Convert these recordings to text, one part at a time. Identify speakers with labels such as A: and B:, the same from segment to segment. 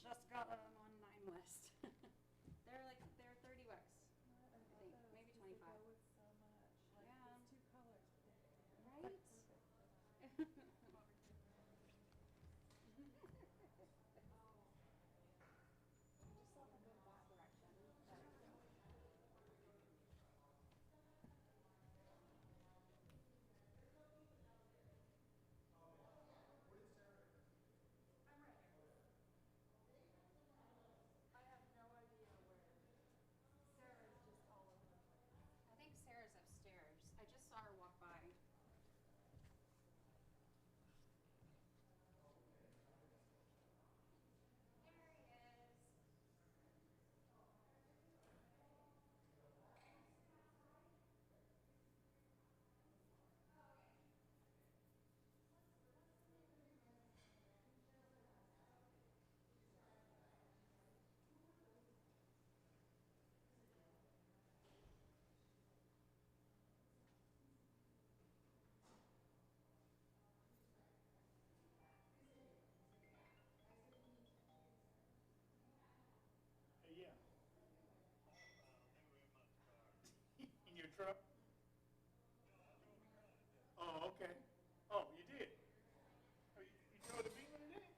A: just got them on 9 West. they're $30,
B: I
A: I
B: love
A: think,
B: those
A: maybe
B: 'cause they
A: 25.
B: go with so much. Like
A: Yeah.
B: these two colors, but they're
A: Right?
B: perfect for that. I just saw them go that direction. I have no idea where Sarah's just all over the place.
A: I think Sarah's upstairs. I just saw her walk by. There he is.
C: Yeah. In your truck? Oh, okay. Oh, you did? Oh, you drove the Beamer today?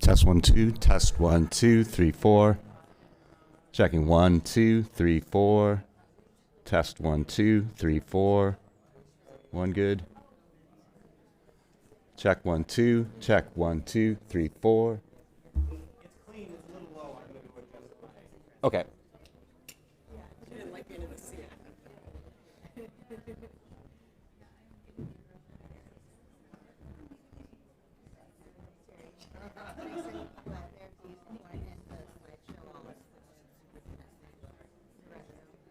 D: Test 1 2. Test 1 2 3 4. Checking 1 2 3 4. Test 1 2 3 4. One good. Check 1 2. Check 1 2 3 4. Okay.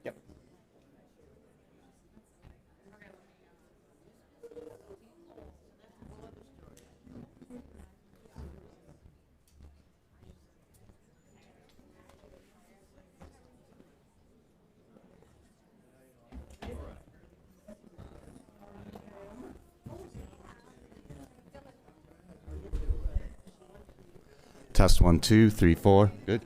D: Yep. Test 1 2 3 4. Good.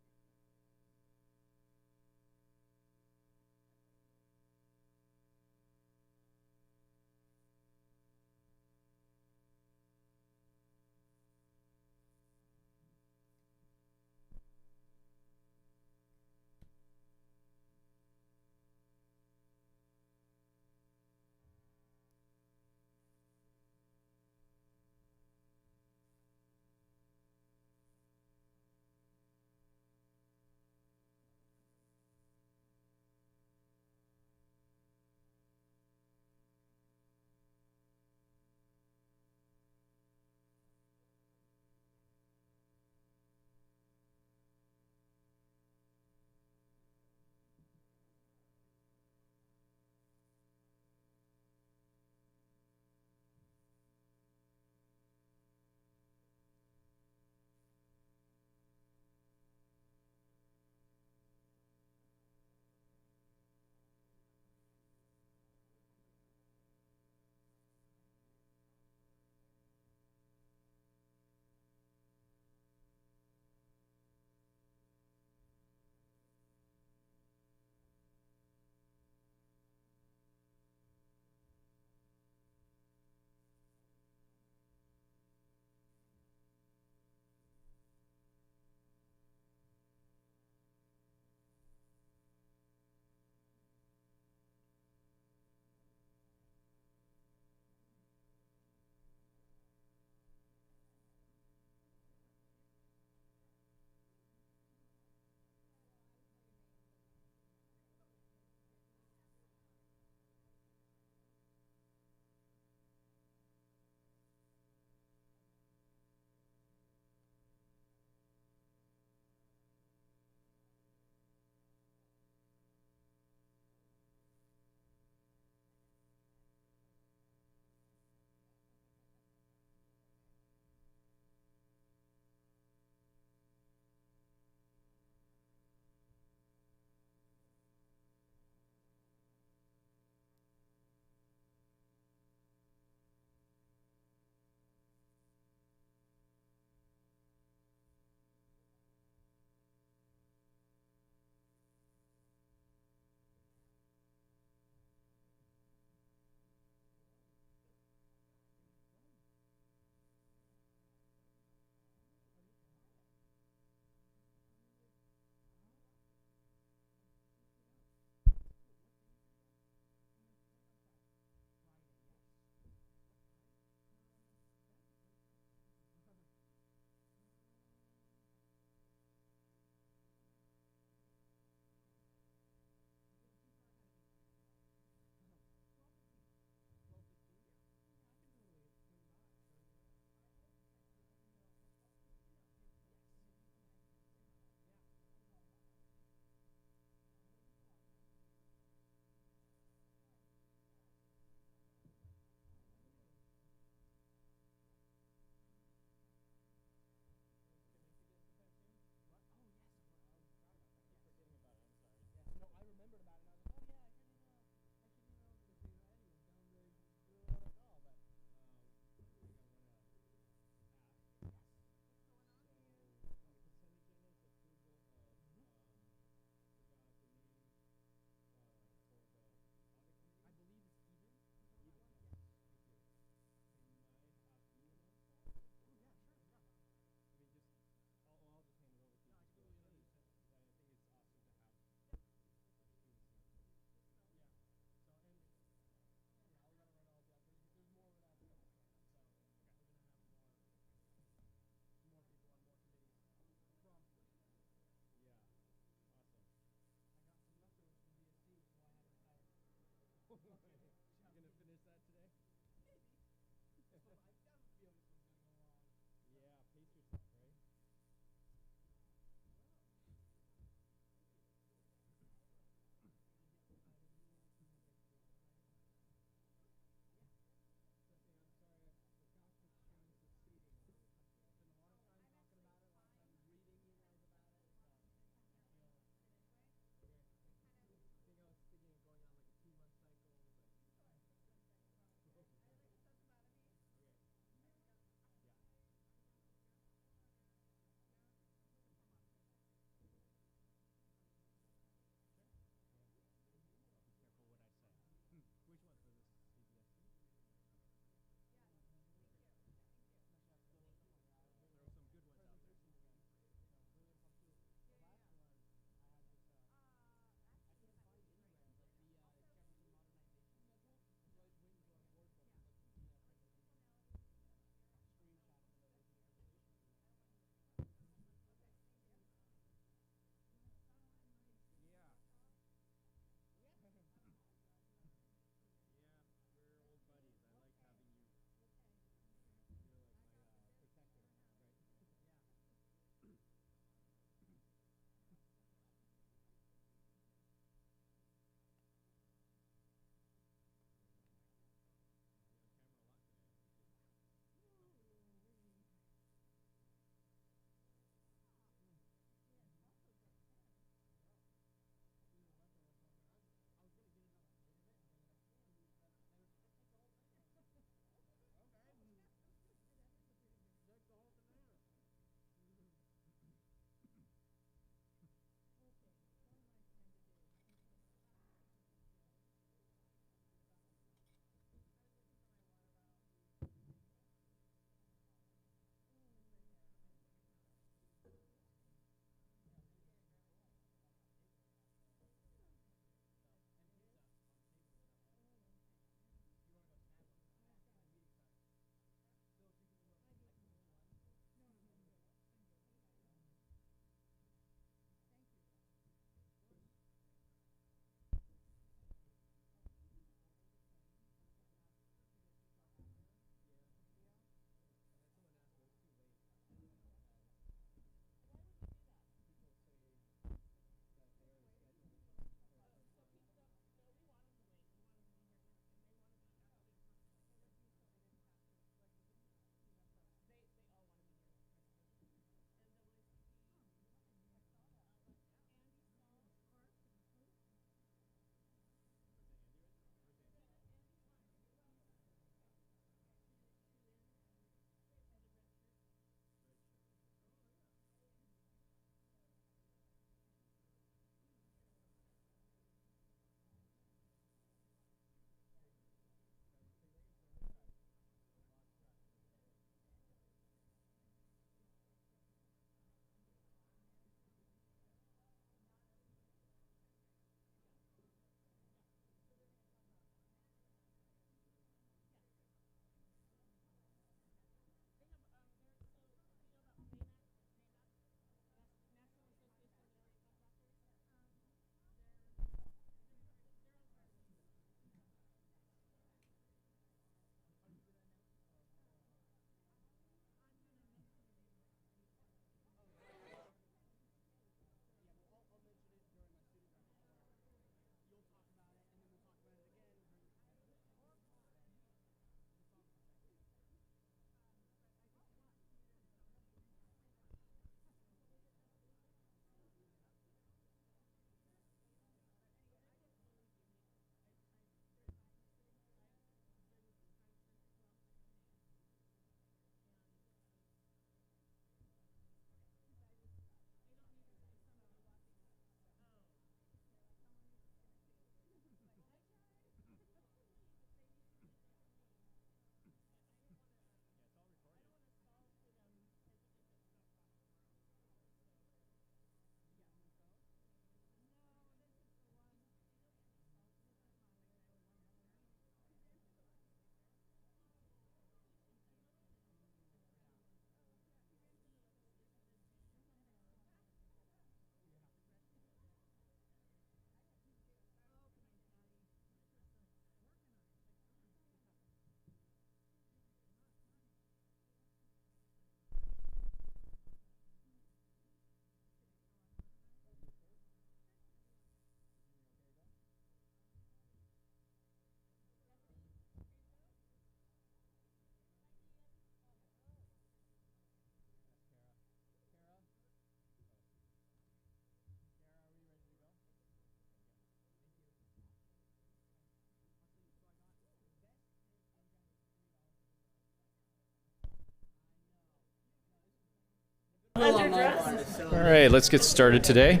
B: Underdressed?
E: All right, let's get started today.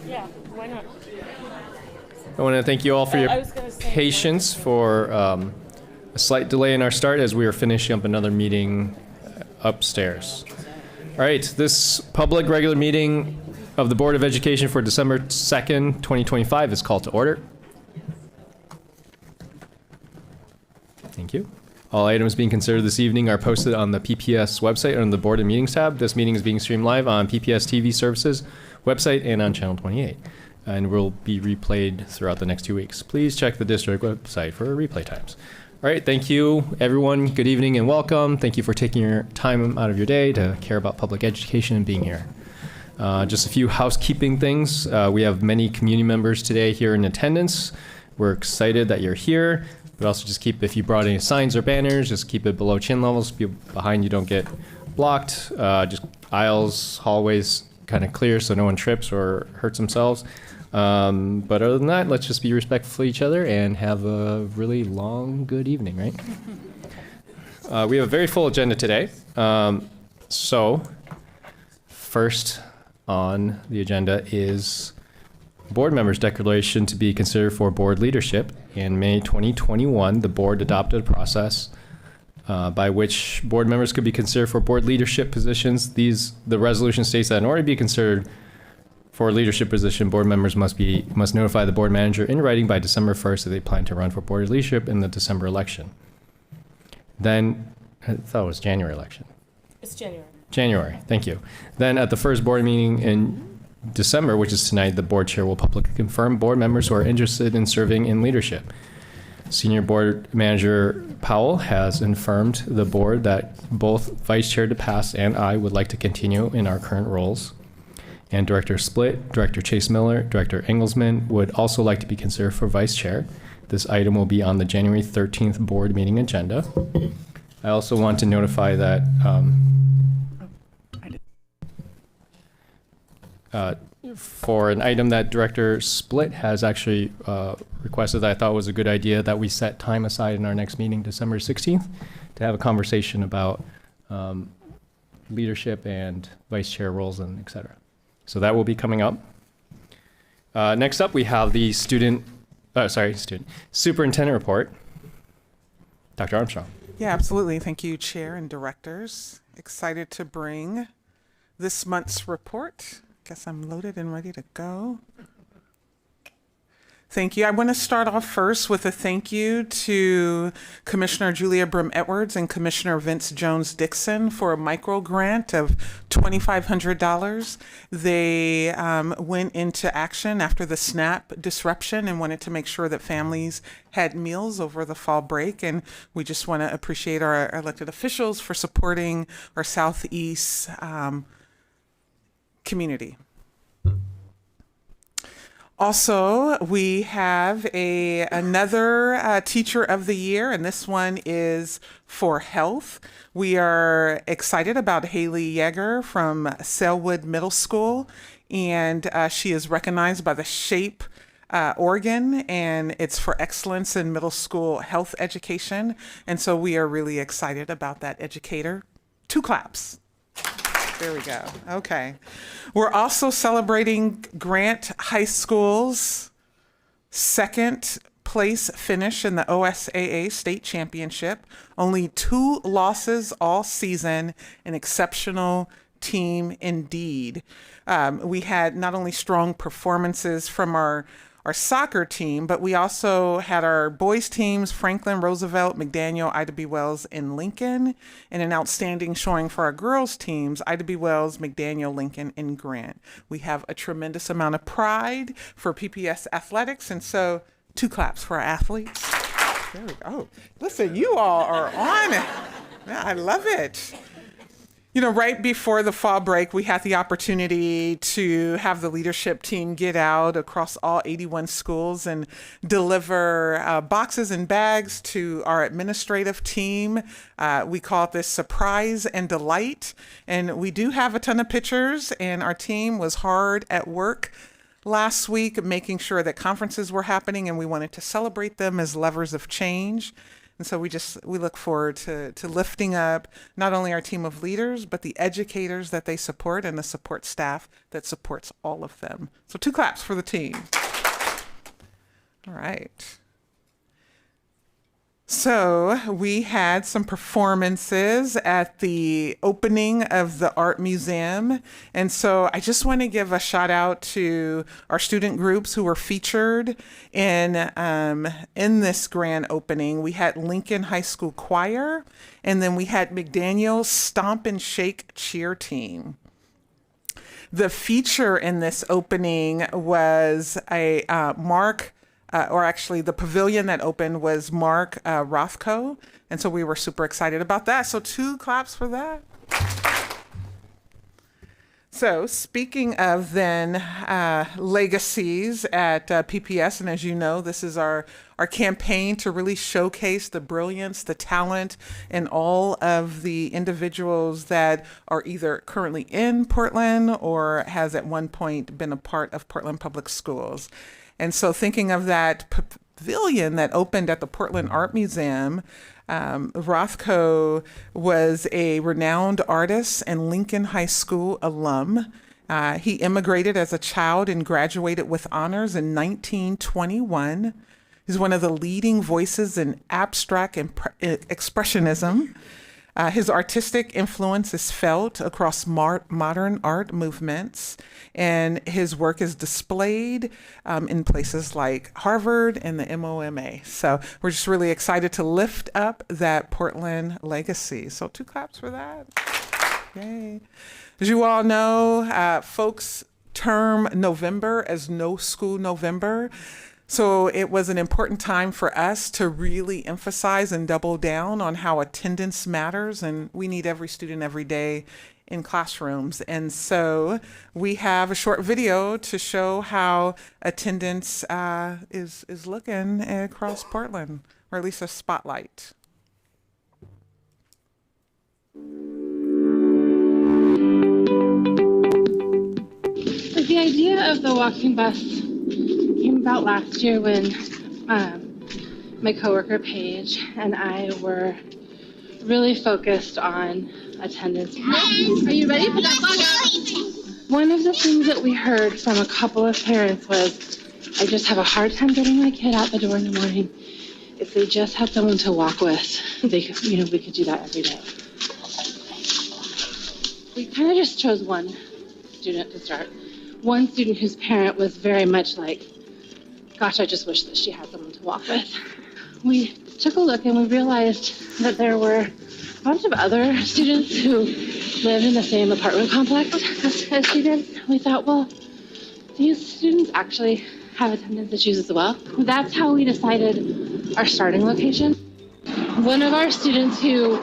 B: Yeah, why not?
E: I want to thank you all for your
B: I was gonna say,
E: patience for a slight delay in our start as we were finishing up another meeting upstairs. All right, this public regular meeting of the Board of Education for December 2nd, 2025 is called to order. Thank you. All items being considered this evening are posted on the PPS website under the Board and Meetings tab. This meeting is being streamed live on PPS TV services website and on Channel 28, and will be replayed throughout the next 2 weeks. Please check the district website for replay times. All right, thank you, everyone. Good evening and welcome. Thank you for taking your time out of your day to care about public education and being here. Just a few housekeeping things. We have many community members today here in attendance. We're excited that you're here. But also just keep, if you brought any signs or banners, just keep it below chin levels. People behind you don't get blocked. Just aisles, hallways kind of clear so no one trips or hurts themselves. But other than that, let's just be respectful of each other and have a really long, good evening, right? We have a very full agenda today. So first on the agenda is board members' declaration to be considered for board leadership. In May 2021, the board adopted a process by which board members could be considered for board leadership positions. The resolution states that in order to be considered for a leadership position, board members must notify the board manager in writing by December 1st that they plan to run for board leadership in the December election. Then, I thought it was January election.
B: It's January.
E: January, thank you. Then at the first board meeting in December, which is tonight, the board chair will publicly confirm board members who are interested in serving in leadership. Senior Board Manager Powell has informed the board that both Vice Chair DePass and I would like to continue in our current roles. And Director Split, Director Chase Miller, Director Engelsman would also like to be considered for Vice Chair. This item will be on the January 13th board meeting agenda. I also want to notify that for an item that Director Split has actually requested that I thought was a good idea, that we set time aside in our next meeting, December 16th, to have a conversation about leadership and vice chair roles and et cetera. So that will be coming up. Next up, we have the superintendent report. Dr. Armstrong.
F: Yeah, absolutely. Thank you, Chair and Directors. Excited to bring this month's report. Guess I'm loaded and ready to go. Thank you. I want to start off first with a thank you to Commissioner Julia Brim-Edwards and Commissioner Vince Jones-Dixon for a micro grant of $2,500. They went into action after the SNAP disruption and wanted to make sure that families had meals over the fall break. And we just want to appreciate our elected officials for supporting our Southeast community. Also, we have another Teacher of the Year, and this one is for health. We are excited about Haley Yeager from Selwood Middle School, and she is recognized by the SHAPE Oregon, and it's for excellence in middle school health education. And so we are really excited about that educator. 2 claps. There we go. Okay. We're also celebrating Grant High School's second place finish in the OSAA State Championship. Only 2 losses all season, an exceptional team indeed. We had not only strong performances from our soccer team, but we also had our boys teams, Franklin, Roosevelt, McDaniel, Ida B. Wells, and Lincoln, and an outstanding showing for our girls teams, Ida B. Wells, McDaniel, Lincoln, and Grant. We have a tremendous amount of pride for PPS athletics, and so 2 claps for our athletes. There we go. Oh, listen, you all are on it. Yeah, I love it. You know, right before the fall break, we had the opportunity to have the leadership team get out across all 81 schools and deliver boxes and bags to our administrative team. We call this Surprise and Delight. And we do have a ton of pictures, and our team was hard at work last week making sure that conferences were happening, and we wanted to celebrate them as levers of change. And so we look forward to lifting up not only our team of leaders, but the educators that they support and the support staff that supports all of them. So 2 claps for the team. All right. So we had some performances at the opening of the art museum. And so I just want to give a shout out to our student groups who were featured in this grand opening. We had Lincoln High School Choir, and then we had McDaniel's Stomp and Shake cheer team. The feature in this opening was the pavilion that opened was Mark Rothko. And so we were super excited about that. So 2 claps for that. So speaking of then legacies at PPS, and as you know, this is our campaign to really showcase the brilliance, the talent, and all of the individuals that are either currently in Portland or has at one point been a part of Portland Public Schools. And so thinking of that pavilion that opened at the Portland Art Museum, Rothko was a renowned artist and Lincoln High School alum. He immigrated as a child and graduated with honors in 1921. He's one of the leading voices in abstract expressionism. His artistic influence is felt across modern art movements, and his work is displayed in places like Harvard and the MOMA. So we're just really excited to lift up that Portland legacy. So 2 claps for that. Yay. As you all know, folks term November as No School November. So it was an important time for us to really emphasize and double down on how attendance matters, and we need every student every day in classrooms. And so we have a short video to show how attendance is looking across Portland, or at least a spotlight.
B: The idea of the walking bus came about last year when my coworker Paige and I were really focused on attendance. Are you ready for that? One of the things that we heard from a couple of parents was, I just have a hard time getting my kid out the door in the morning. If they just had someone to walk with, they could, we could do that every day. We kind of just chose one student to start. One student whose parent was very much like, gosh, I just wish that she had someone to walk with. We took a look and we realized that there were a bunch of other students who lived in the same apartment complex as she did. We thought, well, these students actually have attendance issues as well. That's how we decided our starting location. One of our students who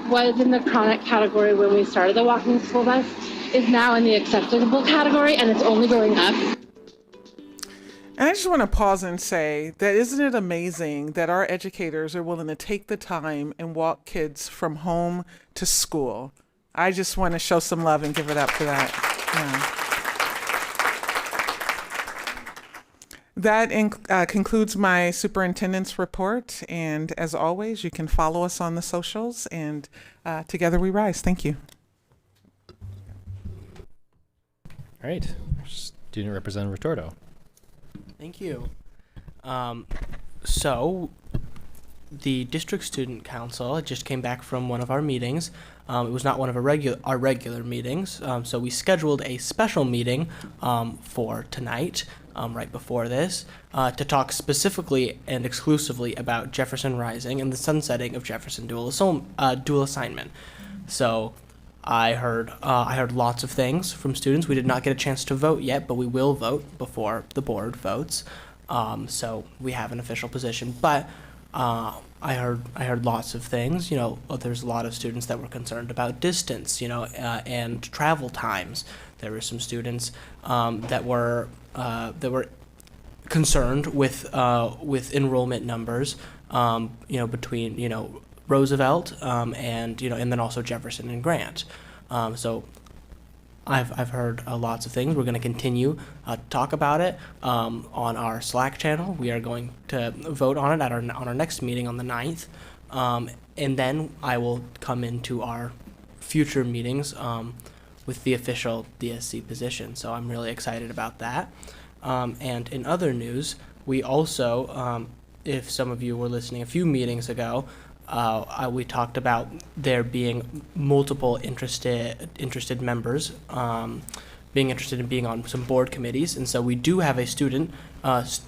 B: was in the chronic category when we started the walking school bus is now in the acceptable category, and it's only going up.
F: And I just want to pause and say that isn't it amazing that our educators are willing to take the time and walk kids from home to school? I just want to show some love and give it up for that. Yeah. That concludes my superintendent's report. And as always, you can follow us on the socials, and together we rise. Thank you.
E: All right. Student Representative Retorto.
G: Thank you. So, the district student council just came back from one of our meetings. It was not one of our regular meetings, so we scheduled a special meeting for tonight, right before this, to talk specifically and exclusively about Jefferson Rising and the sunsetting of Jefferson dual assignment. So, I heard lots of things from students. We did not get a chance to vote yet, but we will vote before the board votes. So we have an official position. But I heard lots of things. There's a lot of students that were concerned about distance, and travel times. There were some students that were concerned with enrollment numbers, between Roosevelt, and then also Jefferson and Grant. So I've heard lots of things. We're going to continue to talk about it on our Slack channel. We are going to vote on it on our next meeting on the 9th. And then I will come into our future meetings with the official DSC position. So I'm really excited about that. And in other news, we also, if some of you were listening a few meetings ago, we talked about there being multiple interested members being interested in being on some board committees. And so we do have a student, at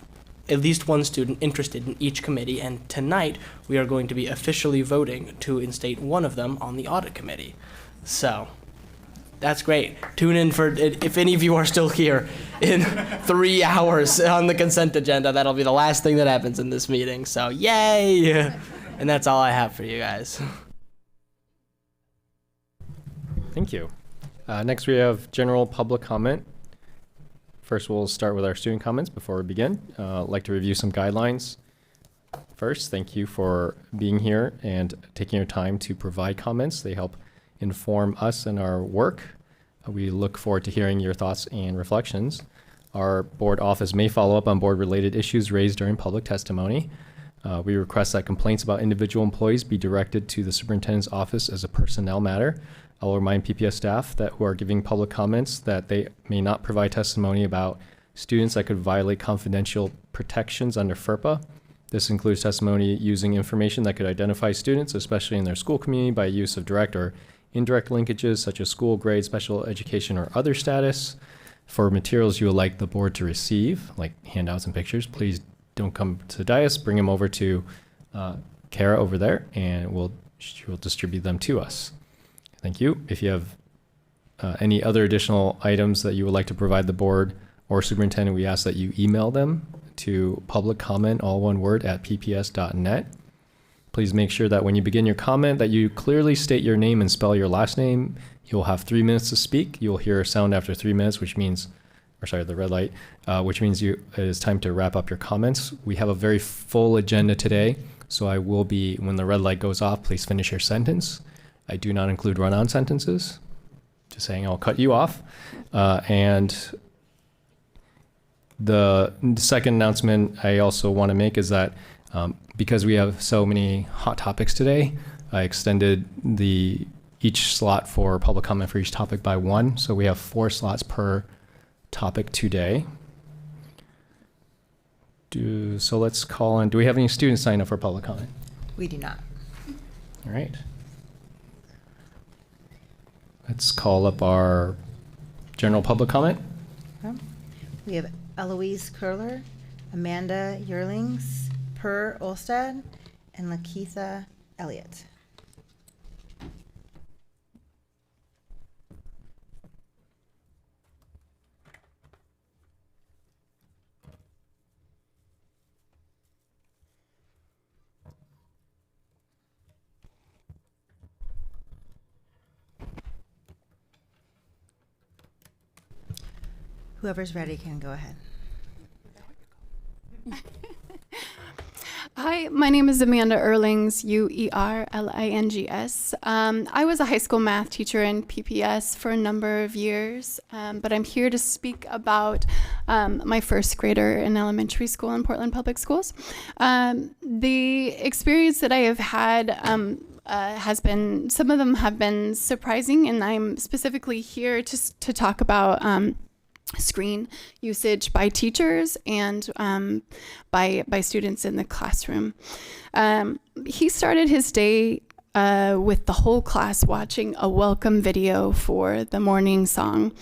G: least one student interested in each committee. And tonight we are going to be officially voting to instate one of them on the audit committee. So that's great. Tune in for, if any of you are still here in 3 hours on the consent agenda, that'll be the last thing that happens in this meeting. So yay! And that's all I have for you guys.
E: Thank you. Next, we have general public comment. First, we'll start with our student comments before we begin. I'd like to review some guidelines. First, thank you for being here and taking your time to provide comments. They help inform us in our work. We look forward to hearing your thoughts and reflections. Our board office may follow up on board-related issues raised during public testimony. We request that complaints about individual employees be directed to the superintendent's office as a personnel matter. I will remind PPS staff that who are giving public comments that they may not provide testimony about students that could violate confidential protections under FERPA. This includes testimony using information that could identify students, especially in their school community, by use of direct or indirect linkages such as school, grade, special education, or other status. For materials you would like the board to receive, like handouts and pictures, please don't come to the dais. Bring them over to Kara over there, and she will distribute them to us. Thank you. If you have any other additional items that you would like to provide the board or superintendent, we ask that you email them to publiccomment, all one word, at pps.net. Please make sure that when you begin your comment that you clearly state your name and spell your last name. You'll have 3 minutes to speak. You'll hear a sound after 3 minutes, which means, the red light, which means it is time to wrap up your comments. We have a very full agenda today, so I will be, when the red light goes off, please finish your sentence. I do not include run-on sentences. Just saying, I'll cut you off. And the second announcement I also want to make is that because we have so many hot topics today, I extended each slot for public comment for each topic by 1. So we have 4 slots per topic today. So let's call on, do we have any students sign up for public comment?
H: We do not.
E: All right. Let's call up our general public comment.
H: We have Eloise Curler, Amanda Yearlings, Per Olstad, and Lakeitha Elliott. Whoever's ready can go ahead.
A: Hi, my name is Amanda Erlings, Uerlings. I was a high school math teacher in PPS for a number of years, but I'm here to speak about my first grader in elementary school in Portland Public Schools. The experience that I have had has been, some of them have been surprising, and I'm specifically here to talk about screen usage by teachers and by students in the classroom. He started his day with the whole class watching a welcome video for the morning song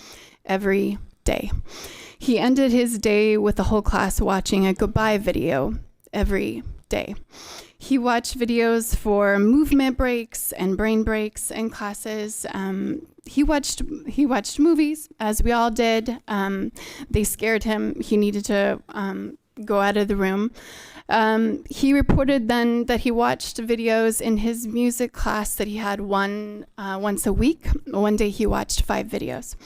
A: every day. He ended his day with the whole class watching a goodbye video every day. He watched videos for movement breaks and brain breaks in classes. He watched movies, as we all did. They scared him. He needed to go out of the room. He reported then that he watched videos in his music class that he had once a week. One day he watched 5 videos.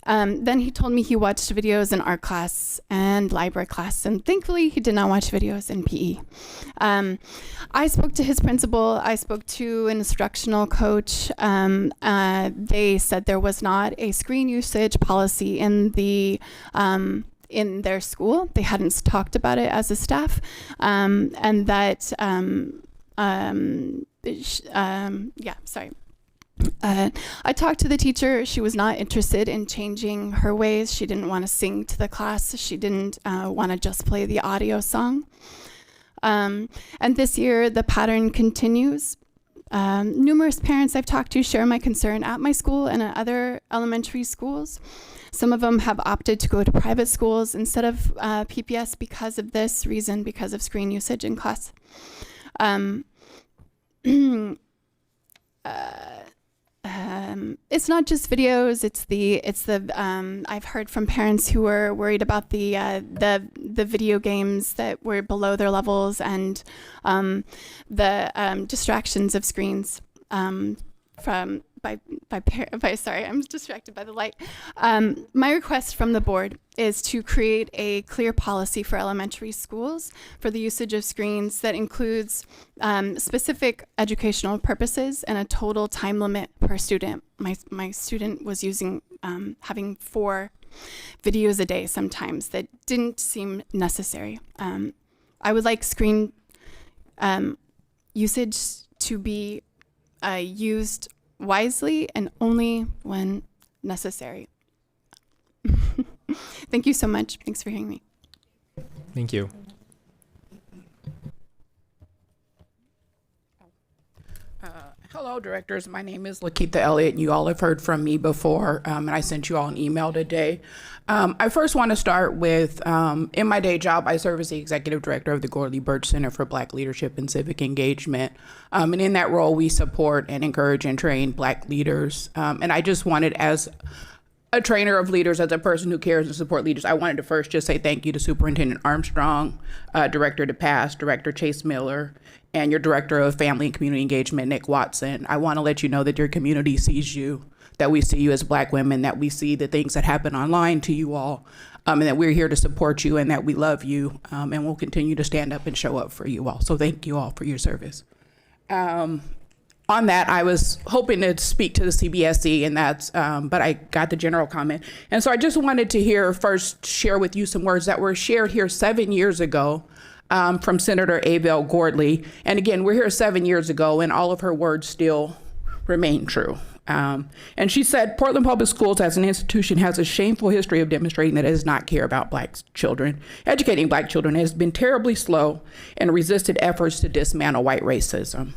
A: Then he told me he watched videos in art class and library class, and thankfully he did not watch videos in PE. I spoke to his principal. I spoke to an instructional coach. They said there was not a screen usage policy in their school. They hadn't talked about it as a staff, and that Sorry. I talked to the teacher. She was not interested in changing her ways. She didn't want to sing to the class. She didn't want to just play the audio song. And this year, the pattern continues. Numerous parents I've talked to share my concern at my school and at other elementary schools. Some of them have opted to go to private schools instead of PPS because of this reason, because of screen usage in class. It's not just videos. It's the I've heard from parents who were worried about the video games that were below their levels and the distractions of screens sorry, I'm distracted by the light. My request from the board is to create a clear policy for elementary schools for the usage of screens that includes specific educational purposes and a total time limit per student. My student was having 4 videos a day sometimes that didn't seem necessary. I would like screen usage to be used wisely and only when necessary. Thank you so much. Thanks for hearing me.
E: Thank you.
I: Hello, directors. My name is Lakeitha Elliott. You all have heard from me before, and I sent you all an email today. I first want to start with, in my day job, I serve as the executive director of the Gordley Birch Center for Black Leadership and Civic Engagement. And in that role, we support and encourage and train Black leaders. And I just wanted, as a trainer of leaders, as a person who cares and support leaders, I wanted to first just say thank you to Superintendent Armstrong, Director DePass, Director Chase Miller, and your Director of Family and Community Engagement, Nick Watson. I want to let you know that your community sees you, that we see you as Black women, that we see the things that happen online to you all, and that we're here to support you and that we love you, and we'll continue to stand up and show up for you all. So thank you all for your service. On that, I was hoping to speak to the CBSE, and that's, but I got the general comment. And so I just wanted to share with you some words that were shared here 7 years ago from Senator Abel Gordley. And again, we're here 7 years ago, and all of her words still remain true. And she said, Portland Public Schools as an institution has a shameful history of demonstrating that it does not care about Black children. Educating Black children has been terribly slow and resisted efforts to dismantle white racism.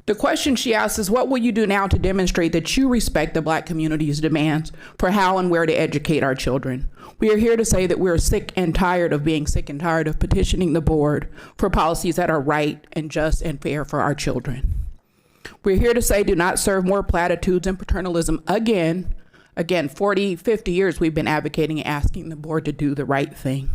I: The question she asks is, what will you do now to demonstrate that you respect the Black community's demands for how and where to educate our children? We are here to say that we're sick and tired of being sick and tired of petitioning the board for policies that are right and just and fair for our children. We're here to say do not serve more platitudes and paternalism again. Again, 40, 50 years we've been advocating and asking the board to do the right thing.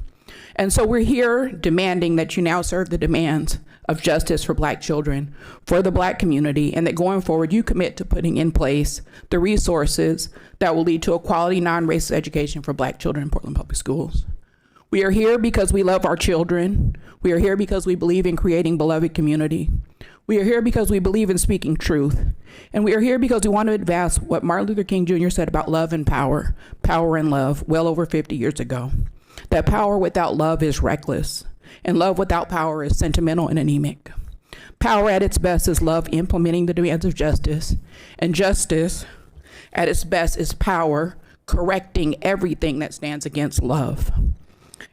I: And so we're here demanding that you now serve the demands of justice for Black children, for the Black community, and that going forward you commit to putting in place the resources that will lead to a quality non-racist education for Black children in Portland Public Schools. We are here because we love our children. We are here because we believe in creating beloved community. We are here because we believe in speaking truth. And we are here because we want to advance what Martin Luther King Jr. said about love and power and love, well over 50 years ago. That power without love is reckless, and love without power is sentimental and anemic. Power at its best is love implementing the demands of justice, and justice at its best is power correcting everything that stands against love.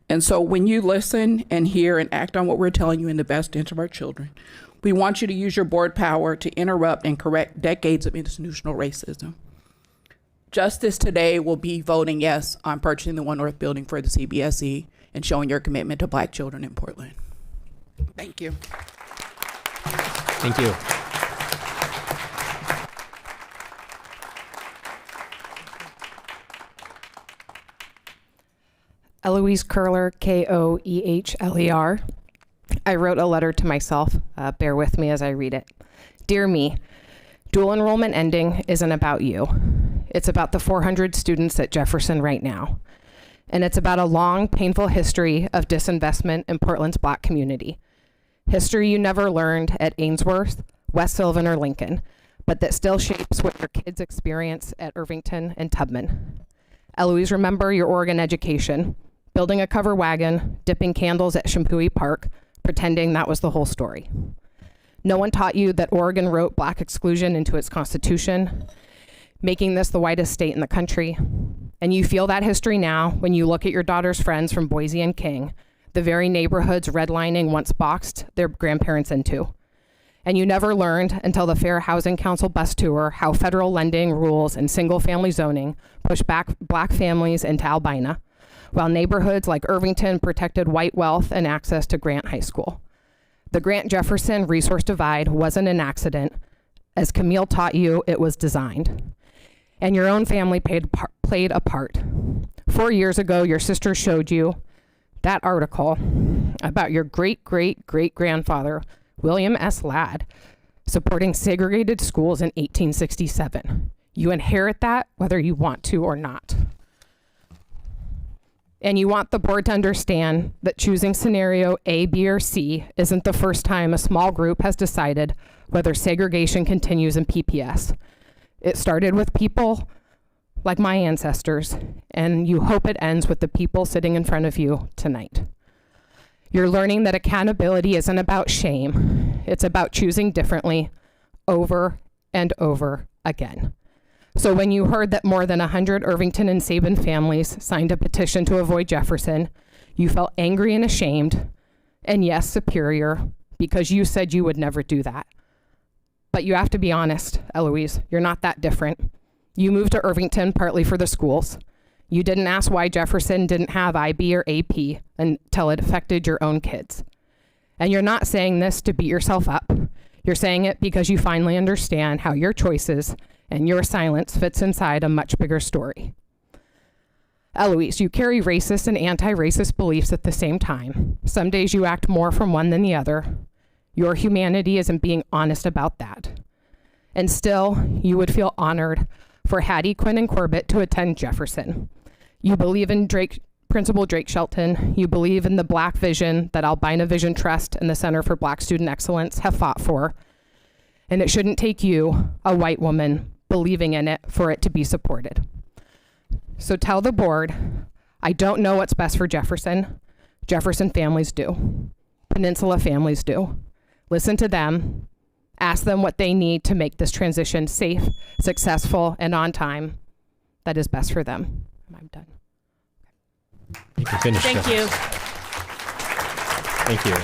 I: And so when you listen and hear and act on what we're telling you in the best interest of our children, we want you to use your board power to interrupt and correct decades of institutional racism. Justice today will be voting yes on purchasing the One North building for the CBSE and showing your commitment to Black children in Portland. Thank you.
E: Thank you.
J: Eloise Curler, Koehler. I wrote a letter to myself. Bear with me as I read it. Dear me, dual enrollment ending isn't about you. It's about the 400 students at Jefferson right now. And it's about a long, painful history of disinvestment in Portland's Black community. History you never learned at Ainsworth, West Sylvan, or Lincoln, but that still shapes what your kids experience at Irvington and Tubman. Eloise, remember your Oregon education, building a cover wagon, dipping candles at Champouy Park, pretending that was the whole story. No one taught you that Oregon wrote black exclusion into its constitution, making this the whitest state in the country. And you feel that history now when you look at your daughter's friends from Boise and King, the very neighborhoods redlining once boxed their grandparents into. And you never learned until the Fair Housing Council bus tour how federal lending rules and single-family zoning push back black families into Albina, while neighborhoods like Irvington protected white wealth and access to Grant High School. The Grant-Jefferson resource divide wasn't an accident. As Camille taught you, it was designed. And your own family played a part. 4 years ago, your sister showed you that article about your great-great-great-grandfather, William S. Ladd, supporting segregated schools in 1867. You inherit that whether you want to or not. And you want the board to understand that choosing scenario A, B, or C isn't the first time a small group has decided whether segregation continues in PPS. It started with people like my ancestors, and you hope it ends with the people sitting in front of you tonight. You're learning that accountability isn't about shame. It's about choosing differently over and over again. So when you heard that more than 100 Irvington and Sabin families signed a petition to avoid Jefferson, you felt angry and ashamed, and yes, superior, because you said you would never do that. But you have to be honest, Eloise, you're not that different. You moved to Irvington partly for the schools. You didn't ask why Jefferson didn't have IB or AP until it affected your own kids. And you're not saying this to beat yourself up. You're saying it because you finally understand how your choices and your silence fits inside a much bigger story. Eloise, you carry racist and anti-racist beliefs at the same time. Some days you act more from one than the other. Your humanity isn't being honest about that. And still, you would feel honored for Hattie, Quinn, and Corbett to attend Jefferson. You believe in Principal Drake Shelton. You believe in the Black vision that Albina Vision Trust and the Center for Black Student Excellence have fought for. And it shouldn't take you, a white woman, believing in it for it to be supported. So tell the board, I don't know what's best for Jefferson. Jefferson families do. Peninsula families do. Listen to them. Ask them what they need to make this transition safe, successful, and on time that is best for them. I'm done.
E: You can finish.
K: Thank you.
E: Thank you.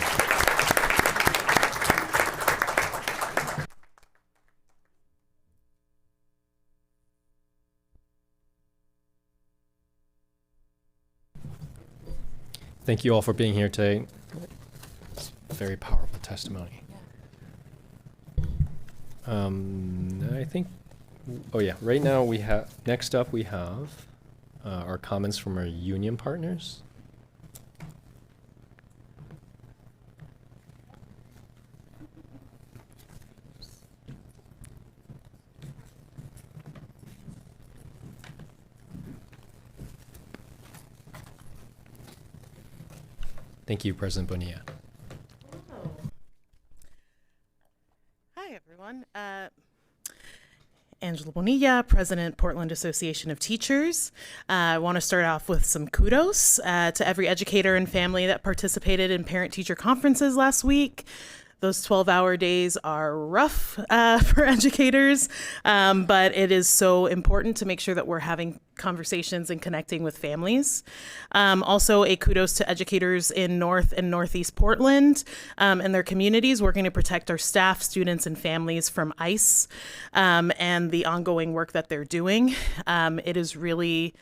E: Thank you all for being here today. It's a very powerful testimony. I think, oh yeah, right now we have, next up we have our comments from our union partners. Thank you, President Bonilla.
K: Hi, everyone. Angela Bonilla, President, Portland Association of Teachers. I want to start off with some kudos to every educator and family that participated in parent-teacher conferences last week. Those 12-hour days are rough for educators, but it is so important to make sure that we're having conversations and connecting with families. Also, a kudos to educators in North and Northeast Portland and their communities working to protect our staff, students, and families from ICE and the ongoing work that they're doing. It is really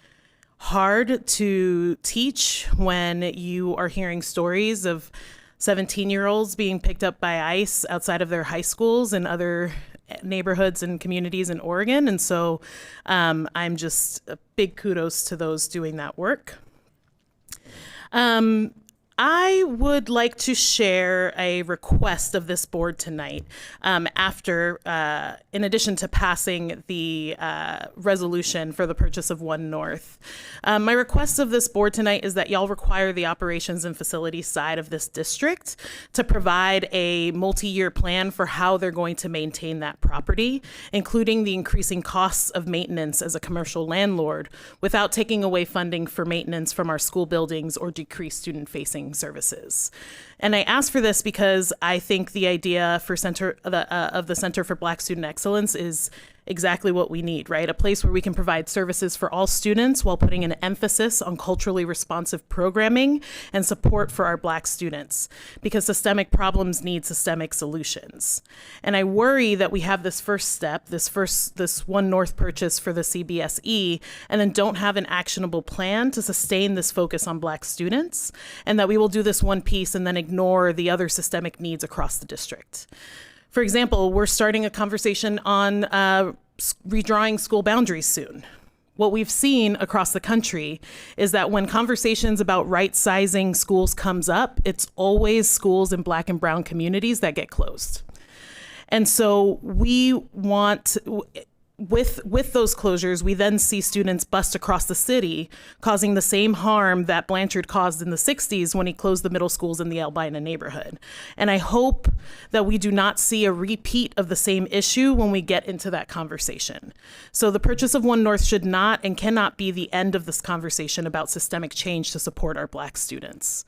K: hard to teach when you are hearing stories of 17-year-olds being picked up by ICE outside of their high schools and other neighborhoods and communities in Oregon. And so I'm just a big kudos to those doing that work. I would like to share a request of this board tonight after, in addition to passing the resolution for the purchase of One North. My request of this board tonight is that y'all require the operations and facilities side of this district to provide a multi-year plan for how they're going to maintain that property, including the increasing costs of maintenance as a commercial landlord, without taking away funding for maintenance from our school buildings or decrease student-facing housing services. And I ask for this because I think the idea for of the Center for Black Student Excellence is exactly what we need, right? A place where we can provide services for all students while putting an emphasis on culturally responsive programming and support for our Black students, because systemic problems need systemic solutions. And I worry that we have this first step, this One North purchase for the CBSE, and then don't have an actionable plan to sustain this focus on Black students, and that we will do this one piece and then ignore the other systemic needs across the district. For example, we're starting a conversation on redrawing school boundaries soon. What we've seen across the country is that when conversations about right-sizing schools comes up, it's always schools in Black and brown communities that get closed. And so we want, with those closures, we then see students bust across the city, causing the same harm that Blanchard caused in the 60s when he closed the middle schools in the Albina neighborhood. And I hope that we do not see a repeat of the same issue when we get into that conversation. So the purchase of One North should not and cannot be the end of this conversation about systemic change to support our Black students.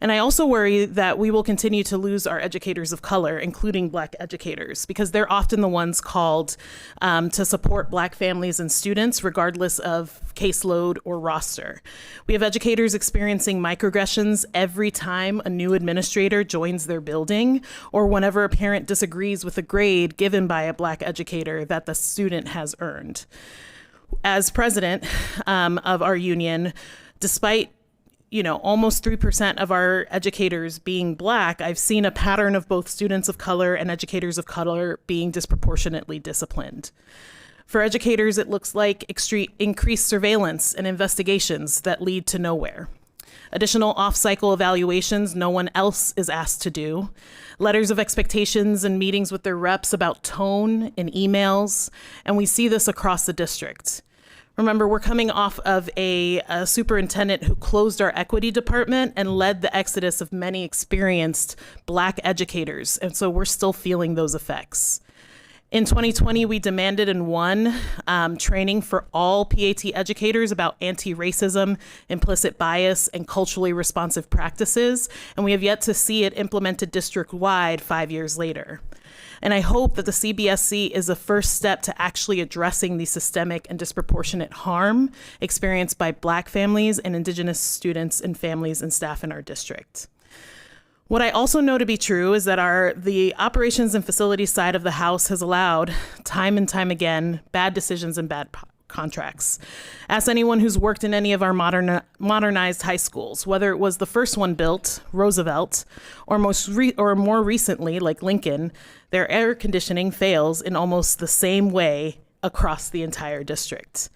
K: And I also worry that we will continue to lose our educators of color, including Black educators, because they're often the ones called to support Black families and students, regardless of caseload or roster. We have educators experiencing microaggressions every time a new administrator joins their building, or whenever a parent disagrees with a grade given by a Black educator that the student has earned. As president of our union, despite almost 3% of our educators being Black, I've seen a pattern of both students of color and educators of color being disproportionately disciplined. For educators, it looks like increased surveillance and investigations that lead to nowhere. Additional off-cycle evaluations no one else is asked to do. Letters of expectations and meetings with their reps about tone in emails, and we see this across the district. Remember, we're coming off of a superintendent who closed our equity department and led the exodus of many experienced Black educators, and so we're still feeling those effects. In 2020, we demanded and won training for all PAT educators about anti-racism, implicit bias, and culturally responsive practices, and we have yet to see it implemented district-wide 5 years later. And I hope that the CBSC is a first step to actually addressing the systemic and disproportionate harm experienced by Black families and Indigenous students and families and staff in our district. What I also know to be true is that the operations and facilities side of the House has allowed, time and time again, bad decisions and bad contracts. Ask anyone who's worked in any of our modernized high schools, whether it was the first one built, Roosevelt, or more recently, like Lincoln, their air conditioning fails in almost the same way across the entire district.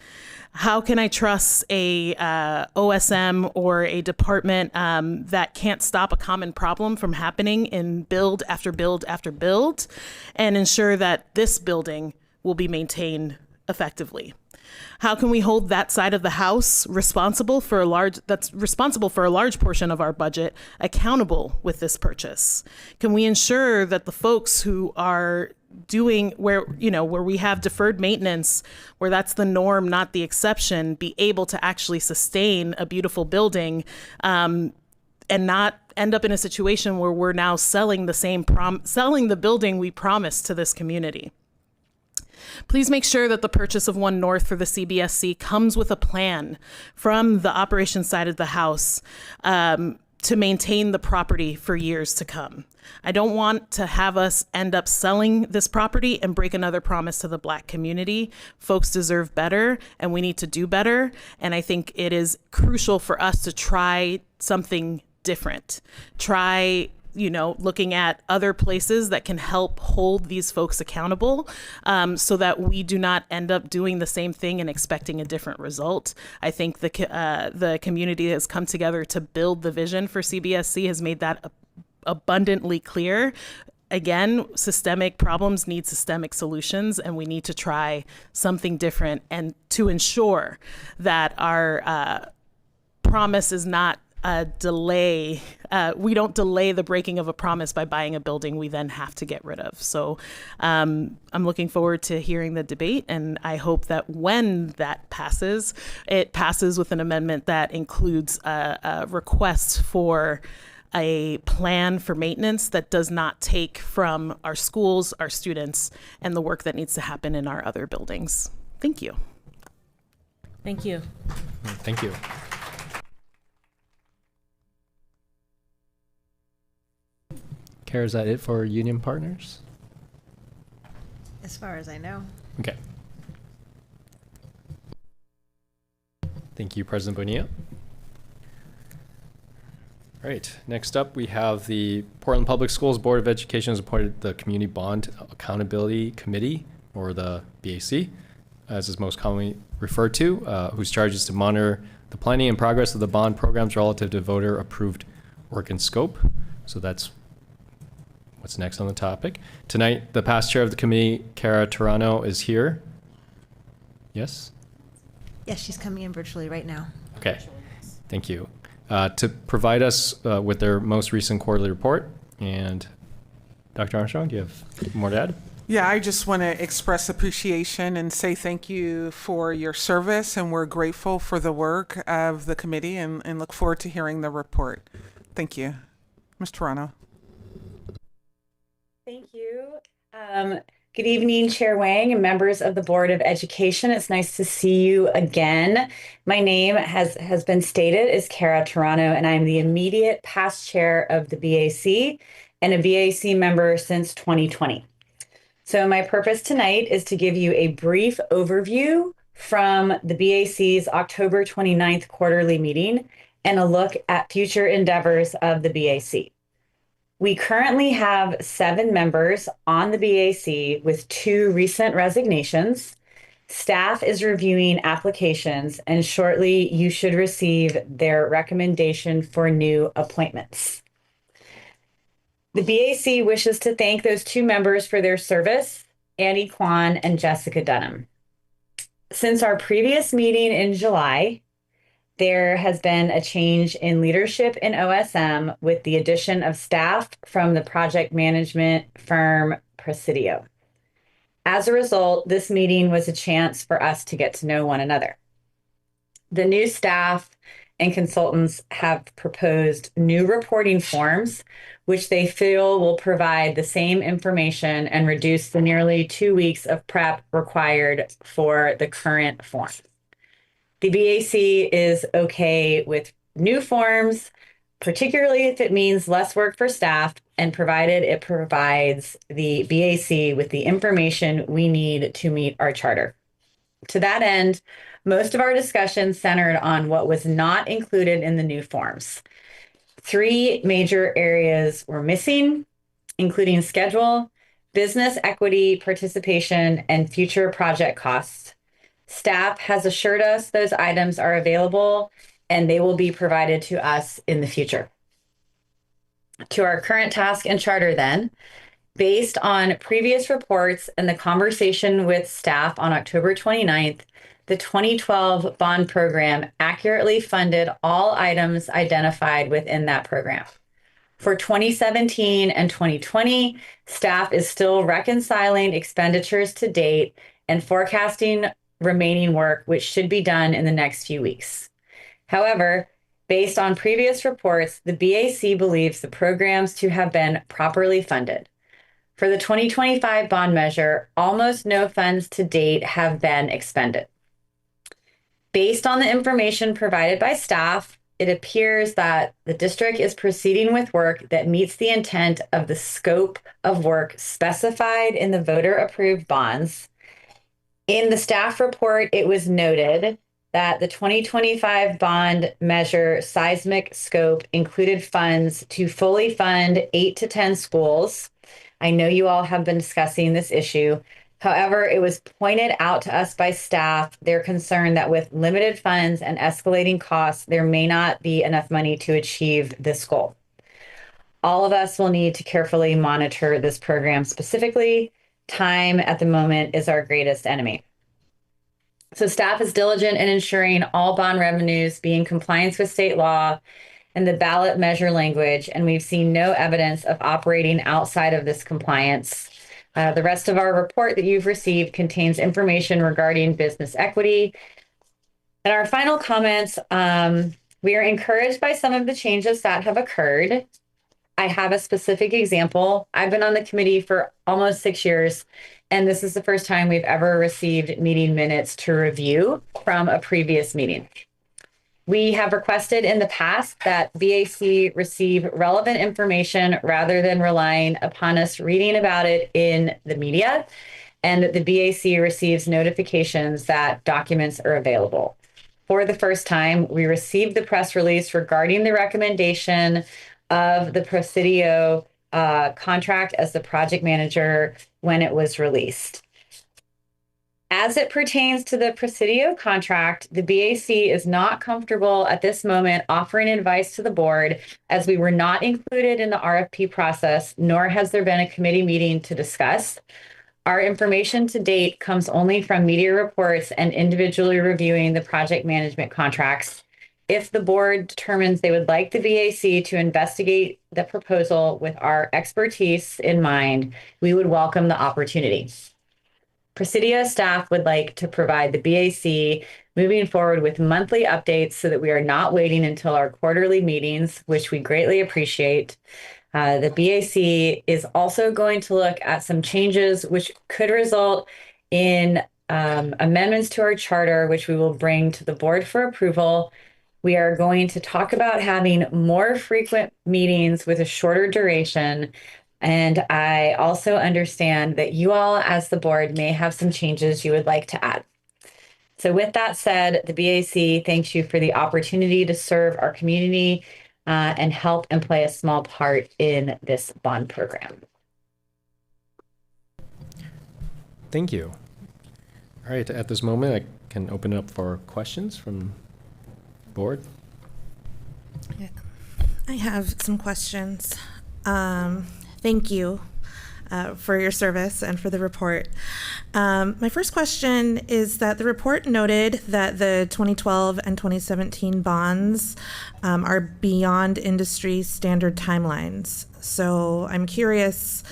K: How can I trust a OSM or a department that can't stop a common problem from happening in build after build after build and ensure that this building will be maintained effectively? How can we hold that side of the house responsible for a large portion of our budget accountable with this purchase? Can we ensure that the folks who are doing where we have deferred maintenance, where that's the norm, not the exception, be able to actually sustain a beautiful building and not end up in a situation where we're now selling the building we promised to this community? Please make sure that the purchase of One North for the CBSC comes with a plan from the operations side of the house to maintain the property for years to come. I don't want to have us end up selling this property and break another promise to the Black community. Folks deserve better, and we need to do better. And I think it is crucial for us to try something different. Looking at other places that can help hold these folks accountable so that we do not end up doing the same thing and expecting a different result. I think the community has come together to build the vision for CBSC has made that abundantly clear. Again, systemic problems need systemic solutions, and we need to try something different and to ensure that our promise is not delay. We don't delay the breaking of a promise by buying a building we then have to get rid of. So I'm looking forward to hearing the debate, and I hope that when that passes, it passes with an amendment that includes a request for a plan for maintenance that does not take from our schools, our students, and the work that needs to happen in our other buildings. Thank you.
L: Thank you.
E: Thank you. Kara, is that it for union partners?
H: As far as I know.
E: Okay. Thank you, President Bonilla. All right, next up we have the Portland Public Schools Board of Education has appointed the Community Bond Accountability Committee, or the BAC, as is most commonly referred to, whose charge is to monitor the planning and progress of the bond programs relative to voter approved work and scope. So that's what's next on the topic. Tonight, the past chair of the committee, Kara Turano, is here. Yes?
H: Yes, she's coming in virtually right now.
E: Okay, thank you. To provide us with their most recent quarterly report. And Dr. Armstrong, do you have more to add?
F: Yeah, I just want to express appreciation and say thank you for your service, and we're grateful for the work of the committee and look forward to hearing the report. Thank you. Ms. Toronto.
L: Thank you. Good evening, Chair Wang and members of the Board of Education. It's nice to see you again. My name has been stated is Kara Toronto, and I'm the immediate past chair of the BAC and a BAC member since 2020. So my purpose tonight is to give you a brief overview from the BAC's October 29th quarterly meeting and a look at future endeavors of the BAC. We currently have 7 members on the BAC with 2 recent resignations. Staff is reviewing applications, and shortly you should receive their recommendation for new appointments. The BAC wishes to thank those 2 members for their service, Annie Kwan and Jessica Dunham. Since our previous meeting in July, there has been a change in leadership in OSM with the addition of staff from the project management firm Presidio. As a result, this meeting was a chance for us to get to know one another. The new staff and consultants have proposed new reporting forms, which they feel will provide the same information and reduce the nearly 2 weeks of prep required for the current form. The BAC is okay with new forms, particularly if it means less work for staff and provided it provides the BAC with the information we need to meet our charter. To that end, most of our discussion centered on what was not included in the new forms. 3 major areas were missing, including schedule, business equity participation, and future project costs. Staff has assured us those items are available and they will be provided to us in the future. To our current task and charter then, based on previous reports and the conversation with staff on October 29th, the 2012 bond program accurately funded all items identified within that program. For 2017 and 2020, staff is still reconciling expenditures to date and forecasting remaining work, which should be done in the next few weeks. However, based on previous reports, the BAC believes the programs to have been properly funded. For the 2025 bond measure, almost no funds to date have been expended. Based on the information provided by staff, it appears that the district is proceeding with work that meets the intent of the scope of work specified in the voter-approved bonds. In the staff report, it was noted that the 2025 bond measure seismic scope included funds to fully fund 8 to 10 schools. I know you all have been discussing this issue. However, it was pointed out to us by staff their concern that with limited funds and escalating costs, there may not be enough money to achieve this goal. All of us will need to carefully monitor this program specifically. Time at the moment is our greatest enemy. So staff is diligent in ensuring all bond revenues be in compliance with state law and the ballot measure language, and we've seen no evidence of operating outside of this compliance. The rest of our report that you've received contains information regarding business equity. And our final comments, we are encouraged by some of the changes that have occurred. I have a specific example. I've been on the committee for almost 6 years, and this is the first time we've ever received meeting minutes to review from a previous meeting. We have requested in the past that BAC receive relevant information rather than relying upon us reading about it in the media, and that the BAC receives notifications that documents are available. For the first time, we received the press release regarding the recommendation of the Presidio contract as the project manager when it was released. As it pertains to the Presidio contract, the BAC is not comfortable at this moment offering advice to the board, as we were not included in the RFP process, nor has there been a committee meeting to discuss. Our information to date comes only from media reports and individually reviewing the project management contracts. If the board determines they would like the BAC to investigate the proposal with our expertise in mind, we would welcome the opportunity. Presidio staff would like to provide the BAC moving forward with monthly updates so that we are not waiting until our quarterly meetings, which we greatly appreciate. The BAC is also going to look at some changes which could result in amendments to our charter, which we will bring to the board for approval. We are going to talk about having more frequent meetings with a shorter duration. And I also understand that you all, as the board, may have some changes you would like to add. So with that said, the BAC thanks you for the opportunity to serve our community and help and play a small part in this bond program.
E: Thank you. All right, at this moment, I can open it up for questions from board.
K: Yeah. I have some questions. Thank you for your service and for the report. My first question is that the report noted that the 2012 and 2017 bonds are beyond industry standard timelines. So I'm curious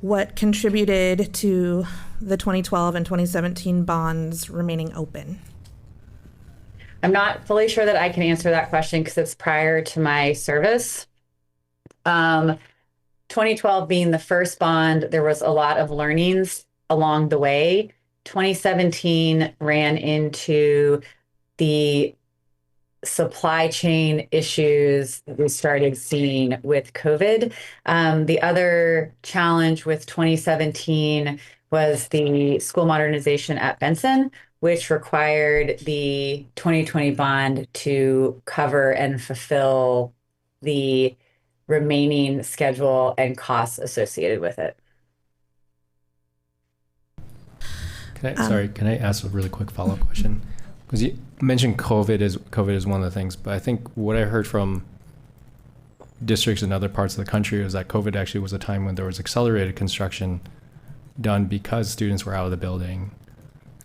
K: what contributed to the 2012 and 2017 bonds remaining open.
L: I'm not fully sure that I can answer that question because it's prior to my service. 2012 being the first bond, there was a lot of learnings along the way. 2017 ran into the supply chain issues that we started seeing with COVID. The other challenge with 2017 was the school modernization at Benson, which required the 2020 bond to cover and fulfill the remaining schedule and costs associated with it.
E: Can I ask a really quick follow-up question? Because you mentioned COVID is one of the things, but I think what I heard from districts in other parts of the country is that COVID actually was a time when there was accelerated construction done because students were out of the building,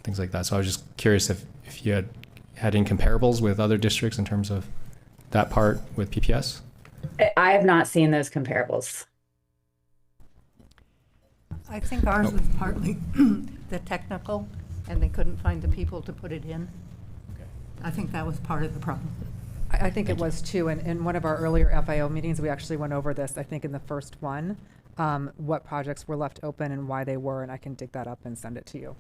E: things like that. So I was just curious if you had any comparables with other districts in terms of that part with PPS?
L: I have not seen those comparables.
M: I think ours was partly the technical, and they couldn't find the people to put it in.
E: Okay.
M: I think that was part of the problem.
N: I think it was too. And in one of our earlier FIO meetings, we actually went over this, I think in the first one, what projects were left open and why they were, and I can dig that up and send it to you.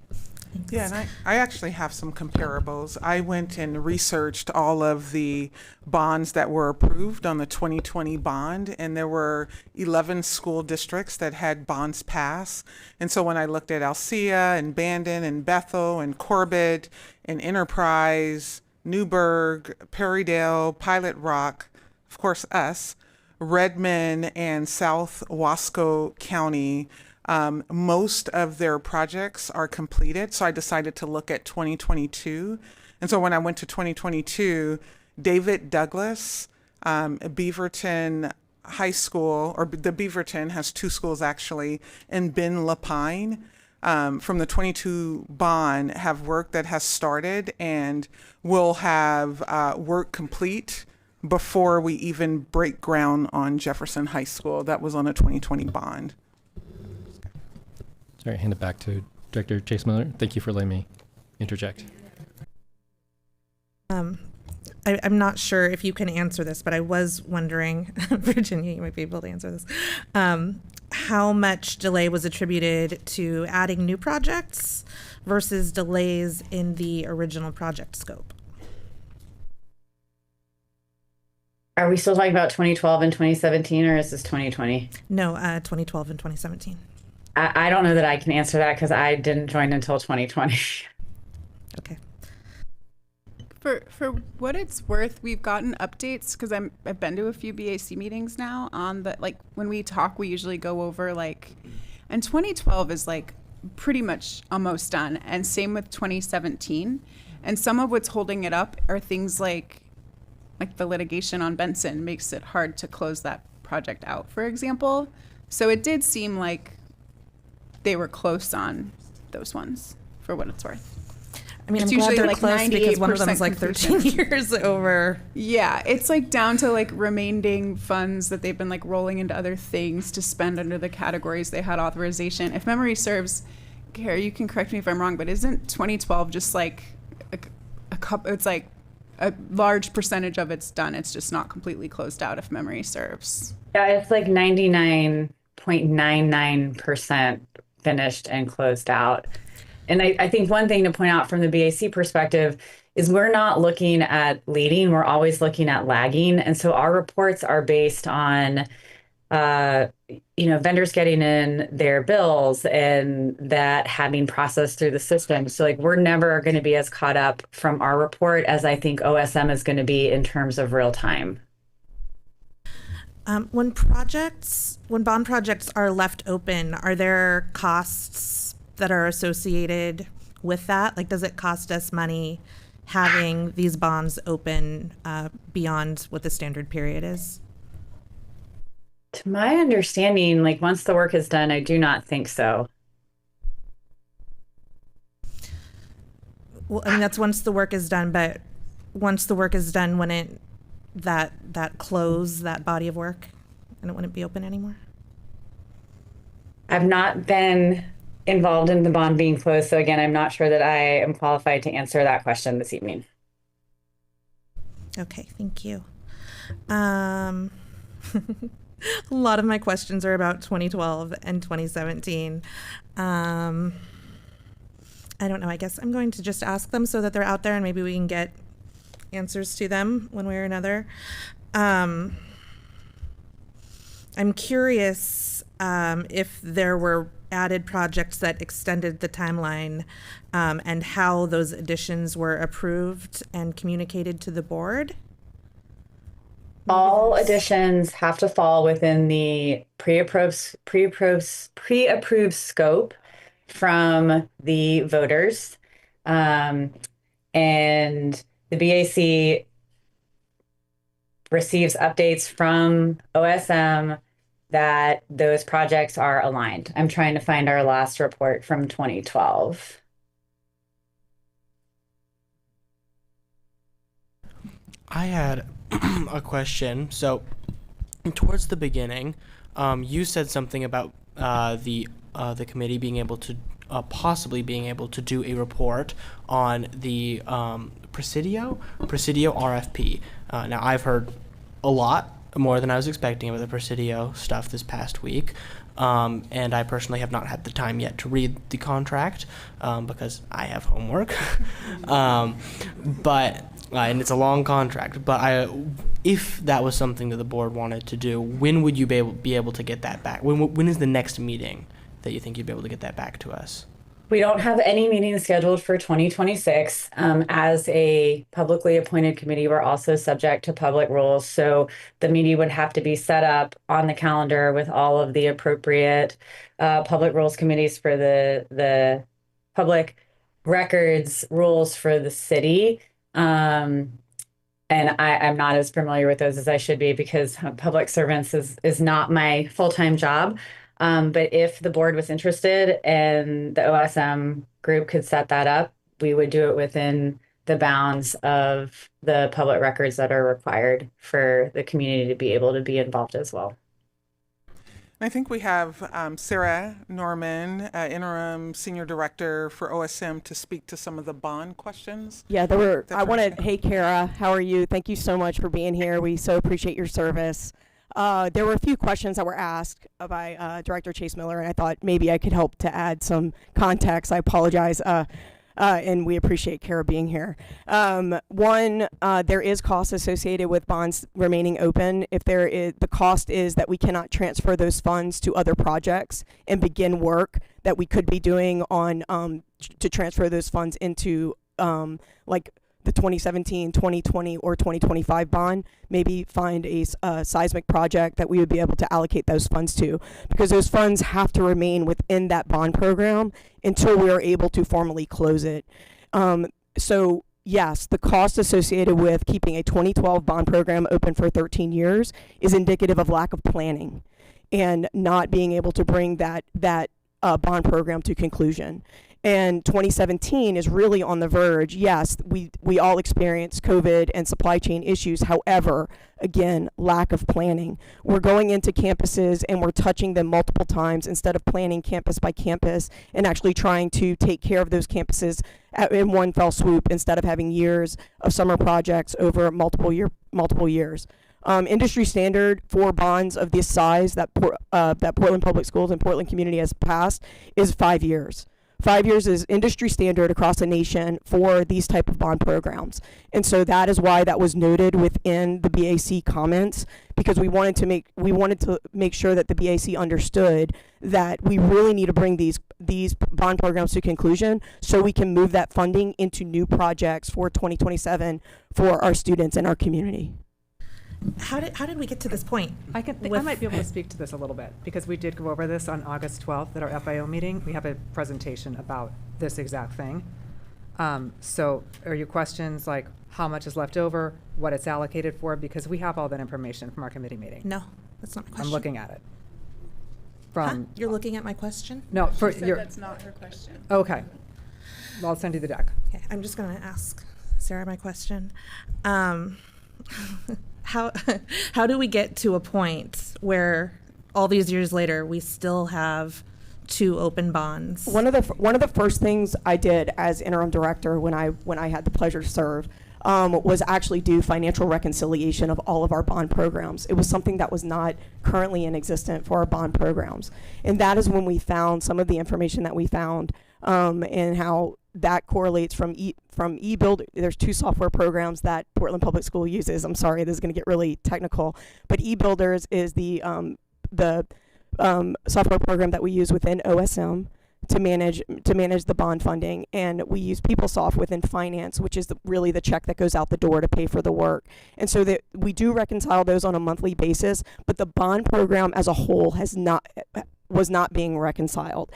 K: Thanks.
F: Yeah, and I actually have some comparables. I went and researched all of the bonds that were approved on the 2020 bond, and there were 11 school districts that had bonds pass. And so when I looked at Alsea and Bandon and Bethel and Corbett and Enterprise, Newburgh, Perrydale, Pilot Rock, of course us, Redmond, and South Wasco County, most of their projects are completed. So I decided to look at 2022. And so when I went to 2022, David Douglas, Beaverton High School, or the Beaverton has two schools actually, and Ben Lapine, from the 22 bond have work that has started and will have work complete before we even break ground on Jefferson High School. That was on a 2020 bond.
E: Sorry, hand it back to Director Chase Miller. Thank you for letting me interject.
K: I'm not sure if you can answer this, but I was wondering, Virginia, you might be able to answer this. How much delay was attributed to adding new projects versus delays in the original project scope?
L: Are we still talking about 2012 and 2017, or is this 2020?
K: No, 2012 and 2017.
L: I don't know that I can answer that because I didn't join until 2020.
K: Okay.
O: For what it's worth, we've gotten updates because I've been to a few BAC meetings now on the, like, when we talk, we usually go over like, and 2012 is like pretty much almost done, and same with 2017. And some of what's holding it up are things like the litigation on Benson makes it hard to close that project out, for example. So it did seem like they were close on those ones, for what it's worth.
K: I mean,
O: It's
K: I'm glad
O: usually
K: they're
O: like
K: close because one of them
O: 98%
K: is like 13
O: completion.
K: years over.
O: Yeah, it's like down to like remaining funds that they've been like rolling into other things to spend under the categories they had authorization. If memory serves, Carrie, you can correct me if I'm wrong, but isn't 2012 just like a couple? It's like a large percentage of it's done. It's just not completely closed out, if memory serves.
L: Yeah, it's like 99.99% finished and closed out. And I think one thing to point out from the BAC perspective is we're not looking at leading, we're always looking at lagging. And so our reports are based on, vendors getting in their bills and that having processed through the system. So like, we're never going to be as caught up from our report as I think OSM is going to be in terms of real time.
K: When bond projects are left open, are there costs that are associated with that? Like, does it cost us money having these bonds open beyond what the standard period is?
L: To my understanding, like once the work is done, I do not think so.
K: Well, I mean, that's once the work is done, but once the work is done, wouldn't that close that body of work and it wouldn't be open anymore?
L: I've not been involved in the bond being closed. So again, I'm not sure that I am qualified to answer that question this evening.
K: Okay, thank you. A lot of my questions are about 2012 and 2017. I don't know, I guess I'm going to just ask them so that they're out there and maybe we can get answers to them one way or another. I'm curious if there were added projects that extended the timeline and how those additions were approved and communicated to the board.
L: All additions have to fall within the pre-approved scope from the voters. And the BAC receives updates from OSM that those projects are aligned. I'm trying to find our last report from 2012.
G: I had a question. So, towards the beginning, you said something about the committee being able to possibly being able to do a report on the Presidio RFP. Now, I've heard a lot more than I was expecting about the Presidio stuff this past week. And I personally have not had the time yet to read the contract because I have homework. And it's a long contract. But if that was something that the board wanted to do, when would you be able to get that back? When is the next meeting that you think you'd be able to get that back to us?
L: We don't have any meetings scheduled for 2026. As a publicly appointed committee, we're also subject to public rules. So the meeting would have to be set up on the calendar with all of the appropriate public rules committees for the public records rules for the city. And I'm not as familiar with those as I should be because public servants is not my full-time job. But if the board was interested and the OSM group could set that up, we would do it within the bounds of the public records that are required for the community to be able to be involved as well.
F: I think we have Sarah Norman, interim senior director for OSM, to speak to some of the bond questions.
P: Yeah, hey Kara, how are you? Thank you so much for being here. We so appreciate your service. There were a few questions that were asked by Director Chase Miller, and I thought maybe I could help to add some context. I apologize. And we appreciate Kara being here. One, there is cost associated with bonds remaining open. If there is, the cost is that we cannot transfer those funds to other projects and begin work that we could be doing on to transfer those funds into like the 2017, 2020, or 2025 bond. Maybe find a seismic project that we would be able to allocate those funds to, because those funds have to remain within that bond program until we are able to formally close it. So yes, the cost associated with keeping a 2012 bond program open for 13 years is indicative of lack of planning and not being able to bring that bond program to conclusion. And 2017 is really on the verge. Yes, we all experienced COVID and supply chain issues. However, again, lack of planning. We're going into campuses and we're touching them multiple times instead of planning campus by campus and actually trying to take care of those campuses in one fell swoop instead of having years of summer projects over multiple years. Industry standard for bonds of this size that Portland Public Schools and Portland Community has passed is 5 years. 5 years is industry standard across the nation for these type of bond programs. And so that is why that was noted within the BAC comments, because we wanted to make sure that the BAC understood that we really need to bring these bond programs to conclusion so we can move that funding into new projects for 2027 for our students and our community.
H: How did we get to this point?
N: I might be able to speak to this a little bit, because we did go over this on August 12th at our FIO meeting. We have a presentation about this exact thing. So are your questions like how much is left over, what it's allocated for? Because we have all that information from our committee meeting.
H: No, that's not my question.
N: I'm looking at it.
H: You're looking at my question?
N: No, for
O: She said that's not her question.
N: Okay. Well, I'll send you the deck.
H: Okay, I'm just going to ask Sarah my question. How do we get to a point where all these years later we still have 2 open bonds?
P: One of the first things I did as interim director when I had the pleasure to serve was actually do financial reconciliation of all of our bond programs. It was something that was not currently in existence for our bond programs, and that is when we found some of the information that we found and how that correlates from eBuilder. There's 2 software programs that Portland Public School uses. I'm sorry, this is going to get really technical, but eBuilders is the software program that we use within OSM to manage the bond funding, and we use PeopleSoft within finance, which is really the check that goes out the door to pay for the work. And so that we do reconcile those on a monthly basis, but the bond program as a whole was not being reconciled.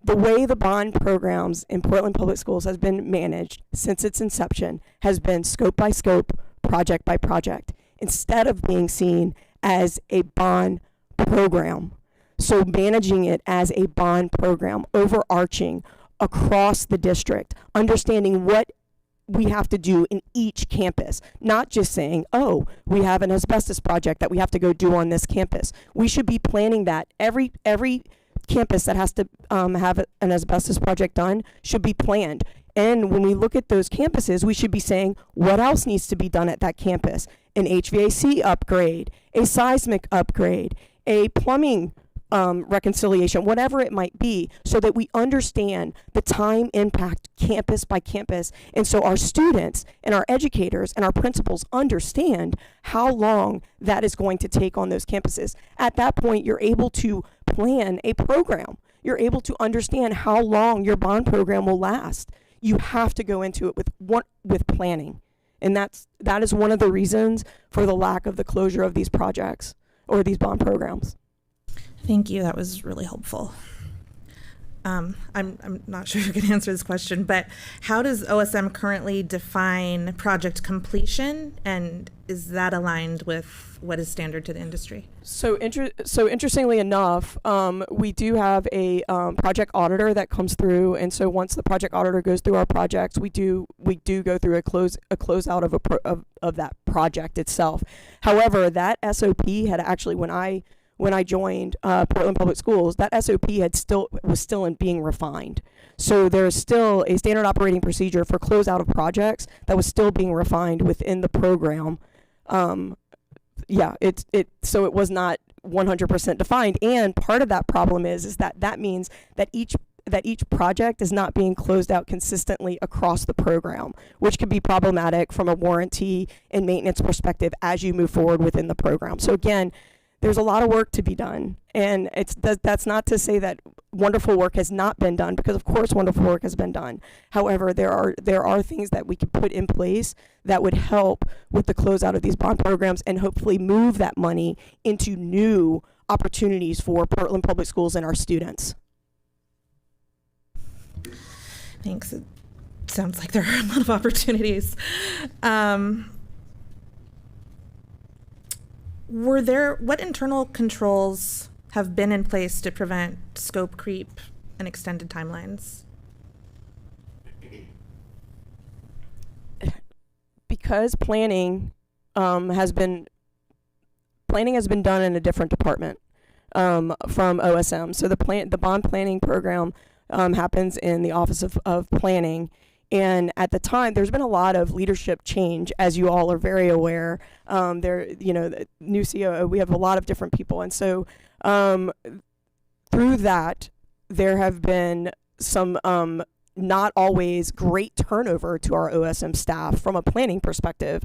P: The way the bond programs in Portland Public Schools has been managed since its inception has been scope by scope, project by project, instead of being seen as a bond program. So managing it as a bond program, overarching across the district, understanding what we have to do in each campus, not just saying, oh, we have an asbestos project that we have to go do on this campus. We should be planning that every campus that has to have an asbestos project done should be planned. And when we look at those campuses, we should be saying what else needs to be done at that campus: an HVAC upgrade, a seismic upgrade, a plumbing reconciliation, whatever it might be, so that we understand the time impact campus by campus. And so our students and our educators and our principals understand how long that is going to take on those campuses. At that point, you're able to plan a program. You're able to understand how long your bond program will last. You have to go into it with planning. And that is one of the reasons for the lack of the closure of these projects or these bond programs.
H: Thank you. That was really helpful. I'm not sure you can answer this question, but how does OSM currently define project completion, and is that aligned with what is standard to the industry?
P: So interestingly enough, we do have a project auditor that comes through, and so once the project auditor goes through our projects, we do go through a closeout of that project itself. However, that SOP had actually, when I joined Portland Public Schools, that SOP was still being refined. So there's still a standard operating procedure for closeout of projects that was still being refined within the program. So it was not 100% defined, and part of that problem is that means that each project is not being closed out consistently across the program, which could be problematic from a warranty and maintenance perspective as you move forward within the program. So again, there's a lot of work to be done, and that's not to say that wonderful work has not been done, because of course wonderful work has been done. However, there are things that we could put in place that would help with the closeout of these bond programs and hopefully move that money into new opportunities for Portland Public Schools and our students.
H: Thanks. It sounds like there are a lot of opportunities. What internal controls have been in place to prevent scope creep and extended timelines?
P: Because planning has been done in a different department from OSM. So the bond planning program happens in the Office of Planning. And at the time, there's been a lot of leadership change, as you all are very aware. The new COO, we have a lot of different people. And so through that, there have been some not always great turnover to our OSM staff from a planning perspective.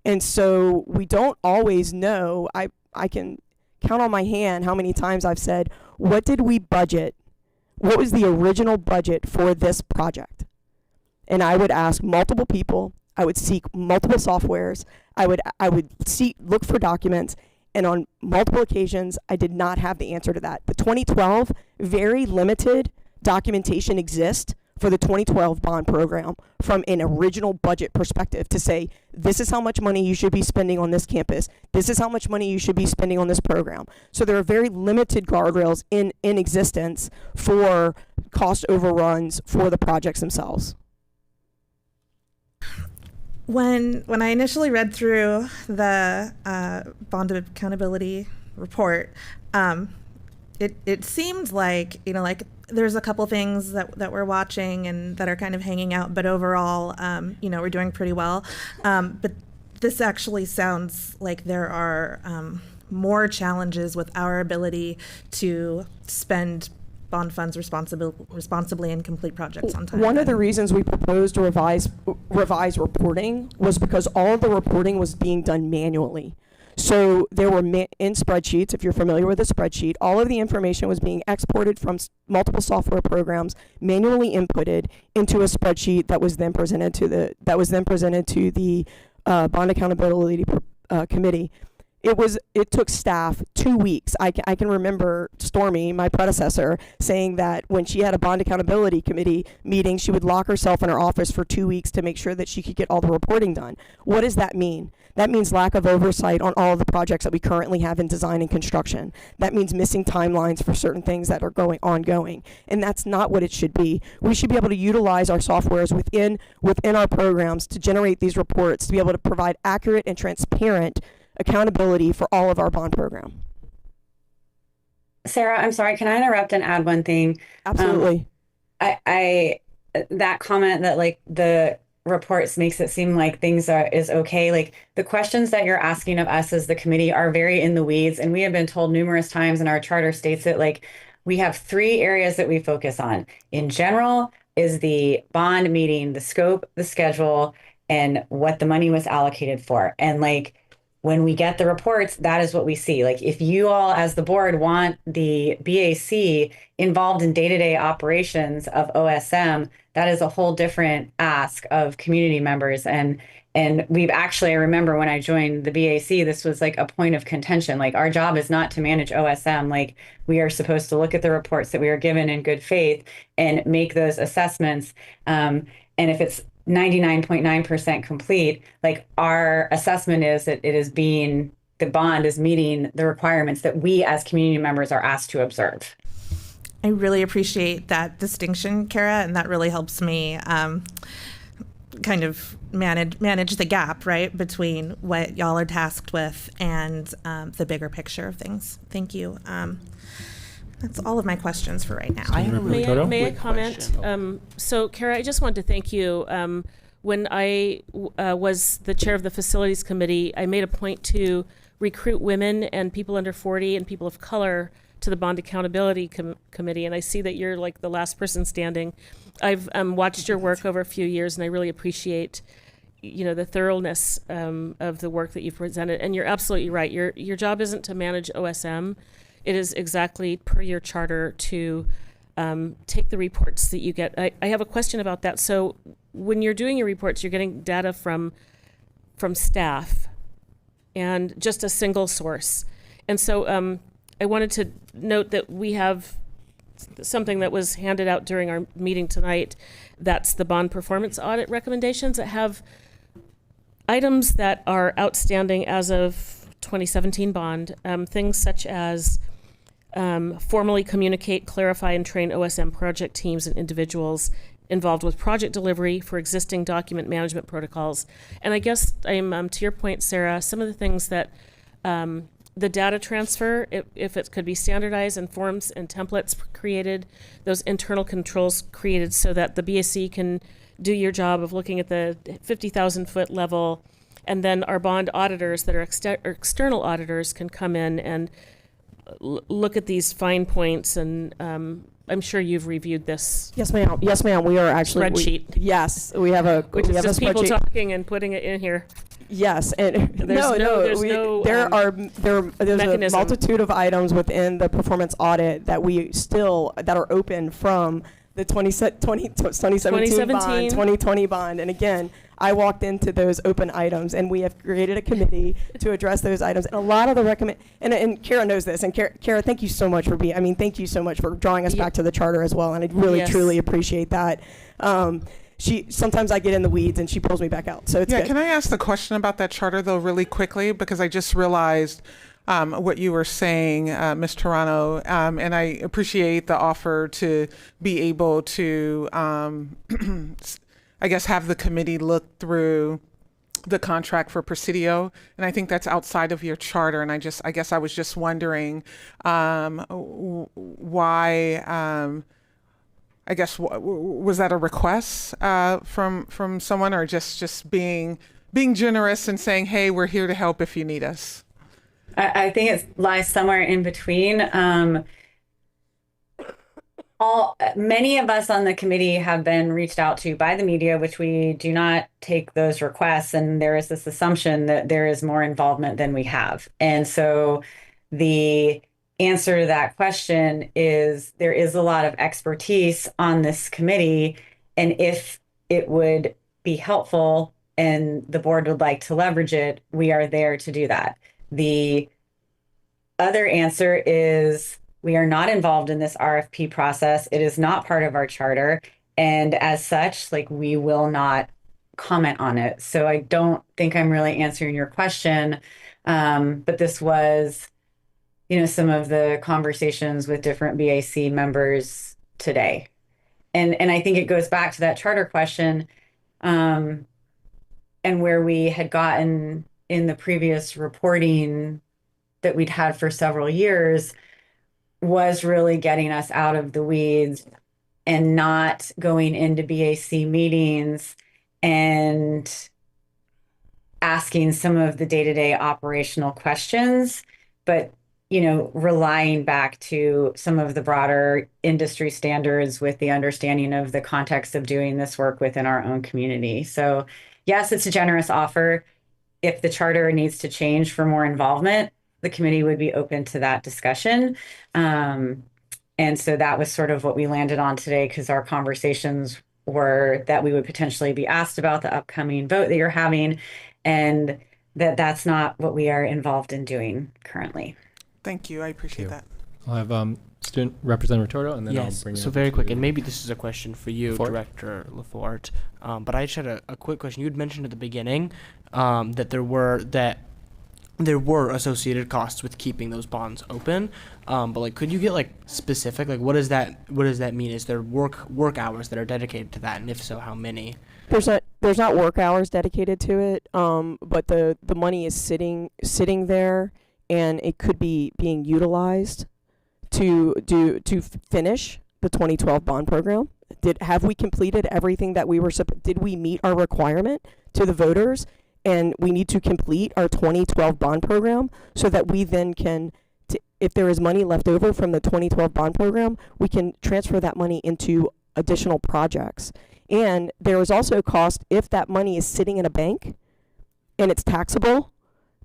P: And so we don't always know. I can count on my hand how many times I've said, what did we budget? What was the original budget for this project? And I would ask multiple people. I would seek multiple softwares. I would look for documents, and on multiple occasions, I did not have the answer to that. The 2012, very limited documentation exists for the 2012 bond program from an original budget perspective to say, this is how much money you should be spending on this campus. This is how much money you should be spending on this program. So there are very limited guardrails in existence for cost overruns for the projects themselves.
H: When I initially read through the bond accountability report, it seemed like there's a couple things that we're watching and that are kind of hanging out, but overall, we're doing pretty well. But this actually sounds like there are more challenges with our ability to spend bond funds responsibly and complete projects on time.
P: One of the reasons we proposed to revise reporting was because all of the reporting was being done manually. So there were in spreadsheets, if you're familiar with a spreadsheet, all of the information was being exported from multiple software programs, manually inputted into a spreadsheet that was then presented to the Bond Accountability Committee. It took staff 2 weeks. I can remember Stormy, my predecessor, saying that when she had a Bond Accountability Committee meeting, she would lock herself in her office for 2 weeks to make sure that she could get all the reporting done. What does that mean? That means lack of oversight on all of the projects that we currently have in design and construction. That means missing timelines for certain things that are ongoing. And that's not what it should be. We should be able to utilize our softwares within our programs to generate these reports, to be able to provide accurate and transparent accountability for all of our bond program.
L: Sarah, I'm sorry, can I interrupt and add one thing?
P: Absolutely.
L: I that comment that the reports makes it seem like things is okay. The questions that you're asking of us as the committee are very in the weeds, and we have been told numerous times, and our charter states it, we have 3 areas that we focus on. In general is the bond meeting, the scope, the schedule, and what the money was allocated for. And when we get the reports, that is what we see. If you all as the board want the BAC involved in day-to-day operations of OSM, that is a whole different ask of community members. And And we've actually, I remember when I joined the BAC, this was like a point of contention. Like, our job is not to manage OSM. Like, we are supposed to look at the reports that we are given in good faith and make those assessments. And if it's 99.9% complete, like, our assessment is that the bond is meeting the requirements that we as community members are asked to observe.
H: I really appreciate that distinction, Kara, and that really helps me kind of manage the gap, right, between what y'all are tasked with and the bigger picture of things. Thank you. That's all of my questions for right now.
Q: May I comment? So, Kara, I just wanted to thank you. When I was the chair of the facilities committee, I made a point to recruit women and people under 40 and people of color to the Bond Accountability Committee, and I see that you're like the last person standing. I've watched your work over a few years, and I really appreciate, the thoroughness of the work that you've presented. And you're absolutely right. Your job isn't to manage OSM. It is exactly per your charter to take the reports that you get. I have a question about that. So when you're doing your reports, you're getting data from staff and just a single source. And so I wanted to note that we have something that was handed out during our meeting tonight. That's the bond performance audit recommendations that have items that are outstanding as of 2017 bond. Things such as formally communicate, clarify, and train OSM project teams and individuals involved with project delivery for existing document management protocols. And I guess I'm to your point, Sarah, some of the things that the data transfer, if it could be standardized and forms and templates created, those internal controls created so that the BSC can do your job of looking at the 50,000 foot level, and then our bond auditors that are external auditors can come in and look at these fine points. And I'm sure you've reviewed this.
P: Yes, ma'am. Yes, ma'am. We are actually
Q: spreadsheet.
P: Yes, we have a
Q: which is just people
P: spreadsheet.
Q: talking and putting it in here.
P: Yes, and
Q: there's
P: there's a multitude of items within the performance audit that that are open from the 2017 bond, 2020 bond, and again, I walked into those open items, and we have created a committee to address those items. And a lot of the and Kara knows this, and Kara, thank you so much thank you so much for drawing us back to the charter as well, and I really truly appreciate that. Sometimes I get in the weeds and she pulls me back out. So it's good.
F: Can I ask the question about that charter though really quickly, because I just realized what you were saying, Ms. Toronto, and I appreciate the offer to be able to, I guess, have the committee look through the contract for Presidio, and I think that's outside of your charter. And I guess I was just wondering why. I guess was that a request from someone, or just being generous and saying, "Hey, we're here to help if you need us"?
L: I think it lies somewhere in between. Many of us on the committee have been reached out to by the media, which we do not take those requests, and there is this assumption that there is more involvement than we have. And so the answer to that question is there is a lot of expertise on this committee, and if it would be helpful and the board would like to leverage it, we are there to do that. The other answer is we are not involved in this RFP process. It is not part of our charter, and as such, we will not comment on it. So I don't think I'm really answering your question, but this was some of the conversations with different BAC members today. And I think it goes back to that charter question, and where we had gotten in the previous reporting that we'd had for several years was really getting us out of the weeds and not going into BAC meetings and asking some of the day-to-day operational questions, but relying back to some of the broader industry standards with the understanding of the context of doing this work within our own community. So yes, it's a generous offer. If the charter needs to change for more involvement, the committee would be open to that discussion. And so that was sort of what we landed on today, because our conversations or that we would potentially be asked about the upcoming vote that you're having, and that's not what we are involved in doing currently.
F: Thank you. I appreciate that.
E: I'll have Student Representative Torto, and then I'll bring you
G: so
E: up
G: very
E: to
G: quick, and maybe this is a question for you,
E: Lafort.
G: Director Lafort. But I just had a quick question. You had mentioned at the beginning that there were associated costs with keeping those bonds open. But like, could you get like specific? Like, what does that mean? Is there work hours that are dedicated to that, and if so, how many?
P: There's not work hours dedicated to it, but the money is sitting there, and it could be being utilized to finish the 2012 bond program. Have we completed everything that we were did we meet our requirement to the voters? And we need to complete our 2012 bond program so that we then can, if there is money left over from the 2012 bond program, we can transfer that money into additional projects. And there is also a cost if that money is sitting in a bank and it's taxable.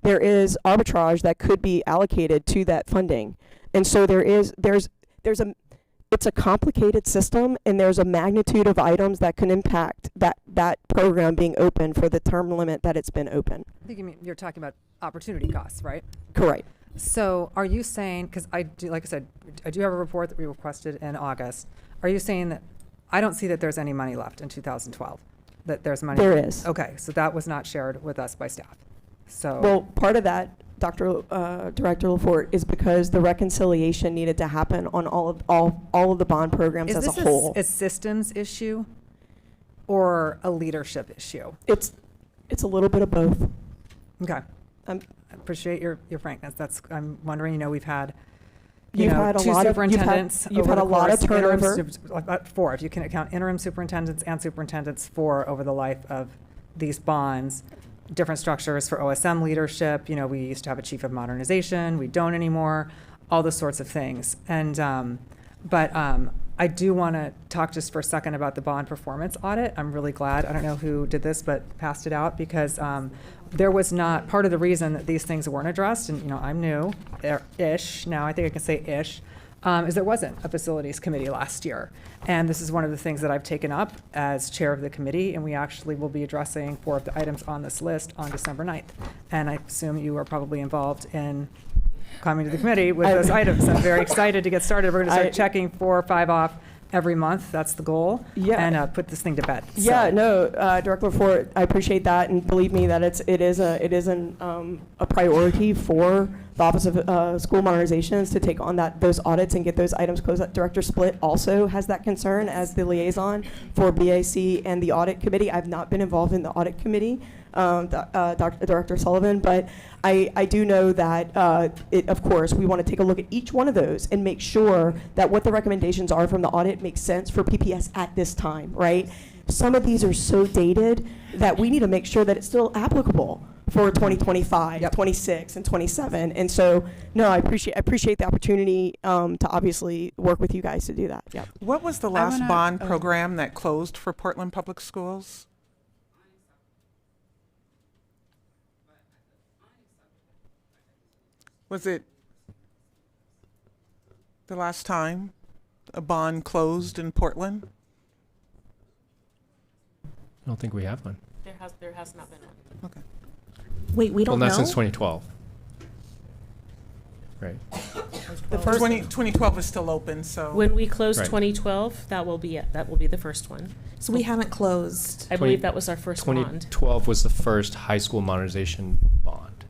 P: There is arbitrage that could be allocated to that funding. And so it's a complicated system, and there's a magnitude of items that can impact that program being open for the term limit that it's been open.
N: I think you're talking about opportunity costs, right?
P: Correct.
N: So are you saying, because I do, like I said, I do have a report that we requested in August. Are you saying that I don't see that there's any money left in 2012? That there's money?
P: There is.
N: Okay, so that was not shared with us by staff. So
P: Well, part of that, Director Lafort, is because the reconciliation needed to happen on all of the bond programs as a whole.
N: Is this a systems issue or a leadership issue?
P: It's a little bit of both.
N: Okay. I appreciate your frankness. I'm wondering, we've had
P: You've had a
N: two
P: lot of
N: superintendents.
P: you've had a lot of turnover.
N: About 4, if you can count interim superintendents and superintendents, 4 over the life of these bonds. Different structures for OSM leadership. We used to have a chief of modernization. We don't anymore. All those sorts of things. And but I do want to talk just for a second about the bond performance audit. I'm really glad. I don't know who did this, but passed it out because there was not part of the reason that these things weren't addressed. And I'm new-ish now. I think I can say ish. Is there wasn't a facilities committee last year. And this is one of the things that I've taken up as chair of the committee, and we actually will be addressing 4 of the items on this list on December 9th. And I assume you are probably involved in coming to the committee with those items. I'm very excited to get started. We're going to start checking 4 or 5 off every month. That's the goal.
P: Yeah.
N: And put this thing to bed.
P: Yeah,
N: So-
P: no, Director Lafort, I appreciate that, and believe me that it is a priority for the Office of School Modernizations to take on those audits and get those items closed. Director Split also has that concern as the liaison for BAC and the audit committee. I've not been involved in the audit committee, Director Sullivan, but I do know that of course we want to take a look at each one of those and make sure that what the recommendations are from the audit makes sense for PPS at this time, right? Some of these are so dated that we need to make sure that it's still applicable for 2025, 26, and 27. And so, no, I appreciate the opportunity to obviously work with you guys to do that. Yep.
F: What was the last bond program that closed for Portland Public Schools? Was it the last time a bond closed in Portland?
E: I don't think we have one.
Q: There has not been one.
F: Okay.
H: Wait, we don't
E: Well,
H: know?
E: not since 2012. Right.
F: The first 2012 is still open, so.
Q: When we close
E: Right.
Q: 2012, that will be it. That will be the first one.
H: So we haven't closed.
Q: I believe that was our first bond.
E: 2012 was the first high school modernization bond.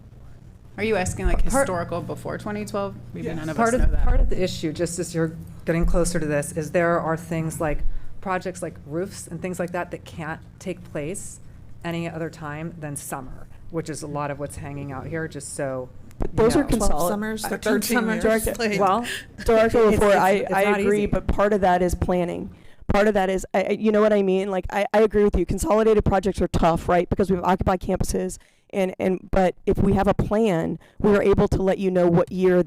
O: Are you asking like historical before 2012? Maybe none of
N: Part
O: us know that.
N: Part of the issue, just as you're getting closer to this, is there are things like projects like roofs and things like that that can't take place any other time than summer, which is a lot of what's hanging out here, just so.
P: Those are
H: 12 summers, 13 summers.
P: Director,
N: Well,
P: Director
N: it's
P: Lafort,
N: not
P: I agree,
N: easy.
P: but part of that is planning. Part of that is, you know what I mean? Like, I agree with you. Consolidated projects are tough, right? Because we have occupied campuses, but if we have a plan, we are able to let you know what year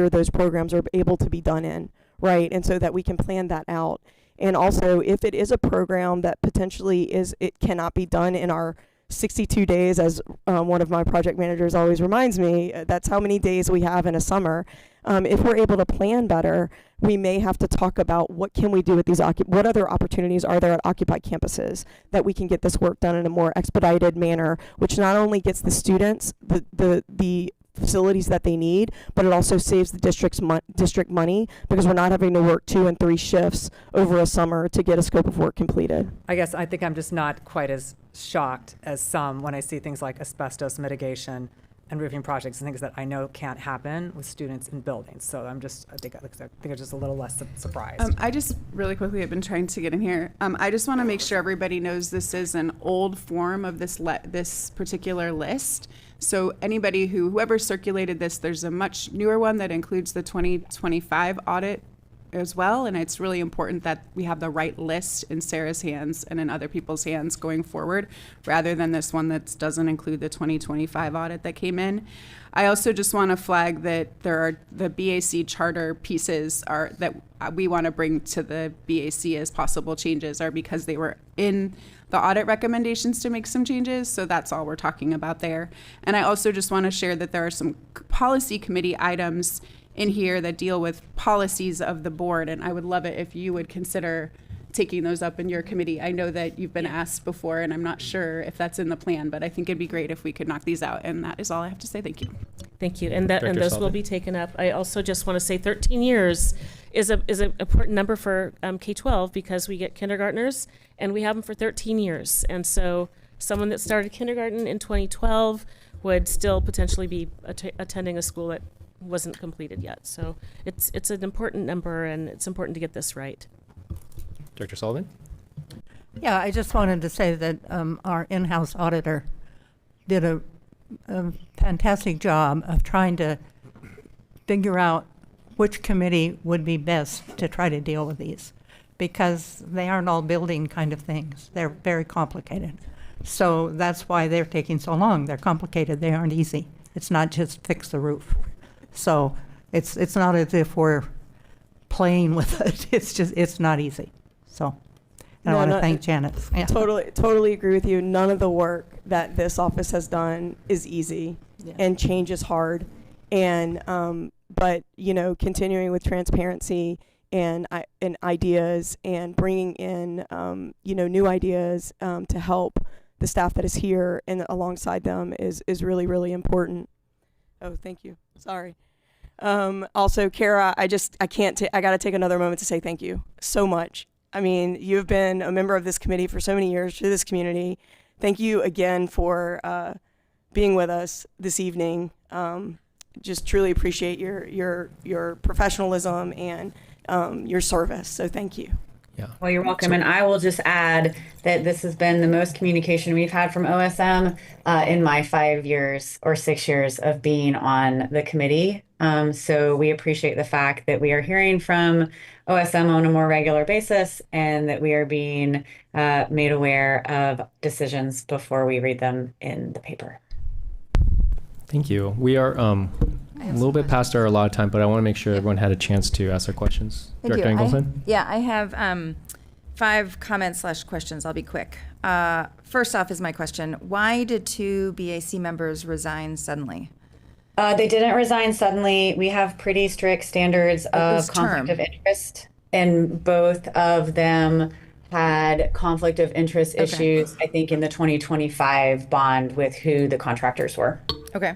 P: those programs are able to be done in, right? And so that we can plan that out. And also, if it is a program that potentially it cannot be done in our 62 days, as one of my project managers always reminds me, that's how many days we have in a summer. If we're able to plan better, we may have to talk about what can we do with these, what other opportunities are there at occupied campuses that we can get this work done in a more expedited manner, which not only gets the students the facilities that they need, but it also saves the district money because we're not having to work 2 and 3 shifts over a summer to get a scope of work completed.
N: I guess I think I'm just not quite as shocked as some when I see things like asbestos mitigation and roofing projects and things that I know can't happen with students in buildings. So I think I'm just a little less surprised.
O: I just really quickly have been trying to get in here. I just want to make sure everybody knows this is an old form of this particular list. So whoever circulated this, there's a much newer one that includes the 2025 audit as well. And it's really important that we have the right list in Sarah's hands and in other people's hands going forward, rather than this one that doesn't include the 2025 audit that came in. I also just want to flag that there are the BAC charter pieces that we want to bring to the BAC as possible changes are because they were in the audit recommendations to make some changes. So that's all we're talking about there. And I also just want to share that there are some policy committee items in here that deal with policies of the board, and I would love it if you would consider taking those up in your committee. I know that you've been asked before, and I'm not sure if that's in the plan, but I think it'd be great if we could knock these out, and that is all I have to say. Thank you.
Q: Thank you, and those
E: Sullivan.
Q: will be taken up. I also just want to say 13 years is an important number for K-12 because we get kindergartners, and we have them for 13 years, and so someone that started kindergarten in 2012 would still potentially be attending a school that wasn't completed yet. So it's an important number, and it's important to get this right.
E: Director Sullivan?
M: Yeah, I just wanted to say that our in-house auditor did a fantastic job of trying to figure out which committee would be best to try to deal with these, because they aren't all building kind of things. They're very complicated. So that's why they're taking so long. They're complicated. They aren't easy. It's not just fix the roof. So it's not as if we're playing with it. It's not easy. So I want to thank Janet. Yeah.
P: Totally agree with you. None of the work that this office has done is easy, and change is hard. And but continuing with transparency and ideas and bringing in new ideas to help the staff that is here and alongside them is really, really important. Oh, thank you. Sorry. Also, Kara, I got to take another moment to say thank you so much. I mean, you've been a member of this committee for so many years to this community. Thank you again for being with us this evening. Just truly appreciate your professionalism and your service. So thank you.
E: Yeah.
L: Well, you're welcome. And I will just add that this has been the most communication we've had from OSM in my 5 years or 6 years of being on the committee. So we appreciate the fact that we are hearing from OSM on a more regular basis and that we are being made aware of decisions before we read them in the paper.
E: Thank you. We are a little bit past our allotted time, but I want to make sure everyone had a chance to ask their questions.
R: Thank
E: Director
R: you.
E: Engelson?
R: I have 5 comments/questions. I'll be quick. First off is my question. Why did 2 BAC members resign suddenly?
L: They didn't resign suddenly. We have pretty strict standards of conflict of interest, and both of them had conflict of interest issues, I think, in the 2025 bond with who the contractors were.
R: Okay.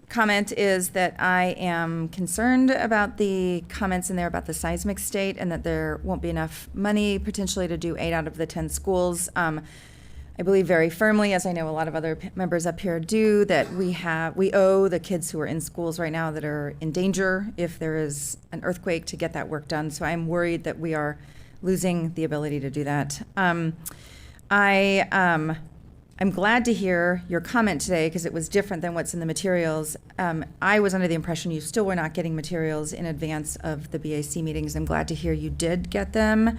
R: Comment is that I am concerned about the comments in there about the seismic state and that there won't be enough money potentially to do 8 out of the 10 schools. I believe very firmly, as I know a lot of other members up here do, that we owe the kids who are in schools right now that are in danger if there is an earthquake to get that work done. So I'm worried that we are losing the ability to do that. I'm glad to hear your comment today because it was different than what's in the materials. I was under the impression you still were not getting materials in advance of the BAC meetings. I'm glad to hear you did get them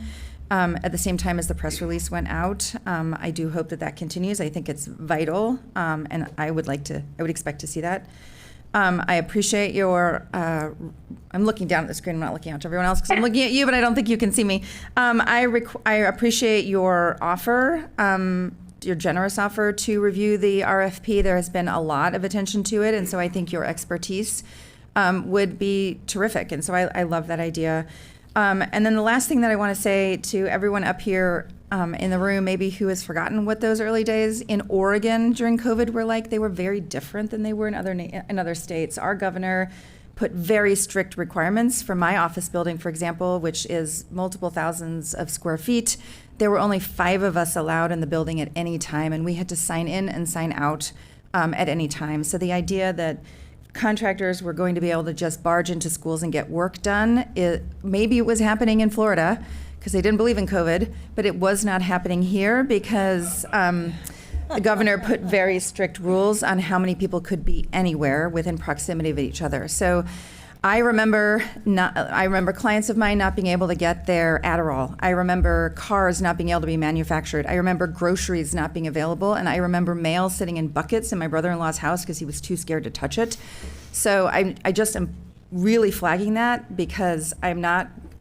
R: at the same time as the press release went out. I do hope that continues. I think it's vital, and I would expect to see that. I appreciate your, I'm looking down at the screen, I'm not looking out to everyone else because I'm looking at you, but I don't think you can see me. I appreciate your offer, your generous offer to review the RFP. There has been a lot of attention to it, and so I think your expertise would be terrific. And so I love that idea. And then the last thing that I want to say to everyone up here in the room, maybe who has forgotten what those early days in Oregon during COVID were like, they were very different than they were in other states. Our governor put very strict requirements for my office building, for example, which is multiple thousands of square feet. There were only 5 of us allowed in the building at any time, and we had to sign in and sign out at any time. So the idea that contractors were going to be able to just barge into schools and get work done, maybe it was happening in Florida because they didn't believe in COVID, but it was not happening here because the governor put very strict rules on how many people could be anywhere within proximity of each other. So I remember clients of mine not being able to get their Adderall. I remember cars not being able to be manufactured. I remember groceries not being available. And I remember mail sitting in buckets in my brother-in-law's house because he was too scared to touch it. So I just am really flagging that because I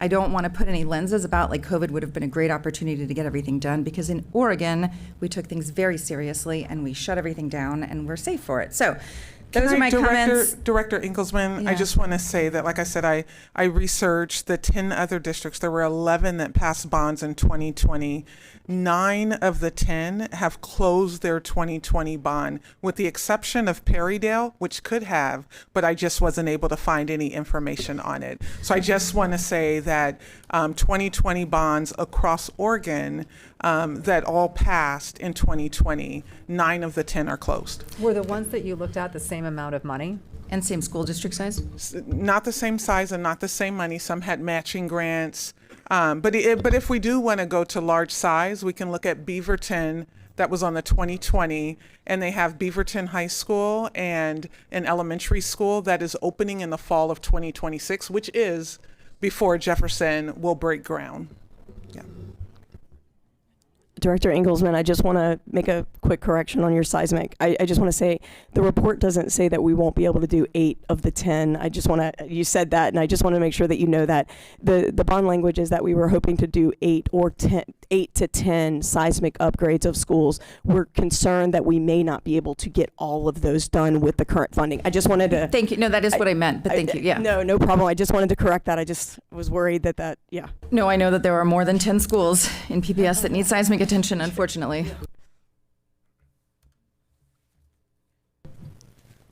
R: don't want to put any lenses about like COVID would have been a great opportunity to get everything done, because in Oregon, we took things very seriously and we shut everything down and we're safe for it. So those are my comments.
F: Director Inglesman, I just want to say that, like I said, I researched the 10 other districts. There were 11 that passed bonds in 2020. 9 of the 10 have closed their 2020 bond, with the exception of Perrydale, which could have, but I just wasn't able to find any information on it. So I just want to say that 2020 bonds across Oregon that all passed in 2020, 9 of the 10 are closed.
N: Were the ones that you looked at the same amount of money?
R: And same school district size?
F: Not the same size and not the same money. Some had matching grants. But if we do want to go to large size, we can look at Beaverton. That was on the 2020, and they have Beaverton High School and an elementary school that is opening in the fall of 2026, which is before Jefferson will break ground. Yeah.
P: Director Inglesman, I just want to make a quick correction on your seismic. I just want to say the report doesn't say that we won't be able to do 8 of the 10. I just want to, you said that, and I just want to make sure that you know that the bond language is that we were hoping to do 8 to 10 seismic upgrades of schools. We're concerned that we may not be able to get all of those done with the current funding. I just wanted to.
R: Thank you. No, that is what I meant, but thank you. Yeah.
P: No problem. I just wanted to correct that. I just was worried that, yeah.
R: No, I know that there are more than 10 schools in PPS that need seismic attention, unfortunately.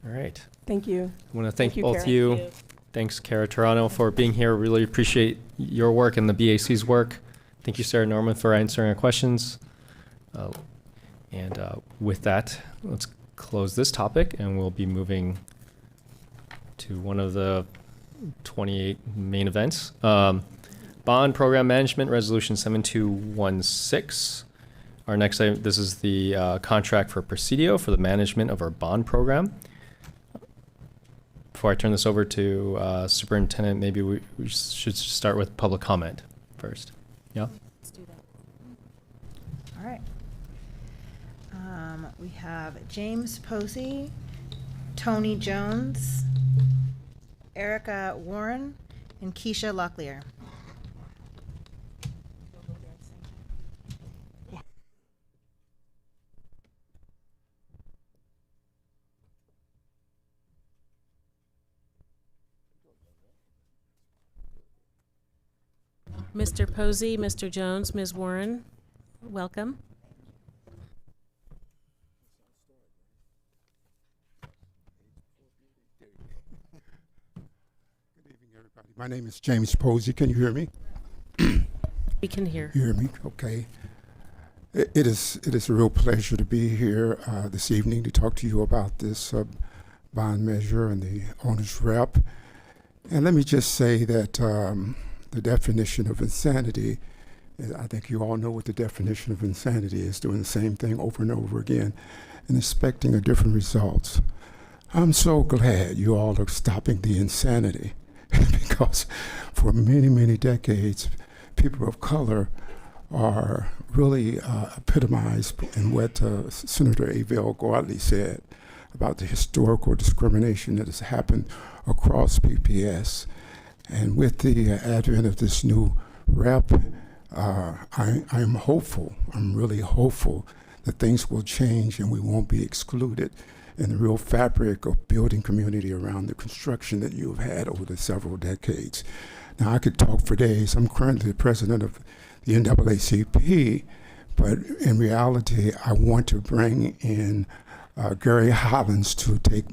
E: All right.
P: Thank you.
E: I want to thank both
P: Kara.
E: you.
P: Thank you.
E: Thanks, Kara Toronto, for being here. Really appreciate your work and the BAC's work. Thank you, Sarah Norman, for answering our questions. With that, let's close this topic, and we'll be moving to one of the 28 main events. Bond Program Management Resolution 7216. Our next item, this is the contract for Presidio for the management of our bond program. Before I turn this over to Superintendent, maybe we should start with public comment first. Yeah?
S: Let's do that. All right. We have James Posey, Tony Jones, Erica Warren, and Keisha Locklear.
Q: Mr. Posey, Mr. Jones, Ms. Warren, welcome.
T: Good evening, everybody. My name is James Posey. Can you hear me?
Q: We can hear.
T: You hear me? Okay. It is a real pleasure to be here this evening to talk to you about this bond measure and the owner's rep. And let me just say that the definition of insanity, I think you all know what the definition of insanity is, doing the same thing over and over again and expecting a different results. I'm so glad you all are stopping the insanity because for many, many decades, people of color are really epitomized in what Senator Avell Godley said about the historical discrimination that has happened across PPS. And with the advent of this new rep, I'm hopeful, I'm really hopeful that things will change and we won't be excluded in the real fabric of building community around the construction that you've had over the several decades. Now, I could talk for days. I'm currently the president of the NAACP, but in reality, I want to bring in Gary Hollins to take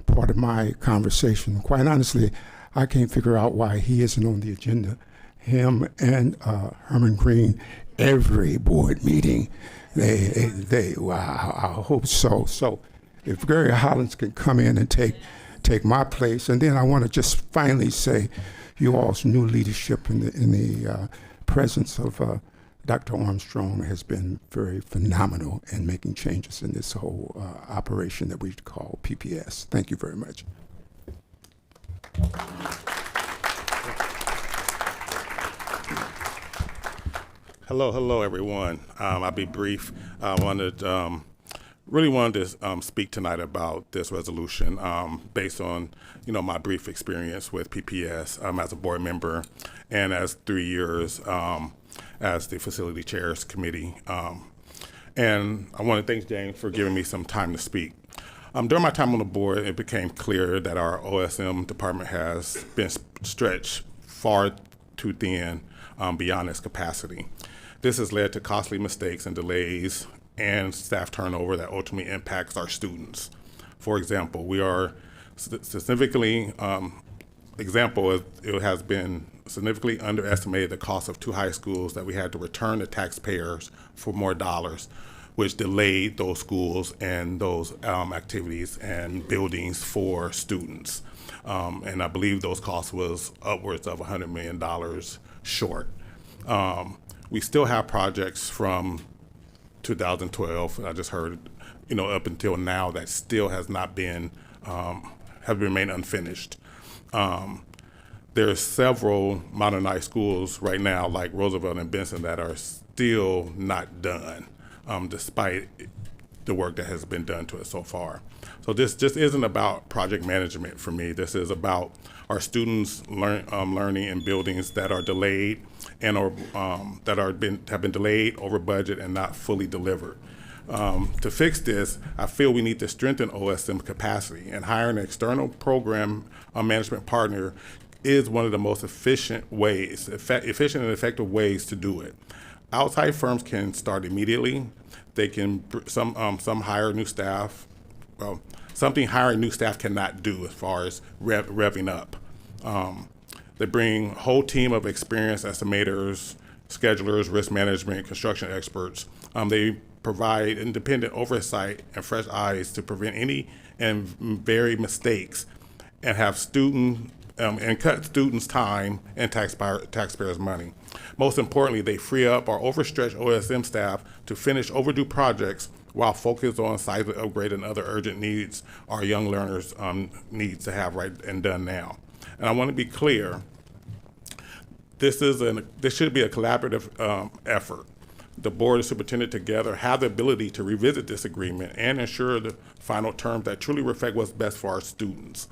T: part of my conversation. Quite honestly, I can't figure out why he isn't on the agenda. Him and Herman Green, every board meeting, wow, I hope so. So if Gary Hollins can come in and take my place, and then I want to just finally say, you all's new leadership in the presence of Dr. Armstrong has been very phenomenal in making changes in this whole operation that we call PPS. Thank you very much.
C: Hello, everyone. I'll be brief. I really wanted to speak tonight about this resolution based on, my brief experience with PPS as a board member and as 3 years as the facility chairs committee. And I want to thank James for giving me some time to speak. During my time on the board, it became clear that our OSM department has been stretched far too thin beyond its capacity. This has led to costly mistakes and delays and staff turnover that ultimately impacts our students. For example, we are significantly, it has been significantly underestimated the cost of 2 high schools that we had to return to taxpayers for more dollars, which delayed those schools and those activities and buildings for students. And I believe those costs was upwards of $100 million short. We still have projects from 2012, I just heard, up until now that still has not been, have remained unfinished. There's several modernized schools right now, like Roosevelt and Benson, that are still not done, despite the work that has been done to it so far. So this just isn't about project management for me. This is about our students learning in buildings that are delayed and or that have been delayed, over budget, and not fully delivered. To fix this, I feel we need to strengthen OSM capacity, and hiring an external program management partner is one of the most efficient and effective ways to do it. Outside firms can start immediately. They can some hire new staff. Well, something hiring new staff cannot do as far as revving up. They bring a whole team of experienced estimators, schedulers, risk management, construction experts. They provide independent oversight and fresh eyes to prevent any and very mistakes, and have and cut students' time and taxpayers' money. Most importantly, they free up our overstretched OSM staff to finish overdue projects while focused on seismic upgrade and other urgent needs our young learners needs to have right and done now. And I want to be clear, this should be a collaborative effort. The board and superintendent together have the ability to revisit this agreement and ensure the final terms that truly reflect what's best for our students.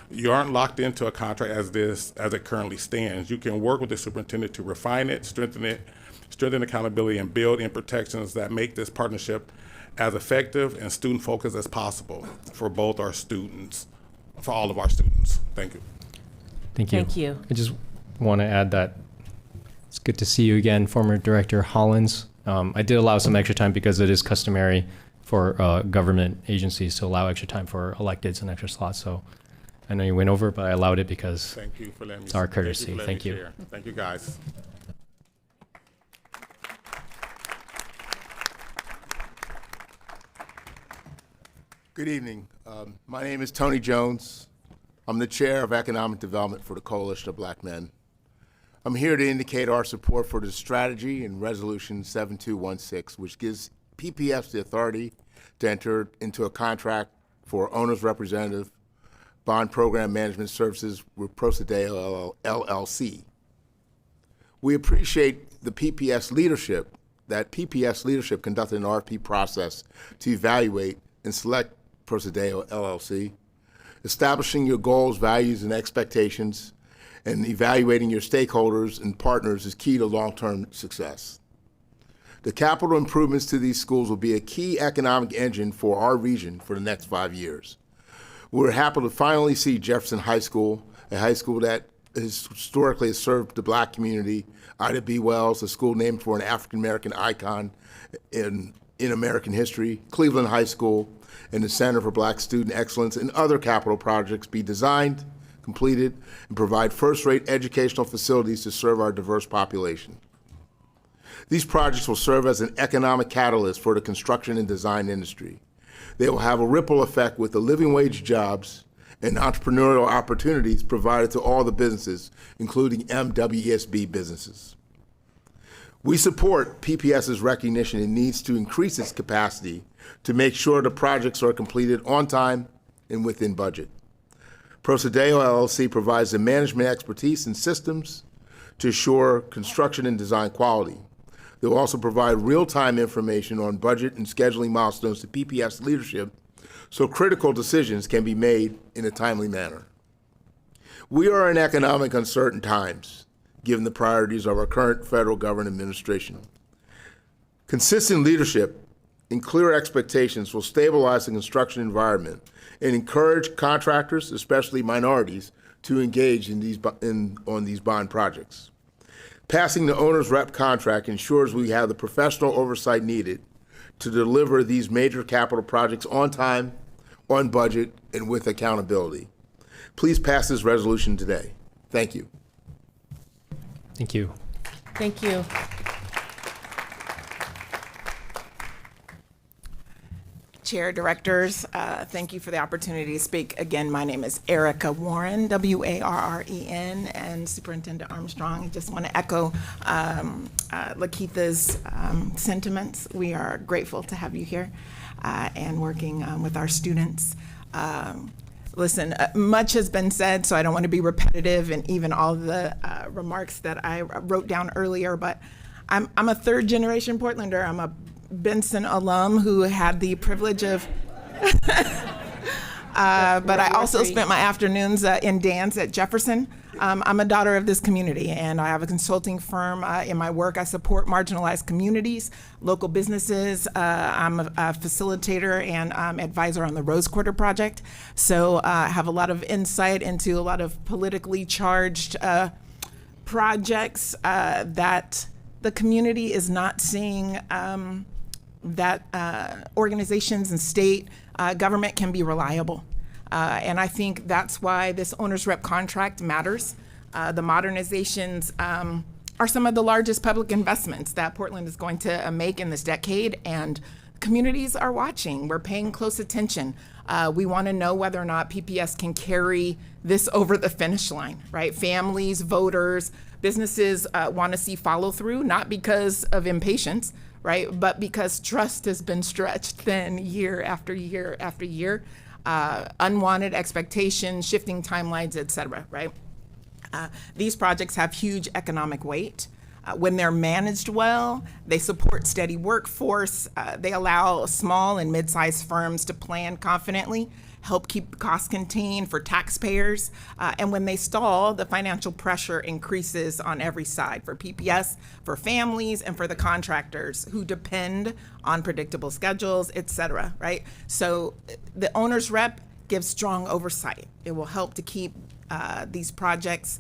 C: You aren't locked into a contract as it currently stands. You can work with the superintendent to refine it, strengthen accountability, and build in protections that make this partnership as effective and student-focused as possible for both our students, for all of our students. Thank you.
E: Thank you.
Q: Thank you.
E: I just want to add that it's good to see you again, former Director Hollins. I did allow some extra time because it is customary for government agencies to allow extra time for electeds and extra slots. So I know you went over, but I allowed it because
C: Thank you for letting me.
E: it's our courtesy.
C: Thank you.
E: Thank you.
C: Thank you, guys.
U: Good evening. My name is Tony Jones. I'm the Chair of Economic Development for the Coalition of Black Men. I'm here to indicate our support for the strategy in Resolution 7216, which gives PPS the authority to enter into a contract for owner's representative bond program management services with Prosedeo LLC. We appreciate the PPS leadership, that PPS leadership conducted an RFP process to evaluate and select Prosedeo LLC, establishing your goals, values, and expectations, and evaluating your stakeholders and partners is key to long-term success. The capital improvements to these schools will be a key economic engine for our region for the next 5 years. We're happy to finally see Jefferson High School, a high school that historically has served the Black community, Ida B. Wells, a school named for an African-American icon in American history, Cleveland High School, and the Center for Black Student Excellence, and other capital projects be designed, completed, and provide first-rate educational facilities to serve our diverse population. These projects will serve as an economic catalyst for the construction and design industry. They will have a ripple effect with the living wage jobs and entrepreneurial opportunities provided to all the businesses, including MWESB businesses. We support PPS's recognition it needs to increase its capacity to make sure the projects are completed on time and within budget. Prosedeo LLC provides the management expertise and systems to assure construction and design quality. They will also provide real-time information on budget and scheduling milestones to PPS leadership so critical decisions can be made in a timely manner. We are in economic uncertain times, given the priorities of our current federal government administration. Consistent leadership and clear expectations will stabilize the construction environment and encourage contractors, especially minorities, to engage on these bond projects. Passing the owner's rep contract ensures we have the professional oversight needed to deliver these major capital projects on time, on budget, and with accountability. Please pass this resolution today. Thank you.
E: Thank you.
K: Thank you.
D: Chair, directors, thank you for the opportunity to speak. Again, my name is Erica Warren, W-A-R-R-E-N, and Superintendent Armstrong. I just want to echo Lakeitha's sentiments. We are grateful to have you here and working with our students. Listen, much has been said, so I don't want to be repetitive in even all the remarks that I wrote down earlier, but I'm a third generation Portlander. I'm a Benson alum who had the privilege of, but I also spent my afternoons in dance at Jefferson. I'm a daughter of this community, and I have a consulting firm. In my work, I support marginalized communities, local businesses. I'm a facilitator and advisor on the Rose Quarter Project. So I have a lot of insight into a lot of politically charged projects that the community is not seeing, that organizations and state government can be reliable. And I think that's why this owner's rep contract matters. The modernizations are some of the largest public investments that Portland is going to make in this decade, and communities are watching. We're paying close attention. We want to know whether or not PPS can carry this over the finish line, right? Families, voters, businesses want to see follow through, not because of impatience, right? But because trust has been stretched thin year after year after year. Unwanted expectations, shifting timelines, et cetera, right? These projects have huge economic weight. When they're managed well, they support steady workforce. They allow small and mid-sized firms to plan confidently, help keep costs contained for taxpayers. And when they stall, the financial pressure increases on every side for PPS, for families, and for the contractors who depend on predictable schedules, et cetera, right? So the owner's rep gives strong oversight. It will help to keep these projects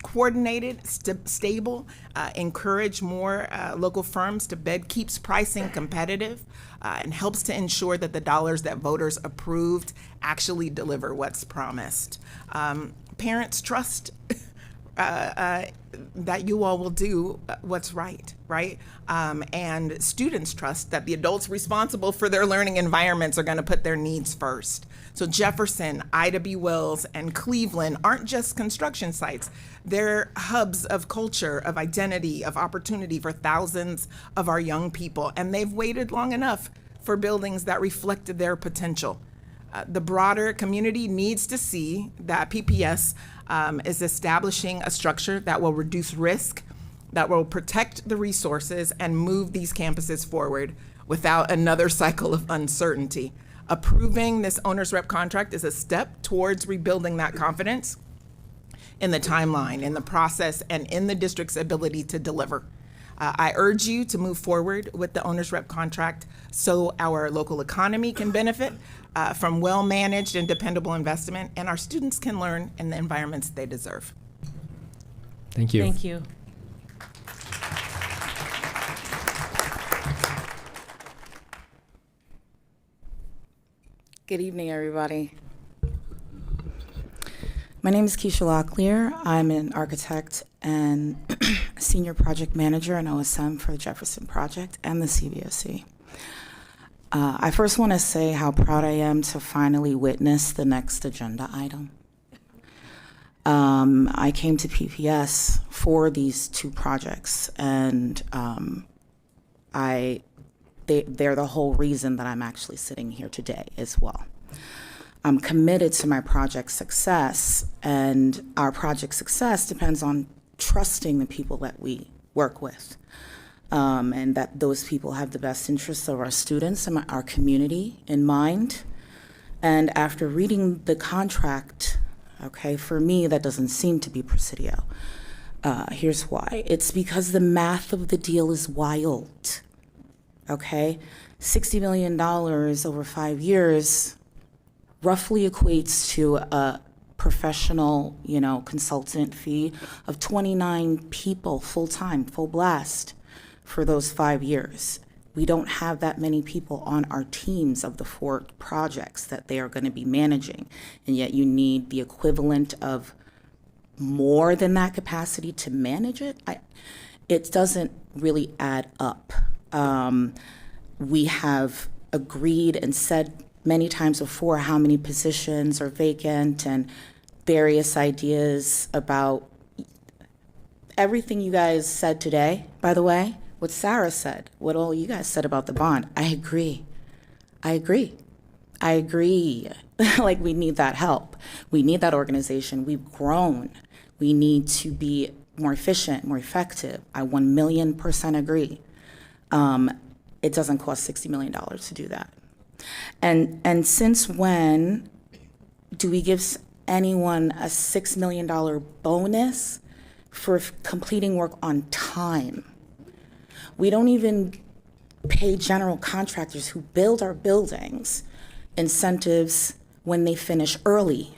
D: coordinated, stable, encourage more local firms to bid, keeps pricing competitive, and helps to ensure that the dollars that voters approved actually deliver what's promised. Parents trust that you all will do what's right? And students trust that the adults responsible for their learning environments are going to put their needs first. So Jefferson, Ida B. Wells, and Cleveland aren't just construction sites. They're hubs of culture, of identity, of opportunity for thousands of our young people. And they've waited long enough for buildings that reflected their potential. The broader community needs to see that PPS is establishing a structure that will reduce risk, that will protect the resources, and move these campuses forward without another cycle of uncertainty. Approving this owner's rep contract is a step towards rebuilding that confidence in the timeline, in the process, and in the district's ability to deliver. I urge you to move forward with the owner's rep contract so our local economy can benefit from well-managed and dependable investment, and our students can learn in the environments they deserve.
E: Thank you.
Q: Thank you.
B: Good evening, everybody. My name is Keisha Locklear. I'm an architect and senior project manager in OSM for the Jefferson Project and the CVOC. I first want to say how proud I am to finally witness the next agenda item. I came to PPS for these two projects, and they're the whole reason that I'm actually sitting here today as well. I'm committed to my project's success, and our project's success depends on trusting the people that we work with, and that those people have the best interests of our students and our community in mind. And after reading the contract, okay, for me, that doesn't seem to be Presidio. Here's why. It's because the math of the deal is wild. Okay, $60 million over 5 years roughly equates to a professional, consultant fee of 29 people full-time, full blast for those 5 years. We don't have that many people on our teams of the 4 projects that they are going to be managing, and yet you need the equivalent of more than that capacity to manage it. It doesn't really add up. We have agreed and said many times before how many positions are vacant and various ideas about everything you guys said today, by the way, what Sarah said, what all you guys said about the bond. I agree. Like, we need that help. We need that organization. We've grown. We need to be more efficient, more effective. I 1,000,000% agree. It doesn't cost $60 million to do that. And since when do we give anyone a $6 million bonus for completing work on time? We don't even pay general contractors who build our buildings incentives when they finish early.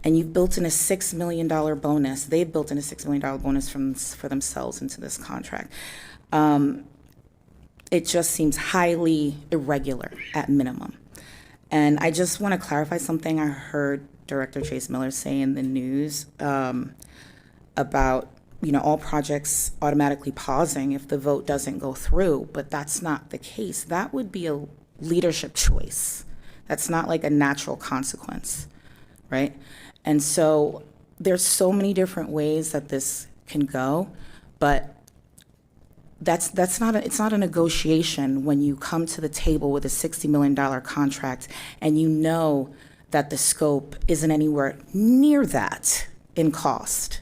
B: And you've built in a $6 million bonus. They've built in a $6 million bonus for themselves into this contract. It just seems highly irregular at minimum. And I just want to clarify something I heard Director Chase Miller say in the news about, all projects automatically pausing if the vote doesn't go through, but that's not the case. That would be a leadership choice. That's not like a natural consequence, right? And so there's so many different ways that this can go, but it's not a negotiation when you come to the table with a $60 million contract and you know that the scope isn't anywhere near that in cost,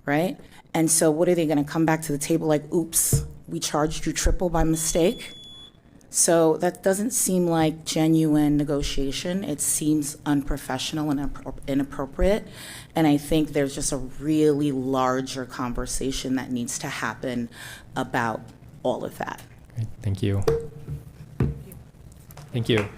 B: right? And so what are they going to come back to the table like, oops, we charged you triple by mistake? So that doesn't seem like genuine negotiation. It seems unprofessional and inappropriate. And I think there's just a really larger conversation that needs to happen about all of that.
E: Great. Thank you. Thank you.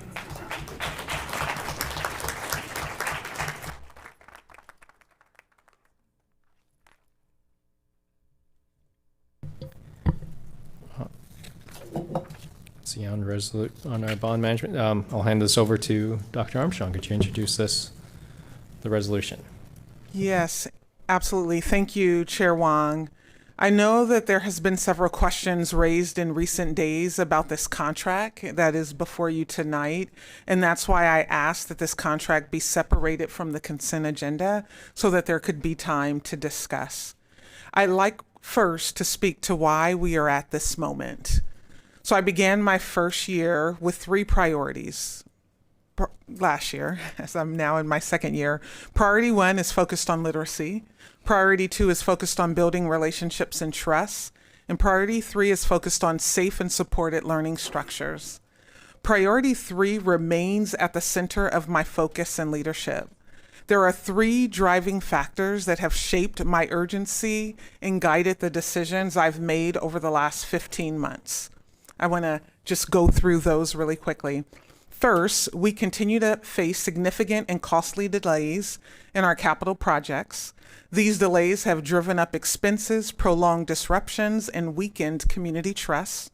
E: See on our bond management. I'll hand this over to Dr. Armstrong. Could you introduce the resolution?
F: Yes, absolutely. Thank you, Chair Wong. I know that there has been several questions raised in recent days about this contract that is before you tonight, and that's why I asked that this contract be separated from the consent agenda so that there could be time to discuss. I'd like first to speak to why we are at this moment. So I began my first year with 3 priorities. Last year, as I'm now in my second year. Priority 1 is focused on literacy. Priority 2 is focused on building relationships and trust. And priority 3 is focused on safe and supported learning structures. Priority 3 remains at the center of my focus and leadership. There are three driving factors that have shaped my urgency and guided the decisions I've made over the last 15 months. I want to just go through those really quickly. First, we continue to face significant and costly delays in our capital projects. These delays have driven up expenses, prolonged disruptions, and weakened community trust.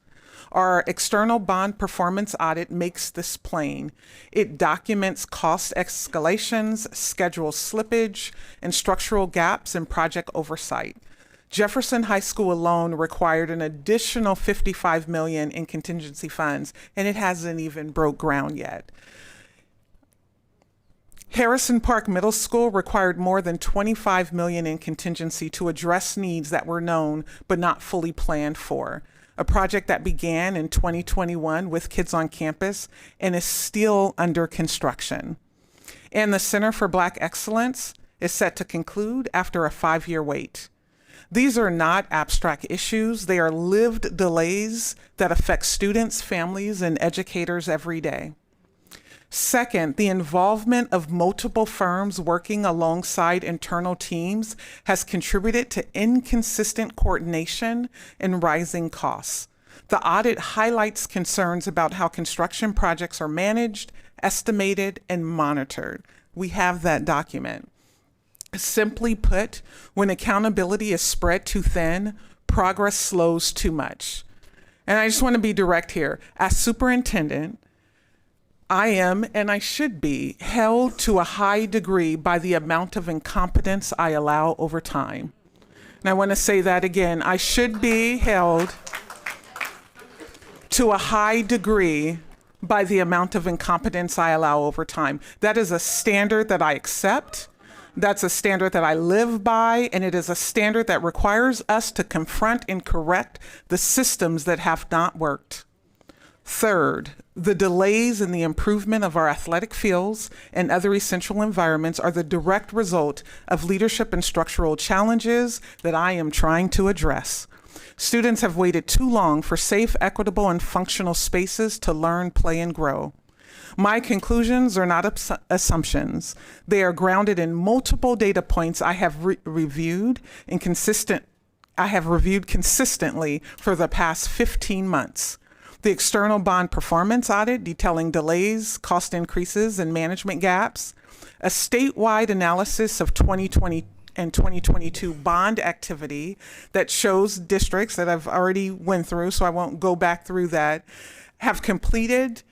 F: Our external bond performance audit makes this plain. It documents cost escalations, schedule slippage, and structural gaps in project oversight. Jefferson High School alone required an additional $55 million in contingency funds, and it hasn't even broke ground yet. Harrison Park Middle School required more than $25 million in contingency to address needs that were known but not fully planned for. A project that began in 2021 with Kids on Campus and is still under construction. And the Center for Black Excellence is set to conclude after a 5-year wait. These are not abstract issues. They are lived delays that affect students, families, and educators every day. Second, the involvement of multiple firms working alongside internal teams has contributed to inconsistent coordination and rising costs. The audit highlights concerns about how construction projects are managed, estimated, and monitored. We have that document. Simply put, when accountability is spread too thin, progress slows too much. And I just want to be direct here. As superintendent, I am, and I should be, held to a high degree by the amount of incompetence I allow over time. And I want to say that again. I should be held to a high degree by the amount of incompetence I allow over time. That is a standard that I accept. That's a standard that I live by, and it is a standard that requires us to confront and correct the systems that have not worked. Third, the delays in the improvement of our athletic fields and other essential environments are the direct result of leadership and structural challenges that I am trying to address. Students have waited too long for safe, equitable, and functional spaces to learn, play, and grow. My conclusions are not assumptions. They are grounded in multiple data points I have reviewed consistently for the past 15 months. The external bond performance audit detailing delays, cost increases, and management gaps, a statewide analysis of 2020 and 2022 bond activity that shows districts that I've already went through, so I won't go back through that, have completed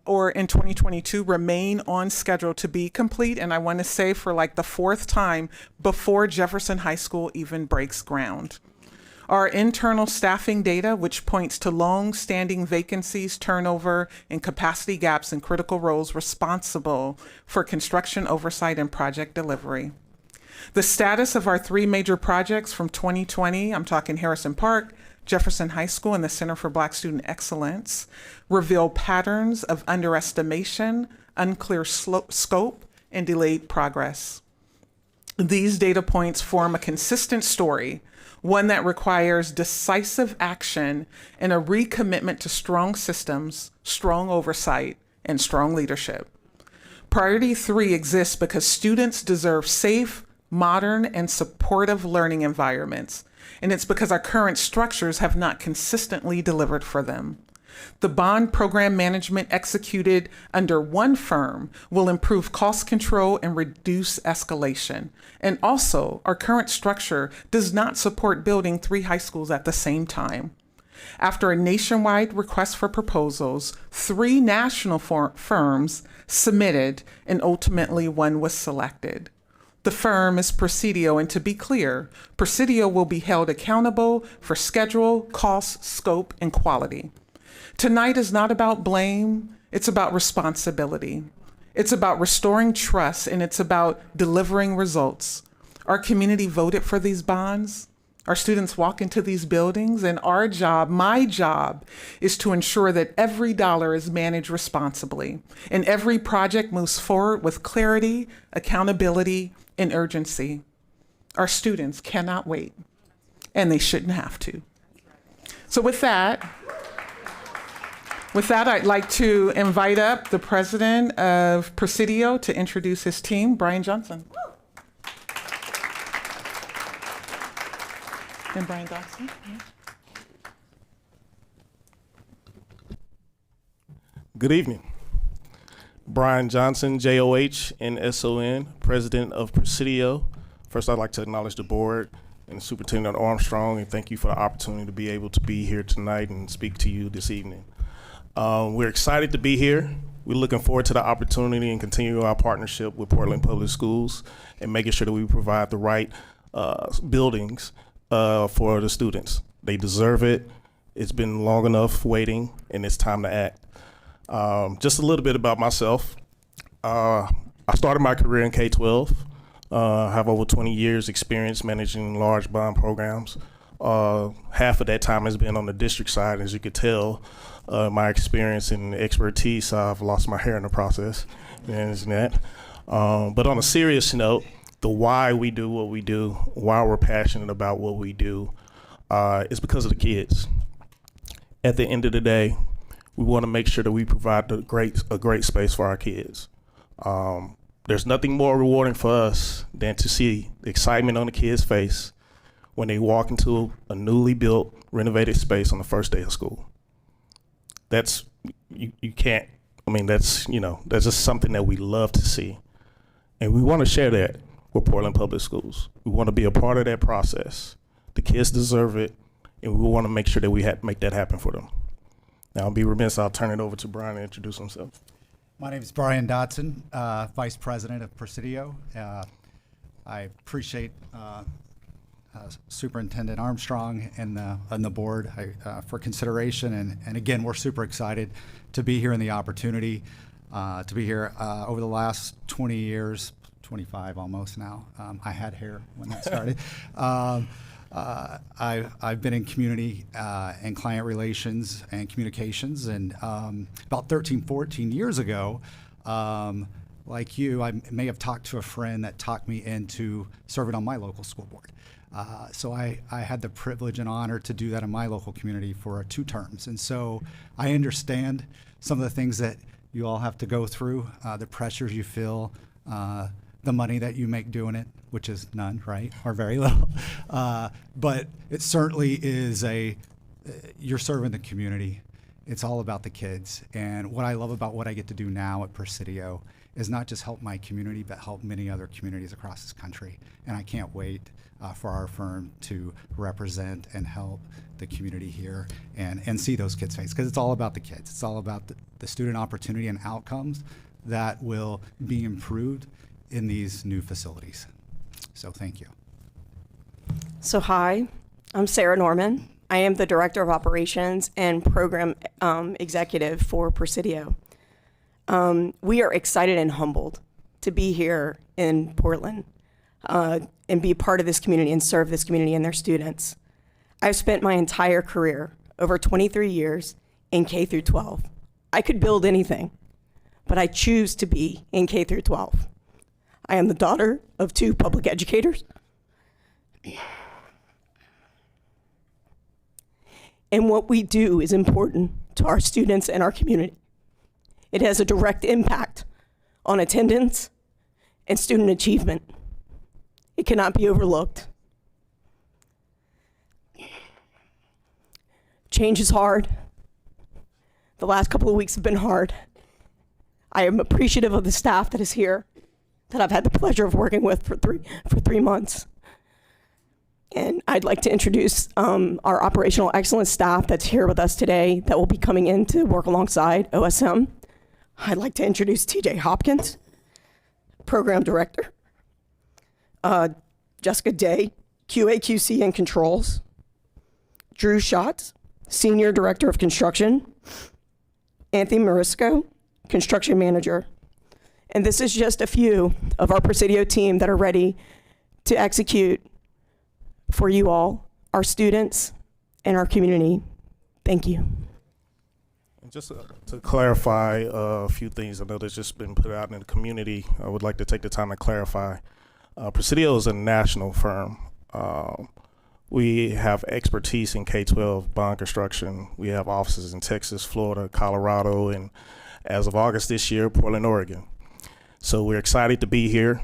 F: or in 2022 remain on schedule to be complete. And I want to say for like the 4th time before Jefferson High School even breaks ground. Our internal staffing data, which points to long-standing vacancies, turnover, and capacity gaps in critical roles responsible for construction oversight and project delivery. The status of our 3 major projects from 2020, I'm talking Harrison Park, Jefferson High School, and the Center for Black Student Excellence, reveal patterns of underestimation, unclear scope, and delayed progress. These data points form a consistent story, one that requires decisive action and a recommitment to strong systems, strong oversight, and strong leadership. Priority 3 exists because students deserve safe, modern, and supportive learning environments, and it's because our current structures have not consistently delivered for them. The bond program management executed under one firm will improve cost control and reduce escalation. And also, our current structure does not support building 3 high schools at the same time. After a nationwide request for proposals, 3 national firms submitted, and ultimately one was selected. The firm is Presidio, and to be clear, Presidio will be held accountable for schedule, cost, scope, and quality. Tonight is not about blame, it's about responsibility. It's about restoring trust, and it's about delivering results. Our community voted for these bonds. Our students walk into these buildings, and our job, my job, is to ensure that every dollar is managed responsibly, and every project moves forward with clarity, accountability, and urgency. Our students cannot wait, and they shouldn't have to. So with that, With that, I'd like to invite up the president of Presidio to introduce his team, Brian Johnson. And Brian Dawson.
A: Good evening. Brian Johnson, JOHNSON, president of Presidio. First, I'd like to acknowledge the board and Superintendent Armstrong, and thank you for the opportunity to be able to be here tonight and speak to you this evening. We're excited to be here. We're looking forward to the opportunity and continue our partnership with Portland Public Schools and making sure that we provide the right buildings for the students. They deserve it. It's been long enough waiting, and it's time to act. Just a little bit about myself. I started my career in K-12. I have over 20 years experience managing large bond programs. Half of that time has been on the district side. As you could tell, my experience and expertise, I've lost my hair in the process. But on a serious note, the why we do what we do, why we're passionate about what we do, is because of the kids. At the end of the day, we want to make sure that we provide a great space for our kids. There's nothing more rewarding for us than to see the excitement on the kids' face when they walk into a newly built, renovated space on the first day of school. That's, you can't, I mean, that's just something that we love to see. And we want to share that with Portland Public Schools. We want to be a part of that process. The kids deserve it, and we want to make sure that we make that happen for them. Now, I'll be remiss, I'll turn it over to Brian to introduce himself.
V: My name is Brian Dotson, Vice President of Presidio. I appreciate Superintendent Armstrong and the board for consideration. And again, we're super excited to be here and the opportunity to be here. Over the last 20 years, 25 almost now, I had hair when that started. I've been in community and client relations and communications, and about 13, 14 years ago, like you, I may have talked to a friend that talked me into serving on my local school board. So I had the privilege and honor to do that in my local community for 2 terms. And so I understand some of the things that you all have to go through, the pressures you feel, the money that you make doing it, which is none, right, or very little. But it certainly is you're serving the community. It's all about the kids. And what I love about what I get to do now at Presidio is not just help my community, but help many other communities across this country. And I can't wait for our firm to represent and help the community here and see those kids' faces, because it's all about the kids. It's all about the student opportunity and outcomes that will be improved in these new facilities. So thank you.
P: So hi, I'm Sarah Norman. I am the Director of Operations and Program Executive for Presidio. We are excited and humbled to be here in Portland and be a part of this community and serve this community and their students. I've spent my entire career, over 23 years, in K through 12. I could build anything, but I choose to be in K through 12. I am the daughter of 2 public educators. And what we do is important to our students and our community. It has a direct impact on attendance and student achievement. It cannot be overlooked. Change is hard. The last couple of weeks have been hard. I am appreciative of the staff that is here, that I've had the pleasure of working with for three months. And I'd like to introduce our operational excellence staff that's here with us today that will be coming in to work alongside OSM. I'd like to introduce TJ Hopkins, Program Director. Jessica Day, QA/QC and Controls. Drew Schatz, Senior Director of Construction. Anthony Marisco, Construction Manager. And this is just a few of our Presidio team that are ready to execute for you all, our students, and our community. Thank you.
A: And just to clarify a few things, I know that's just been put out in the community. I would like to take the time to clarify. Presidio is a national firm. We have expertise in K-12 bond construction. We have offices in Texas, Florida, Colorado, and as of August this year, Portland, Oregon. So we're excited to be here.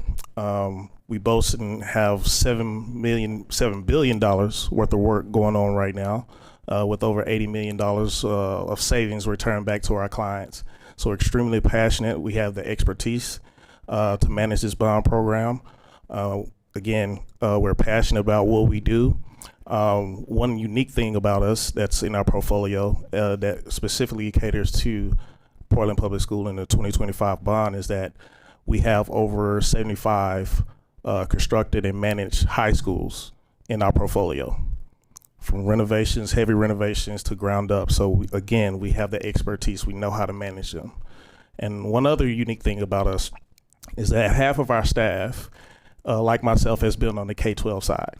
A: We boast and have $7 billion worth of work going on right now, with over $80 million of savings returned back to our clients. So we're extremely passionate. We have the expertise to manage this bond program. Again, we're passionate about what we do. One unique thing about us that's in our portfolio that specifically caters to Portland Public School in the 2025 bond is that we have over 75 constructed and managed high schools in our portfolio, from renovations, heavy renovations to ground up. So again, we have the expertise. We know how to manage them. And one other unique thing about us is that half of our staff, like myself, has been on the K-12 side.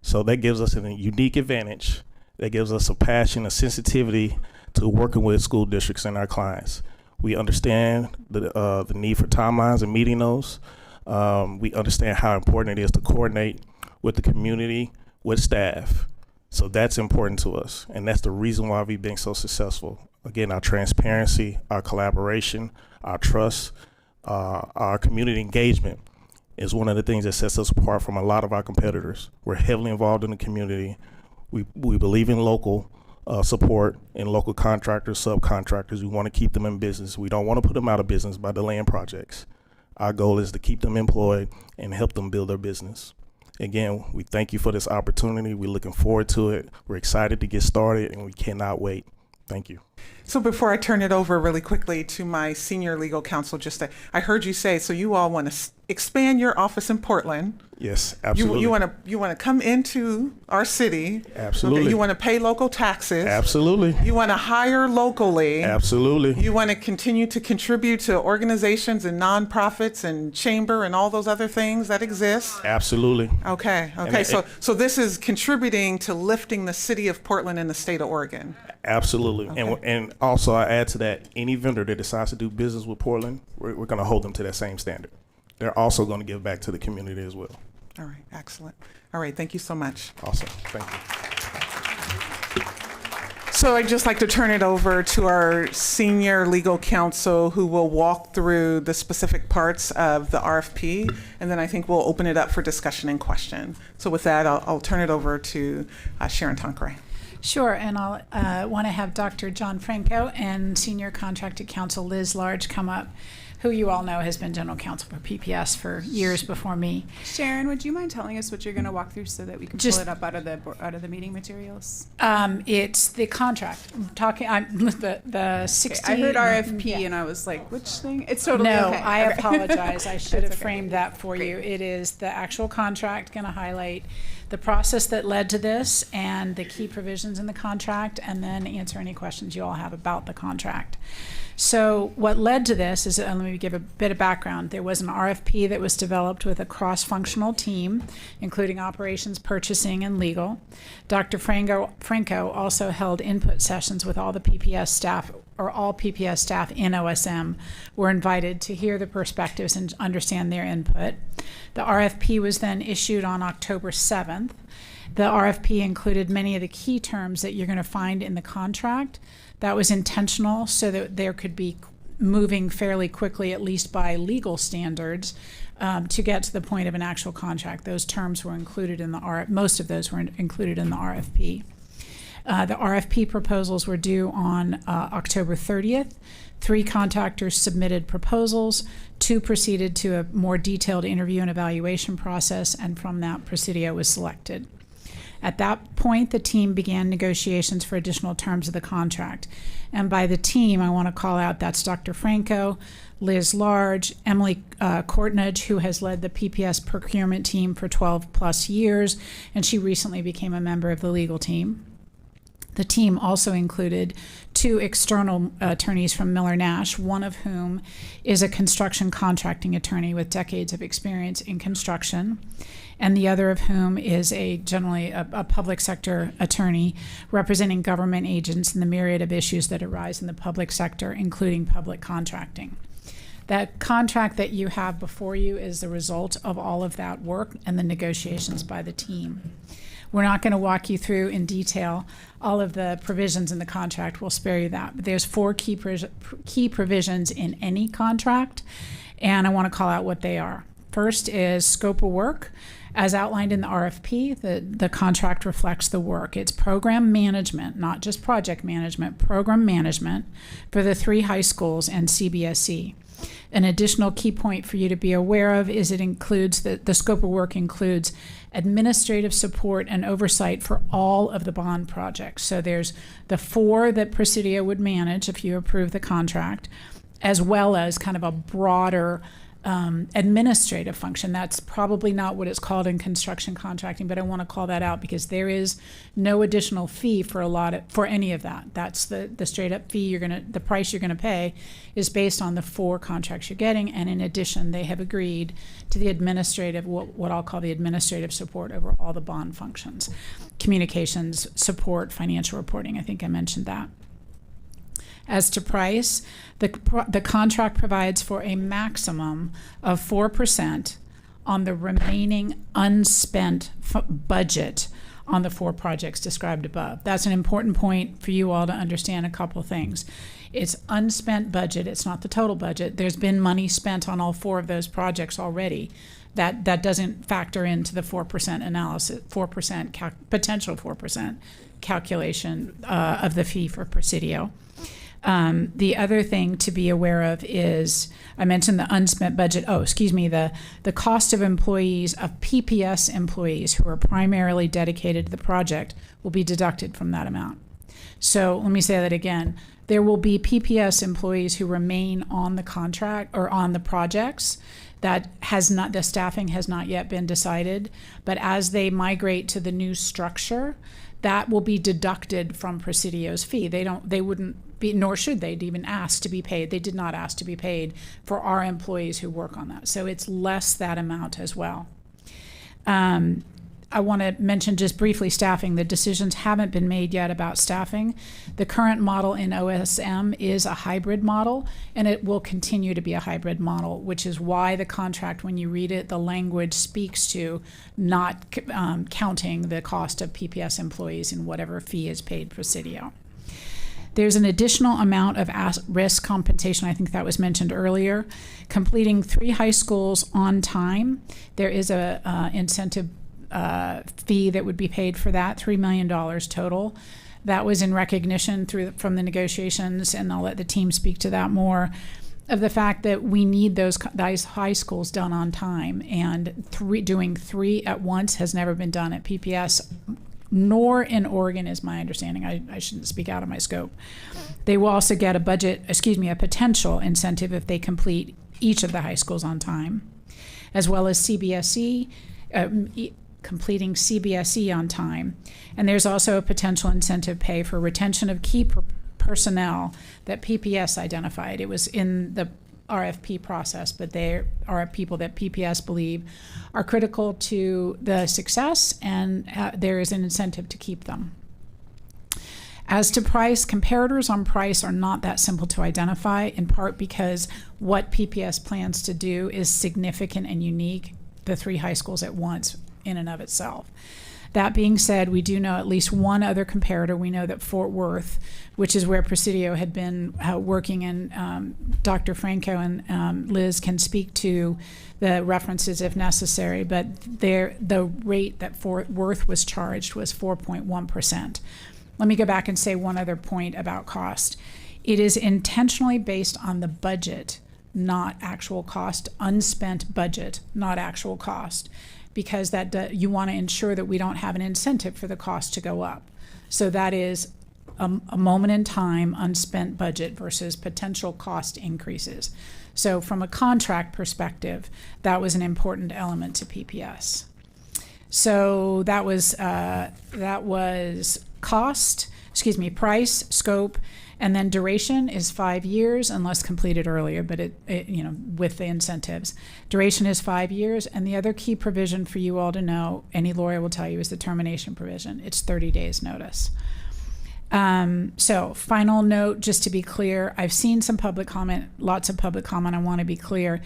A: So that gives us a unique advantage. That gives us a passion, a sensitivity to working with school districts and our clients. We understand the need for timelines and meeting those. We understand how important it is to coordinate with the community, with staff. So that's important to us. And that's the reason why we've been so successful. Again, our transparency, our collaboration, our trust, our community engagement is one of the things that sets us apart from a lot of our competitors. We're heavily involved in the community. We believe in local support and local contractors, subcontractors. We want to keep them in business. We don't want to put them out of business by delaying projects. Our goal is to keep them employed and help them build their business. Again, we thank you for this opportunity. We're looking forward to it. We're excited to get started, and we cannot wait. Thank you.
F: So before I turn it over really quickly to my senior legal counsel, I heard you say, so you all want to expand your office in Portland.
A: Yes, absolutely.
F: You want to come into our city.
A: Absolutely.
F: Okay, you want to pay local taxes.
A: Absolutely.
F: You want to hire locally.
A: Absolutely.
F: You want to continue to contribute to organizations and nonprofits and chamber and all those other things that exist.
A: Absolutely.
F: Okay. So this is contributing to lifting the city of Portland and the state of Oregon.
A: Absolutely.
F: Okay.
A: And also I add to that, any vendor that decides to do business with Portland, we're going to hold them to that same standard. They're also going to give back to the community as well.
F: All right, excellent. All right, thank you so much.
A: Awesome, thank you.
F: So I'd just like to turn it over to our senior legal counsel who will walk through the specific parts of the RFP, and then I think we'll open it up for discussion and question. So with that, I'll turn it over to Sharon Tanqueray.
I: Sure, and I'll want to have Dr. John Franco and Senior Contracted Counsel Liz Large come up, who you all know has been general counsel for PPS for years before me.
O: Sharon, would you mind telling us what you're going to walk through so that we can pull it up out of the meeting materials?
I: It's the contract. The 60.
O: I heard RFP and I was like, which thing? It's totally
I: no,
O: okay.
I: I
O: Okay.
I: apologize. I should have
O: okay.
I: framed that for
O: Great.
I: you. It is the actual contract, going to highlight the process that led to this and the key provisions in the contract, and then answer any questions you all have about the contract. So what led to this is, let me give a bit of background. There was an RFP that was developed with a cross-functional team, including operations, purchasing, and legal. Dr. Franco also held input sessions with all the PPS staff, or all PPS staff in OSM were invited to hear the perspectives and understand their input. The RFP was then issued on October 7th. The RFP included many of the key terms that you're going to find in the contract. That was intentional so that there could be moving fairly quickly, at least by legal standards, to get to the point of an actual contract. Those terms were included in the most of those were included in the RFP. The RFP proposals were due on October 30th. 3 contractors submitted proposals. 2 proceeded to a more detailed interview and evaluation process, and from that, Presidio was selected. At that point, the team began negotiations for additional terms of the contract. And by the team, I want to call out, that's Dr. Franco, Liz Large, Emily Courtnage, who has led the PPS procurement team for 12 plus years, and she recently became a member of the legal team. The team also included 2 external attorneys from Miller Nash, one of whom is a construction contracting attorney with decades of experience in construction, and the other of whom is generally a public sector attorney representing government agents in the myriad of issues that arise in the public sector, including public contracting. That contract that you have before you is the result of all of that work and the negotiations by the team. We're not going to walk you through in detail all of the provisions in the contract. We'll spare you that. But there's 4 key provisions in any contract, and I want to call out what they are. First is scope of work. As outlined in the RFP, the contract reflects the work. It's program management, not just project management, program management for the 3 high schools and CBSE. An additional key point for you to be aware of is it includes the scope of work includes administrative support and oversight for all of the bond projects. So there's the 4 that Presidio would manage if you approve the contract, as well as kind of a broader administrative function. That's probably not what it's called in construction contracting, but I want to call that out because there is no additional fee for any of that. That's the straight up fee the price you're gonna pay is based on the 4 contracts you're getting, and in addition, they have agreed to the administrative, what I'll call the administrative support over all the bond functions, communications, support, financial reporting. I think I mentioned that. As to price, the contract provides for a maximum of 4% on the remaining unspent budget on the 4 projects described above. That's an important point for you all to understand a couple things. It's unspent budget, it's not the total budget. There's been money spent on all 4 of those projects already. That doesn't factor into the 4% analysis, potential 4% calculation of the fee for Presidio. The other thing to be aware of is, I mentioned the unspent budget, the cost of employees, of PPS employees who are primarily dedicated to the project will be deducted from that amount. So let me say that again. There will be PPS employees who remain on the contract or on the projects. The staffing has not yet been decided, but as they migrate to the new structure, that will be deducted from Presidio's fee. They wouldn't be, nor should they even ask to be paid. They did not ask to be paid for our employees who work on that. So it's less that amount as well. I want to mention just briefly staffing. The decisions haven't been made yet about staffing. The current model in OSM is a hybrid model, and it will continue to be a hybrid model, which is why the contract, when you read it, the language speaks to not counting the cost of PPS employees in whatever fee is paid Presidio. There's an additional amount of risk compensation. I think that was mentioned earlier. Completing 3 high schools on time, there is a incentive fee that would be paid for that, $3 million total. That was in recognition from the negotiations, and I'll let the team speak to that more, of the fact that we need those high schools done on time, and doing 3 at once has never been done at PPS, nor in Oregon is my understanding. I shouldn't speak out of my scope. They will also get a potential incentive if they complete each of the high schools on time, as well as CBSE, completing CBSE on time. And there's also a potential incentive pay for retention of key personnel that PPS identified. It was in the RFP process, but there are people that PPS believe are critical to the success, and there is an incentive to keep them. As to price, comparators on price are not that simple to identify, in part because what PPS plans to do is significant and unique, the 3 high schools at once in and of itself. That being said, we do know at least one other comparator. We know that Fort Worth, which is where Presidio had been working, and Dr. Franco and Liz can speak to the references if necessary, but the rate that Fort Worth was charged was 4.1%. Let me go back and say one other point about cost. It is intentionally based on the budget, not actual cost, unspent budget, not actual cost, because you want to ensure that we don't have an incentive for the cost to go up. So that is a moment in time unspent budget versus potential cost increases. So from a contract perspective, that was an important element to PPS. So that was price, scope, and then duration is 5 years unless completed earlier, but it with the incentives. Duration is 5 years, and the other key provision for you all to know, any lawyer will tell you, is the termination provision. It's 30 days notice. So final note, just to be clear, I've seen some public comment, lots of public comment. I want to be clear.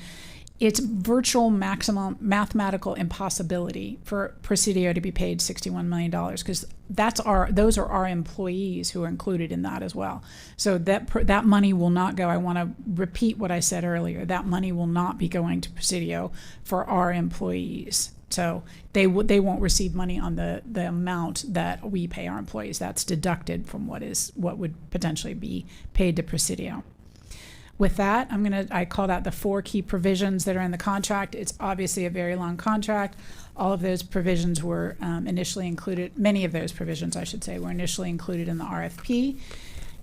I: it's virtual maximum mathematical impossibility for Presidio to be paid $61 million because those are our employees who are included in that as well. So that money will not go. I want to repeat what I said earlier. That money will not be going to Presidio for our employees. So they won't receive money on the amount that we pay our employees. That's deducted from what would potentially be paid to Presidio. With that, I called out the 4 key provisions that are in the contract. It's obviously a very long contract. All of those provisions were initially included, many of those provisions, I should say, were initially included in the RFP.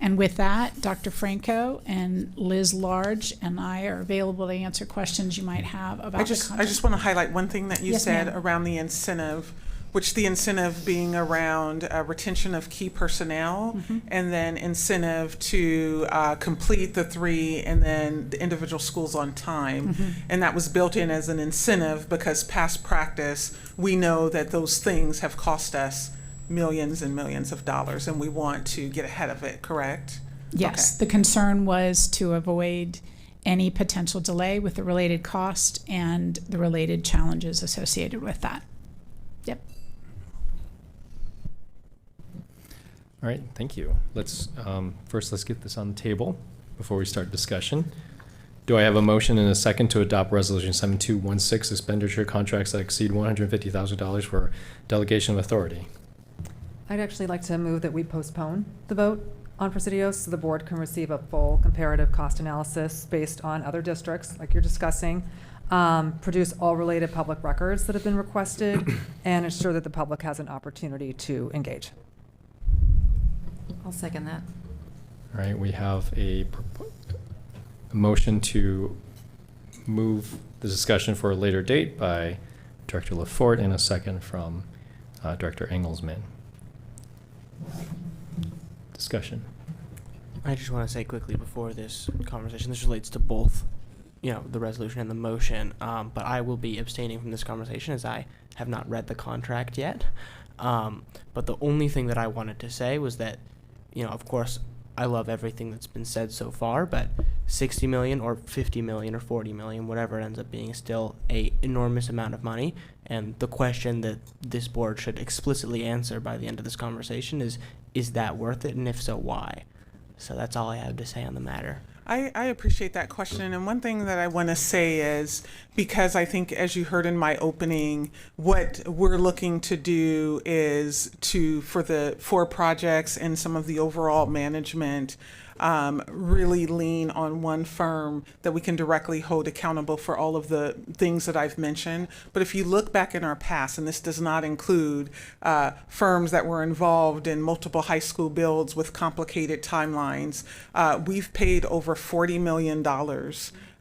I: And with that, Dr. Franco and Liz Large and I are available to answer questions you might have about the contract.
F: I just want to highlight one thing that you
I: Yes,
F: said
I: ma'am.
F: around the incentive, which the incentive being around retention of key personnel, and then incentive to complete the 3 and then the individual schools on time. And that was built in as an incentive because past practice, we know that those things have cost us millions and millions of dollars, and we want to get ahead of it, correct?
I: Yes, the concern was to avoid any potential delay with the related cost and the related challenges associated with that. Yep.
E: All right, thank you. Let's get this on the table before we start discussion. Do I have a motion and a second to adopt Resolution 7216, expenditure contracts that exceed $150,000 for delegation of authority?
N: I'd actually like to move that we postpone the vote on Presidio so the board can receive a full comparative cost analysis based on other districts, like you're discussing, produce all related public records that have been requested, and ensure that the public has an opportunity to engage.
R: I'll second that.
E: All right, we have a motion to move the discussion for a later date by Director LaForte and a second from Director Engelsman. Discussion.
G: I just want to say quickly before this conversation, this relates to both, the resolution and the motion, but I will be abstaining from this conversation as I have not read the contract yet. But the only thing that I wanted to say was that, of course, I love everything that's been said so far, but 60 million or 50 million or 40 million, whatever it ends up being, is still a enormous amount of money. And the question that this board should explicitly answer by the end of this conversation is that worth it? And if so, why? So that's all I have to say on the matter.
F: I appreciate that question. And one thing that I want to say is, because I think, as you heard in my opening, what we're looking to do is for the 4 projects and some of the overall management, really lean on one firm that we can directly hold accountable for all of the things that I've mentioned. But if you look back in our past, and this does not include firms that were involved in multiple high school builds with complicated timelines, we've paid over $40 million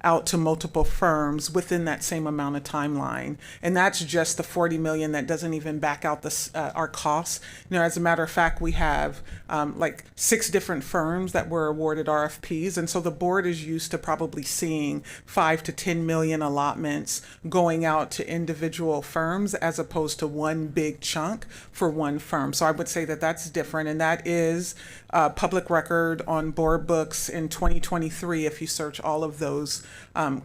F: out to multiple firms within that same amount of timeline. And that's just the 40 million that doesn't even back out our costs. As a matter of fact, we have like 6 different firms that were awarded RFPs. And so the board is used to probably seeing 5 to 10 million allotments going out to individual firms as opposed to one big chunk for one firm. So I would say that that's different. And that is public record on board books in 2023 if you search all of those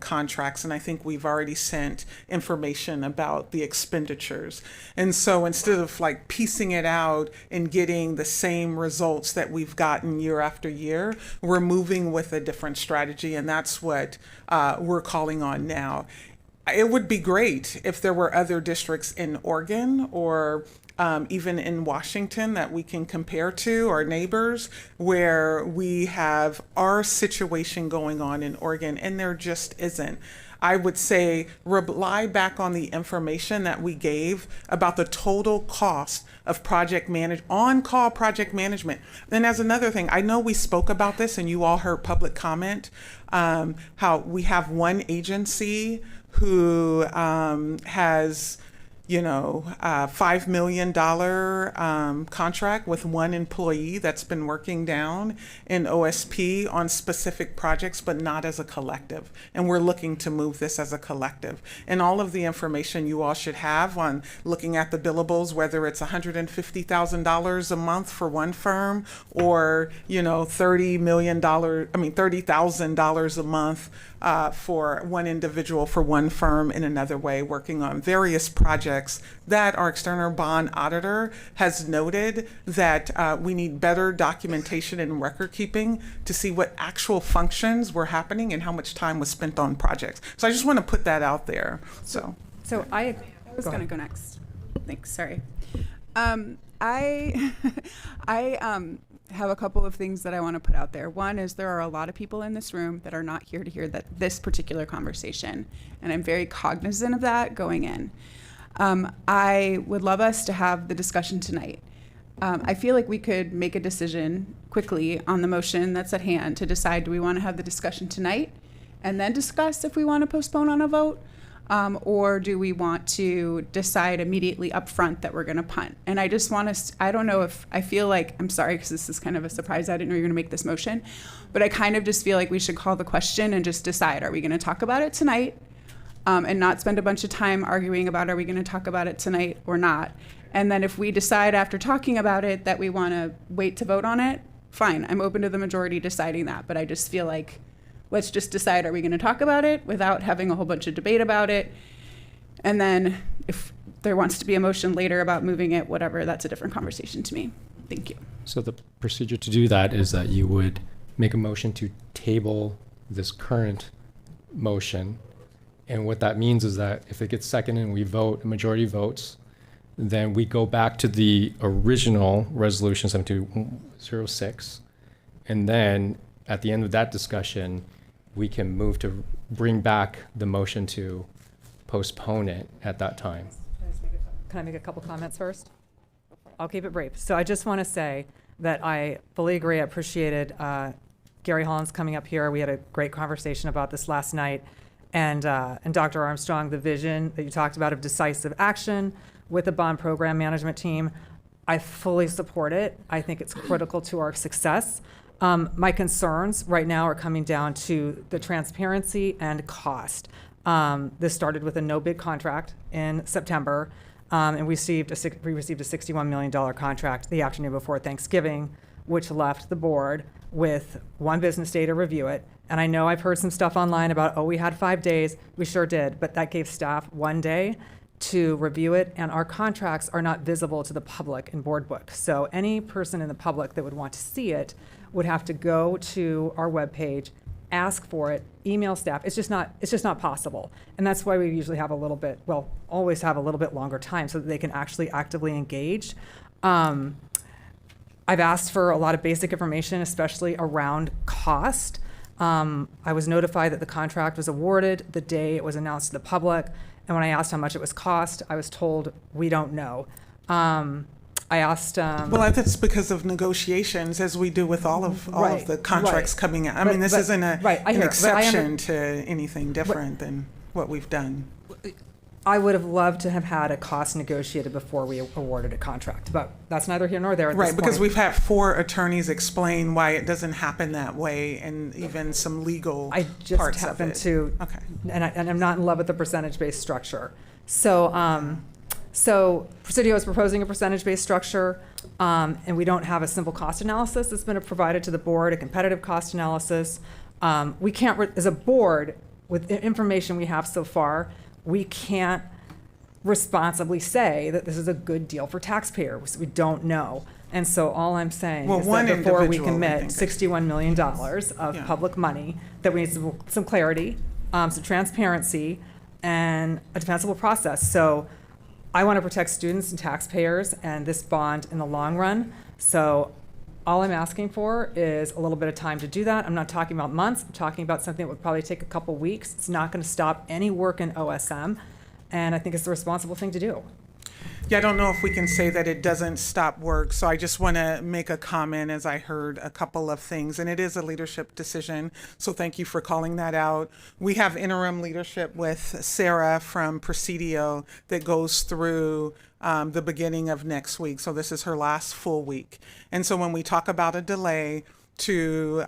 F: contracts. And I think we've already sent information about the expenditures. And so instead of like piecing it out and getting the same results that we've gotten year after year, we're moving with a different strategy. And that's what we're calling on now. It would be great if there were other districts in Oregon or even in Washington that we can compare to, our neighbors, where we have our situation going on in Oregon, and there just isn't. I would say rely back on the information that we gave about the total cost of on-call project management. And as another thing, I know we spoke about this and you all heard public comment, how we have one agency who has $5 million contract with one employee that's been working down in OSP on specific projects, but not as a collective. And we're looking to move this as a collective. And all of the information you all should have on looking at the billables, whether it's $150,000 a month for one firm or, $30,000 a month for one individual, for one firm in another way, working on various projects that our external bond auditor has noted that we need better documentation and record keeping to see what actual functions were happening and how much time was spent on projects. So I just want to put that out there. So
O: I was going to go next. Thanks. Sorry. I have a couple of things that I want to put out there. One is there are a lot of people in this room that are not here to hear this particular conversation, and I'm very cognizant of that going in. I would love us to have the discussion tonight. I feel like we could make a decision quickly on the motion that's at hand to decide, do we want to have the discussion tonight and then discuss if we want to postpone on a vote? Or do we want to decide immediately up front that we're going to punt? And I just want to, I don't know if, I feel like, I'm sorry because this is kind of a surprise, I didn't know you were going to make this motion, but I kind of just feel like we should call the question and just decide, are we going to talk about it tonight? And not spend a bunch of time arguing about, are we going to talk about it tonight or not? And then if we decide after talking about it that we want to wait to vote on it, fine, I'm open to the majority deciding that, but I just feel like, let's just decide, are we going to talk about it without having a whole bunch of debate about it? And then if there wants to be a motion later about moving it, whatever, that's a different conversation to me. Thank you.
E: So the procedure to do that is that you would make a motion to table this current motion. And what that means is that if it gets seconded and we vote, a majority votes, then we go back to the original resolution 7206. And then at the end of that discussion, we can move to bring back the motion to postpone it at that time.
N: Can I make a couple comments first? I'll keep it brief. So I just want to say that I fully agree. I appreciated Gary Hollins coming up here. We had a great conversation about this last night. And Dr. Armstrong, the vision that you talked about of decisive action with the bond program management team, I fully support it. I think it's critical to our success. My concerns right now are coming down to the transparency and cost. This started with a no-bid contract in September, and we received a $61 million contract the afternoon before Thanksgiving, which left the board with one business day to review it. And I know I've heard some stuff online about, oh, we had 5 days. We sure did, but that gave staff 1 day to review it, and our contracts are not visible to the public in board book. So any person in the public that would want to see it would have to go to our webpage, ask for it, email staff. It's just not possible. And that's why we usually have always have a little bit longer time so that they can actually actively engage. I've asked for a lot of basic information, especially around cost. I was notified that the contract was awarded the day it was announced to the public. And when I asked how much it was cost, I was told, we don't know. I asked.
F: Well, that's because of negotiations, as we do with all of the contracts coming out. I mean, this isn't an exception to anything different than what we've done.
N: I would have loved to have had a cost negotiated before we awarded a contract, but that's neither here nor there at this point.
F: Right, because we've had 4 attorneys explain why it doesn't happen that way, and even some legal
N: I just
F: parts
N: happen
F: of it.
N: to,
F: okay.
N: and I'm not in love with the percentage-based structure. So Presidio is proposing a percentage-based structure, and we don't have a simple cost analysis that's been provided to the board, a competitive cost analysis. We can't, as a board, with the information we have so far, we can't responsibly say that this is a good deal for taxpayers. We don't know. And so all I'm saying is that before we commit $61 million of public money, that we need some clarity, some transparency, and a defensible process. So I want to protect students and taxpayers and this bond in the long run. So all I'm asking for is a little bit of time to do that. I'm not talking about months. I'm talking about something that would probably take a couple weeks. It's not going to stop any work in OSM, and I think it's the responsible thing to do.
F: Yeah, I don't know if we can say that it doesn't stop work, so I just want to make a comment as I heard a couple of things, and it is a leadership decision, so thank you for calling that out. We have interim leadership with Sarah from Presidio that goes through the beginning of next week, so this is her last full week. And so when we talk about a delay to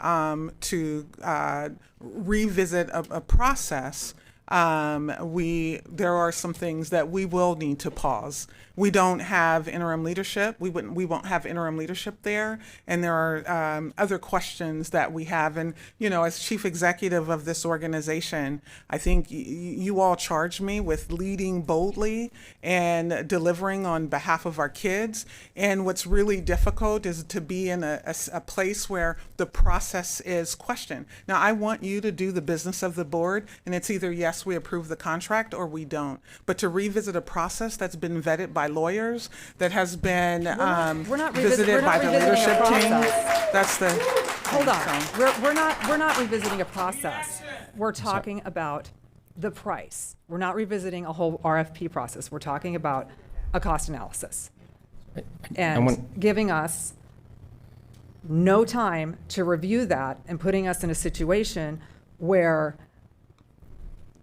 F: revisit a process, there are some things that we will need to pause. We don't have interim leadership. We won't have interim leadership there, and there are other questions that we have. And as chief executive of this organization, I think you all charged me with leading boldly and delivering on behalf of our kids. And what's really difficult is to be in a place where the process is questioned. Now, I want you to do the business of the board, and it's either yes, we approve the contract, or we don't. But to revisit a process that's been vetted by lawyers, that has been visited by the leadership team, that's the.
N: Hold on. We're not revisiting a process. We're talking about the price. We're not revisiting a whole RFP process. We're talking about a cost analysis and giving us no time to review that and putting us in a situation where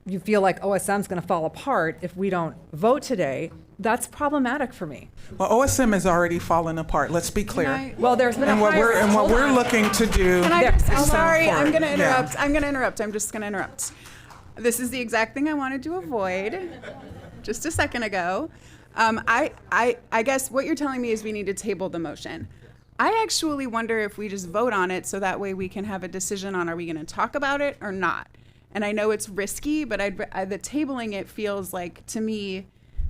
N: you feel like OSM's going to fall apart if we don't vote today. That's problematic for me.
F: Well, OSM has already fallen apart. Let's be clear.
N: Well, there's been
F: what we're looking to do.
O: Can I just,
F: is
O: sorry,
F: forward.
O: I'm going to interrupt.
F: Yeah.
O: I'm going to interrupt. I'm just going to interrupt. This is the exact thing I wanted to avoid just a second ago. I guess what you're telling me is we need to table the motion. I actually wonder if we just vote on it so that way we can have a decision on, are we going to talk about it or not? And I know it's risky, but the tabling it feels like, to me,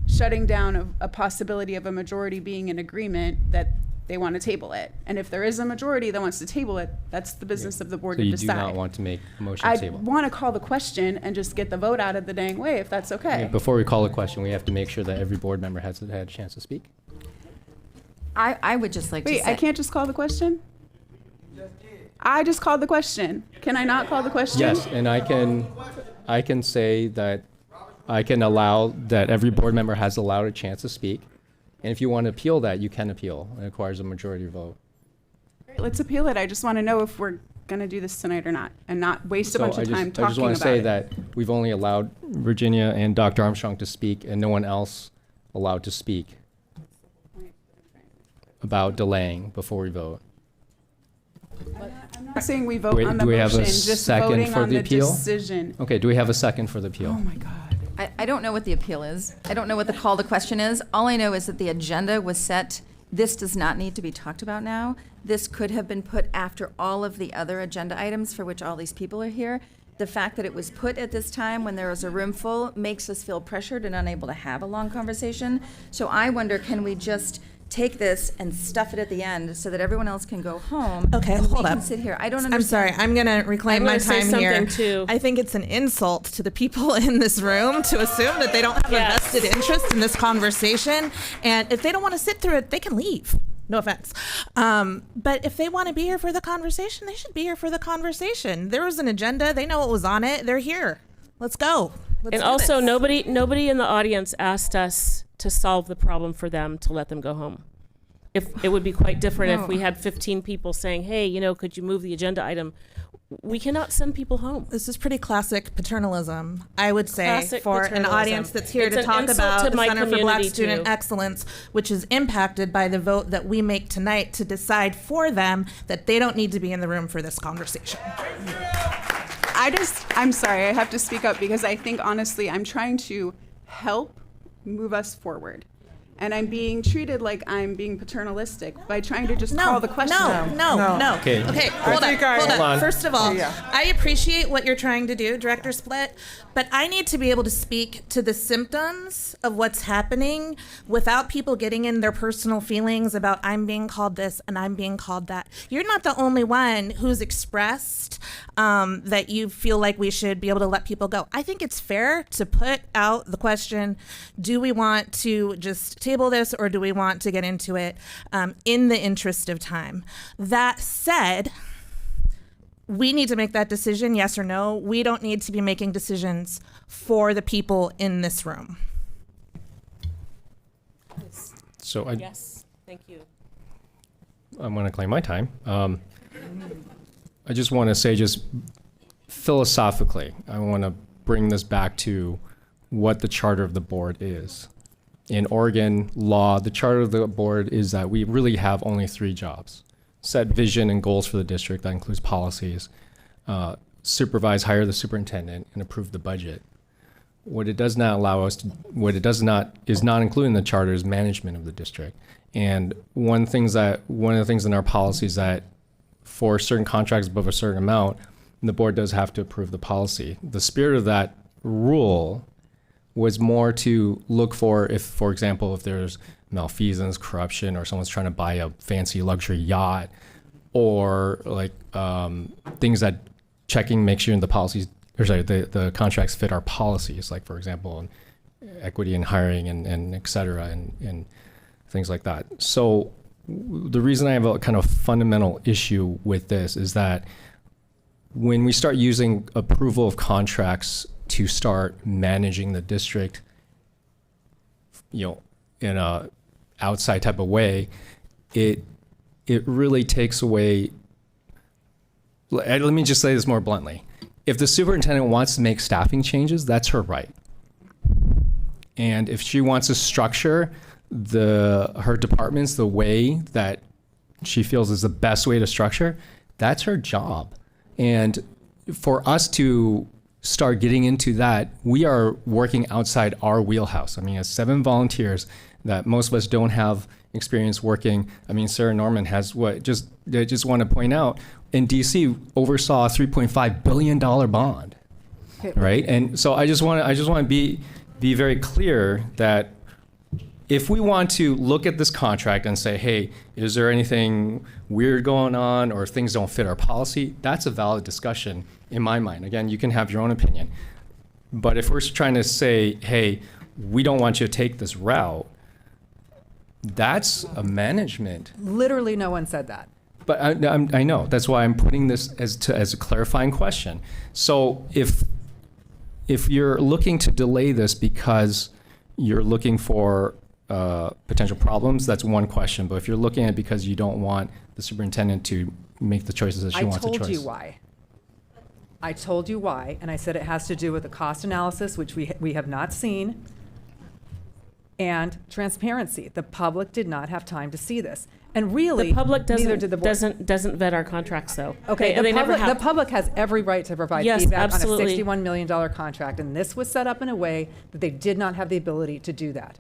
O: shutting down a possibility of a majority being in agreement that they want to table it. And if there is a majority that wants to table it, that's the business of the board
E: So
O: to
E: you
O: decide.
E: do not want to make a motion to
O: I
E: table?
O: want to call the question and just get the vote out of the dang way, if that's okay.
E: Before we call the question, we have to make sure that every board member has had a chance to speak.
R: I would just like to
O: Wait,
R: say.
O: I can't just call the question? I just called the question. Can I not call the question?
E: Yes, and I can say that I can allow that every board member has allowed a chance to speak. And if you want to appeal that, you can appeal. It requires a majority vote.
O: Let's appeal it. I just want to know if we're going to do this tonight or not, and not waste a bunch of time talking
E: I just want to
O: about
E: say
O: it.
E: that we've only allowed Virginia and Dr. Armstrong to speak, and no one else allowed to speak about delaying before we vote.
O: I'm not saying we vote on the
E: Do we have
O: motion,
E: a
O: just
E: second
O: voting
E: for
O: on
E: the
O: the
E: appeal?
O: decision.
E: Okay, do we have a second for the appeal?
O: Oh my God.
R: I don't know what the appeal is. I don't know what the call to question is. All I know is that the agenda was set. This does not need to be talked about now. This could have been put after all of the other agenda items for which all these people are here. The fact that it was put at this time when there was a room full makes us feel pressured and unable to have a long conversation. So I wonder, can we just take this and stuff it at the end so that everyone else can go home?
H: Okay,
R: and
H: hold
R: we can
H: up.
R: sit here. I don't understand.
H: I'm sorry. I'm going to reclaim
Q: I'm
H: my
Q: gonna say
H: time here.
Q: something, too.
H: I think it's an insult to the people in this room to assume that they don't have
Q: Yes.
H: a vested interest in this conversation. And if they don't want to sit through it, they can leave. No offense. But if they want to be here for the conversation, they should be here for the conversation. There was an agenda. They know what was on it. They're here. Let's go. Let's
Q: And
H: do
Q: also,
H: this.
Q: nobody in the audience asked us to solve the problem for them to let them go home. If it would be quite different if we had 15 people saying, "Hey, could you move the agenda item?" We cannot send people home.
H: This is pretty classic paternalism, I would say,
Q: Classic
H: for an
Q: paternalism.
H: audience that's here
Q: It's
H: to
Q: an
H: talk
Q: insult
H: about
Q: to
H: the
Q: my
H: Center for Black
Q: community,
H: Student
Q: too.
H: Excellence, which is impacted by the vote that we make tonight to decide for them that they don't need to be in the room for this conversation.
O: I'm sorry, I have to speak up because I think, honestly, I'm trying to help move us forward. And I'm being treated like I'm being paternalistic by trying to just call the question.
H: No.
E: Okay.
H: Okay, hold
F: think
H: up.
E: on.
H: First of all,
F: Yeah.
H: I appreciate what you're trying to do, Director Split, but I need to be able to speak to the symptoms of what's happening without people getting in their personal feelings about I'm being called this and I'm being called that. You're not the only one who's expressed that you feel like we should be able to let people go. I think it's fair to put out the question, do we want to just table this or do we want to get into it in the interest of time? That said, we need to make that decision, yes or no. We don't need to be making decisions for the people in this room.
E: So
Q: Yes, thank you.
E: I'm going to claim my time. I just want to say, just philosophically, I want to bring this back to what the charter of the board is. In Oregon law, the charter of the board is that we really have only 3 jobs: set vision and goals for the district, that includes policies, supervise, hire the superintendent, and approve the budget. What it does not allow us to, what it does not, is not included in the charter is management of the district. And one of the things in our policy is that for certain contracts above a certain amount, the board does have to approve the policy. The spirit of that rule was more to look for if, for example, if there's malfeasance, corruption, or someone's trying to buy a fancy luxury yacht, or like things that checking, make sure the policies, or sorry, the contracts fit our policies, like for example, equity in hiring and et cetera, and things like that. So the reason I have a kind of fundamental issue with this is that when we start using approval of contracts to start managing the district, in a outside type of way, it really takes away. Let me just say this more bluntly. If the superintendent wants to make staffing changes, that's her right. And if she wants to structure her departments the way that she feels is the best way to structure, that's her job. And for us to start getting into that, we are working outside our wheelhouse. I mean, as 7 volunteers that most of us don't have experience working. I mean, Sarah Norman has I just want to point out, in DC oversaw a $3.5 billion bond, right? And so I just want to be very clear that if we want to look at this contract and say, hey, is there anything weird going on or things don't fit our policy, that's a valid discussion in my mind. Again, you can have your own opinion. But if we're trying to say, hey, we don't want you to take this route, that's a management.
N: Literally no one said that.
E: But I know. That's why I'm putting this as a clarifying question. So if you're looking to delay this because you're looking for potential problems, that's one question. But if you're looking at it because you don't want the superintendent to make the choices that she wants to choice.
N: I told you why. I told you why, and I said it has to do with the cost analysis, which we have not seen, and transparency. The public did not have time to see this. And really,
Q: the public
N: neither did the board.
Q: doesn't vet our contracts, though.
N: Okay, the public has every right to provide feedback
Q: absolutely.
N: on a $61 million contract, and this was set up in a way that they did not have the ability to do that.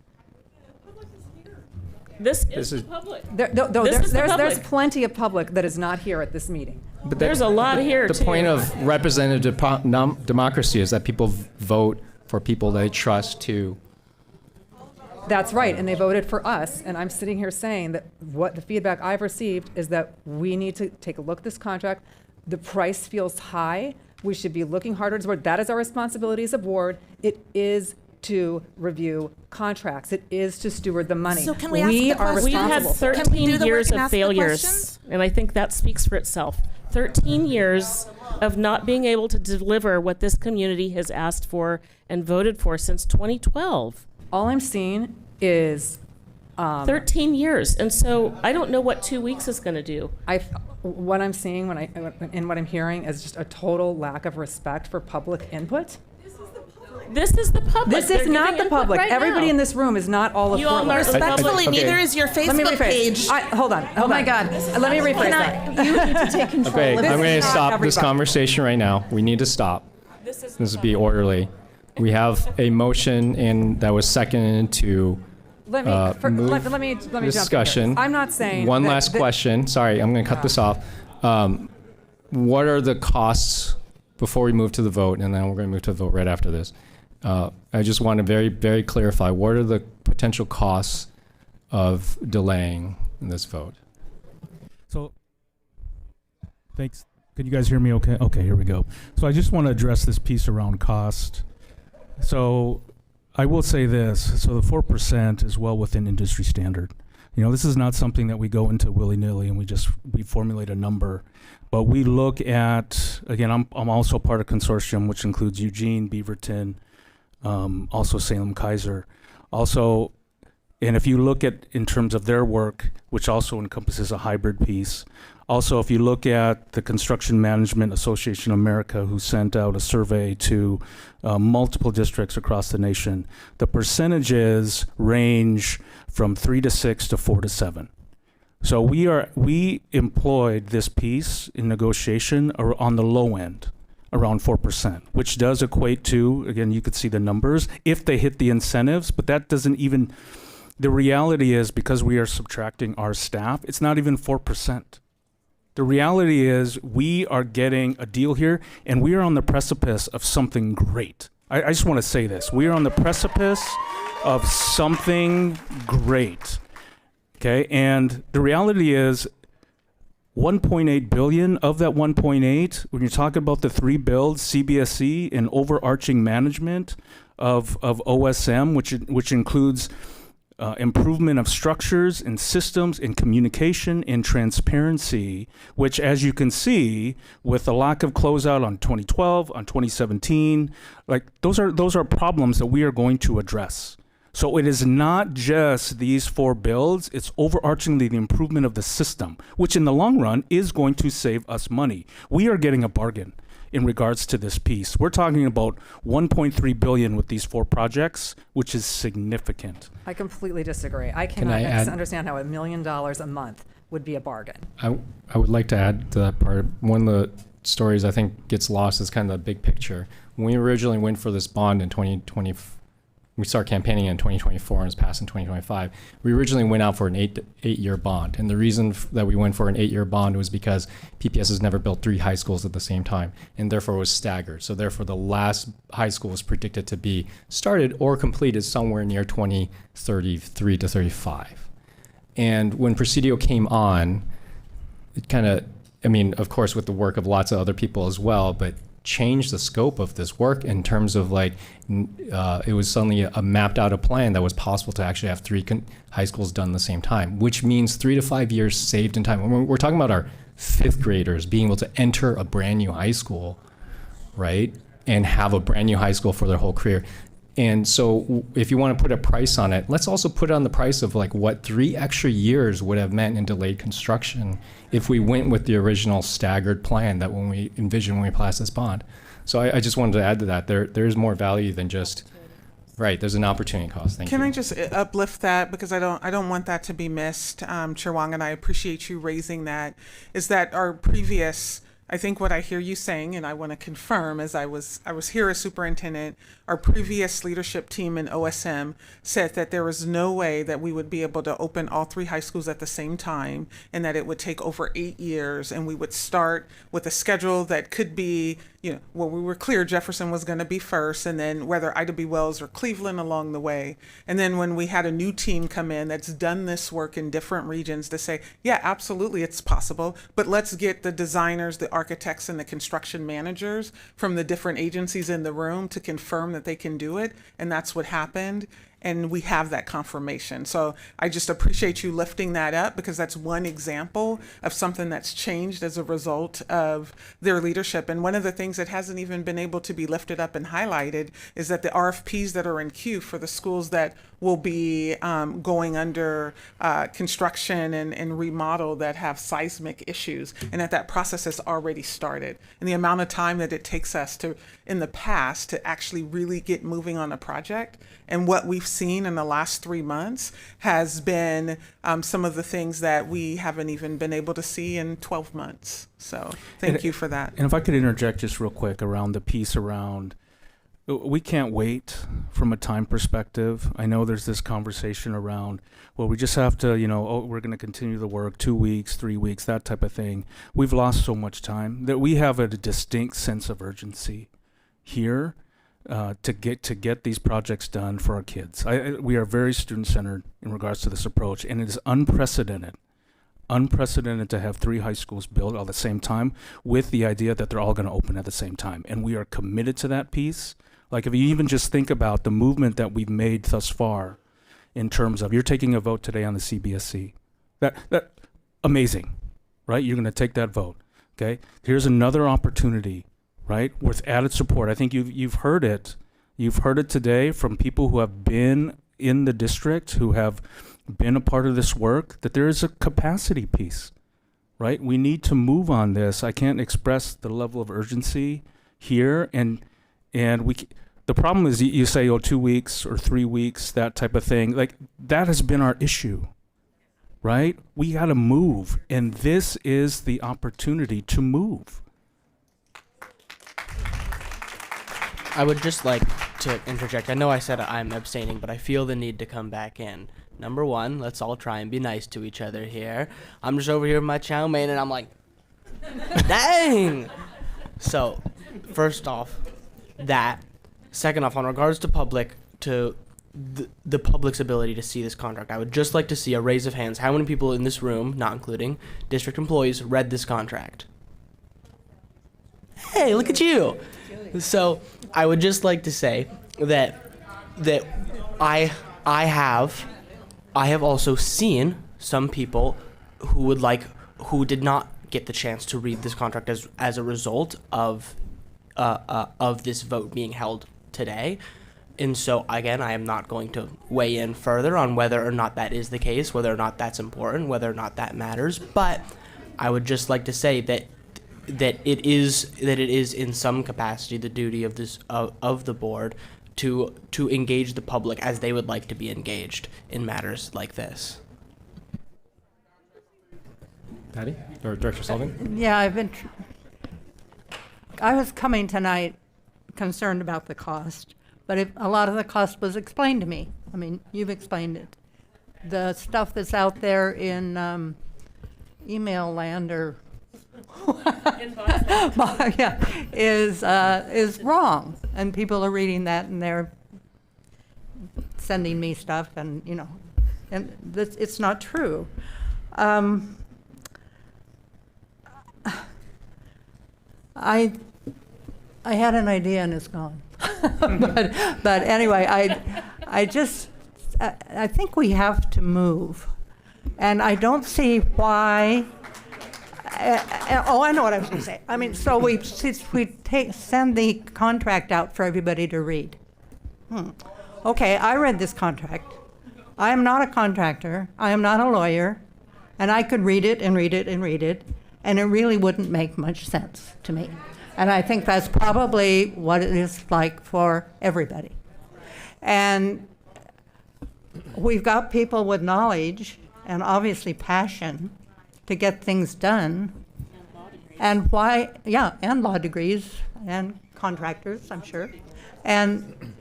Q: This is the public.
N: There's plenty of public that is not here at this meeting.
E: But
Q: there's a lot here,
E: The
Q: too.
E: point of representative democracy is that people vote for people they trust to.
N: That's right, and they voted for us, and I'm sitting here saying that what the feedback I've received is that we need to take a look at this contract. The price feels high. We should be looking harder as a board. That is our responsibility as a board. It is to review contracts. It is to steward the money.
H: So can we ask the question?
Q: We've had
H: Can we
Q: 13
H: do the
Q: years
H: work and
Q: of
H: ask the
Q: failures,
H: questions?
Q: and I think that speaks for itself. 13 years of not being able to deliver what this community has asked for and voted for since 2012.
N: All I'm seeing is
Q: 13 years, and so I don't know what 2 weeks is going to do.
N: What I'm seeing and what I'm hearing is just a total lack of respect for public input.
Q: This is the public.
N: This
Q: They're
N: is not
Q: giving
N: the
Q: input
N: public.
Q: right
N: Everybody
Q: now.
N: in this room is not all of
Q: You all
N: Portland.
Q: are the public.
H: Respectfully,
E: Okay.
H: neither is your
N: Let me
H: Facebook
N: rephrase.
H: page.
N: Hold on.
S: Oh my God.
N: Let me rephrase that.
S: You need to take control.
E: Okay,
S: of
E: I'm going
S: this.
E: to stop
N: everybody.
E: this conversation right now. We need to stop. This will be orderly. We have a motion and that was seconded to
N: Let me jump in here.
E: discussion.
N: I'm not saying
E: One
N: that
E: last question. Sorry, I'm going to cut this off. What are the costs before we move to the vote? And then we're going to move to the vote right after this. I just want to very, very clarify, what are the potential costs of delaying this vote?
J: So, thanks. Could you guys hear me okay? Okay, here we go. So I just want to address this piece around cost. So I will say this. So the 4% is well within industry standard. You know, this is not something that we go into willy-nilly and we formulate a number. But we look at, again, I'm also part of consortium, which includes Eugene, Beaverton, also Salem Kaiser. Also, and if you look at in terms of their work, which also encompasses a hybrid piece, also if you look at the Construction Management Association of America, who sent out a survey to multiple districts across the nation, the percentages range from 3 to 6 to 4 to 7. So we employed this piece in negotiation or on the low end. around 4%, which does equate to, again, you could see the numbers if they hit the incentives, but that doesn't even, the reality is because we are subtracting our staff, it's not even 4%. The reality is we are getting a deal here and we are on the precipice of something great. I just want to say this. We are on the precipice of something great. Okay, and the reality is 1.8 billion of that 1.8, when you're talking about the 3 builds, CBSE and overarching management of OSM, which includes improvement of structures and systems and communication and transparency, which, as you can see, with the lack of closeout on 2012, on 2017, like those are problems that we are going to address. So it is not just these 4 builds, it's overarchingly the improvement of the system, which in the long run is going to save us money. We are getting a bargain in regards to this piece. We're talking about 1.3 billion with these 4 projects, which is significant.
N: I completely disagree. I
E: Can I
N: cannot
E: add-
N: understand how $1 million a month would be a bargain.
E: I would like to add to that part. One of the stories I think gets lost is kind of the big picture. When we originally went for this bond in 2020, we started campaigning in 2024 and it's passed in 2025. We originally went out for an eight-year bond. And the reason that we went for an 8-year bond was because PPS has never built 3 high schools at the same time and therefore was staggered. So therefore the last high school was predicted to be started or completed somewhere near 2033 to 35. And when Presidio came on, it kind of, I mean, of course, with the work of lots of other people as well, but changed the scope of this work in terms of like, it was suddenly a mapped out a plan that was possible to actually have 3 high schools done at the same time, which means 3 to 5 years saved in time. We're talking about our 5th graders being able to enter a brand new high school, right? And have a brand new high school for their whole career. And so if you want to put a price on it, let's also put on the price of like what 3 extra years would have meant in delayed construction if we went with the original staggered plan that when we envisioned when we passed this bond. So I just wanted to add to that. There is more value than just, right, there's an opportunity cost. Thank you.
F: Can I just uplift that because I don't want that to be missed, Chair Wong, and I appreciate you raising that, is that our previous, I think what I hear you saying, and I want to confirm, as I was here as superintendent, our previous leadership team in OSM said that there was no way that we would be able to open all 3 high schools at the same time, and that it would take over 8 years, and we would start with a schedule that could be, well, we were clear Jefferson was going to be first, and then whether Ida B. Wells or Cleveland along the way. And then when we had a new team come in that's done this work in different regions to say, yeah, absolutely, it's possible, but let's get the designers, the architects, and the construction managers from the different agencies in the room to confirm that they can do it. And that's what happened. And we have that confirmation. So I just appreciate you lifting that up because that's one example of something that's changed as a result of their leadership. And one of the things that hasn't even been able to be lifted up and highlighted is that the RFPs that are in queue for the schools that will be going under construction and remodel that have seismic issues, and that process has already started. And the amount of time that it takes us to, in the past, to actually really get moving on a project, and what we've seen in the last 3 months has been some of the things that we haven't even been able to see in 12 months. So thank you for that.
J: And if I could interject just real quick around the piece around, we can't wait from a time perspective. I know there's this conversation around, well, we just have to, we're going to continue the work 2 weeks, 3 weeks, that type of thing. We've lost so much time that we have a distinct sense of urgency here to get these projects done for our kids. We are very student-centered in regards to this approach, and it is unprecedented to have 3 high schools built at the same time with the idea that they're all going to open at the same time. And we are committed to that piece. Like if you even just think about the movement that we've made thus far in terms of, you're taking a vote today on the CBSE. That amazing, right? You're going to take that vote, okay? Here's another opportunity, right, with added support. I think you've heard it. You've heard it today from people who have been in the district, who have been a part of this work, that there is a capacity piece, right? We need to move on this. I can't express the level of urgency here, and the problem is you say, 2 weeks or 3 weeks, that type of thing. Like that has been our issue, right? We got to move, and this is the opportunity to move.
G: I would just like to interject. I know I said I'm abstaining, but I feel the need to come back in. Number one, let's all try and be nice to each other here. I'm just over here with my chow mein, and I'm like, dang! So, first off, that. Second off, on regards to the public's ability to see this contract, I would just like to see a raise of hands. How many people in this room, not including district employees, read this contract? Hey, look at you! So, I would just like to say that I have also seen some people who did not get the chance to read this contract as a result of this vote being held today. And so, again, I am not going to weigh in further on whether or not that is the case, whether or not that's important, whether or not that matters. But I would just like to say that it is in some capacity the duty of the board to engage the public as they would like to be engaged in matters like this.
E: Patty or Director Sullivan?
L: Yeah, I was coming tonight concerned about the cost, but a lot of the cost was explained to me. I mean, you've explained it. The stuff that's out there in email land or yeah, is wrong, and people are reading that and they're sending me stuff, and and it's not true. I had an idea and it's gone. but anyway, I think we have to move, and I don't see why. I know what I was going to say. I mean, so we send the contract out for everybody to read. Okay, I read this contract. I am not a contractor. I am not a lawyer, and I could read it and read it and read it, and it really wouldn't make much sense to me. And I think that's probably what it is like for everybody. And we've got people with knowledge and obviously passion to get things done. And why, and law degrees and contractors, I'm sure. And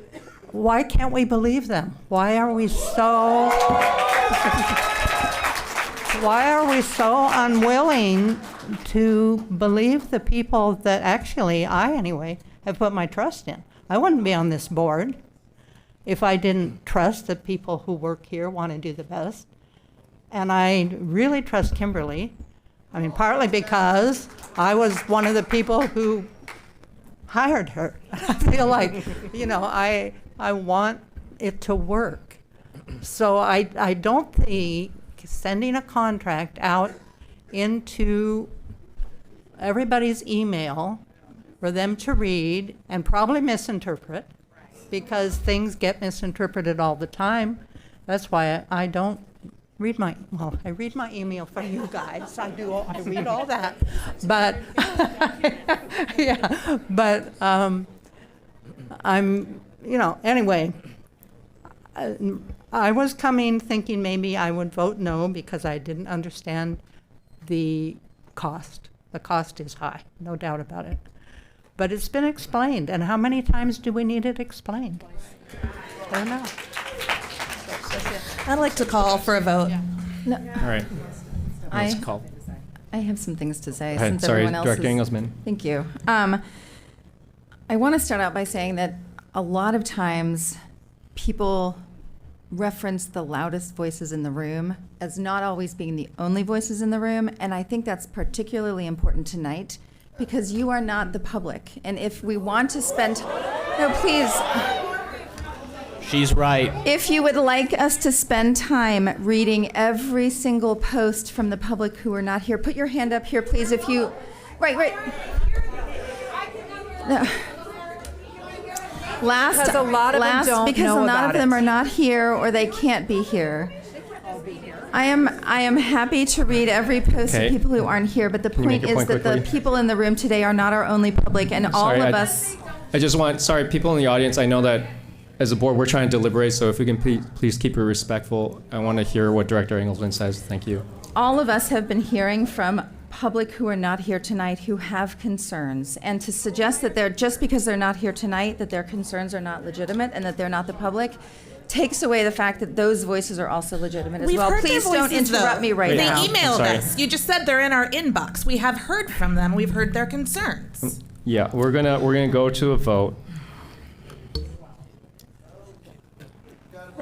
L: why can't we believe them? Why are we so unwilling to believe the people that actually, I anyway, have put my trust in? I wouldn't be on this board if I didn't trust the people who work here want to do the best. And I really trust Kimberly. I mean, partly because I was one of the people who hired her. I feel like, I want it to work. So I don't think sending a contract out into everybody's email for them to read and probably misinterpret, because things get misinterpreted all the time. That's why I don't read I read my email from you guys. I read all that. But, yeah, but I'm, anyway, I was thinking maybe I would vote no because I didn't understand the cost. The cost is high, no doubt about it. But it's been explained, and how many times do we need it explained? I don't know.
H: I'd like to call for a vote.
R: No.
E: All right. Let's call.
R: I have some things to say.
E: Go ahead.
R: Since
E: Sorry,
R: everyone else
E: Director Engelsman.
R: Thank you. I want to start out by saying that a lot of times people reference the loudest voices in the room as not always being the only voices in the room, and I think that's particularly important tonight because you are not the public. And if we want to spend, no, please.
G: She's right.
R: If you would like us to spend time reading every single post from the public who are not here, put your hand up here, please. If you, right. No.
L: Because a lot of them don't
R: because
L: know
R: a lot
L: about
R: of them
L: it.
R: are not here or they can't be here. I am happy to read every post
E: Okay.
R: of people who aren't here, but the
E: Can you make
R: point
E: your
R: is
E: point
R: that the
E: quickly?
R: people in the room today are not our only public, and all
E: Sorry,
R: of us.
E: I just want, people in the audience, I know that as a board, we're trying to deliberate, so if we can please keep it respectful. I want to hear what Director Engelsman says. Thank you.
R: All of us have been hearing from public who are not here tonight who have concerns. And to suggest that they're, just because they're not here tonight, that their concerns are not legitimate and that they're not the public, takes away the fact that those voices are also legitimate as
H: We've
R: well.
H: heard
R: Please
H: their
R: don't
H: voices,
R: interrupt
H: though.
R: me right now.
H: They emailed us. You just said they're in our inbox. We have heard from them. We've heard their concerns.
E: Yeah, we're gonna go to a vote.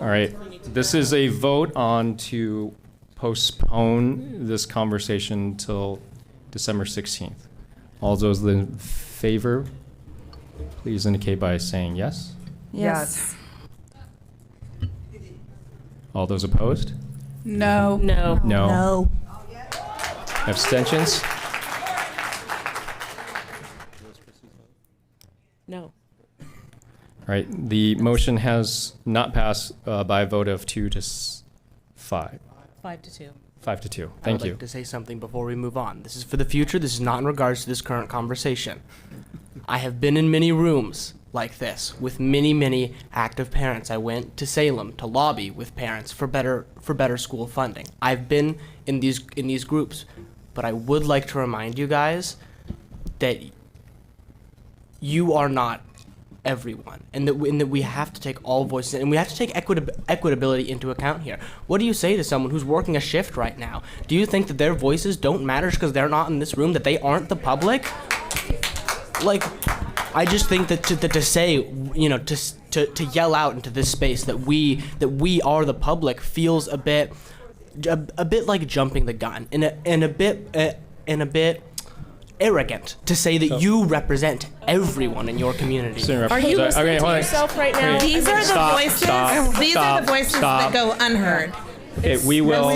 E: All right, this is a vote on to postpone this conversation till December 16th. All those in favor, please indicate by saying yes.
R: Yes.
E: All those opposed?
I: No.
Q: No.
E: No.
H: No.
E: Abstentions?
Q: No.
E: All right, the motion has not passed by a vote of 2 to 5.
Q: 5 to 2.
E: 5 to 2.
G: I would
E: Thank you.
G: like to say something before we move on. This is for the future. This is not in regards to this current conversation. I have been in many rooms like this with many, many active parents. I went to Salem to lobby with parents for better school funding. I've been in these groups, but I would like to remind you guys that you are not everyone, and that we have to take all voices, and we have to take equitability into account here. What do you say to someone who's working a shift right now? Do you think that their voices don't matter because they're not in this room, that they aren't the public? Like, I just think that to say, you know, to yell out into this space that we are the public feels a bit like jumping the gun, and a bit arrogant to say that you represent everyone in your community.
Q: Are you listening to yourself right now?
H: These are the voices. These are the voices that go unheard.
E: We will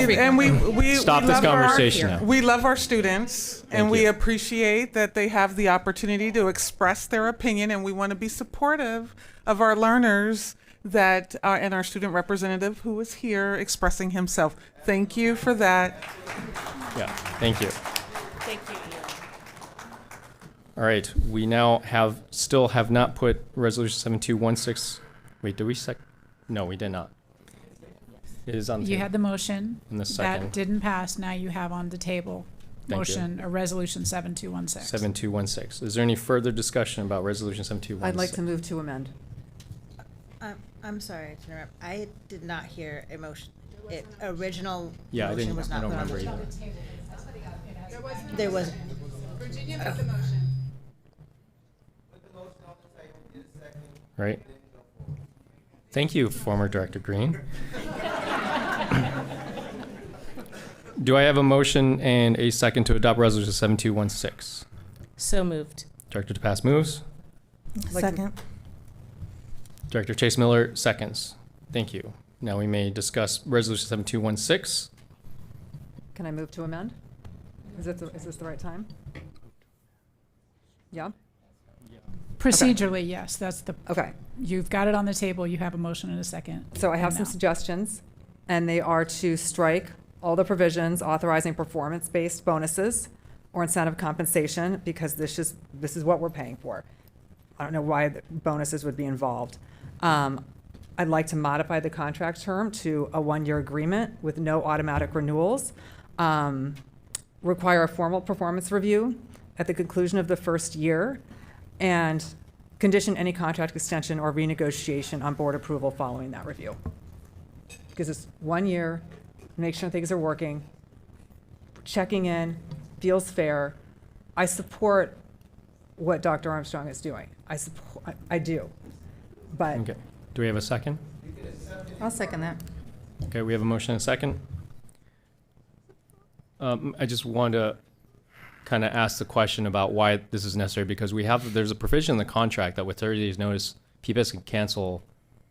F: we
E: stop this
F: love
E: conversation now.
F: We love our students, and
E: Thank
F: we
E: you.
F: appreciate that they have the opportunity to express their opinion, and we want to be supportive of our learners that and our student representative who is here expressing himself. Thank you for that.
E: Yeah, thank you.
Q: Thank you.
E: All right, we now still have not put resolution 7216. Wait, did we No, we did not. It is on the
I: You
E: table.
I: had the motion.
E: And the second.
I: That didn't pass. Now you have on the table
E: Thank you.
I: motion, or resolution 7216.
E: 7216. Is there any further discussion about resolution 7216?
N: I'd like to move to amend.
S: I'm sorry to interrupt. I did not hear a motion. Original
E: Yeah, I
S: motion
E: didn't.
S: was
E: I
S: not
E: don't
S: put on the
E: remember
S: table.
E: either.
S: There was.
O: Virginia made the motion.
E: Right. Thank you, former Director Green. Do I have a motion and a second to adopt resolution 7216?
Q: So moved.
E: Director DePass moves.
H: Second.
E: Director Chase Miller seconds. Thank you. Now we may discuss resolution 7216.
N: Can I move to amend? Is this the right time? Yeah?
I: Procedurally, yes, that's the.
N: Okay.
I: You've got it on the table. You have a motion and a second.
N: So I have
I: And
N: some
I: now.
N: suggestions, and they are to strike all the provisions authorizing performance-based bonuses or incentive compensation, because this is what we're paying for. I don't know why the bonuses would be involved. I'd like to modify the contract term to a one-year agreement with no automatic renewals. Require a formal performance review at the conclusion of the first year, and condition any contract extension or renegotiation on board approval following that review. Because it's 1 year, make sure things are working, checking in, feels fair. I support what Dr. Armstrong is doing. I do. But
E: Okay. Do we have a second?
R: I'll second that.
E: Okay, we have a motion and a second. I just wanted to kind of ask the question about why this is necessary, because there's a provision in the contract that with 30 days notice, PBS can cancel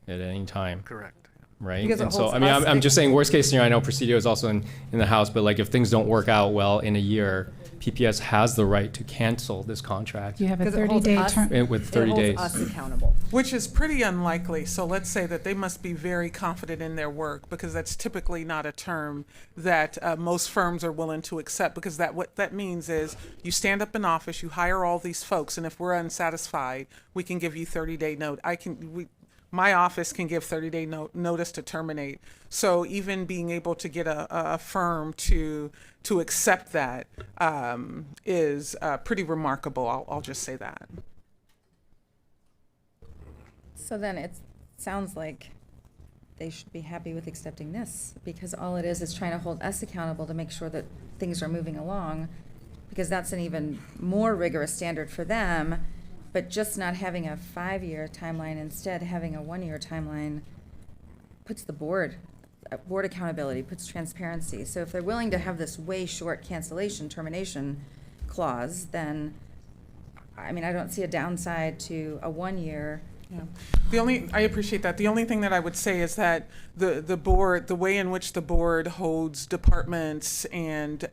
E: it at any time.
G: Correct.
E: Right?
N: Because it
E: And so,
N: holds
E: I mean,
N: us
E: I'm just saying worst case scenario, I know Presidio is also in the House, but like if things don't work out well in a year, PPS has the right to cancel this contract.
I: You have a
N: because it holds
I: 30-day
N: us-
I: term.
E: With 30 days.
N: It holds us accountable.
F: Which is pretty unlikely. So let's say that they must be very confident in their work, because that's typically not a term that most firms are willing to accept, because what that means is you stand up in office, you hire all these folks, and if we're unsatisfied, we can give you 30-day note. my office can give 30-day notice to terminate. So even being able to get a firm to accept that is pretty remarkable. I'll just say that.
R: So then it sounds like they should be happy with accepting this, because all it is trying to hold us accountable to make sure that things are moving along, because that's an even more rigorous standard for them. But just not having a 5-year timeline, instead having a 1-year timeline, puts the board accountability, puts transparency. So if they're willing to have this way short cancellation termination clause, then, I mean, I don't see a downside to a 1-year.
F: Yeah. I appreciate that. The only thing that I would say is that the board, the way in which the board holds departments and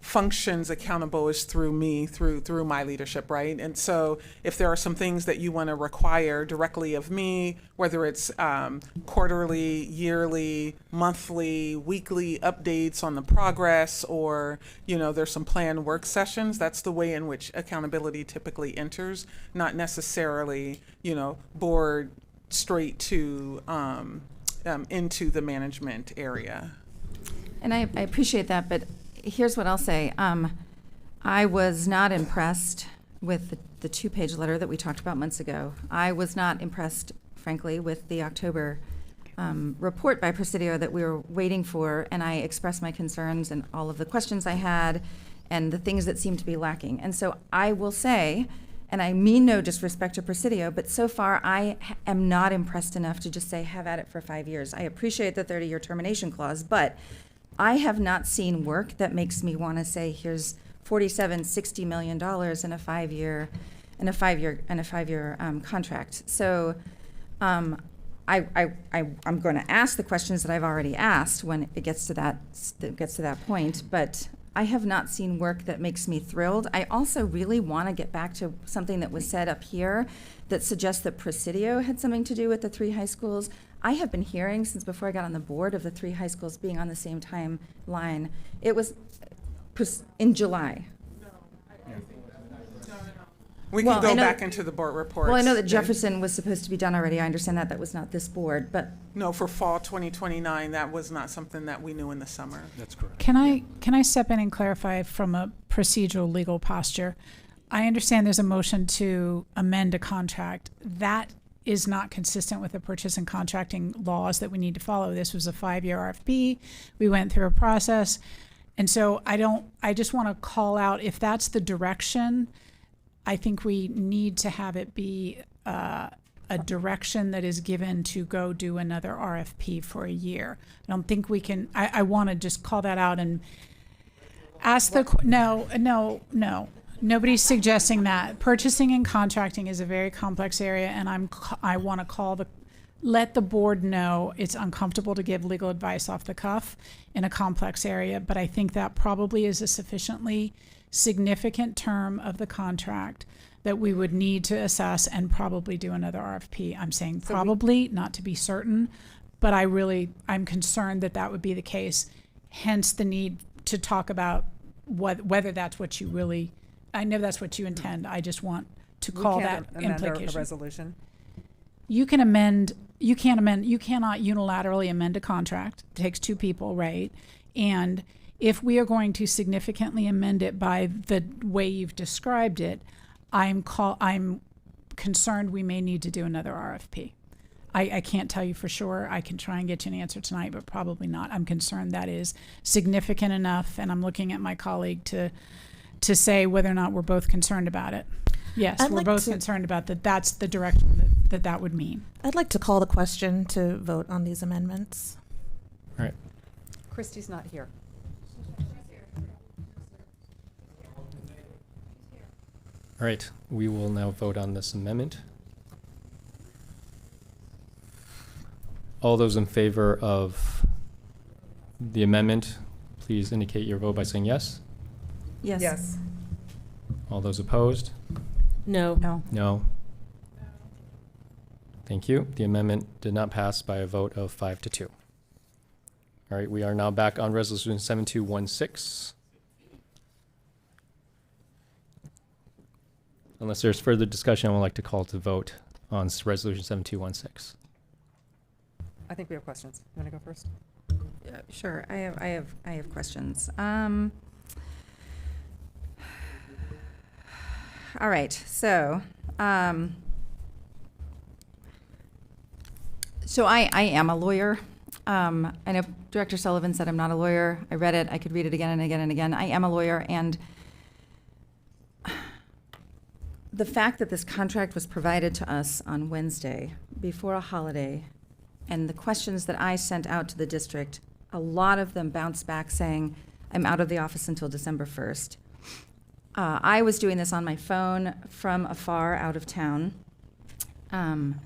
F: functions accountable is through me, through my leadership, right? And so if there are some things that you want to require directly of me, whether it's quarterly, yearly, monthly, weekly updates on the progress, or there's some planned work sessions, that's the way in which accountability typically enters, not necessarily board straight to into the management area.
R: And I appreciate that, but here's what I'll say. I was not impressed with the 2-page letter that we talked about months ago. I was not impressed, frankly, with the October report by Presidio that we were waiting for, and I expressed my concerns and all of the questions I had and the things that seemed to be lacking. And so I will say, and I mean no disrespect to Presidio, but so far I am not impressed enough to just say have at it for 5 years. I appreciate the 30-year termination clause, but I have not seen work that makes me want to say here's $60 million in a 5-year contract. So I'm going to ask the questions that I've already asked when it gets to that point, but I have not seen work that makes me thrilled. I also really want to get back to something that was said up here that suggests that Presidio had something to do with the 3 high schools. I have been hearing since before I got on the board of the 3 high schools being on the same timeline. It was in July.
F: We can go back into the board reports.
R: Well, I know that Jefferson was supposed to be done already. I understand that was not this board, but.
F: No, for fall 2029, that was not something that we knew in the summer.
J: That's correct.
I: Can I step in and clarify from a procedural legal posture? I understand there's a motion to amend a contract. That is not consistent with the purchase and contracting laws that we need to follow. This was a 5-year RFP. We went through a process. And so I just want to call out, if that's the direction, I think we need to have it be a direction that is given to go do another RFP for a year. I don't think we can, I want to just call that out and ask no. Nobody's suggesting that. Purchasing and contracting is a very complex area, and I want to let the board know it's uncomfortable to give legal advice off the cuff in a complex area, but I think that probably is a sufficiently significant term of the contract that we would need to assess and probably do another RFP. I'm saying probably, not to be certain, but I'm concerned that would be the case, hence the need to talk about whether that's what you really, I know that's what you intend. I just want to call that implication.
N: A resolution.
I: You cannot unilaterally amend a contract. It takes 2 people, right? And if we are going to significantly amend it by the way you've described it, I'm concerned we may need to do another RFP. I can't tell you for sure. I can try and get you an answer tonight, but probably not. I'm concerned that is significant enough, and I'm looking at my colleague to say whether or not we're both concerned about it. Yes, we're both concerned about that. That's the direction that would mean.
H: I'd like to call the question to vote on these amendments.
E: All right.
N: Christy's not here.
E: All right, we will now vote on this amendment. All those in favor of the amendment, please indicate your vote by saying yes.
R: Yes.
N: Yes.
E: All those opposed?
Q: No.
R: No.
E: No. Thank you. The amendment did not pass by a vote of 5-2. All right, we are now back on Resolution 7216. Unless there's further discussion, I would like to call to vote on Resolution 7216.
N: I think we have questions. You want to go first?
R: Sure, I have questions. All right, so I am a lawyer. I know Director Sullivan said I'm not a lawyer. I read it. I could read it again and again and again. I am a lawyer, and the fact that this contract was provided to us on Wednesday before a holiday, and the questions that I sent out to the district, a lot of them bounced back saying, I'm out of the office until December 1st. I was doing this on my phone from afar out of town. And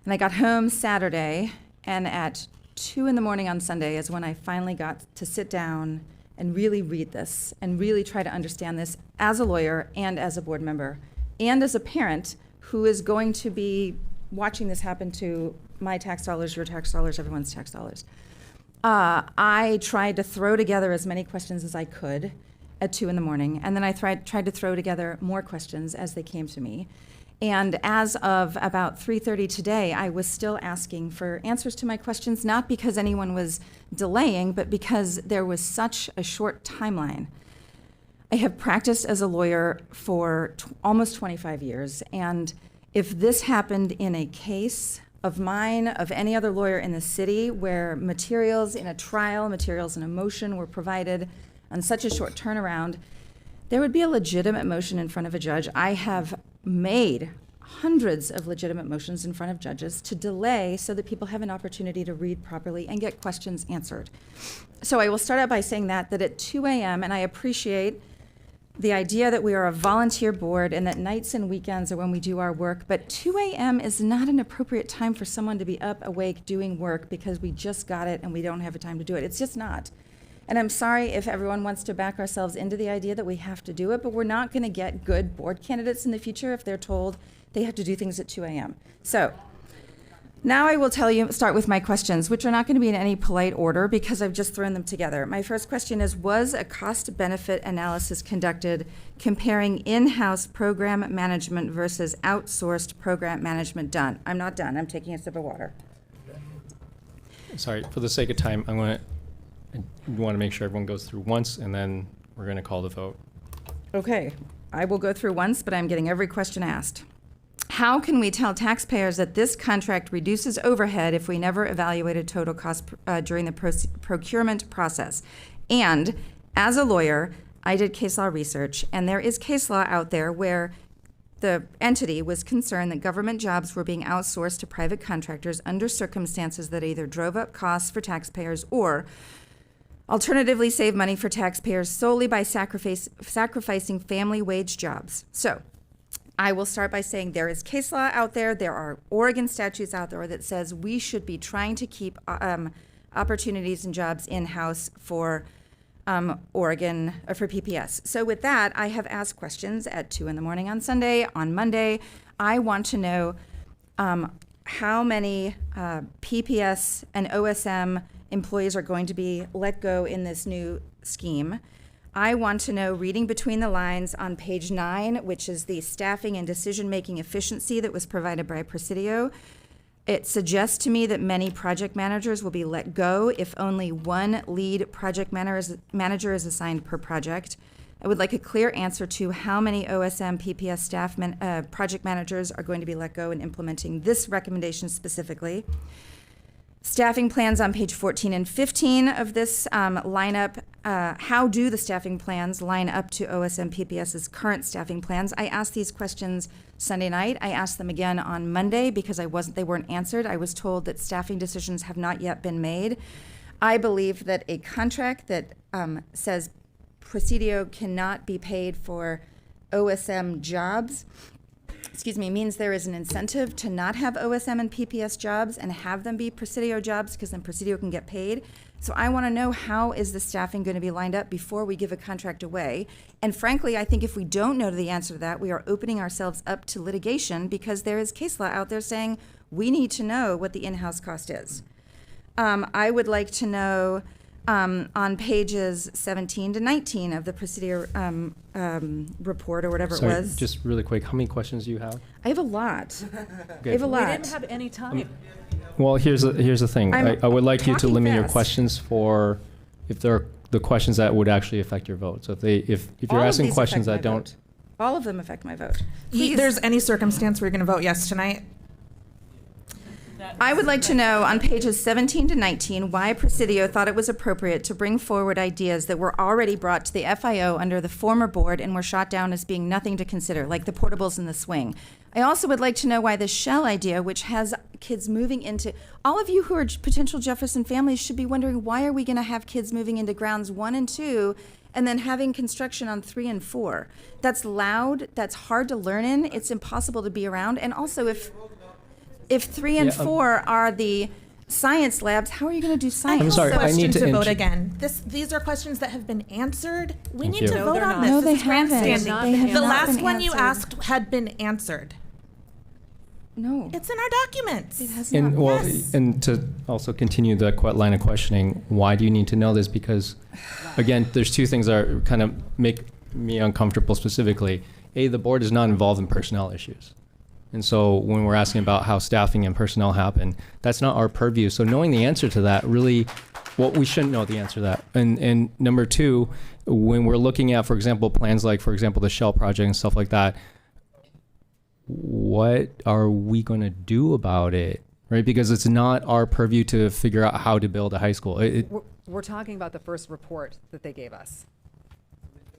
R: I got home Saturday, and at 2 in the morning on Sunday is when I finally got to sit down and really read this and really try to understand this as a lawyer and as a board member and as a parent who is going to be watching this happen to my tax dollars, your tax dollars, everyone's tax dollars. I tried to throw together as many questions as I could at 2 in the morning, and then I tried to throw together more questions as they came to me. And as of about 3:30 today, I was still asking for answers to my questions, not because anyone was delaying, but because there was such a short timeline. I have practiced as a lawyer for almost 25 years, and if this happened in a case of mine, of any other lawyer in the city, where materials in a trial, materials in a motion were provided on such a short turnaround, there would be a legitimate motion in front of a judge. I have made hundreds of legitimate motions in front of judges to delay so that people have an opportunity to read properly and get questions answered. So I will start out by saying that at 2 a.m., and I appreciate the idea that we are a volunteer board and that nights and weekends are when we do our work, but 2 a.m. is not an appropriate time for someone to be up, awake, doing work because we just got it and we don't have the time to do it. It's just not. And I'm sorry if everyone wants to back ourselves into the idea that we have to do it, but we're not going to get good board candidates in the future if they're told they have to do things at 2 a.m. So now I will start with my questions, which are not going to be in any polite order because I've just thrown them together. My first question is, was a cost-benefit analysis conducted comparing in-house program management versus outsourced program management done? I'm not done. I'm taking a sip of water.
E: Sorry, for the sake of time, I want to make sure everyone goes through once, and then we're going to call the vote.
R: Okay, I will go through once, but I'm getting every question asked. How can we tell taxpayers that this contract reduces overhead if we never evaluated total cost during the procurement process? And as a lawyer, I did case law research, and there is case law out there where the entity was concerned that government jobs were being outsourced to private contractors under circumstances that either drove up costs for taxpayers or alternatively save money for taxpayers solely by sacrificing family wage jobs. So I will start by saying there is case law out there. There are Oregon statutes out there that says we should be trying to keep opportunities and jobs in-house for Oregon, for PPS. So with that, I have asked questions at 2 in the morning on Sunday. On Monday, I want to know how many PPS and OSM employees are going to be let go in this new scheme. I want to know, reading between the lines on page 9, which is the staffing and decision-making efficiency that was provided by Presidio, it suggests to me that many project managers will be let go if only one lead project manager is assigned per project. I would like a clear answer to how many OSM PPS staff project managers are going to be let go in implementing this recommendation specifically. Staffing plans on page 14 and 15 of this lineup. How do the staffing plans line up to OSM PPS's current staffing plans? I asked these questions Sunday night. I asked them again on Monday because they weren't answered. I was told that staffing decisions have not yet been made. I believe that a contract that says Presidio cannot be paid for OSM jobs means there is an incentive to not have OSM and PPS jobs and have them be Presidio jobs because then Presidio can get paid. So I want to know, how is the staffing going to be lined up before we give a contract away? And frankly, I think if we don't know the answer to that, we are opening ourselves up to litigation because there is case law out there saying we need to know what the in-house cost is. I would like to know on pages 17 to 19 of the Presidio report or whatever
E: Sorry,
R: it was.
E: just really quick, how many questions do you have?
R: I have a lot.
E: Okay.
R: I have a lot.
N: We didn't have any time.
E: Well, here's the thing.
R: I'm
E: I would like you to
R: talking
E: limit your
R: fast.
E: questions for if there are the questions that would actually affect your vote. So if
R: All
E: you're
R: of
E: asking
R: these
E: questions
R: affect
E: that
R: my
E: don't,
R: vote. All of them affect my vote.
H: There's any circumstance where you're going to vote yes tonight?
R: I would like to know on pages 17 to 19 why Presidio thought it was appropriate to bring forward ideas that were already brought to the FIO under the former board and were shot down as being nothing to consider, like the portables and the swing. I also would like to know why the shell idea, which has kids moving into, all of you who are potential Jefferson families should be wondering, why are we going to have kids moving into grounds 1 and 2 and then having construction on 3 and 4? That's loud, that's hard to learn in, it's impossible to be around, and also if 3 and 4 are the science labs, how are you going to do science?
E: I'm sorry, I
H: Question
E: need to
H: vote again. These are questions that have been answered. We
E: Thank
H: need
E: you.
H: to
E: No,
H: vote
N: they're
H: on
N: not.
H: this.
R: No,
H: This
R: they
H: is grandstanding.
R: haven't. They have
H: The
R: not
H: last
R: been
H: one you
R: answered.
H: asked had been answered.
R: No.
H: It's in our documents. It has
E: and well,
H: Yes.
E: and to also continue the line of questioning, why do you need to know this? Because, again, there's two things that are kind of make me uncomfortable specifically. A, the board is not involved in personnel issues. And so when we're asking about how staffing and personnel happen, that's not our purview. So knowing the answer to that really, well, we shouldn't know the answer to that. And number two, when we're looking at, for example, plans like, for example, the Shell project and stuff like that, what are we going to do about it? Right? Because it's not our purview to figure out how to build a high school.
N: We're talking about the first report that they gave us.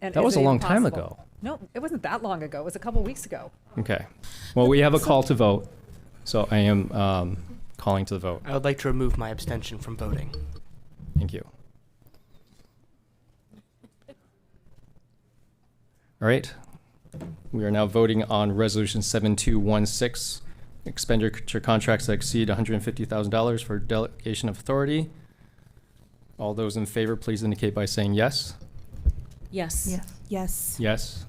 N: And
E: That
N: is
E: was a
N: it
E: long time
N: impossible?
E: ago.
N: No, it wasn't that long ago. It was a couple weeks ago.
E: Okay. Well, we have a call to vote. So I am calling to the vote.
G: I would like to remove my abstention from voting.
E: Thank you. All right. We are now voting on Resolution 7216, expenditure contracts that exceed $150,000 for delegation of authority. All those in favor, please indicate by saying yes.
Q: Yes.
H: Yes.
E: Yes.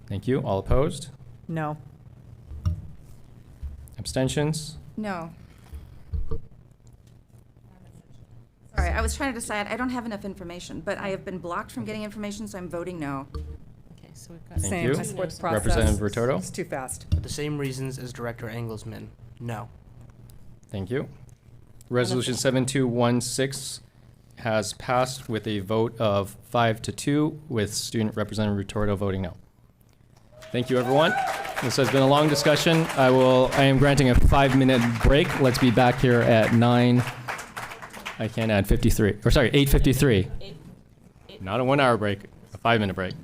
E: Thank you. All opposed?
N: No.
E: Abstentions?
R: No. Sorry, I was trying to decide. I don't have enough information, but I have been blocked from getting information, so I'm voting no.
Q: Okay, so we've got
E: Thank
N: Same.
E: you.
N: I support the process.
E: Representative Rototo?
N: It's too fast.
G: For the same reasons as Director Engelsman, no.
E: Thank you. Resolution 7216 has passed with a vote of 5-2, with Student Representative Rototo voting no. Thank you, everyone. This has been a long discussion. I am granting a 5-minute break. Let's be back here at 8:53. Not a 1 hour break, a 5-minute break.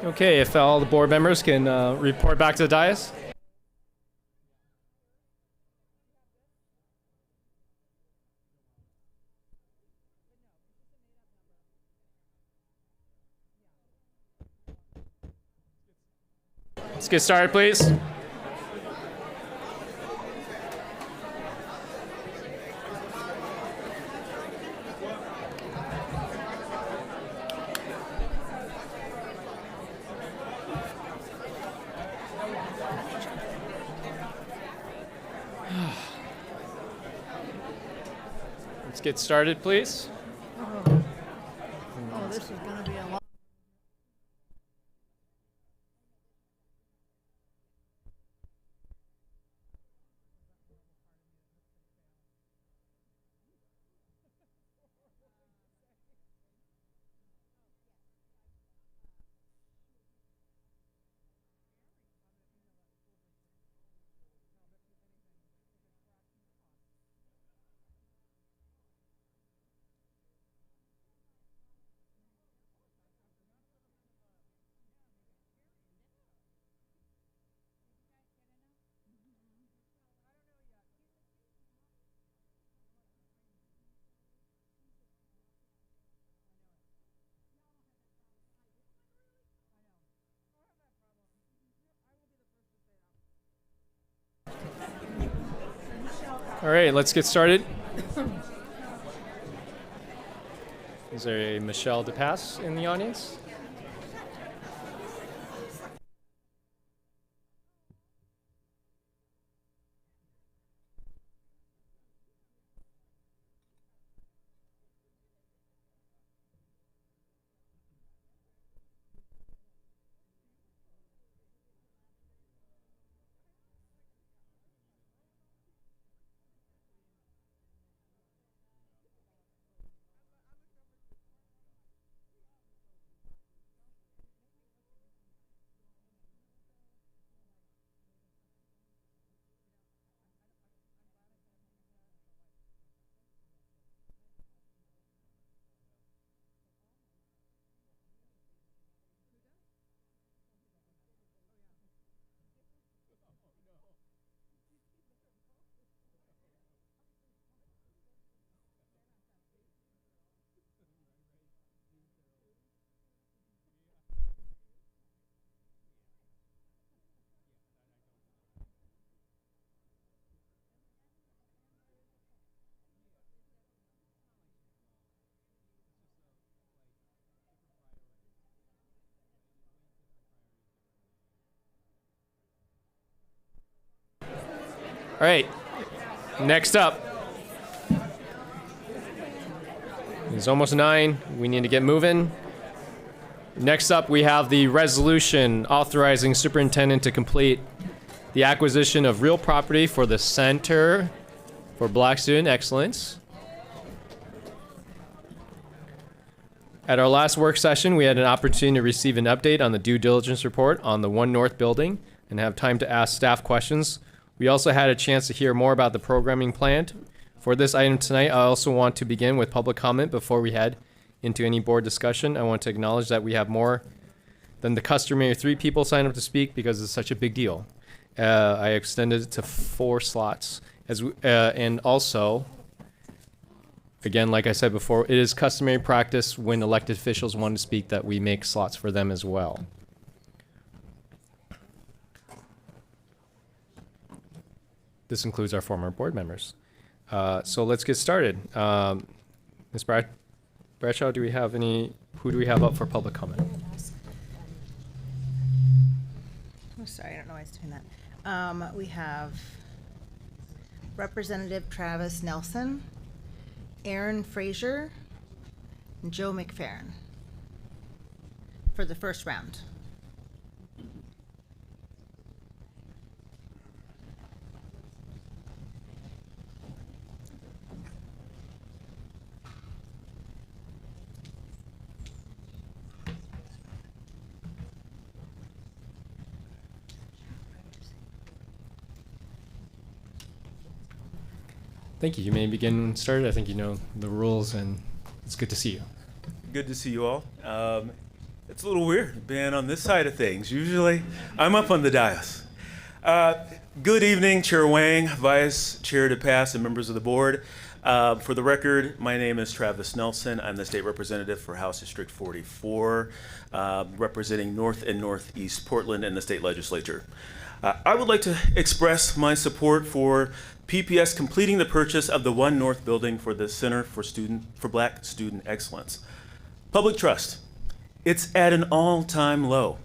E: Okay, if all the board members can report back to the dais. Let's get started, please. Let's get started, please.
L: Oh, this is going to be a long.
E: All right, let's get started. Is there a Michelle DePass in the audience? All right, next up. It's almost 9. We need to get moving. Next up, we have the resolution authorizing superintendent to complete the acquisition of real property for the Center for Black Student Excellence. At our last work session, we had an opportunity to receive an update on the due diligence report on the One North building and have time to ask staff questions. We also had a chance to hear more about the programming plan. For this item tonight, I also want to begin with public comment before we head into any board discussion. I want to acknowledge that we have more than the customary 3 people sign up to speak because it's such a big deal. I extended it to 4 slots. And also, again, like I said before, it is customary practice when elected officials want to speak that we make slots for them as well. This includes our former board members. So let's get started. Ms. Bradshaw, who do we have up for public comment?
S: I'm sorry, I don't know why it's doing that. We have Representative Travis Nelson, Aaron Frazier, and Joe McFerrin for the first round.
E: Thank you. You may begin started. I think you know the rules, and it's good to see you.
M: Good to see you all. It's a little weird being on this side of things. Usually, I'm up on the dais. Good evening, Chair Wang, Vice Chair DePass, and members of the board. For the record, my name is Travis Nelson. I'm the state representative for House District 44, representing North and Northeast Portland in the state legislature. I would like to express my support for PPS completing the purchase of the One North building for the Center for Black Student Excellence. Public trust. It's at an all-time low.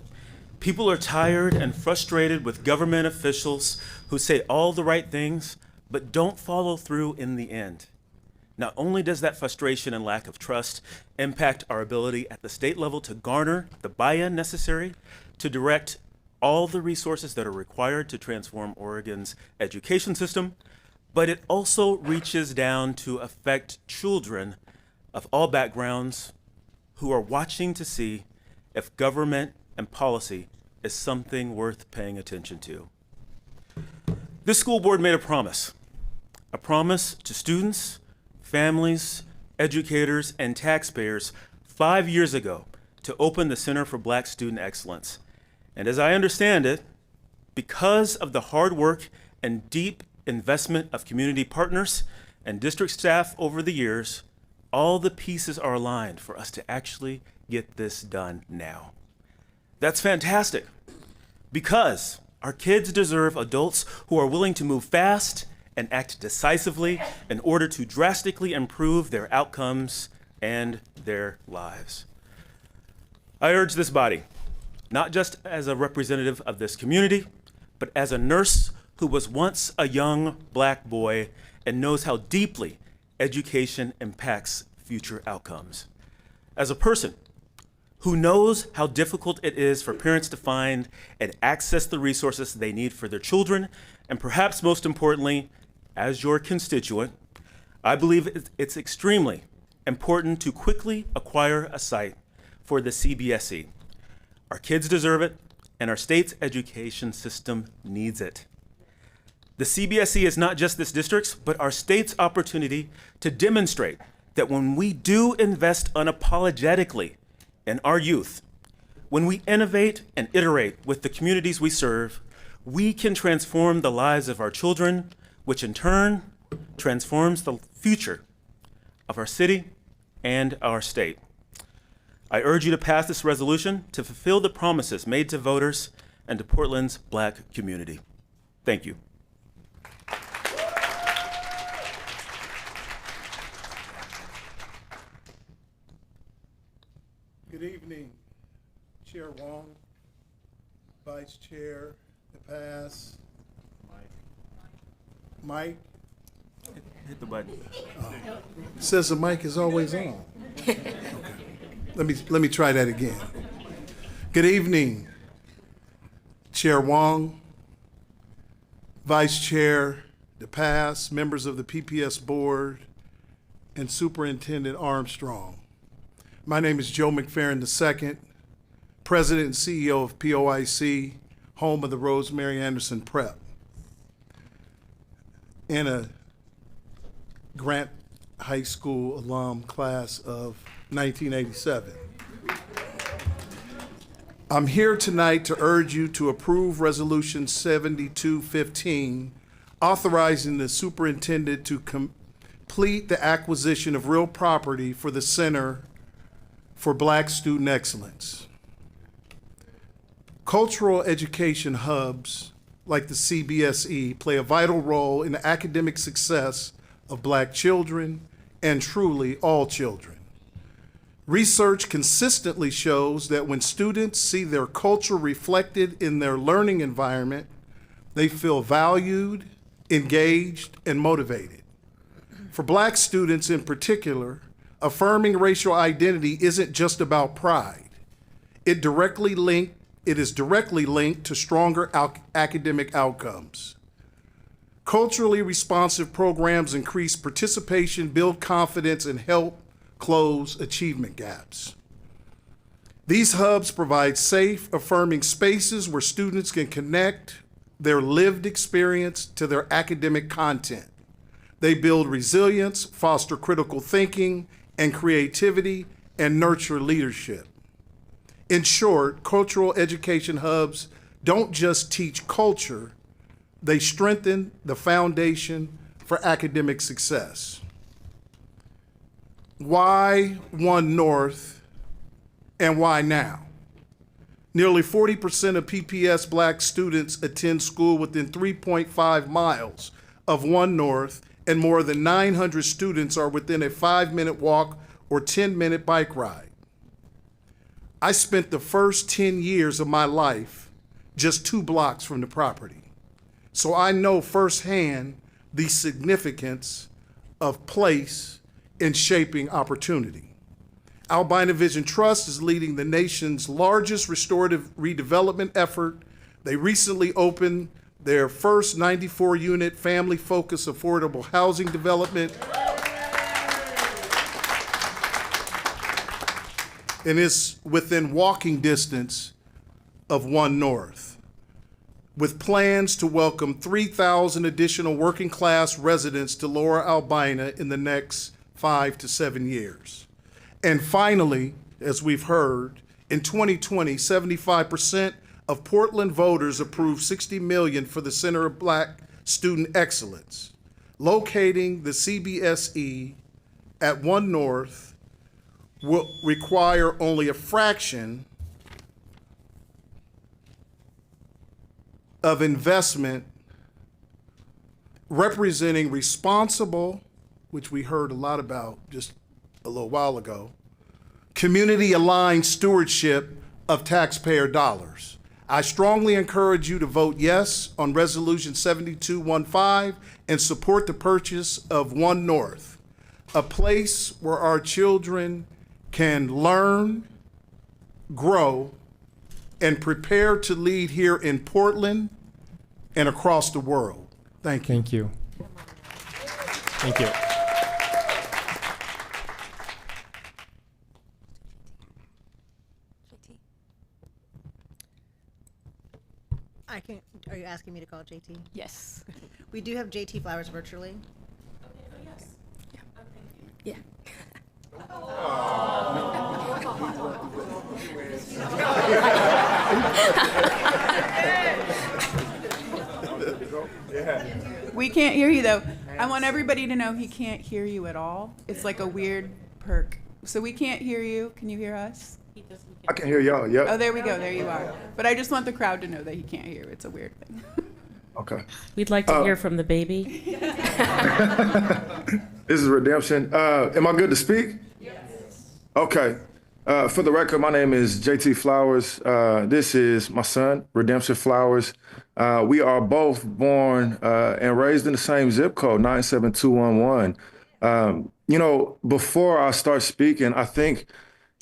M: People are tired and frustrated with government officials who say all the right things, but don't follow through in the end. Not only does that frustration and lack of trust impact our ability at the state level to garner the buy-in necessary to direct all the resources that are required to transform Oregon's education system, but it also reaches down to affect children of all backgrounds who are watching to see if government and policy is something worth paying attention to. This school board made a promise to students, families, educators, and taxpayers 5 years ago to open the Center for Black Student Excellence. And as I understand it, because of the hard work and deep investment of community partners and district staff over the years, all the pieces are aligned for us to actually get this done now. That's fantastic, because our kids deserve adults who are willing to move fast and act decisively in order to drastically improve their outcomes and their lives. I urge this body, not just as a representative of this community, but as a nurse who was once a young Black boy and knows how deeply education impacts future outcomes. As a person who knows how difficult it is for parents to find and access the resources they need for their children, and perhaps most importantly, as your constituent, I believe it's extremely important to quickly acquire a site for the CBSE. Our kids deserve it, and our state's education system needs it. The CBSE is not just this district's, but our state's opportunity to demonstrate that when we do invest unapologetically in our youth, when we innovate and iterate with the communities we serve, we can transform the lives of our children, which in turn transforms the future of our city and our state. I urge you to pass this resolution to fulfill the promises made to voters and to Portland's Black community. Thank you.
T: Good evening, Chair Wong, Vice Chair DePass, Mike.
M: Hit the button.
T: It says the mic is always on. Okay. Let me try that again. Good evening, Chair Wong, Vice Chair DePass, members of the PPS board, and Superintendent Armstrong. My name is Joe McFerrin II, President and CEO of POIC, home of the Rosemary Anderson Prep, and a Grant High School alum class of 1987. I'm here tonight to urge you to approve Resolution 7215, authorizing the superintendent to complete the acquisition of real property for the Center for Black Student Excellence. Cultural education hubs like the CBSE play a vital role in the academic success of Black children and truly all children. Research consistently shows that when students see their culture reflected in their learning environment, they feel valued, engaged, and motivated. For Black students in particular, affirming racial identity isn't just about pride. It is directly linked to stronger academic outcomes. Culturally responsive programs increase participation, build confidence, and help close achievement gaps. These hubs provide safe, affirming spaces where students can connect their lived experience to their academic content. They build resilience, foster critical thinking and creativity, and nurture leadership. In short, cultural education hubs don't just teach culture, they strengthen the foundation for academic success. Why One North and why now? Nearly 40% of PPS Black students attend school within 3.5 miles of One North, and more than 900 students are within a 5-minute walk or 10-minute bike ride. I spent the first 10 years of my life just 2 blocks from the property, so I know firsthand the significance of place in shaping opportunity. Albina Vision Trust is leading the nation's largest restorative redevelopment effort. They recently opened their first 94-unit family-focused affordable housing development. And it's within walking distance of One North, with plans to welcome 3,000 additional working class residents to Lower Albina in the next 5 to 7 years. And finally, as we've heard, in 2020, 75% of Portland voters approved $60 million for the Center of Black Student Excellence. Locating the CBSE at One North will require only a fraction of investment, representing responsible, which we heard a lot about just a little while ago, community-aligned stewardship of taxpayer dollars. I strongly encourage you to vote yes on Resolution 7215 and support the purchase of One North, a place where our children can learn, grow, and prepare to lead here in Portland and across the world. Thank you.
E: Thank you. Thank you.
S: Are you asking me to call JT?
O: Yes.
S: We do have JT Flowers virtually.
B: Yeah.
O: We can't hear you though. I want everybody to know he can't hear you at all. It's like a weird perk. So we can't hear you. Can you hear us?
C: I can hear y'all, yep.
O: Oh, there we go. There you are. But I just want the crowd to know that he can't hear. It's a weird thing.
C: Okay.
Q: We'd like to hear from the baby.
C: This is Redemption. Am I good to speak? Yes. Okay. For the record, my name is JT Flowers. This is my son, Redemption Flowers. We are both born and raised in the same zip code, 97211. You know, before I start speaking, I think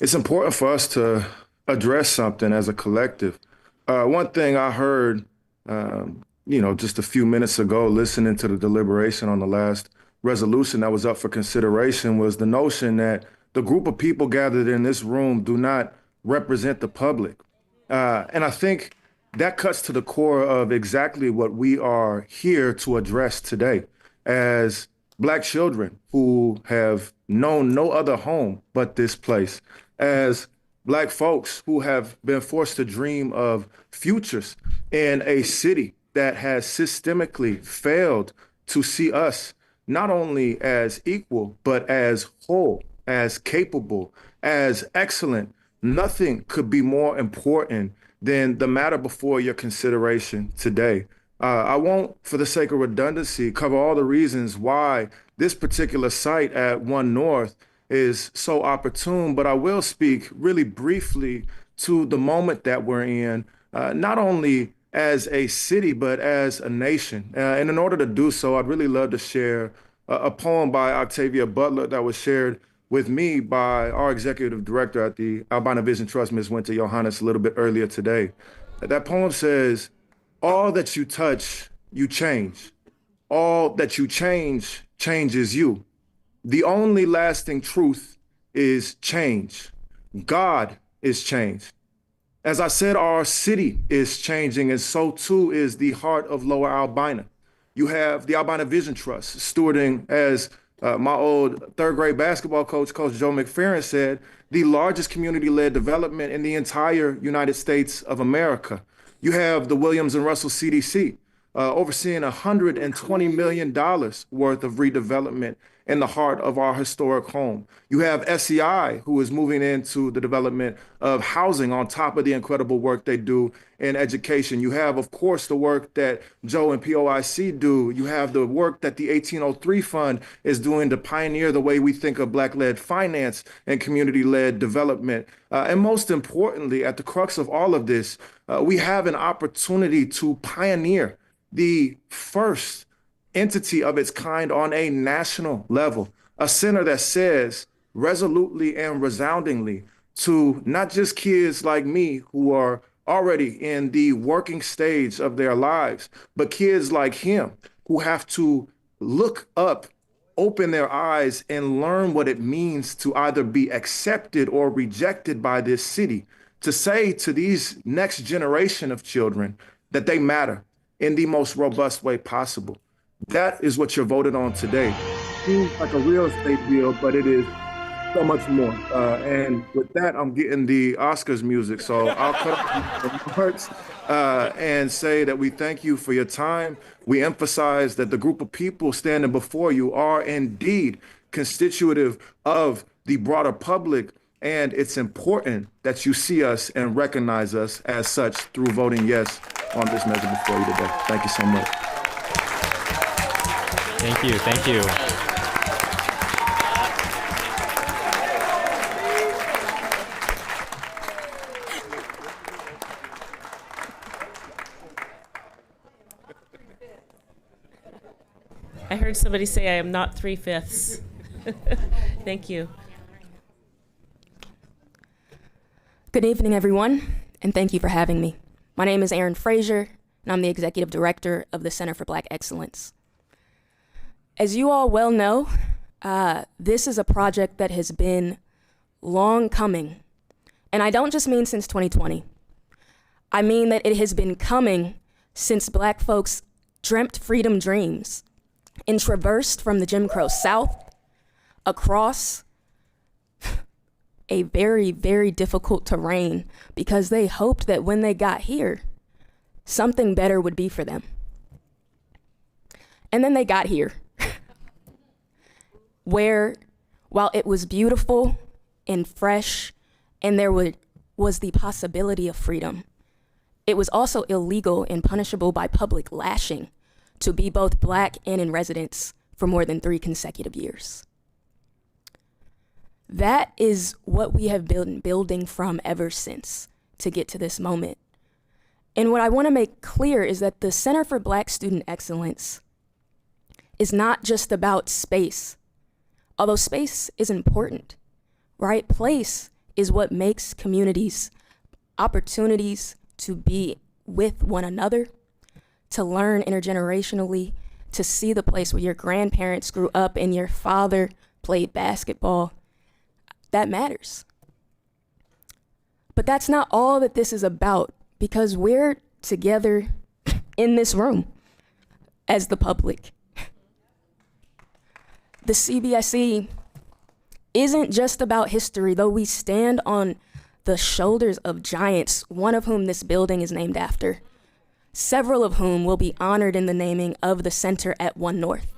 C: it's important for us to address something as a collective. One thing I heard, just a few minutes ago, listening to the deliberation on the last resolution that was up for consideration, was the notion that the group of people gathered in this room do not represent the public. And I think that cuts to the core of exactly what we are here to address today as Black children who have known no other home but this place, as Black folks who have been forced to dream of futures in a city that has systemically failed to see us not only as equal, but as whole, as capable, as excellent. Nothing could be more important than the matter before your consideration today. I won't, for the sake of redundancy, cover all the reasons why this particular site at One North is so opportune, but I will speak really briefly to the moment that we're in, not only as a city, but as a nation. And in order to do so, I'd really love to share a poem by Octavia Butler that was shared with me by our executive director at the Albina Vision Trust, Ms. Winter Johannes, a little bit earlier today. That poem says, "All that you touch, you change. All that you change, changes you. The only lasting truth is change. God is change. As I said, our city is changing, and so too is the heart of Lower Albina. You have the Albina Vision Trust stewarding, as my old third grade basketball coach, Coach Joe McFerrin, said, the largest community-led development in the entire United States of America. You have the Williams and Russell CDC overseeing $120 million worth of redevelopment in the heart of our historic home. You have SEI, who is moving into the development of housing on top of the incredible work they do in education. You have, of course, the work that Joe and POIC do. You have the work that the 1803 Fund is doing to pioneer the way we think of Black-led finance and community-led development. And most importantly, at the crux of all of this, we have an opportunity to pioneer the first entity of its kind on a national level, a center that says resolutely and resoundingly to not just kids like me who are already in the working stage of their lives, but kids like him who have to look up, open their eyes, and learn what it means to either be accepted or rejected by this city, to say to these next generation of children that they matter in the most robust way possible. That is what you're voted on today. Seems like a real estate deal, but it is so much more. And with that, I'm getting the Oscars music. So I'll cut off the parts and say that we thank you for your time. We emphasize that the group of people standing before you are indeed constitutive of the broader public. And it's important that you see us and recognize us as such through voting yes on this measure before you today. Thank you so much.
E: Thank you. Thank you.
Q: I heard somebody say I am not 3/5. Thank you.
K: Good evening, everyone, and thank you for having me. My name is Aaron Frazier, and I'm the Executive Director of the Center for Black Excellence. As you all well know, this is a project that has been long coming, and I don't just mean since 2020. I mean that it has been coming since Black folks dreamt freedom dreams and traversed from the Jim Crow South across a very, very difficult terrain because they hoped that when they got here, something better would be for them. And then they got here, where while it was beautiful and fresh and there was the possibility of freedom, it was also illegal and punishable by public lashing to be both Black and in residence for more than 3 consecutive years. That is what we have been building from ever since to get to this moment. And what I want to make clear is that the Center for Black Student Excellence is not just about space, although space is important, right? Place is what makes communities opportunities to be with one another, to learn intergenerationally, to see the place where your grandparents grew up and your father played basketball. That matters. But that's not all that this is about, because we're together in this room as the public. The CBSE isn't just about history, though we stand on the shoulders of giants, one of whom this building is named after, several of whom will be honored in the naming of the center at One North.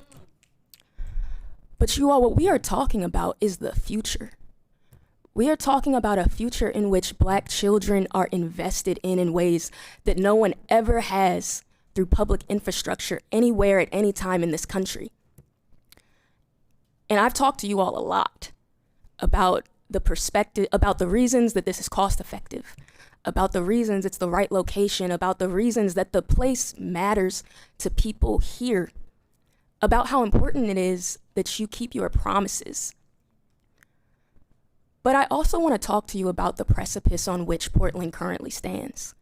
K: But you all, what we are talking about is the future. We are talking about a future in which Black children are invested in ways that no one ever has through public infrastructure anywhere at any time in this country. And I've talked to you all a lot about the perspective, about the reasons that this is cost effective, about the reasons it's the right location, about the reasons that the place matters to people here, about how important it is that you keep your promises. But I also want to talk to you about the precipice on which Portland currently stands,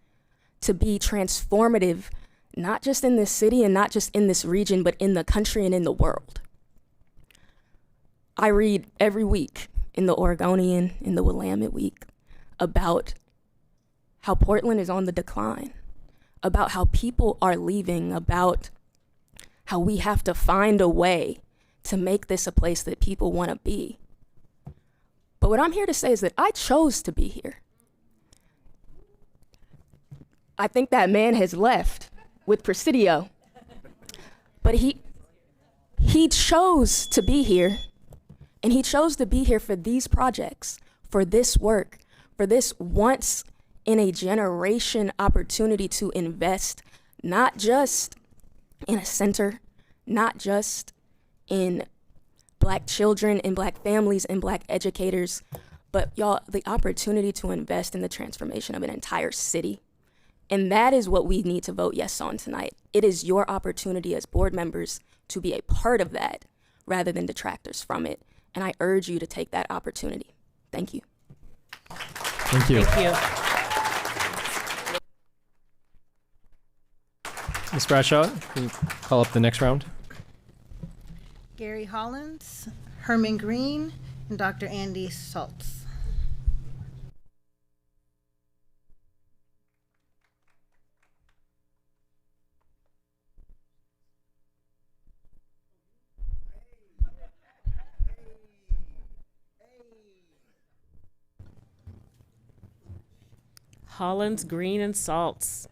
K: to be transformative, not just in this city and not just in this region, but in the country and in the world. I read every week in the Oregonian, in the Willamette Week, about how Portland is on the decline, about how people are leaving, about how we have to find a way to make this a place that people want to be. But But what I'm here to say is that I chose to be here. I think that man has left with Presidio. But he chose to be here, and he chose to be here for these projects, for this work, for this once in a generation opportunity to invest, not just in a center, not just in Black children and Black families and Black educators, but y'all, the opportunity to invest in the transformation of an entire city. And that is what we need to vote yes on tonight. It is your opportunity as board members to be a part of that rather than detractors from it. And I urge you to take that opportunity. Thank you.
E: Thank you.
H: Thank you.
E: Ms. Bradshaw, can you call up the next round?
S: Gary Hollins, Herman Green, and Dr. Andy Schultz.
Q: Hollins, Green, and Salts.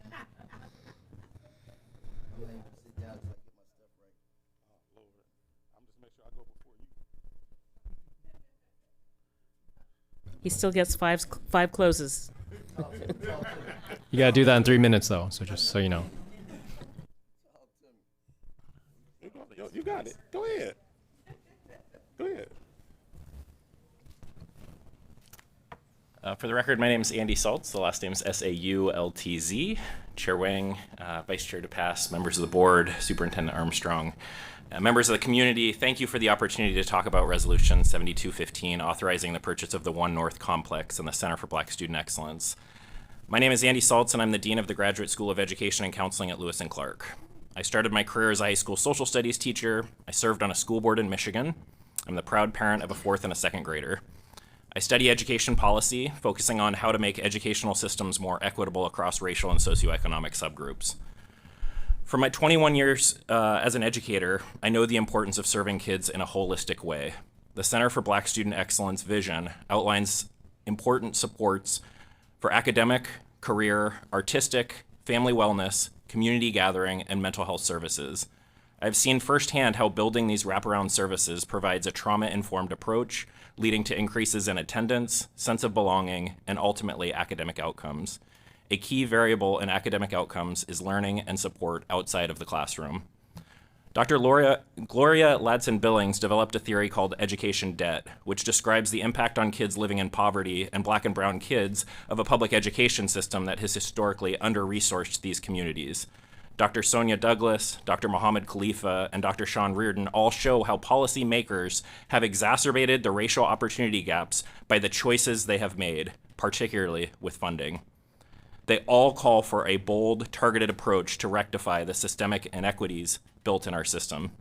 Q: He still gets five closes.
E: You gotta do that in 3 minutes though, so just so you know.
A: You got it. Go ahead. Go ahead.
D: For the record, my name is Andy Saltz. The last name is Saultz. Chair Wang, Vice Chair DePass, members of the board, Superintendent Armstrong, members of the community, thank you for the opportunity to talk about Resolution 7215, authorizing the purchase of the One North Complex and the Center for Black Student Excellence. My name is Andy Saltz, and I'm the Dean of the Graduate School of Education and Counseling at Lewis and Clark. I started my career as a high school social studies teacher. I served on a school board in Michigan. I'm the proud parent of a 4th and a 2nd grader. I study education policy, focusing on how to make educational systems more equitable across racial and socioeconomic subgroups. For my 21 years as an educator, I know the importance of serving kids in a holistic way. The Center for Black Student Excellence vision outlines important supports for academic, career, artistic, family wellness, community gathering, and mental health services. I've seen firsthand how building these wraparound services provides a trauma-informed approach, leading to increases in attendance, sense of belonging, and ultimately academic outcomes. A key variable in academic outcomes is learning and support outside of the classroom. Dr. Gloria Ladson-Billings developed a theory called education debt, which describes the impact on kids living in poverty and Black and brown kids of a public education system that has historically under-resourced these communities. Dr. Sonia Douglas, Dr. Mohammed Khalifa, and Dr. Sean Reardon all show how policymakers have exacerbated the racial opportunity gaps by the choices they have made, particularly with funding. They all call for a bold, targeted approach to rectify the systemic inequities built in our system.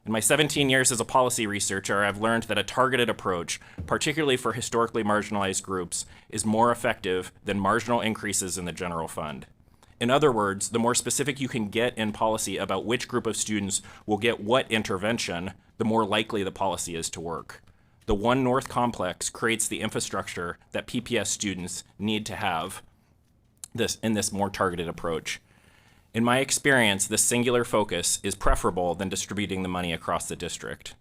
D: In my 17 years as a policy researcher, I've learned that a targeted approach, particularly for historically marginalized groups, is more effective than marginal increases in the general fund. In other words, the more specific you can get in policy about which group of students will get what intervention, the more likely the policy is to work. The One North Complex creates the infrastructure that PPS students need to have in this more targeted approach. In my experience, this singular focus is preferable than distributing the money across the district.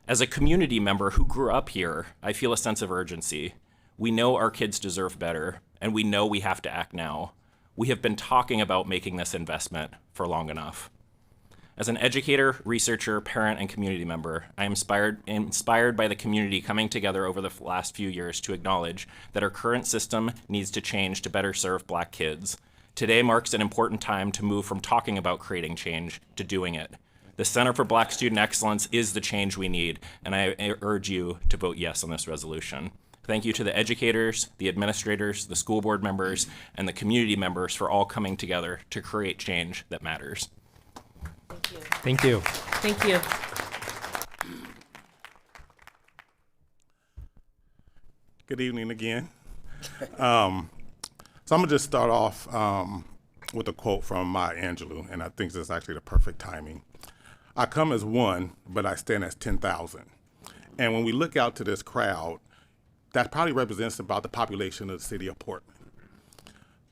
D: As a community member who grew up here, I feel a sense of urgency. We know our kids deserve better, and we know we have to act now. We have been talking about making this investment for long enough. As an educator, researcher, parent, and community member, I am inspired by the community coming together over the last few years to acknowledge that our current system needs to change to better serve Black kids. Today marks an important time to move from talking about creating change to doing it. The Center for Black Student Excellence is the change we need, and I urge you to vote yes on this resolution. Thank you to the educators, the administrators, the school board members, and the community members for all coming together to create change that matters.
E: Thank you.
Q: Thank you.
A: Good evening again. So I'm gonna just start off with a quote from Maya Angelou, and I think this is actually the perfect timing. I come as one, but I stand as 10,000. And when we look out to this crowd, that probably represents about the population of the city of Portland.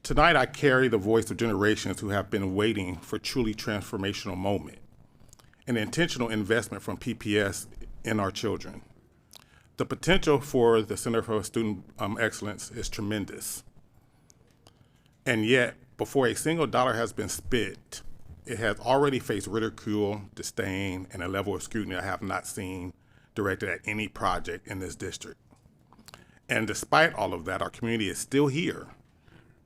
A: Tonight, I carry the voice of generations who have been waiting for a truly transformational moment, an intentional investment from PPS in our children. The potential for the Center for Student Excellence is tremendous. And yet, before a single dollar has been spent, it has already faced ridicule, disdain, and a level of scrutiny I have not seen directed at any project in this district. And despite all of that, our community is still here.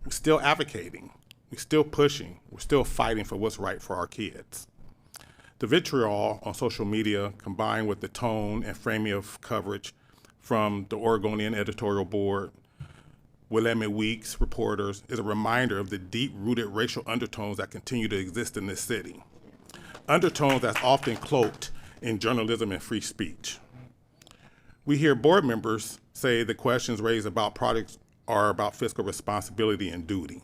A: We're still advocating, we're still pushing, we're still fighting for what's right for our kids. The vitriol on social media, combined with the tone and framing of coverage from the Oregonian editorial board, Willamette Week's reporters, is a reminder of the deep-rooted racial undertones that continue to exist in this city. Undertones that's often cloaked in journalism and free speech. We hear board members say the questions raised about projects are about fiscal responsibility and duty.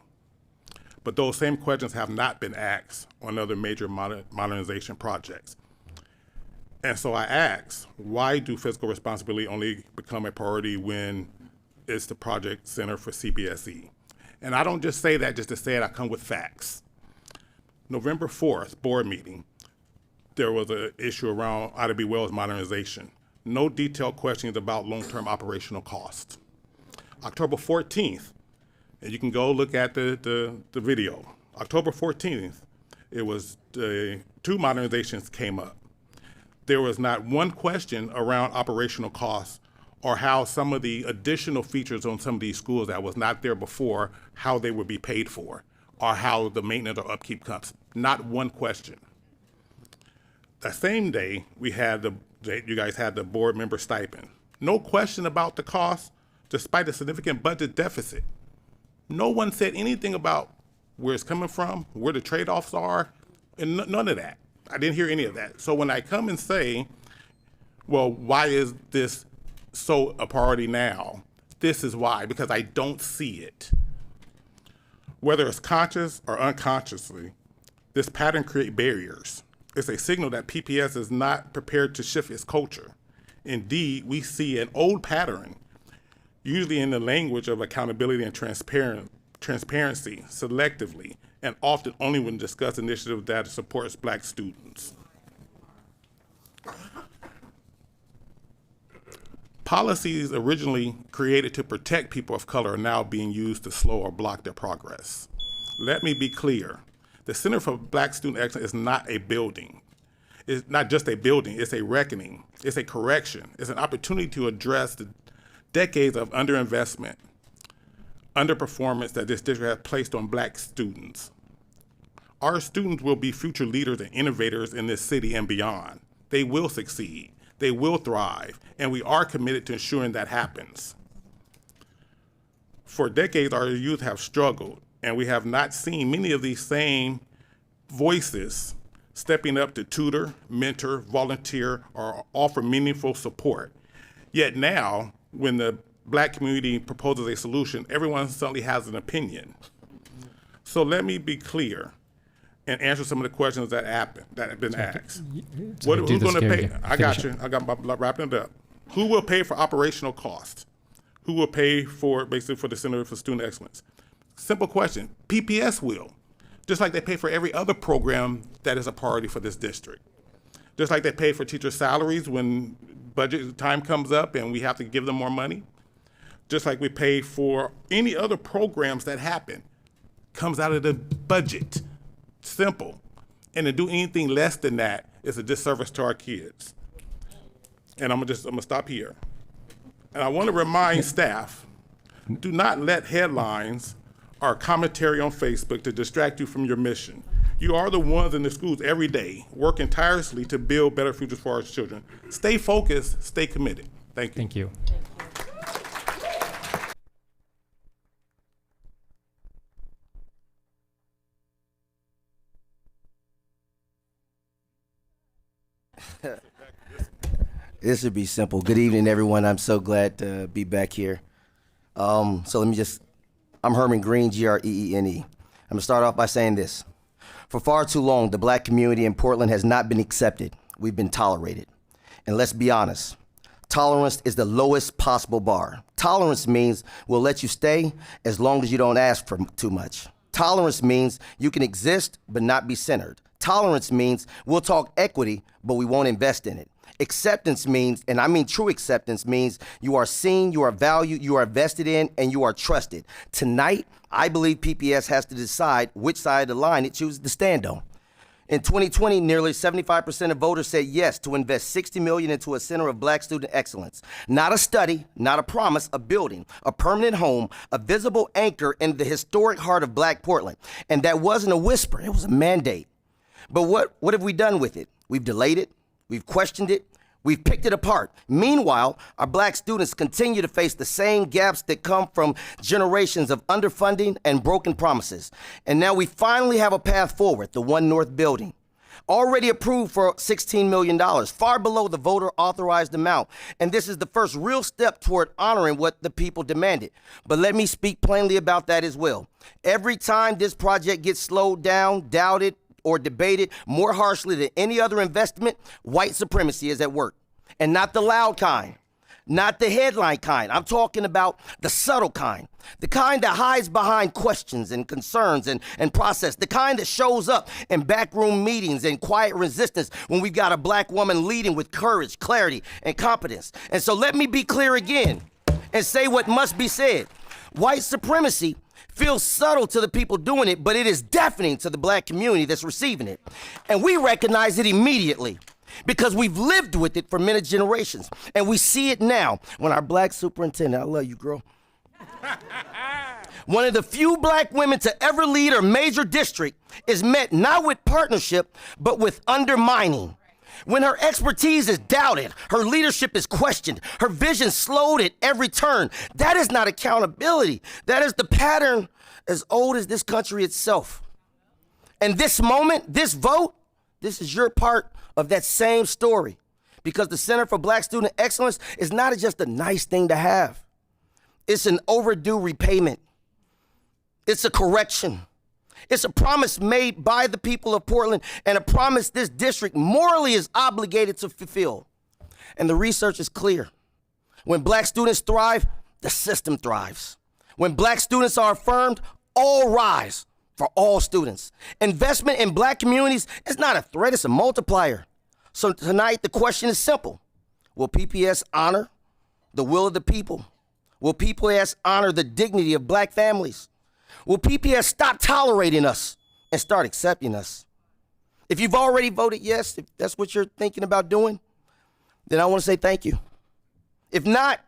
A: But those same questions have not been asked on other major modernization projects. And so I ask, why do fiscal responsibility only become a priority when it's the Project Center for CBSE? And I don't just say that just to say it, I come with facts. November 4th, board meeting, there was an issue around Ida B. Wells modernization. No detailed questions about long-term operational costs. October 14th, and you can go look at the video. October 14th, it was two modernizations came up. There was not one question around operational costs or how some of the additional features on some of these schools that was not there before, how they would be paid for, or how the maintenance or upkeep comes. Not one question. That same day, you guys had the board member stipend. No question about the cost, despite a significant budget deficit. No one said anything about where it's coming from, where the trade-offs are, and none of that. I didn't hear any of that. So when I come and say, well, why is this so a priority now? This is why, because I don't see it. Whether it's conscious or unconsciously, this pattern creates barriers. It's a signal that PPS is not prepared to shift its culture. Indeed, we see an old pattern, usually in the language of accountability and transparency, selectively, and often only when discussing initiatives that supports Black students. Policies originally created to protect people of color are now being used to slow or block their progress. Let me be clear. The Center for Black Student Excellence is not a building. It's not just a building, it's a reckoning, it's a correction, it's an opportunity to address the decades of underinvestment, underperformance that this district has placed on Black students. Our students will be future leaders and innovators in this city and beyond. They will succeed, they will thrive, and we are committed to ensuring that happens. For decades, our youth have struggled, and we have not seen many of these same voices stepping up to tutor, mentor, volunteer, or offer meaningful support. Yet now, when the Black community proposes a solution, everyone suddenly has an opinion. So let me be clear and answer some of the questions that have been asked. Who's going to pay? I got you. Wrapping it up. Who will pay for operational costs? Who will pay for, basically, for the Center for Student Excellence? Simple question. PPS will, just like they pay for every other program that is a priority for this district. Just like they pay for teacher salaries when budget time comes up and we have to give them more money. Just like we pay for any other programs that happen. Comes out of the budget. Simple. And to do anything less than that is a disservice to our kids. And I'm gonna stop here. And I want to remind staff, do not let headlines or commentary on Facebook to distract you from your mission. You are the ones in the schools every day working tirelessly to build better futures for our children. Stay focused, stay committed. Thank you.
E: Thank you.
U: This should be simple. Good evening, everyone. I'm so glad to be back here. I'm Herman Green, G-R-E-E-N-E. I'm gonna start off by saying this. For far too long, the Black community in Portland has not been accepted. We've been tolerated. And let's be honest, Tolerance is the lowest possible bar. Tolerance means we'll let you stay as long as you don't ask for too much. Tolerance means you can exist but not be centered. Tolerance means we'll talk equity, but we won't invest in it. Acceptance means, and I mean true acceptance means, you are seen, you are valued, you are invested in, and you are trusted. Tonight, I believe PPS has to decide which side of the line it chooses to stand on. In 2020, nearly 75% of voters said yes to invest $60 million into a center of Black student excellence. Not a study, not a promise, a building, a permanent home, a visible anchor in the historic heart of Black Portland. And that wasn't a whisper, it was a mandate. But what have we done with it? We've delayed it, we've questioned it, we've picked it apart. Meanwhile, our Black students continue to face the same gaps that come from generations of underfunding and broken promises. And now we finally have a path forward, the One North building. Already approved for $16 million, far below the voter authorized amount. And this is the first real step toward honoring what the people demanded. But let me speak plainly about that as well. Every time this project gets slowed down, doubted, or debated more harshly than any other investment, white supremacy is at work. And not the loud kind, not the headline kind. I'm talking about the subtle kind, the kind that hides behind questions and concerns and process, the kind that shows up in backroom meetings and quiet resistance when we've got a Black woman leading with courage, clarity, and competence. And so let me be clear again and say what must be said. White supremacy feels subtle to the people doing it, but it is deafening to the Black community that's receiving it. And we recognize it immediately because we've lived with it for many generations. And we see it now when our Black superintendent, I love you, girl, one of the few Black women to ever lead a major district, is met not with partnership, but with undermining. When her expertise is doubted, her leadership is questioned, her vision slowed at every turn, that is not accountability. That is the pattern as old as this country itself. And this moment, this vote, this is your part of that same story. Because the Center for Black Student Excellence is not just a nice thing to have. It's an overdue repayment. It's a correction. It's a promise made by the people of Portland and a promise this district morally is obligated to fulfill. And the research is clear. When Black students thrive, the system thrives. When Black students are affirmed, all rise for all students. Investment in Black communities is not a threat, it's a multiplier. So tonight, the question is simple. Will PPS honor the will of the people? Will PPS honor the dignity of Black families? Will PPS stop tolerating us and start accepting us? If you've already voted yes, if that's what you're thinking about doing, then I want to say thank you. If not,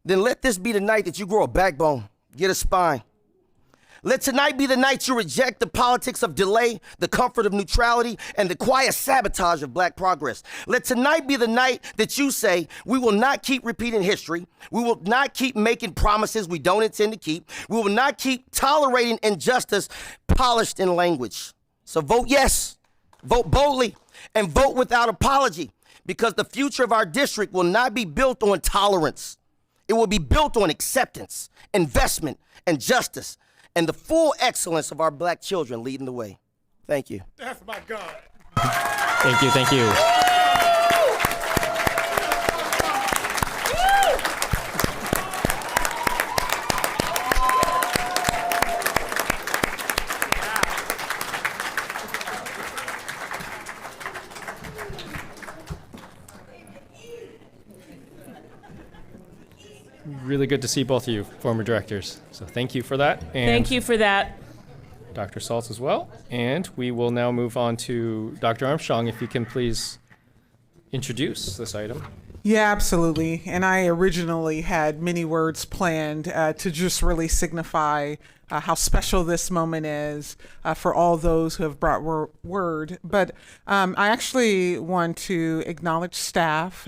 U: then let this be the night that you grow a backbone, get a spine. Let tonight be the night you reject the politics of delay, the comfort of neutrality, and the quiet sabotage of Black progress. Let tonight be the night that you say, we will not keep repeating history. We will not keep making promises we don't intend to keep. We will not keep tolerating injustice polished in language. So vote yes, vote boldly, and vote without apology, because the future of our district will not be built on tolerance. It will be built on acceptance, investment, and justice, and the full excellence of our Black children leading the way. Thank you.
T: That's my God.
E: Thank you, thank you. Really good to see both of you, former directors. So thank you for that. And
Q: Thank you for that.
E: Dr. Saltz as well. And we will now move on to Dr. Armstrong, if you can please introduce this item.
F: Yeah, absolutely. And I originally had many words planned to just really signify how special this moment is for all those who have brought word. But I actually want to acknowledge staff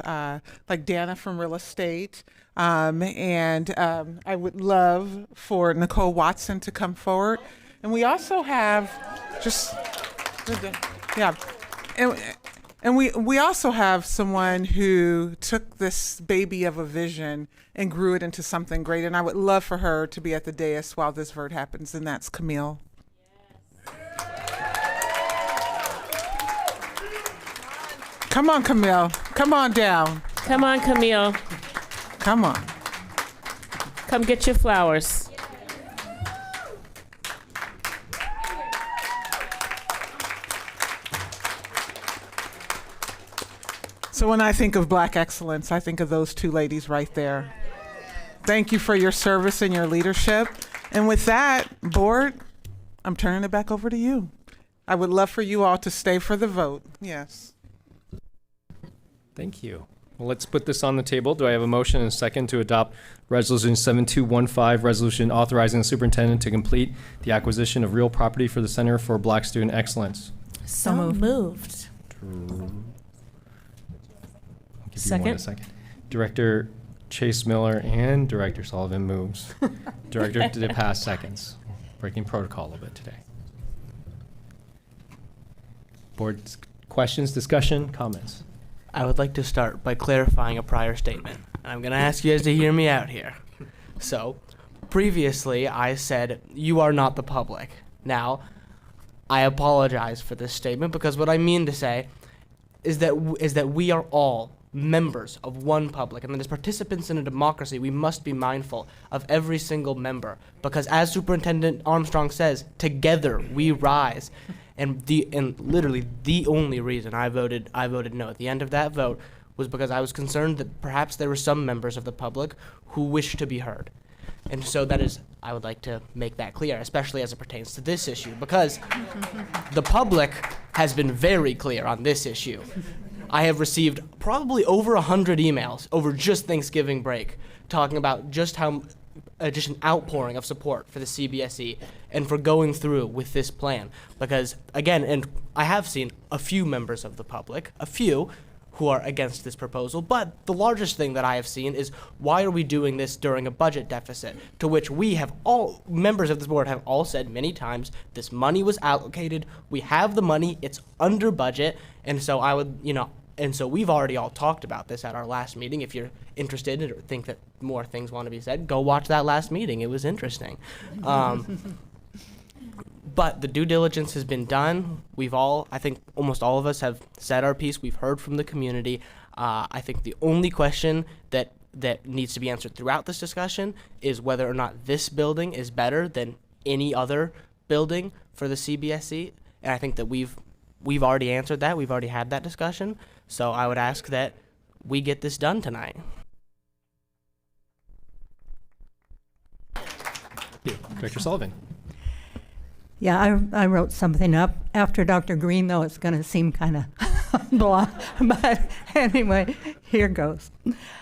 F: like Dana from Real Estate. And I would love for Nicole Watson to come forward. And we also have and we also have someone who took this baby of a vision and grew it into something great. And I would love for her to be at the dais while this vote happens, and that's Camille. Come on, Camille. Come on down.
Q: Come on, Camille.
F: Come on.
Q: Come get your flowers.
F: So when I think of Black excellence, I think of those two ladies right there. Thank you for your service and your leadership. And with that, board, I'm turning it back over to you. I would love for you all to stay for the vote. Yes.
E: Thank you. Well, let's put this on the table. Do I have a motion and a second to adopt Resolution 7215, resolution authorizing the superintendent to complete the acquisition of real property for the Center for Black Student Excellence?
H: So moved.
E: I'll give you one a second. Director Chase Miller and Director Sullivan moves. Director DePass seconds. Breaking protocol a little bit today. Board questions, discussion, comments?
G: I would like to start by clarifying a prior statement. I'm going to ask you guys to hear me out here. So, previously I said, you are not the public. Now, I apologize for this statement because what I mean to say is that we are all members of one public, and that as participants in a democracy, we must be mindful of every single member, because as Superintendent Armstrong says, together we rise. And literally the only reason I voted no at the end of that vote was because I was concerned that perhaps there were some members of the public who wished to be heard. And so I would like to make that clear, especially as it pertains to this issue, because the public has been very clear on this issue. I have received probably over 100 emails over just Thanksgiving break talking about just how just an outpouring of support for the CBSE and for going through with this plan. Because, again, and I have seen a few members of the public, a few, who are against this proposal, but the largest thing that I have seen is, why are we doing this during a budget deficit? To which we have all, members of this board have all said many times, this money was allocated, we have the money, it's under budget, and so I would, and so we've already all talked about this at our last meeting. If you're interested or think that more things want to be said, go watch that last meeting. It was interesting. But the due diligence has been done. I think almost all of us have said our piece. We've heard from the community. I think the only question that needs to be answered throughout this discussion is whether or not this building is better than any other building for the CBSE. And I think that we've already answered that. We've already had that discussion. So I would ask that we get this done tonight.
E: Director Sullivan.
L: Yeah, I wrote something up. After Dr. Green, though, it's going to seem kind of blah. But anyway, here goes.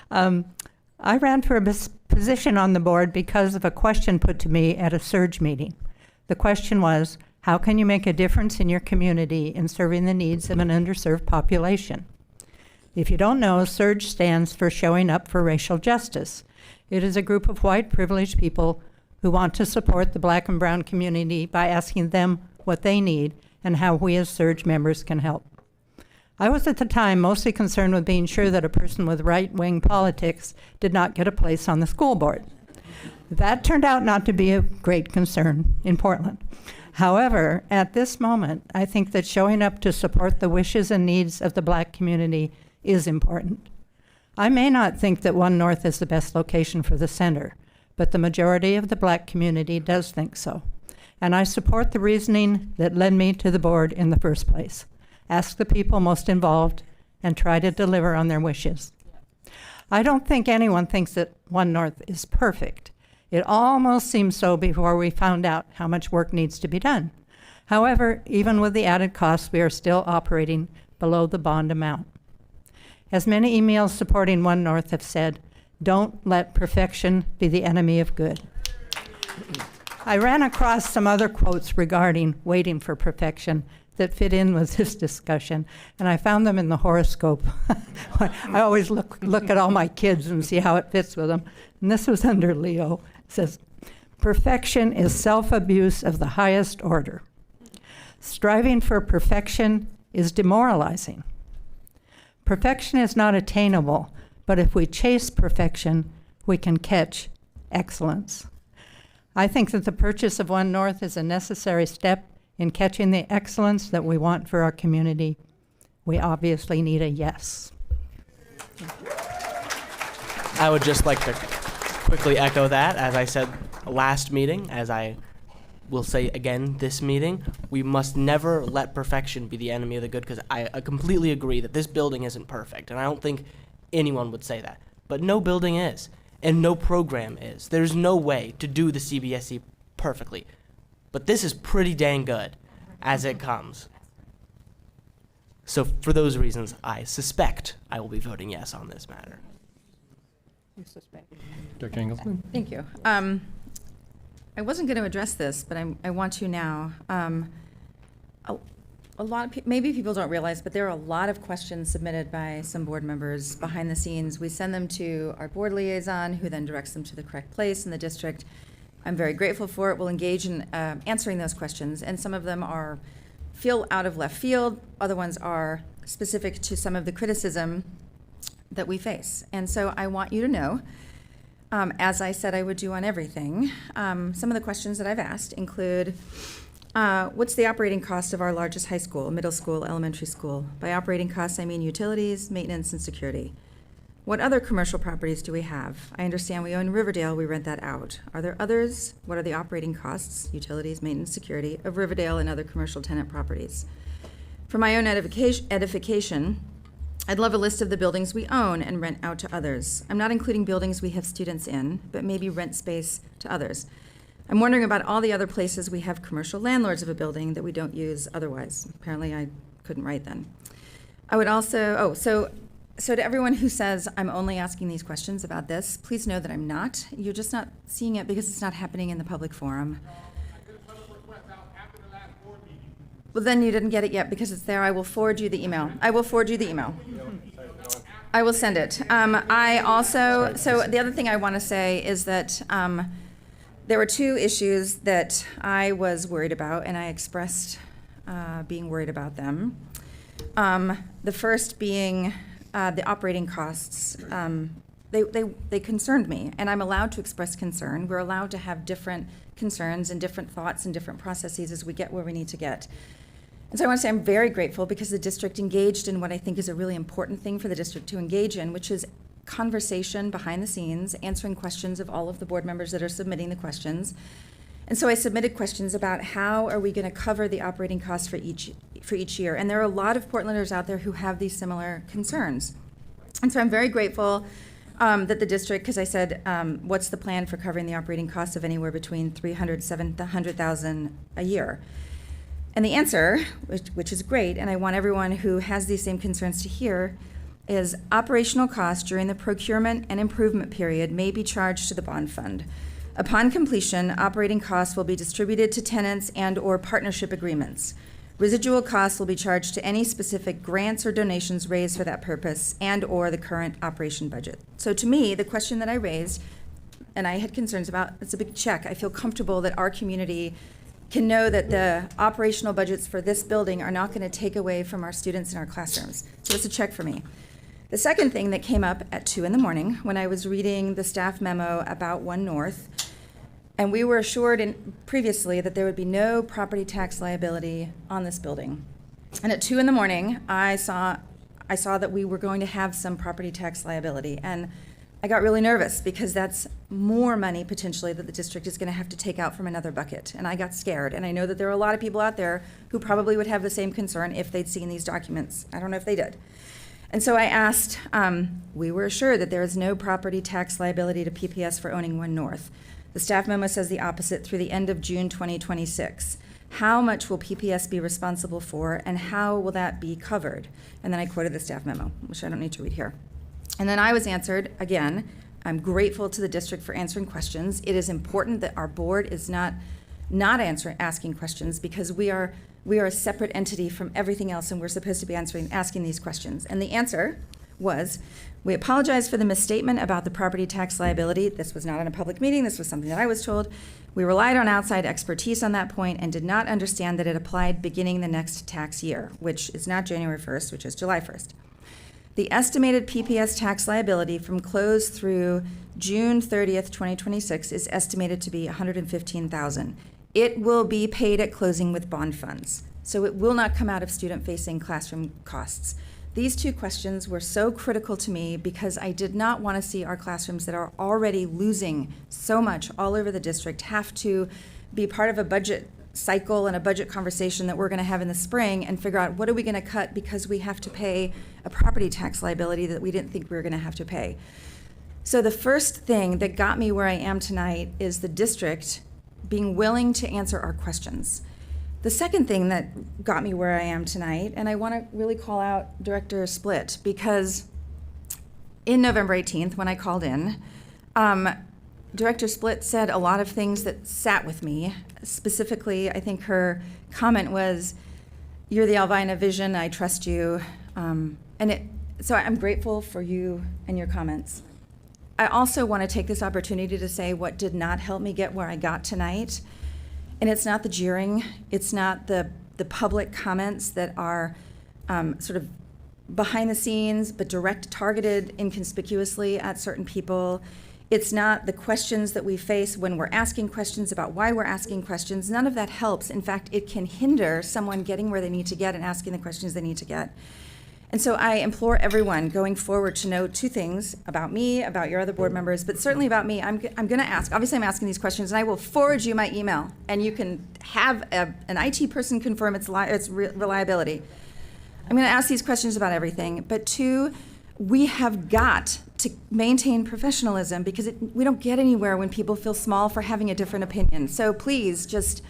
L: I ran for a position on the board because of a question put to me at a SURGE meeting. The question was, how can you make a difference in your community in serving the needs of an underserved population? If you don't know, SURGE stands for Showing Up for Racial Justice. It is a group of white privileged people who want to support the Black and brown community by asking them what they need and how we as SURGE members can help. I was at the time mostly concerned with being sure that a person with right-wing politics did not get a place on the school board. That turned out not to be a great concern in Portland. However, at this moment, I think that showing up to support the wishes and needs of the Black community is important. I may not think that One North is the best location for the center, but the majority of the Black community does think so. And I support the reasoning that led me to the board in the first place. Ask the people most involved and try to deliver on their wishes. I don't think anyone thinks that One North is perfect. It almost seemed so before we found out how much work needs to be done. However, even with the added costs, we are still operating below the bond amount. As many emails supporting One North have said, don't let perfection be the enemy of good. I ran across some other quotes regarding waiting for perfection that fit in with this discussion, and I found them in the horoscope. I always look at all my kids and see how it fits with them. And this was under Leo. It says, perfection is self-abuse of the highest order. Striving for perfection is demoralizing. Perfection is not attainable, but if we chase perfection, we can catch excellence. I think that the purchase of One North is a necessary step in catching the excellence that we want for our community. We obviously need a yes.
G: I would just like to quickly echo that. As I said last meeting, as I will say again this meeting, we must never let perfection be the enemy of the good, because I completely agree that this building isn't perfect, and I don't think anyone would say that. But no building is, and no program is. There's no way to do the CBSE perfectly. But this is pretty dang good as it comes. So for those reasons, I suspect I will be voting yes on this matter.
L: You suspect.
E: Dr. Engelsman?
R: Thank you. I wasn't going to address this, but I want to now. A lot of maybe people don't realize, but there are a lot of questions submitted by some board members behind the scenes. We send them to our board liaison, who then directs them to the correct place in the district. I'm very grateful for it. We'll engage in answering those questions, and some of them feel out of left field. Other ones are specific to some of the criticism that we face. And so I want you to know, as I said I would do on everything, some of the questions that I've asked include, what's the operating cost of our largest high school, middle school, elementary school? By operating costs, I mean utilities, maintenance, and security. What other commercial properties do we have? I understand we own Riverdale, we rent that out. Are there others? What are the operating costs, utilities, maintenance, security, of Riverdale and other commercial tenant properties? For my own edification, I'd love a list of the buildings we own and rent out to others. I'm not including buildings we have students in, but maybe rent space to others. I'm wondering about all the other places we have commercial landlords of a building that we don't use otherwise. Apparently I couldn't write then. I would also, so to everyone who says I'm only asking these questions about this, please know that I'm not. You're just not seeing it because it's not happening in the public forum. Well, then you didn't get it yet because it's there. I will forward you the email. I will forward you the email. I will send it. I also, so the other thing I want to say is that there were two issues that I was worried about, and I expressed being worried about them. The first being the operating costs. They concerned me, and I'm allowed to express concern. We're allowed to have different concerns and different thoughts and different processes as we get where we need to get. And so I want to say I'm very grateful because the district engaged in what I think is a really important thing for the district to engage in, which is conversation behind the scenes, answering questions of all of the board members that are submitting the questions. And so I submitted questions about how are we going to cover the operating costs for each year. And there are a lot of Portlanders out there who have these similar concerns. And so I'm very grateful that the district, because I said, what's the plan for covering the operating costs of anywhere between $300,000 to $700,000 a year? And the answer, which is great, and I want everyone who has these same concerns to hear, is operational costs during the procurement and improvement period may be charged to the bond fund. Upon completion, operating costs will be distributed to tenants and/or partnership agreements. Residual costs will be charged to any specific grants or donations raised for that purpose and/or the current operation budget. So to me, the question that I raised, and I had concerns about, it's a big check. I feel comfortable that our community can know that the operational budgets for this building are not going to take away from our students in our classrooms. So it's a check for me. The second thing that came up at 2 a.m. when I was reading the staff memo about One North, and we were assured previously that there would be no property tax liability on this building. And at 2 a.m, I saw that we were going to have some property tax liability, and I got really nervous because that's more money potentially that the district is going to have to take out from another bucket. And I got scared. And I know that there are a lot of people out there who probably would have the same concern if they'd seen these documents. I don't know if they did. And so I asked, we were assured that there is no property tax liability to PPS for owning One North. The staff memo says the opposite through the end of June 2026. How much will PPS be responsible for, and how will that be covered? And then I quoted the staff memo, which I don't need to read here. And then I was answered, again, I'm grateful to the district for answering questions. It is important that our board is not asking questions because we are a separate entity from everything else, and we're supposed to be asking these questions. And the answer was, we apologize for the misstatement about the property tax liability. This was not in a public meeting. This was something that I was told. We relied on outside expertise on that point and did not understand that it applied beginning the next tax year, which is not January 1st, which is July 1st. The estimated PPS tax liability from close through June 30th, 2026 is estimated to be $115,000. It will be paid at closing with bond funds, so it will not come out of student-facing classroom costs. These two questions were so critical to me because I did not want to see our classrooms that are already losing so much all over the district have to be part of a budget cycle and a budget conversation that we're going to have in the spring and figure out what are we going to cut because we have to pay a property tax liability that we didn't think we were going to have to pay. So the first thing that got me where I am tonight is the district being willing to answer our questions. The second thing that got me where I am tonight, and I want to really call out Director Splitt, because in November 18th, when I called in, Director Splitt said a lot of things that sat with me. Specifically, I think her comment was, "You're the Alvina vision, I trust you." So I'm grateful for you and your comments. I also want to take this opportunity to say what did not help me get where I got tonight. And it's not the jeering, it's not the public comments that are sort of behind the scenes, but targeted inconspicuously at certain people. It's not the questions that we face when we're asking questions about why we're asking questions. None of that helps. In fact, it can hinder someone getting where they need to get and asking the questions they need to get. And so I implore everyone going forward to know two things about me, about your other board members, but certainly about me. I'm going to ask, obviously I'm asking these questions, and I will forward you my email, and you can have an IT person confirm its reliability. I'm going to ask these questions about everything, but two, we have got to maintain professionalism because we don't get anywhere when people feel small for having a different opinion. So please just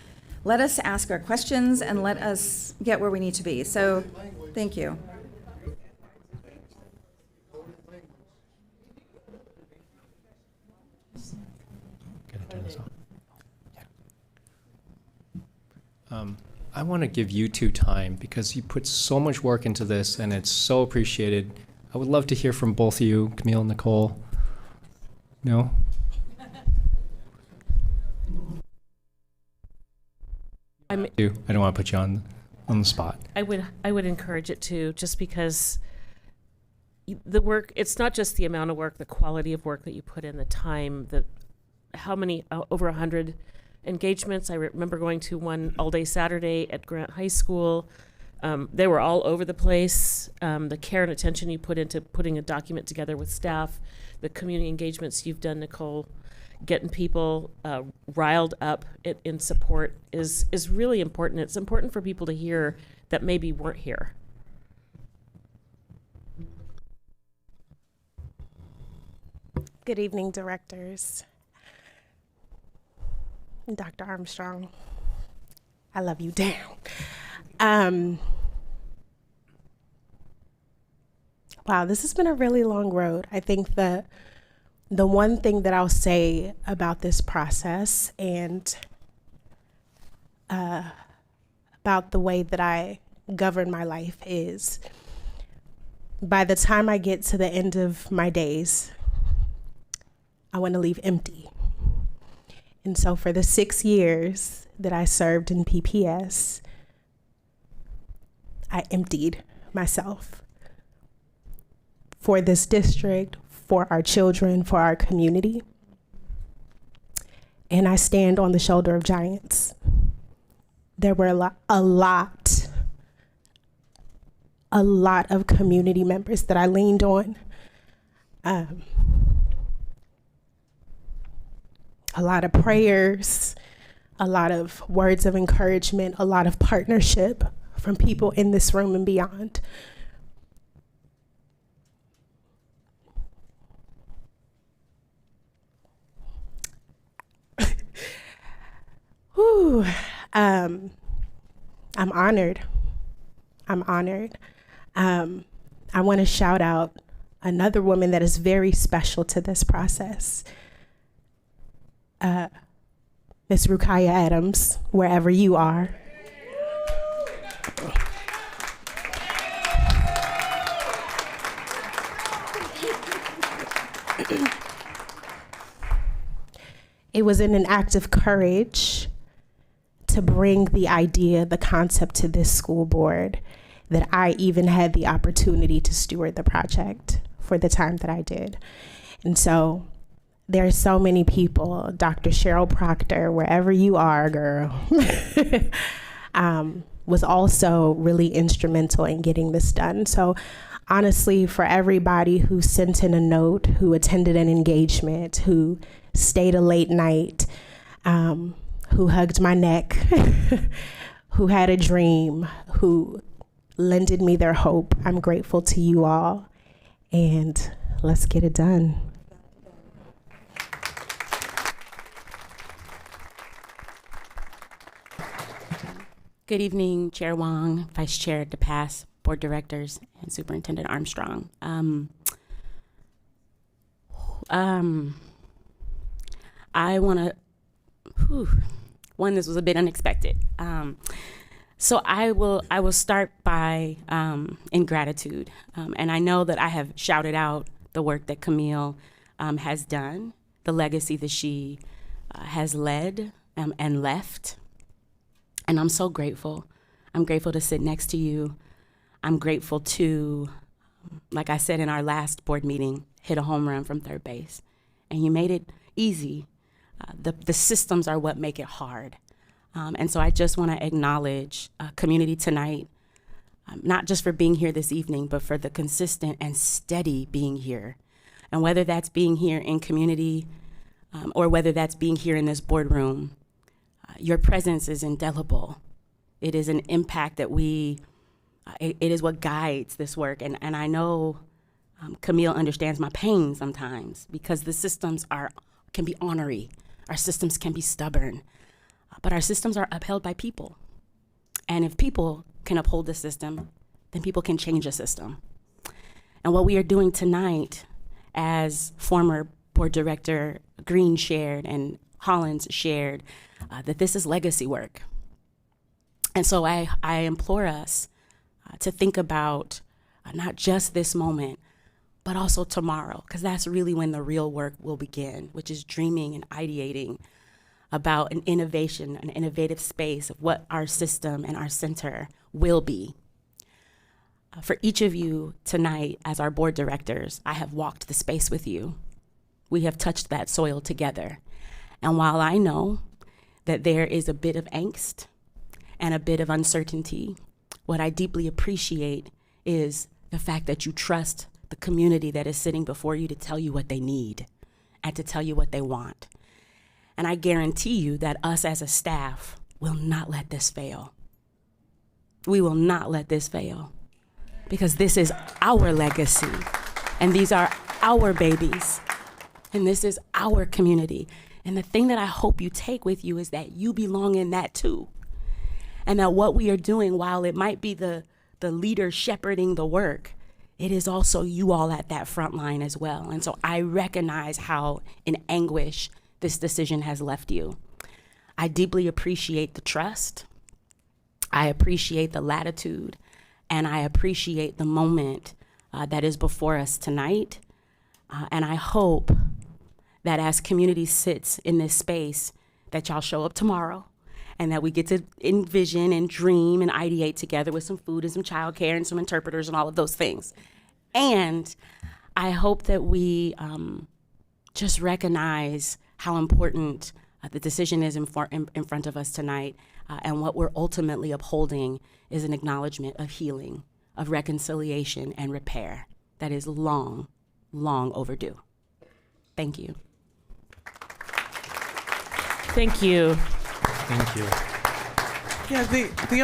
R: let us ask our questions and let us get where we need to be. So thank you.
E: I want to give you two time because you put so much work into this and it's so appreciated. I would love to hear from both of you, Camille and Nicole. No? I don't want to put you on the spot.
Q: I would encourage it too, just because the work, it's not just the amount of work, the quality of work that you put in, the time, how many, over 100 engagements. I remember going to one all-day Saturday at Grant High School. They were all over the place. The care and attention you put into putting a document together with staff, the community engagements you've done, Nicole, getting people riled up in support is really important. It's important for people to hear that maybe weren't here.
P: Good evening, directors. Dr. Armstrong, I love you down. Wow, this has been a really long road. I think the one thing that I'll say about this process and about the way that I govern my life is by the time I get to the end of my days, I want to leave empty. And so for the 6 years that I served in PPS, I emptied myself for this district, for our children, for our community. And I stand on the shoulder of giants. There were a lot of community members that I leaned on. A lot of prayers, a lot of words of encouragement, a lot of partnership from people in this room and beyond. Whew. I'm honored. I'm honored. I want to shout out another woman that is very special to this process. Ms. Rukaya Adams, wherever you are. It was in an act of courage to bring the idea, the concept to this school board that I even had the opportunity to steward the project for the time that I did. And so there are so many people, Dr. Cheryl Proctor, wherever you are, girl, was also really instrumental in getting this done. So honestly, for everybody who sent in a note, who attended an engagement, who stayed a late night, who hugged my neck, who had a dream, who lended me their hope. I'm grateful to you all, and let's get it done.
J: Good evening, Chair Wong, Vice Chair DePass, Board Directors, and Superintendent Armstrong. I want to, this was a bit unexpected. So I will start by in gratitude, and I know that I have shouted out the work that Camille has done, the legacy that she has led and left, and I'm so grateful. I'm grateful to sit next to you. I'm grateful to, like I said in our last board meeting, hit a home run from third base, and you made it easy. The systems are what make it hard. And so I just want to acknowledge community tonight, not just for being here this evening, but for the consistent and steady being here. And whether that's being here in community or whether that's being here in this boardroom, your presence is indelible. It is an impact that it is what guides this work. And I know Camille understands my pain sometimes because the systems can be ornery. Our systems can be stubborn. But our systems are upheld by people. And if people can uphold the system, then people can change a system. And what we are doing tonight, as former board director Green shared and Hollins shared, that this is legacy work. And so I implore us to think about not just this moment, but also tomorrow, because that's really when the real work will begin, which is dreaming and ideating about an innovative space of what our system and our center will be. For each of you tonight, as our board directors, I have walked the space with you. We have touched that soil together. And while I know that there is a bit of angst and a bit of uncertainty, what I deeply appreciate is the fact that you trust the community that is sitting before you to tell you what they need and to tell you what they want. And I guarantee you that us as a staff will not let this fail. We will not let this fail because this is our legacy and these are our babies and this is our community. And the thing that I hope you take with you is that you belong in that too. And that what we are doing, while it might be the leader shepherding the work, it is also you all at that front line as well. And so I recognize how in anguish this decision has left you. I deeply appreciate the trust. I appreciate the latitude, and I appreciate the moment that is before us tonight. And I hope that as community sits in this space, that y'all show up tomorrow and that we get to envision and dream and ideate together with some food and some childcare and some interpreters and all of those things. And I hope that we just recognize how important the decision is in front of us tonight. And what we're ultimately upholding is an acknowledgement of healing, of reconciliation and repair that is long, long overdue. Thank you.
Q: Thank you.
E: Thank you.
F: Yeah, the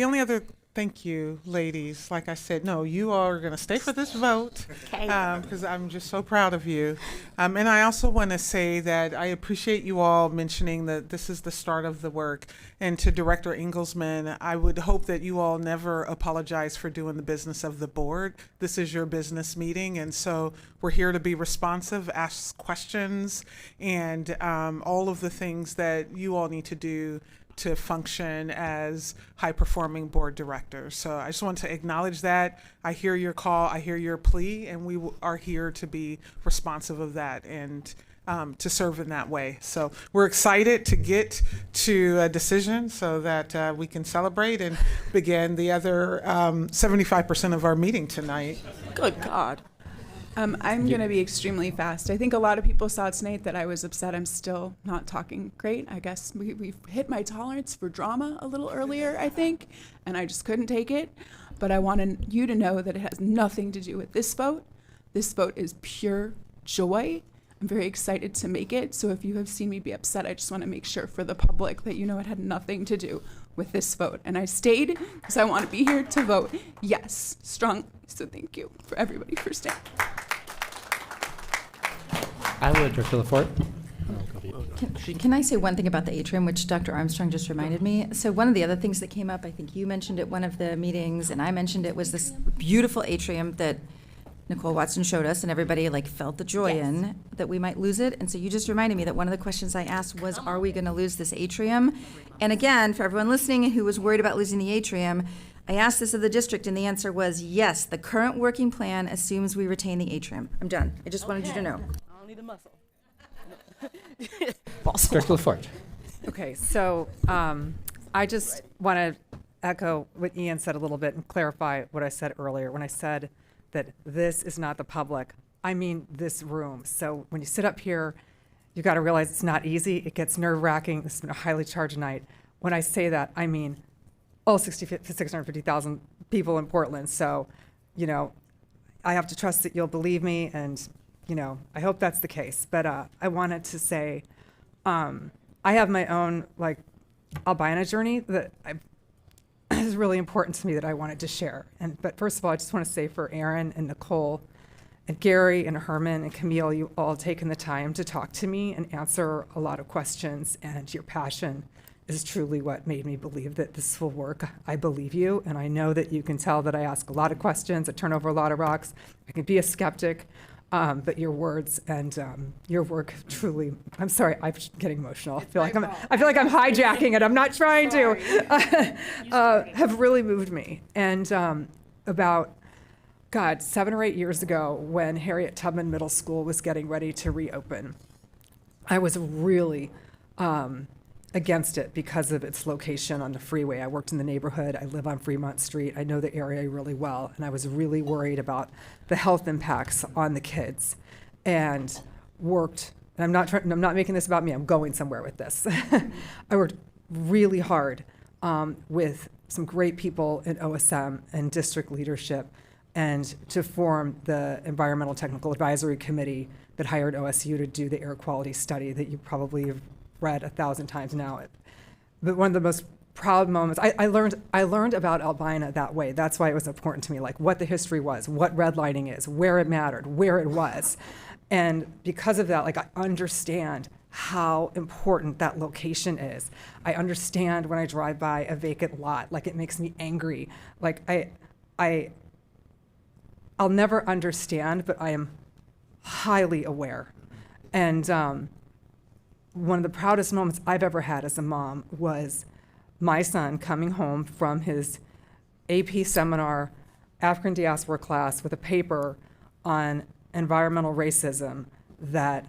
F: only other thank you, ladies. Like I said, no, you all are going to stay for this vote because I'm just so proud of you. And I also want to say that I appreciate you all mentioning that this is the start of the work. And to Director Inglesman, I would hope that you all never apologize for doing the business of the board. This is your business meeting, and so we're here to be responsive, ask questions, and all of the things that you all need to do to function as high-performing board directors. So I just want to acknowledge that. I hear your call, I hear your plea, and we are here to be responsive of that and to serve in that way. So we're excited to get to a decision so that we can celebrate and begin the other 75% of our meeting tonight.
O: Good God. I'm going to be extremely fast. I think a lot of people saw tonight that I was upset. I'm still not talking great. I guess we've hit my tolerance for drama a little earlier, I think, and I just couldn't take it. but I want you to know that it has nothing to do with this vote. This vote is pure joy. I'm very excited to make it. So if you have seen me be upset, I just want to make sure for the public that you know it had nothing to do with this vote. And I stayed because I want to be here to vote yes strongly. So thank you for everybody for staying.
G: I would.
E: Director LaForte?
R: Can I say one thing about the atrium, which Dr. Armstrong just reminded me? So one of the other things that came up, I think you mentioned at one of the meetings, and I mentioned it, was this beautiful atrium that Nicole Watson showed us, and everybody like felt the joy in that we might lose it. And so you just reminded me that one of the questions I asked was, are we going to lose this atrium? And again, for everyone listening who was worried about losing the atrium, I asked this of the district, and the answer was yes. The current working plan assumes we retain the atrium. I'm done. I just wanted you to know.
Q: I don't need the muscle.
E: Director LaForte?
N: Okay, so I just want to echo what Ian said a little bit and clarify what I said earlier. When I said that this is not the public, I mean this room. So when you sit up here, you got to realize it's not easy. It gets nerve-wracking. This has been a highly charged night. When I say that, I mean all 650,000 people in Portland. So, you know, I have to trust that you'll believe me, and, you know, I hope that's the case. But I wanted to say, I have my own, like, albino journey that is really important to me that I wanted to share. But first of all, I just want to say for Aaron and Nicole and Gary and Herman and Camille, you all taken the time to talk to me and answer a lot of questions, and your passion is truly what made me believe that this will work. I believe you, and I know that you can tell that I ask a lot of questions, I turn over a lot of rocks, I can be a skeptic, but your words and your work truly, I'm sorry, I'm getting emotional. I feel like I'm hijacking it. I'm not trying to, have really moved me. And about, 7 or 8 years ago, when Harriet Tubman Middle School was getting ready to reopen, I was really against it because of its location on the freeway. I worked in the neighborhood. I live on Fremont Street. I know the area really well, and I was really worried about the health impacts on the kids, and worked. And I'm not making this about me. I'm going somewhere with this. I worked really hard with some great people in OSM and district leadership, and to form the Environmental Technical Advisory Committee that hired OSU to do the air quality study that you probably have read 1,000 times now. But one of the most proud moments, I learned about Albina that way. That's why it was important to me, like what the history was, what redlining is, where it mattered, where it was. And because of that, like I understand how important that location is. I understand when I drive by a vacant lot, like it makes me angry. Like I'll never understand, but I am highly aware. And one of the proudest moments I've ever had as a mom was my son coming home from his AP seminar, African diaspora class, with a paper on environmental racism that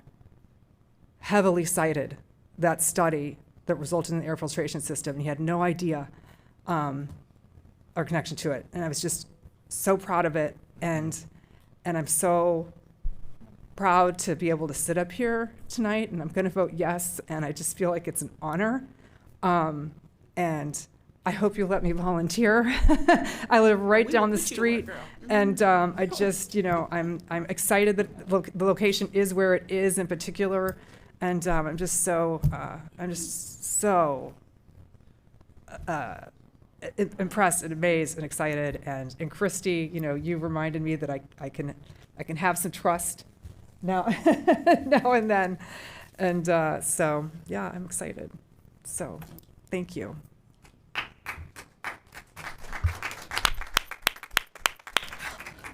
N: heavily cited that study that resulted in the air filtration system. And he had no idea our connection to it. And I was just so proud of it. And I'm so proud to be able to sit up here tonight, and I'm going to vote yes, and I just feel like it's an honor. And I hope you'll let me volunteer. I live right down the street, and I just, I'm excited that the location is where it is in particular, and I'm just so impressed and amazed and excited. And Christy, you reminded me that I can have some trust now and then. And so, yeah, I'm excited. So, thank you.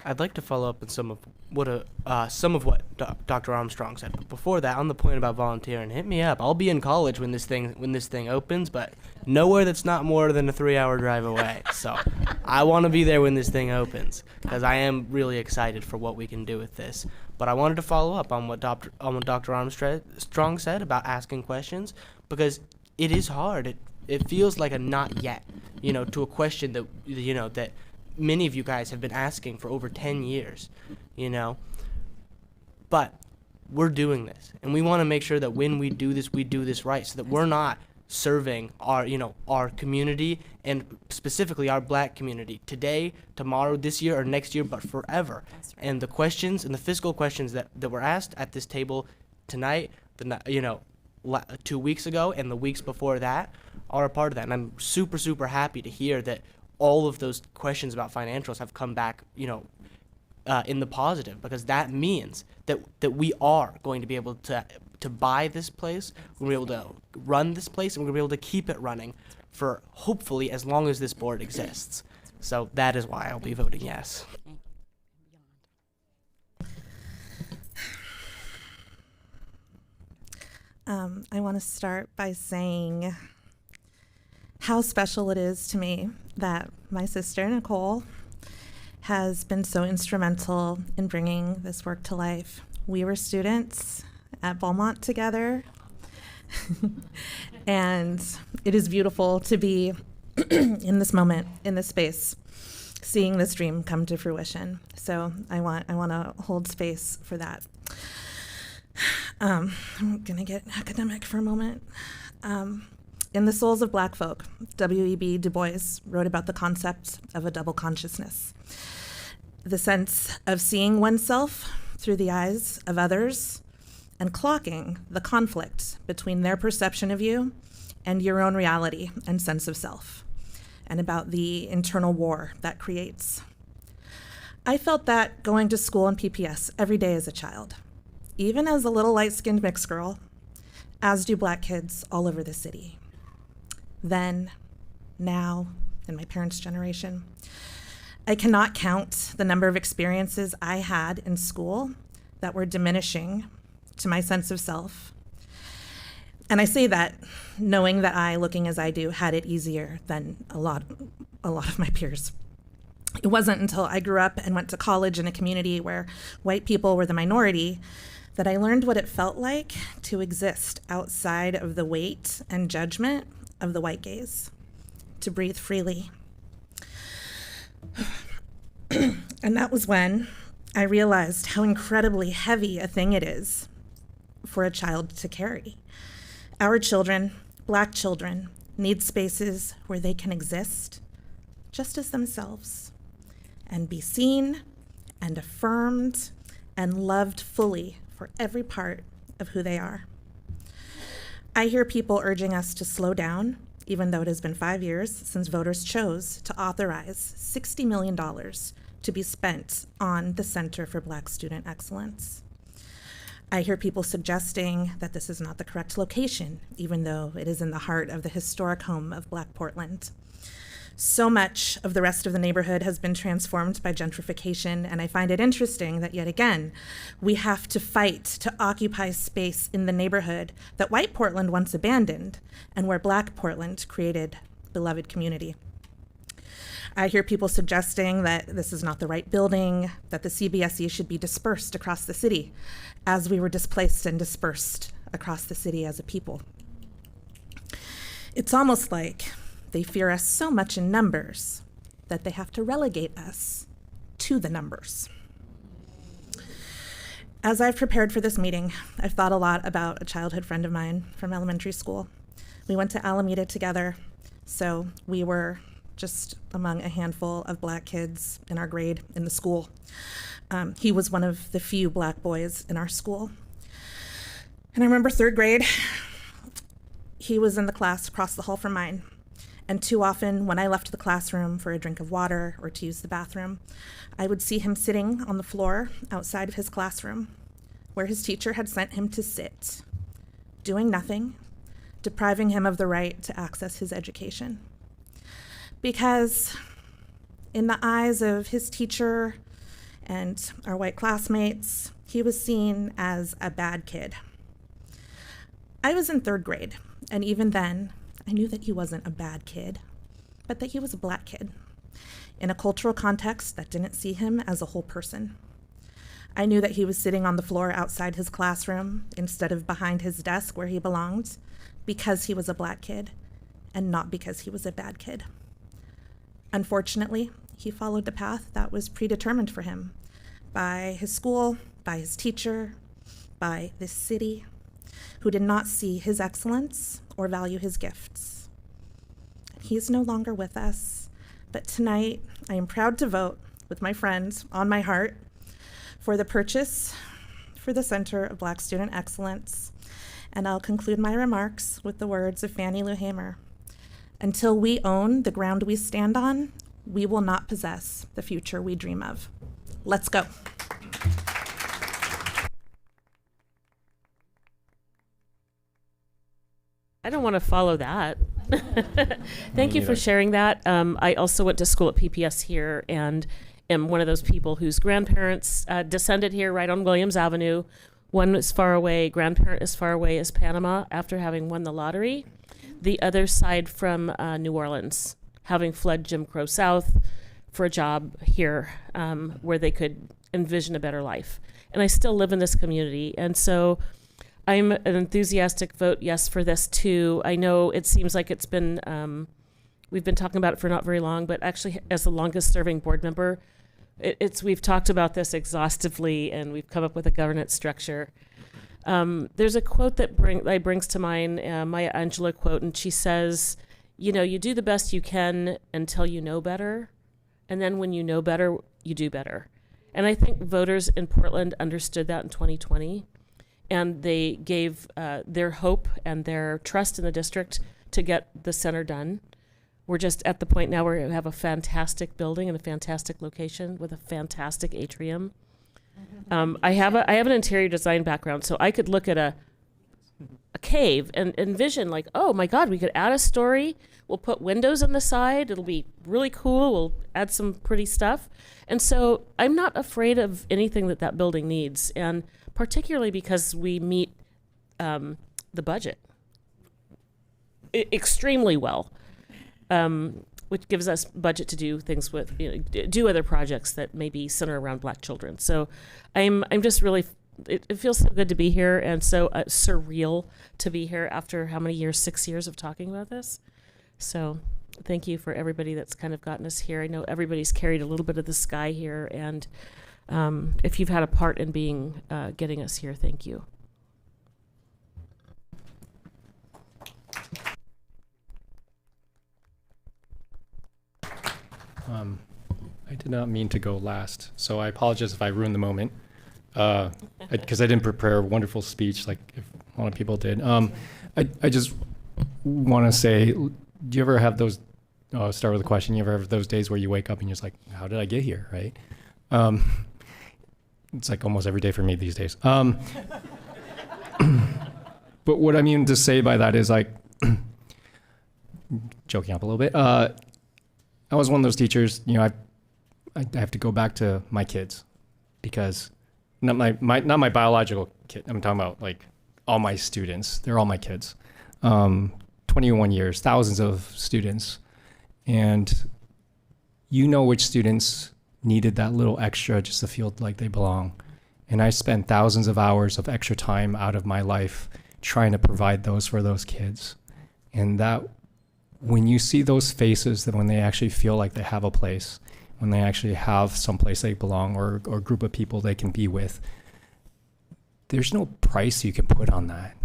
G: I'd like to follow up on some of what Dr. Armstrong said. But before that, on the point about volunteering, hit me up. I'll be in college when this thing opens, but nowhere that's not more than a 3-hour drive away. So I want to be there when this thing opens, because I am really excited for what we can do with this. But I wanted to follow up on what Dr. Armstrong said about asking questions, because it is hard. It feels like a not yet, to a question that that many of you guys have been asking for over 10 years, But we're doing this, and we want to make sure that when we do this right, so that we're not serving our community, and specifically our Black community today, tomorrow, this year, or next year, but forever. And the questions and the physical questions that were asked at this table tonight, 2 weeks ago and the weeks before that are a part of that. And I'm super, super happy to hear that all of those questions about financials have come back, in the positive, because that means that we are going to be able to buy this place, we're going to be able to run this place, and we're going to be able to keep it running for hopefully as long as this board exists. So that is why I'll be voting yes.
H: I want to start by saying how special it is to me that my sister, Nicole, has been so instrumental in bringing this work to life. We were students at Beaumont together, and it is beautiful to be in this moment, in this space, seeing this dream come to fruition. So I want to hold space for that. I'm gonna get academic for a moment. In The Souls of Black Folk, W.E.B. Du Bois wrote about the concept of a double consciousness, the sense of seeing oneself through the eyes of others and clocking the conflict between their perception of you and your own reality and sense of self, and about the internal war that creates. I felt that going to school in PPS every day as a child, even as a little light-skinned mixed girl, as do Black kids all over the city. Then, now, in my parents' generation, I cannot count the number of experiences I had in school that were diminishing to my sense of self. And I say that knowing that I, looking as I do, had it easier than a lot of my peers. It wasn't until I grew up and went to college in a community where white people were the minority that I learned what it felt like to exist outside of the weight and judgment of the white gaze, to breathe freely. And that was when I realized how incredibly heavy a thing it is for a child to carry. Our children, Black children, need spaces where they can exist just as themselves and be seen and affirmed and loved fully for every part of who they are. I hear people urging us to slow down, even though it has been 5 years since voters chose to authorize $60 million to be spent on the Center for Black Student Excellence. I hear people suggesting that this is not the correct location, even though it is in the heart of the historic home of Black Portland. So much of the rest of the neighborhood has been transformed by gentrification, and I find it interesting that yet again, we have to fight to occupy space in the neighborhood that white Portland once abandoned and where Black Portland created beloved community. I hear people suggesting that this is not the right building, that the CBSE should be dispersed across the city, as we were displaced and dispersed across the city as a people. It's almost like they fear us so much in numbers that they have to relegate us to the numbers. As I've prepared for this meeting, I've thought a lot about a childhood friend of mine from elementary school. We went to Alameda together, so we were just among a handful of Black kids in our grade in the school. He was one of the few Black boys in our school. And I remember third grade, he was in the class across the hall from mine. And too often, when I left the classroom for a drink of water or to use the bathroom, I would see him sitting on the floor outside of his classroom, where his teacher had sent him to sit, doing nothing, depriving him of the right to access his education. Because in the eyes of his teacher and our white classmates, he was seen as a bad kid. I was in third grade, and even then, I knew that he wasn't a bad kid, but that he was a Black kid in a cultural context that didn't see him as a whole person. I knew that he was sitting on the floor outside his classroom instead of behind his desk where he belonged because he was a Black kid and not because he was a bad kid. Unfortunately, he followed the path that was predetermined for him by his school, by his teacher, by this city. who did not see his excellence or value his gifts. He is no longer with us, but tonight I am proud to vote with my friends on my heart for the purchase for the Center of Black Student Excellence. And I'll conclude my remarks with the words of Fannie Lou Hamer. Until we own the ground we stand on, we will not possess the future we dream of. Let's go.
Q: I don't want to follow that. Thank you for sharing that. I also went to school at PPS here and am one of those people whose grandparents descended here right on Williams Avenue. One is far away, grandparent as far away as Panama after having won the lottery. The other side from New Orleans, having fled Jim Crow South for a job here where they could envision a better life. And I still live in this community. And so I'm an enthusiastic vote yes for this too. I know it seems like it's been, we've been talking about it for not very long, but actually as the longest serving board member, we've talked about this exhaustively and we've come up with a governance structure. There's a quote that brings to mind Maya Angelou quote, and she says, you know, you do the best you can until you know better. And then when you know better, you do better. And I think voters in Portland understood that in 2020. And they gave their hope and their trust in the district to get the center done. We're just at the point now where we have a fantastic building and a fantastic location with a fantastic atrium. I have an interior design background, so I could look at a cave and envision like, oh my God, we could add a story. We'll put windows on the side. It'll be really cool. We'll add some pretty stuff. And so I'm not afraid of anything that building needs, and particularly because we meet the budget extremely well. Which gives us budget to do things with, do other projects that maybe center around Black children. So I'm just really, it feels so good to be here and so surreal to be here after how many years, 6 years of talking about this. So thank you for everybody that's kind of gotten us here. I know everybody's carried a little bit of the sky here, and if you've had a part in being, getting us here, thank you.
E: I did not mean to go last, so I apologize if I ruined the moment, because I didn't prepare a wonderful speech like a lot of people did. I just want to say, do you ever have those, I'll start with a question, you ever have those days where you wake up and you're just like, how did I get here, right? It's like almost every day for me these days. But what I mean to say by that is like, joking up a little bit, I was one of those teachers, I have to go back to my kids because not my biological kid. I'm talking about like all my students. They're all my kids. 21 years, thousands of students. And which students needed that little extra just to feel like they belong. And I spent thousands of hours of extra time out of my life trying to provide those for those kids. And that when you see those faces, that when they actually feel like they have a place, when they actually have some place they belong or a group of people they can be with, there's no price you can put on that.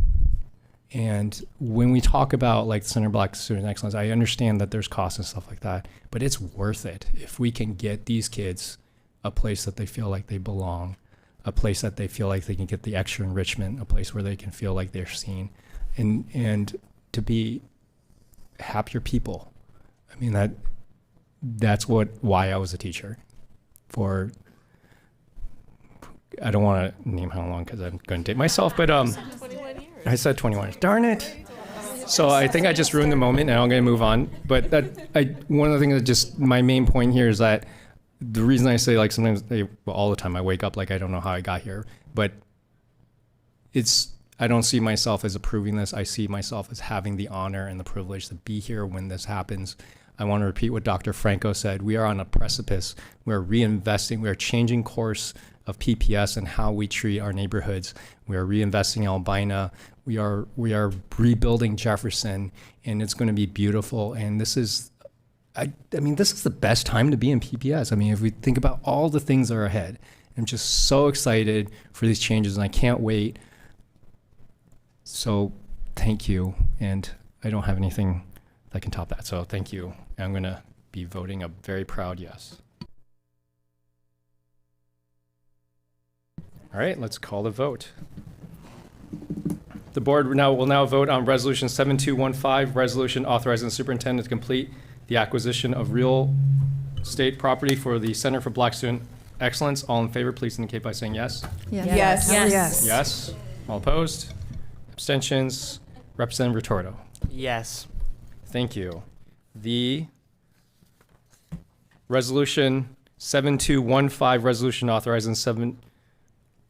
E: And when we talk about like Center Black Student Excellence, I understand that there's costs and stuff like that, but it's worth it if we can get these kids a place that they feel like they belong, a place that they feel like they can get the extra enrichment, a place where they can feel like they're seen, and to be happier people. I mean, that's why I was a teacher for, I don't want to name how long because I'm going to date myself, but I said 21. Darn it. So I think I just ruined the moment and I'm going to move on. But one of the things that just, my main point here is that the reason I say like sometimes, all the time I wake up like I don't know how I got here, but I don't see myself as approving this. I see myself as having the honor and the privilege to be here when this happens. I want to repeat what Dr. Franco said. We are on a precipice. We're reinvesting. We are changing course of PPS and how we treat our neighborhoods. We are reinvesting Albina. We are rebuilding Jefferson, and it's going to be beautiful. And this is, I mean, this is the best time to be in PPS. I mean, if we think about all the things that are ahead, I'm just so excited for these changes, and I can't wait. So thank you. And I don't have anything that can top that. So thank you. And I'm going to be voting a very proud yes. All right, let's call the vote. The board will now vote on Resolution 7215, resolution authorizing the superintendent to complete the acquisition of real estate property for the Center for Black Student Excellence. All in favor, please indicate by saying yes.
O: Yes. Yes.
N: Yes.
E: Yes. All opposed? Abstentions? Representative Retorto.
G: Yes.
E: Thank you. The resolution 7215, resolution authorizing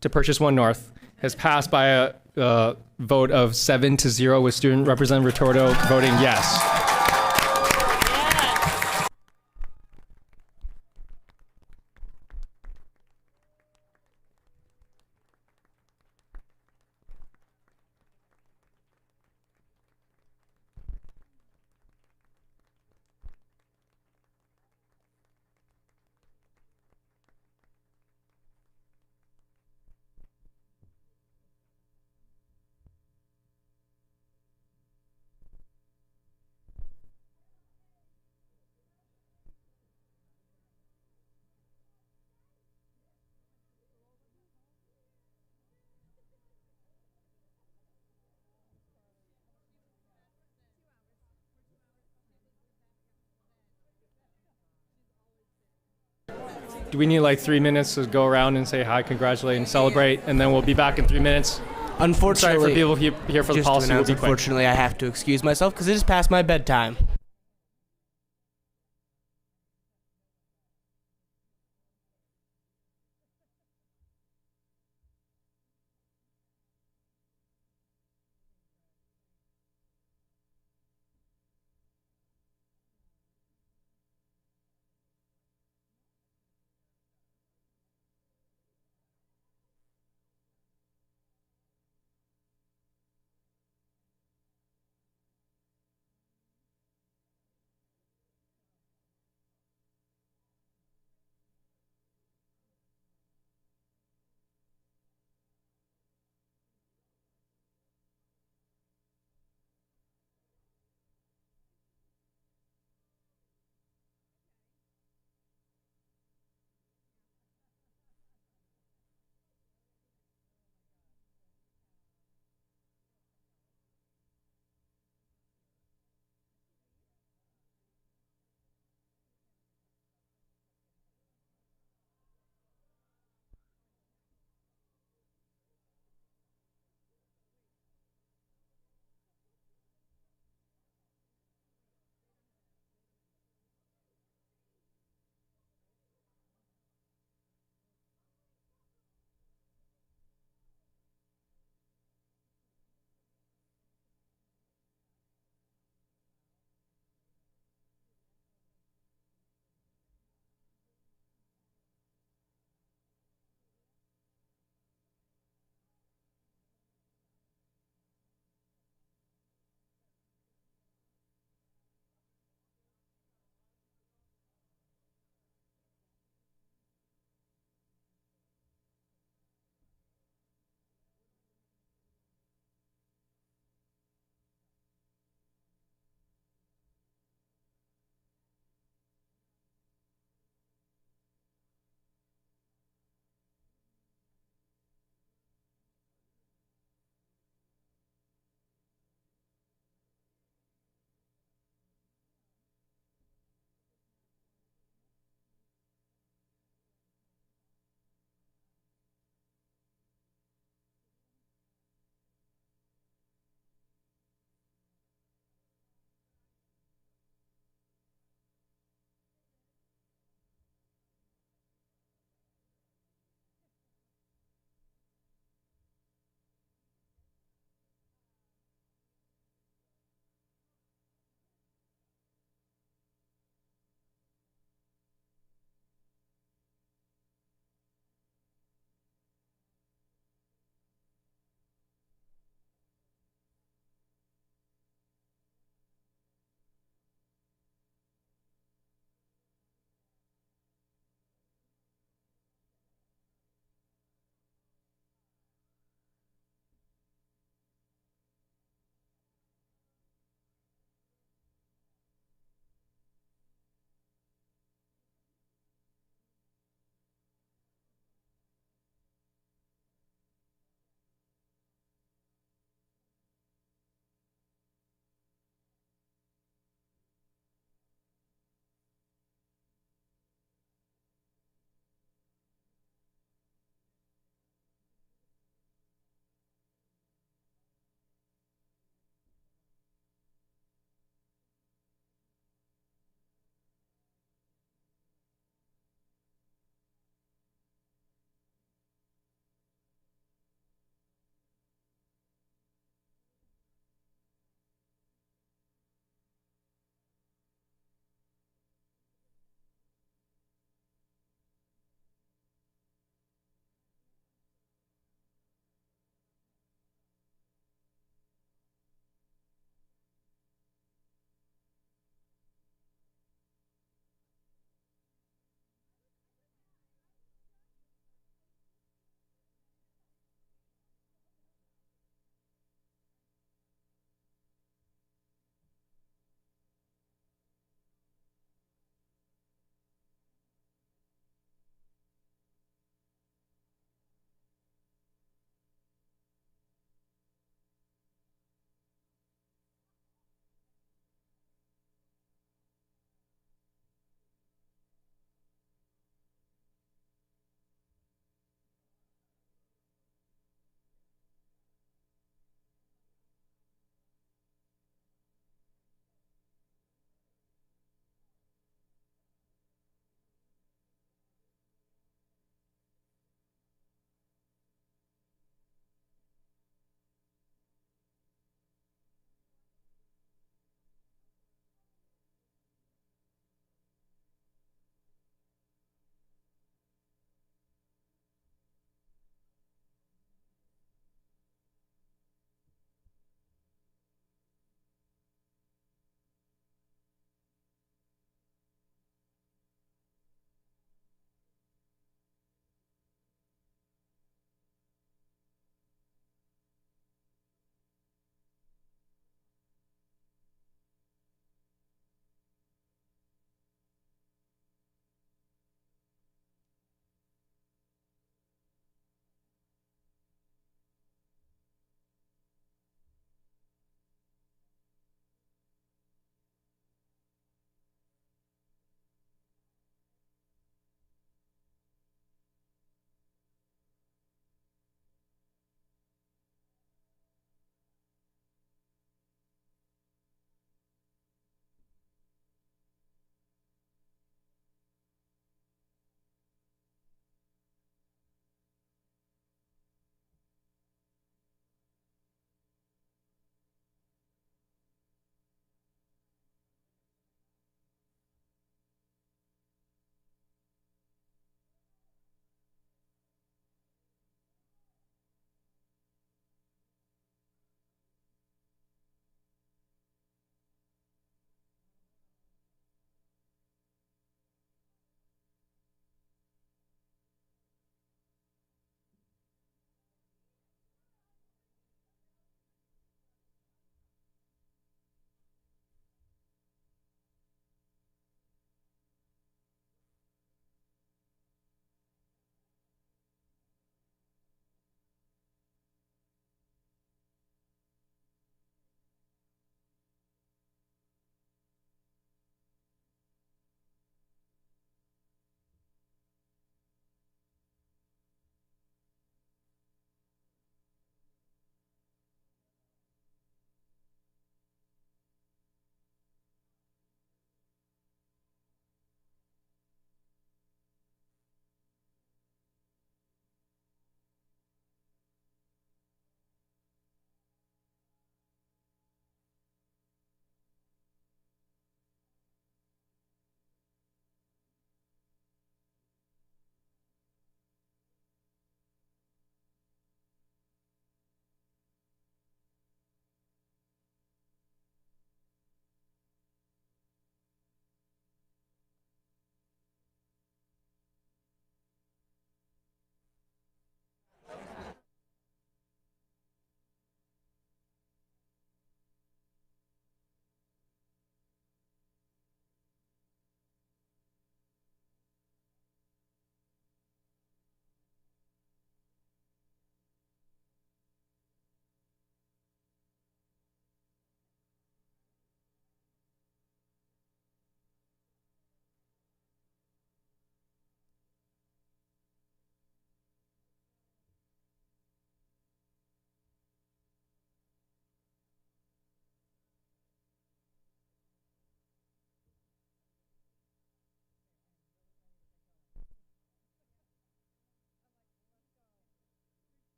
E: to purchase One North, has passed by a vote of 7-0 with Student Representative Retorto voting yes. Do we need like 3 minutes to go around and say hi, congratulate, and celebrate, and then we'll be back in 3 minutes?
G: Unfortunately,
E: sorry for people here for the
G: just to
E: policy. We'll
G: announce,
E: be quick.
G: unfortunately, I have to excuse myself because it is past my bedtime.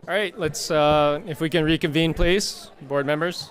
E: All right, let's, if we can reconvene, please, board members.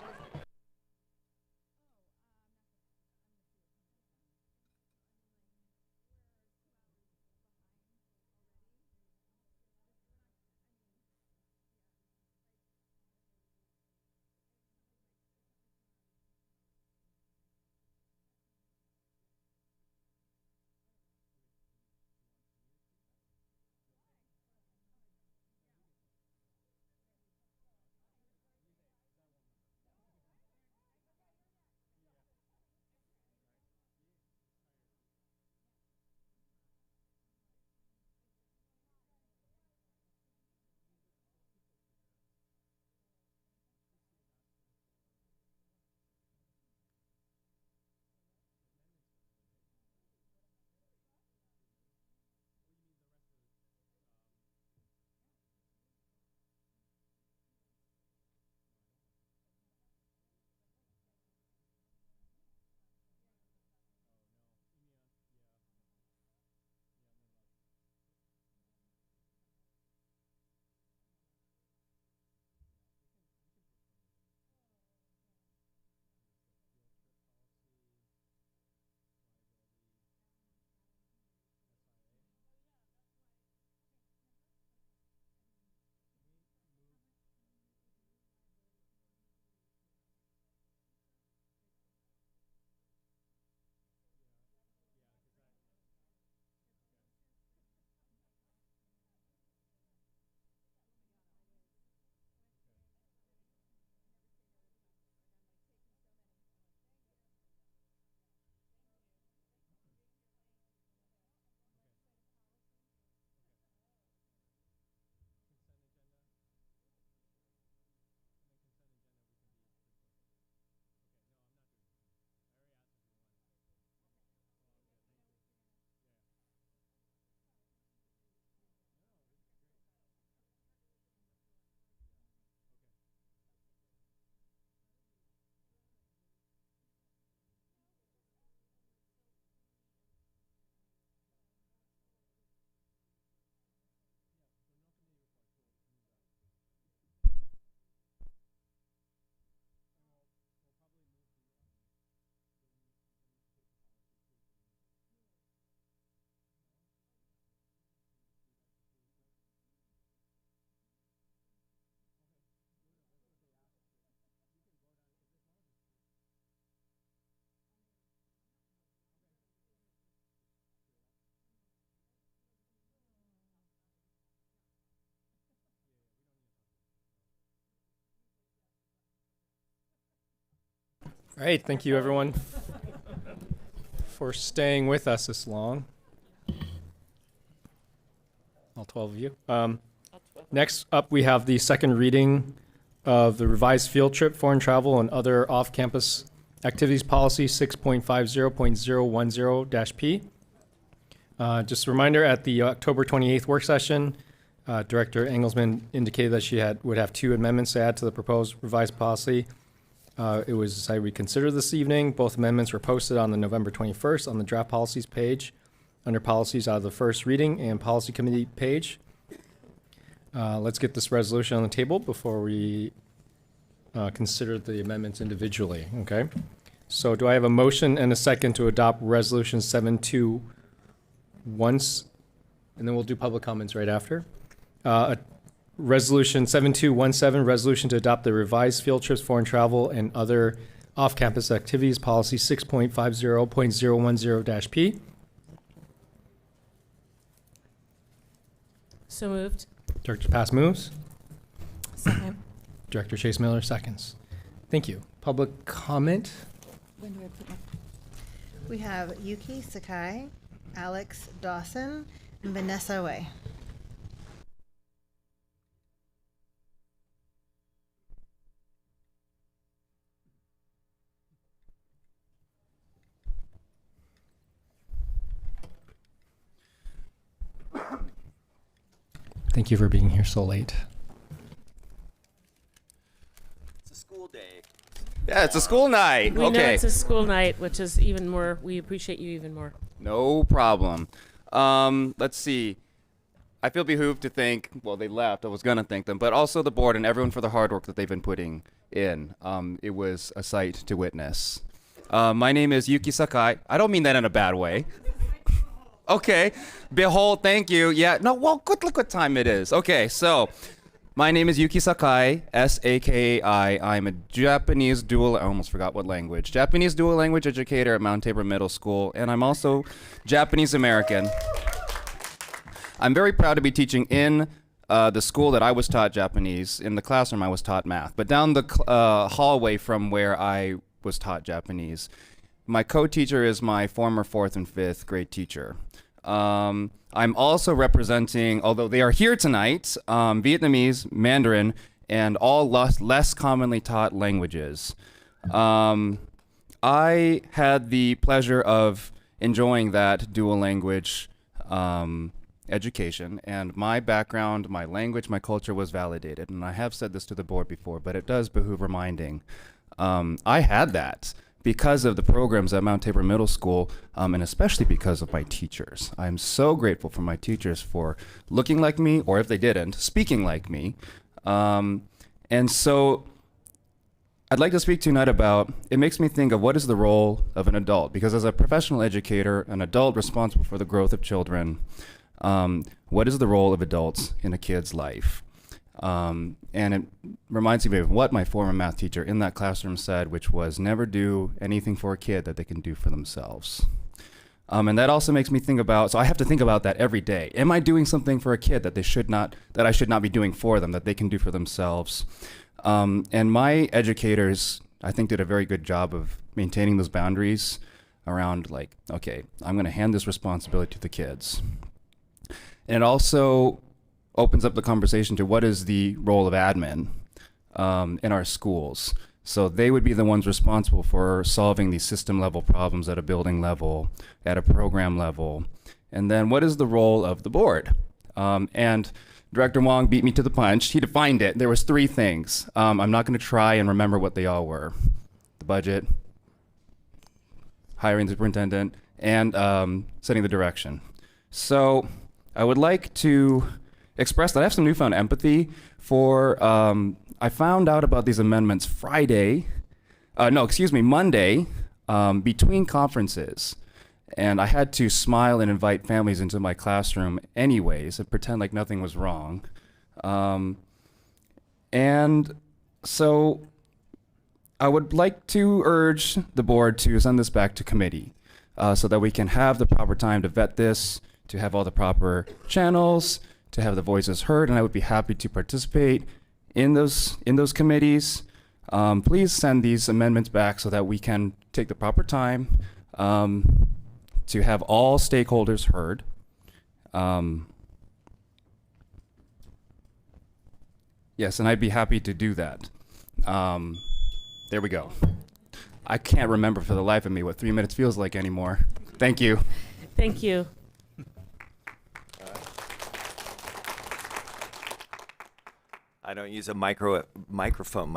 E: All right, thank you everyone for staying with us this long. All 12 of you. Next up, we have the second reading of the revised field trip, foreign travel, and other off-campus activities policy 6.50.010-P. Just a reminder, at the October 28th work session, Director Engelsman indicated that she would have 2 amendments to add to the proposed revised policy. It was decided we consider this evening. Both amendments were posted on the November 21st on the draft policies page, under policies out of the first reading and policy committee page. Let's get this resolution on the table before we consider the amendments individually, okay? So do I have a motion and a second to adopt resolution 7.2 once, and then we'll do public comments right after. Resolution 7217, resolution to adopt the revised field trips, foreign travel, and other off-campus activities policy 6.50.010-P.
Q: So moved.
E: Director Pass moves.
H: Second.
E: Director Chase Miller seconds. Thank you. Public comment?
S: When do I put my? We have Yuki Sakai, Alex Dawson, and Vanessa Way.
E: Thank you for being here so late.
I: It's a school day. Yeah, it's a school night.
Q: We know
I: Okay.
Q: it's a school night, which is even more, we appreciate you even more.
I: No problem. Let's see. I feel behooved to thank, well, they left, I was going to thank them, but also the board and everyone for the hard work that they've been putting in. It was a sight to witness. My name is Yuki Sakai. I don't mean that in a bad way. Okay, behold, thank you. Yeah, no, well, look what time it is. Okay, so my name is Yuki Sakai, S-A-K-A-I. I'm a Japanese dual, I almost forgot what language, Japanese dual language educator at Mount Tabor Middle School, and I'm also Japanese American. I'm very proud to be teaching in the school that I was taught Japanese. In the classroom, I was taught math. But down the hallway from where I was taught Japanese, my co-teacher is my former 4th and 5th grade teacher. I'm also representing, although they are here tonight, Vietnamese, Mandarin, and all less commonly taught languages. I had the pleasure of enjoying that dual language education, and my background, my language, my culture was validated. And I have said this to the board before, but it does behoove reminding. I had that because of the programs at Mount Tabor Middle School, and especially because of my teachers. I'm so grateful for my teachers for looking like me, or if they didn't, speaking like me. And so I'd like to speak tonight about, it makes me think of what is the role of an adult, because as a professional educator, an adult responsible for the growth of children, what is the role of adults in a kid's life? And it reminds me of what my former math teacher in that classroom said, which was never do anything for a kid that they can do for themselves. And that also makes me think about, so I have to think about that every day. Am I doing something for a kid that I should not be doing for them, that they can do for themselves? And my educators, I think, did a very good job of maintaining those boundaries around like, okay, I'm gonna hand this responsibility to the kids. And it also opens up the conversation to what is the role of admin in our schools. So they would be the ones responsible for solving these system level problems at a building level, at a program level. And then what is the role of the board? And Director Wong beat me to the punch. He defined it. There was 3 things. I'm not gonna try and remember what they all were. The budget, hiring the superintendent, and setting the direction. So I would like to express that I have some newfound empathy for, I found out about these amendments Monday, between conferences. And I had to smile and invite families into my classroom anyways and pretend like nothing was wrong. And so I would like to urge the board to send this back to committee so that we can have the proper time to vet this, to have all the proper channels, to have the voices heard, and I would be happy to participate in those committees. Please send these amendments back so that we can take the proper time to have all stakeholders heard. Yes, and I'd be happy to do that. There we go. I can't remember for the life of me what 3 minutes feels like anymore. Thank you.
Q: Thank you.
I: I don't use a microphone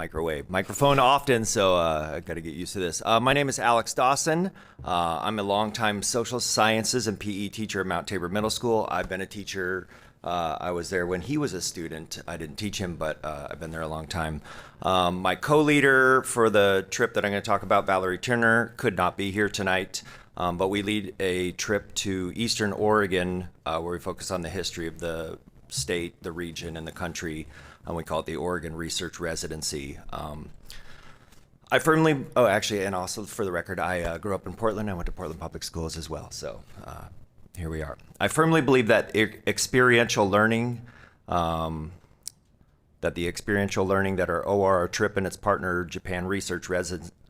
I: often, so I got to get used to this. My name is Alex Dawson. I'm a longtime social sciences and PE teacher at Mount Tabor Middle School. I've been a teacher. I was there when he was a student. I didn't teach him, but I've been there a long time. My co-leader for the trip that I'm going to talk about, Valerie Turner, could not be here tonight, but we lead a trip to Eastern Oregon where we focus on the history of the state, the region, and the country. And we call it the Oregon Research Residency. I firmly, and also for the record, I grew up in Portland. I went to Portland Public Schools as well. So here we are. I firmly believe that experiential learning, that our ORR trip and its partner Japan Research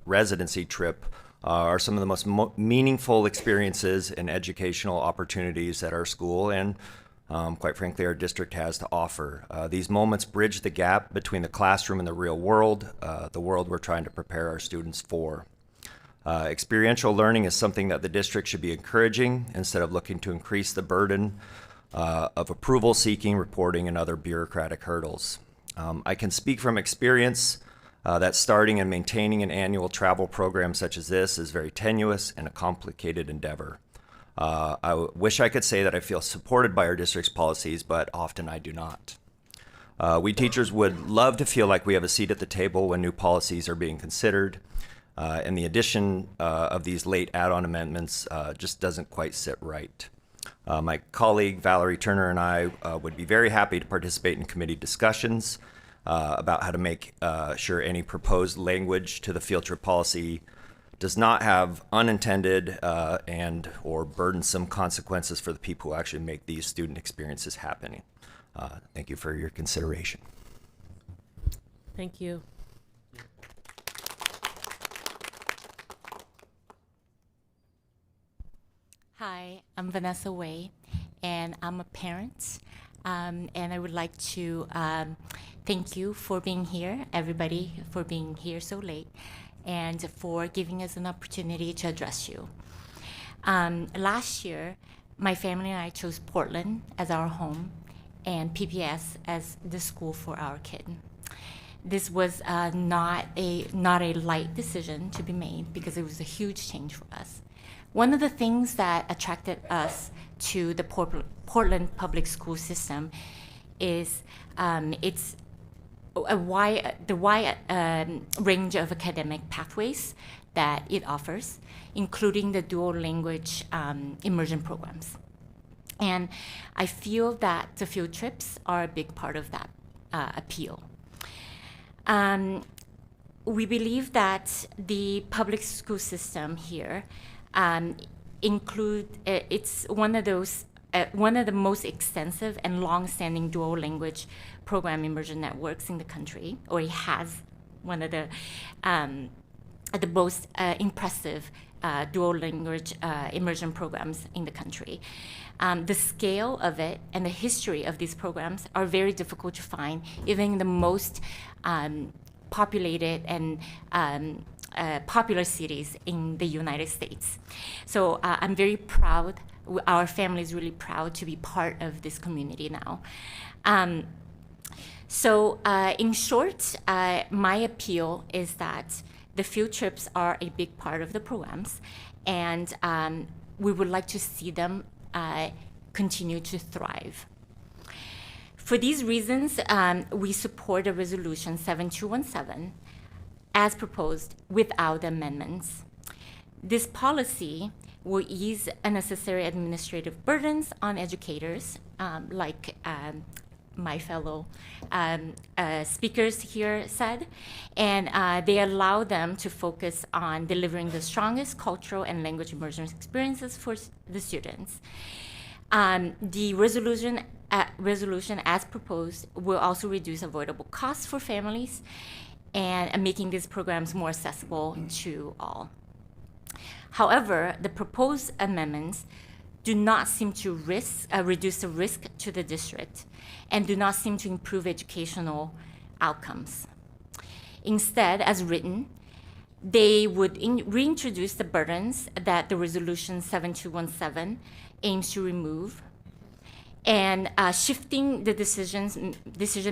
I: Residency trip are some of the most meaningful experiences and educational opportunities that our school and quite frankly, our district has to offer. These moments bridge the gap between the classroom and the real world, the world we're trying to prepare our students for. Experiential learning is something that the district should be encouraging instead of looking to increase the burden of approval seeking, reporting, and other bureaucratic hurdles. I can speak from experience that starting and maintaining an annual travel program such as this is very tenuous and a complicated endeavor.
M: Wish I could say that I feel supported by our district's policies, but often I do not. We teachers would love to feel like we have a seat at the table when new policies are being considered, and the addition of these late add-on amendments just doesn't quite sit right. My colleague Valerie Turner and I would be very happy to participate in committee discussions about how to make sure any proposed language to the field trip policy does not have unintended and or burdensome consequences for the people who actually make these student experiences happening. Thank you for your consideration.
Q: Thank you.
V: Hi, I'm Vanessa Wei, and I'm a parent. And I would like to thank you for being here, everybody, for being here so late, and for giving us an opportunity to address you. Last year, my family and I chose Portland as our home and PPS as the school for our kid. This was not a light decision to be made because it was a huge change for us. One of the things that attracted us to the Portland public school system is its the wide range of academic pathways that it offers, including the dual language immersion programs. And I feel that the field trips are a big part of that appeal. We believe that the public school system here it's one of the most extensive and long-standing dual language program immersion networks in the country, or it has one of the most impressive dual language immersion programs in the country. The scale of it and the history of these programs are very difficult to find, even in the most populated and popular cities in the United States. So I'm very proud, our family is really proud to be part of this community now. In short, my appeal is that the field trips are a big part of the programs, and we would like to see them continue to thrive. For these reasons, we support a resolution 7217 as proposed without amendments. This policy will ease unnecessary administrative burdens on educators, like my fellow speakers here said, and they allow them to focus on delivering the strongest cultural and language immersion experiences for the students. The resolution as proposed will also reduce avoidable costs for families and making these programs more accessible to all. However, the proposed amendments do not seem to reduce the risk to the district and do not seem to improve educational outcomes. Instead, as written, they would reintroduce the burdens that the resolution 7217 aims to remove, and shifting the decision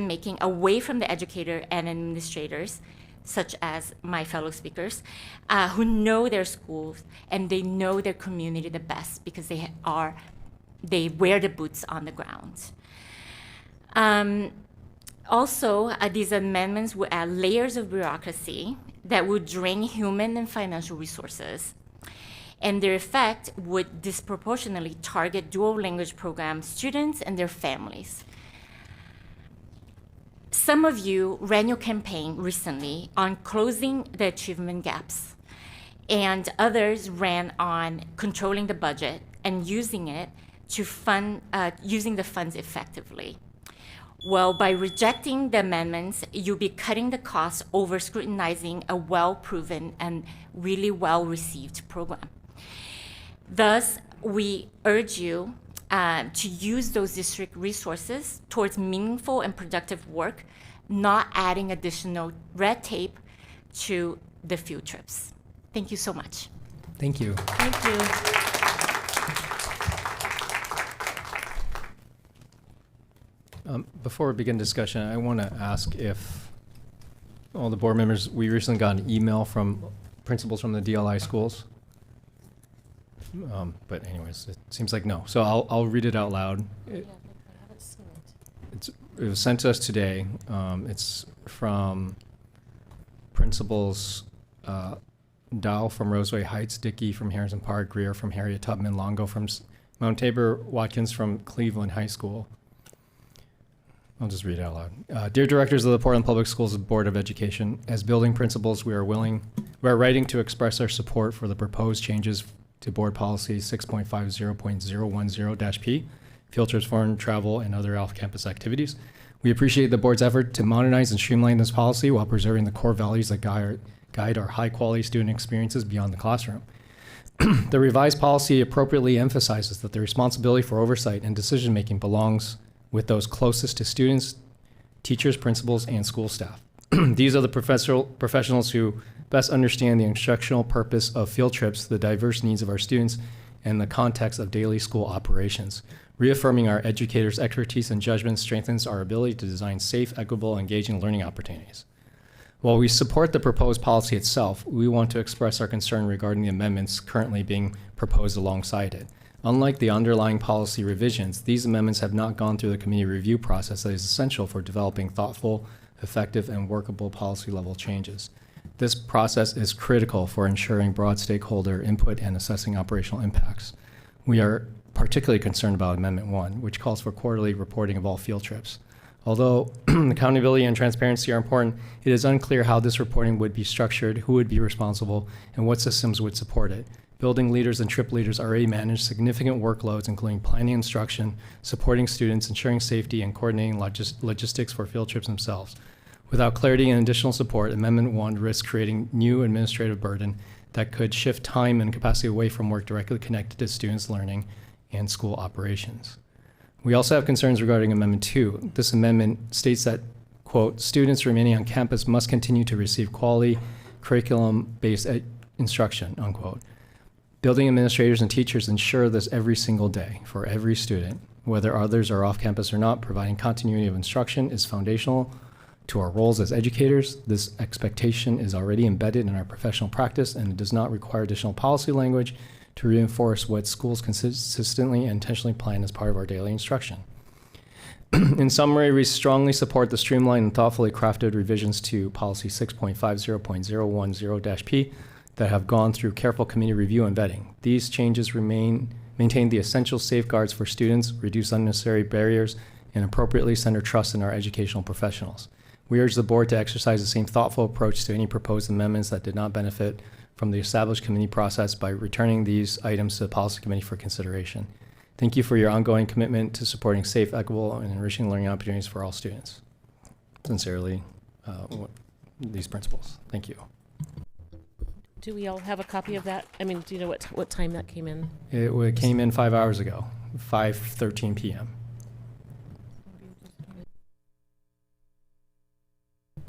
V: making away from the educator and administrators, such as my fellow speakers, who know their schools and they know their community the best because they wear the boots on the ground. Also, these amendments would add layers of bureaucracy that would drain human and financial resources, and their effect would disproportionately target dual language program students and their families. Some of you ran your campaign recently on closing the achievement gaps, and others ran on controlling the budget and using it to using the funds effectively. Well, by rejecting the amendments, you'll be cutting the costs over scrutinizing a well-proven and really well-received program. Thus, we urge you to use those district resources towards meaningful and productive work, not adding additional red tape to the field trips. Thank you so much.
E: Thank you.
Q: Thank you.
E: Before we begin discussion, I want to ask if all the board members, we recently got an email from principals from the DLI schools. But anyways, it seems like no. So I'll read it out loud. It was sent to us today. It's from principals Dow from Roseway Heights, Dickey from Harrison Park, Greer from Harriet Tubman, Longo from Mount Tabor, Watkins from Cleveland High School. I'll just read it out loud. Dear directors of the Portland Public Schools Board of Education, as building principals, we are writing to express our support for the proposed changes to Board Policy 6.50.010-P, field trips, foreign travel, and other off-campus activities. We appreciate the board's effort to modernize and streamline this policy while preserving the core values that guide our high-quality student experiences beyond the classroom. The revised policy appropriately emphasizes that the responsibility for oversight and decision-making belongs with those closest to students, teachers, principals, and school staff. These are the professionals who best understand the instructional purpose of field trips, the diverse needs of our students, and the context of daily school operations. Reaffirming our educators' expertise and judgment strengthens our ability to design safe, equitable, engaging learning opportunities. While we support the proposed policy itself, we want to express our concern regarding the amendments currently being proposed alongside it. Unlike the underlying policy revisions, these amendments have not gone through the committee review process that is essential for developing thoughtful, effective, and workable policy-level changes. This process is critical for ensuring broad stakeholder input and assessing operational impacts. We are particularly concerned about Amendment 1, which calls for quarterly reporting of all field trips. Although accountability and transparency are important, it is unclear how this reporting would be structured, who would be responsible, and what systems would support it. Building leaders and trip leaders already manage significant workloads, including planning instruction, supporting students, ensuring safety, and coordinating logistics for field trips themselves. Without clarity and additional support, Amendment 1 risks creating new administrative burden that could shift time and capacity away from work directly connected to students' learning and school operations. We also have concerns regarding Amendment 2. This amendment states that, quote, students remaining on campus must continue to receive quality curriculum-based instruction, unquote. Building administrators and teachers ensure this every single day for every student, whether others are off campus or not. Providing continuity of instruction is foundational to our roles as educators. This expectation is already embedded in our professional practice, and it does not require additional policy language to reinforce what schools consistently and intentionally plan as part of our daily instruction. In summary, we strongly support the streamlined and thoughtfully crafted revisions to Policy 6.50.010-P that have gone through careful committee review and vetting. These changes maintain the essential safeguards for students, reduce unnecessary barriers, and appropriately center trust in our educational professionals. We urge the board to exercise the same thoughtful approach to any proposed amendments that did not benefit from the established committee process by returning these items to the policy committee for consideration. Thank you for your ongoing commitment to supporting safe, equitable, and enriching learning opportunities for all students. Sincerely, these principals. Thank you.
Q: Do we all have a copy of that? I mean, do you know what time that came in?
E: It came in 5 hours ago, 5:13 p.m.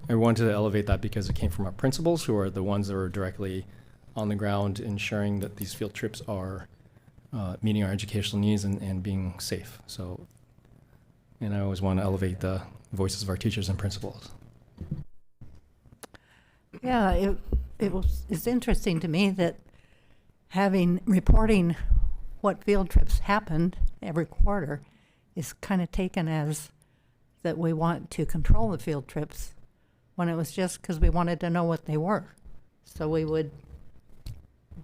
E: I wanted to elevate that because it came from our principals, who are the ones that were directly on the ground ensuring that these field trips are meeting our educational needs and being safe. So, and I always want to elevate the voices of our teachers and principals.
L: Yeah, it's interesting to me that reporting what field trips happened every quarter is kind of taken as that we want to control the field trips, when it was just because we wanted to know what they were, so we would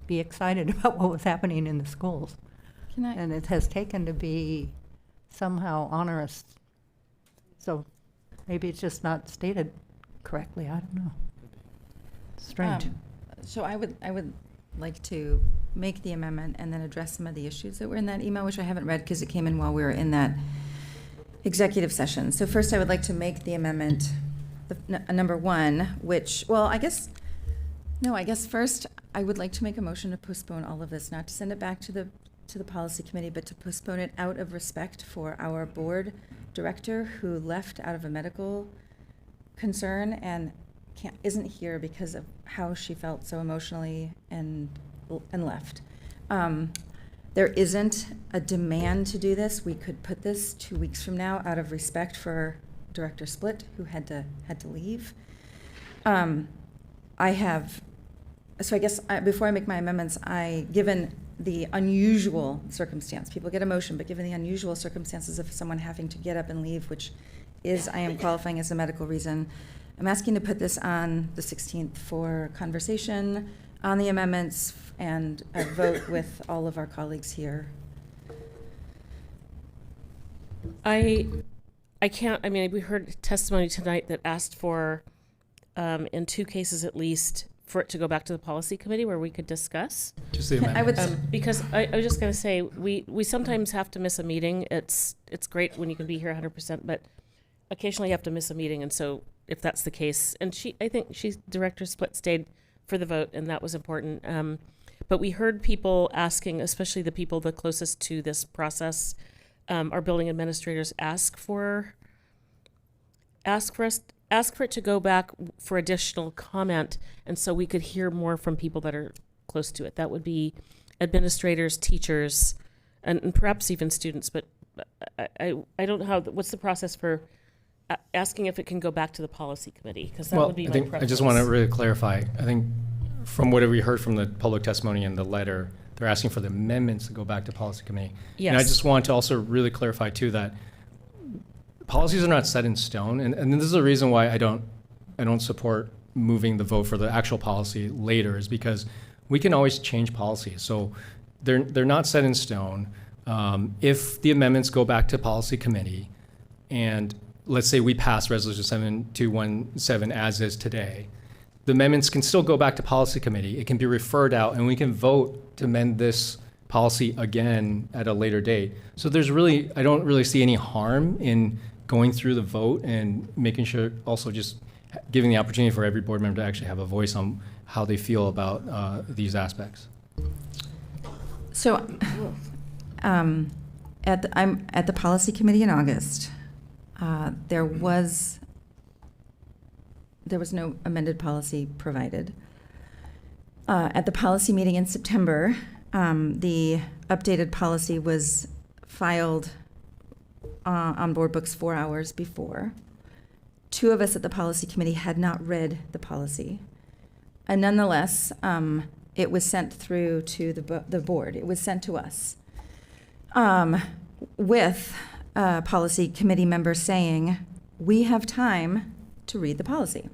L: be excited about what was happening in the schools. And it has taken to be somehow onerous. So maybe it's just not stated correctly. I don't know. Strange.
R: So I would like to make the amendment and then address some of the issues that were in that email, which I haven't read because it came in while we were in that executive session. So first I would like to make the amendment number 1, which, well, I guess first I would like to make a motion to postpone all of this, not to send it back to the policy committee, but to postpone it out of respect for our board director who left out of a medical concern and isn't here because of how she felt so emotionally and left. There isn't a demand to do this. We could put this 2 weeks from now out of respect for Director Split, who had to leave. I guess before I make my amendments, given the unusual circumstance, people get a motion, but given the unusual circumstances of someone having to get up and leave, which is, I am qualifying as a medical reason, I'm asking to put this on the 16th for conversation on the amendments and a vote with all of our colleagues here.
Q: I can't, I mean, we heard testimony tonight that asked for, in 2 cases at least, for it to go back to the policy committee where we could discuss.
E: Just the amendments.
Q: Because I was just going to say, we sometimes have to miss a meeting. It's great when you can be here 100%, but occasionally you have to miss a meeting. And so if that's the case, and I think Director Split stayed for the vote, and that was important. But we heard people asking, especially the people the closest to this process, our building administrators ask for it to go back for additional comment, and so we could hear more from people that are close to it. That would be administrators, teachers, and perhaps even students. But I don't know what's the process for asking if it can go back to the policy committee, because that would be my preference.
E: I just want to really clarify. I think from what we heard from the public testimony and the letter, they're asking for the amendments to go back to policy committee.
Q: Yes.
E: And I just want to also really clarify too that policies are not set in stone, and this is the reason why I don't support moving the vote for the actual policy later, is because we can always change policies. So they're not set in stone. If the amendments go back to policy committee, and let's say we pass resolution 7217 as is today, the amendments can still go back to policy committee. It can be referred out, and we can vote to amend this policy again at a later date. So I don't really see any harm in going through the vote and making sure, also just giving the opportunity for every board member to actually have a voice on how they feel about these aspects.
R: So I'm at the policy committee in August. There was no amended policy provided. At the policy meeting in September, the updated policy was filed on board books 4 hours before. 2 of us at the policy committee had not read the policy. And nonetheless, it was sent through to the board. It was sent to us with policy committee members saying, we have time to read the policy.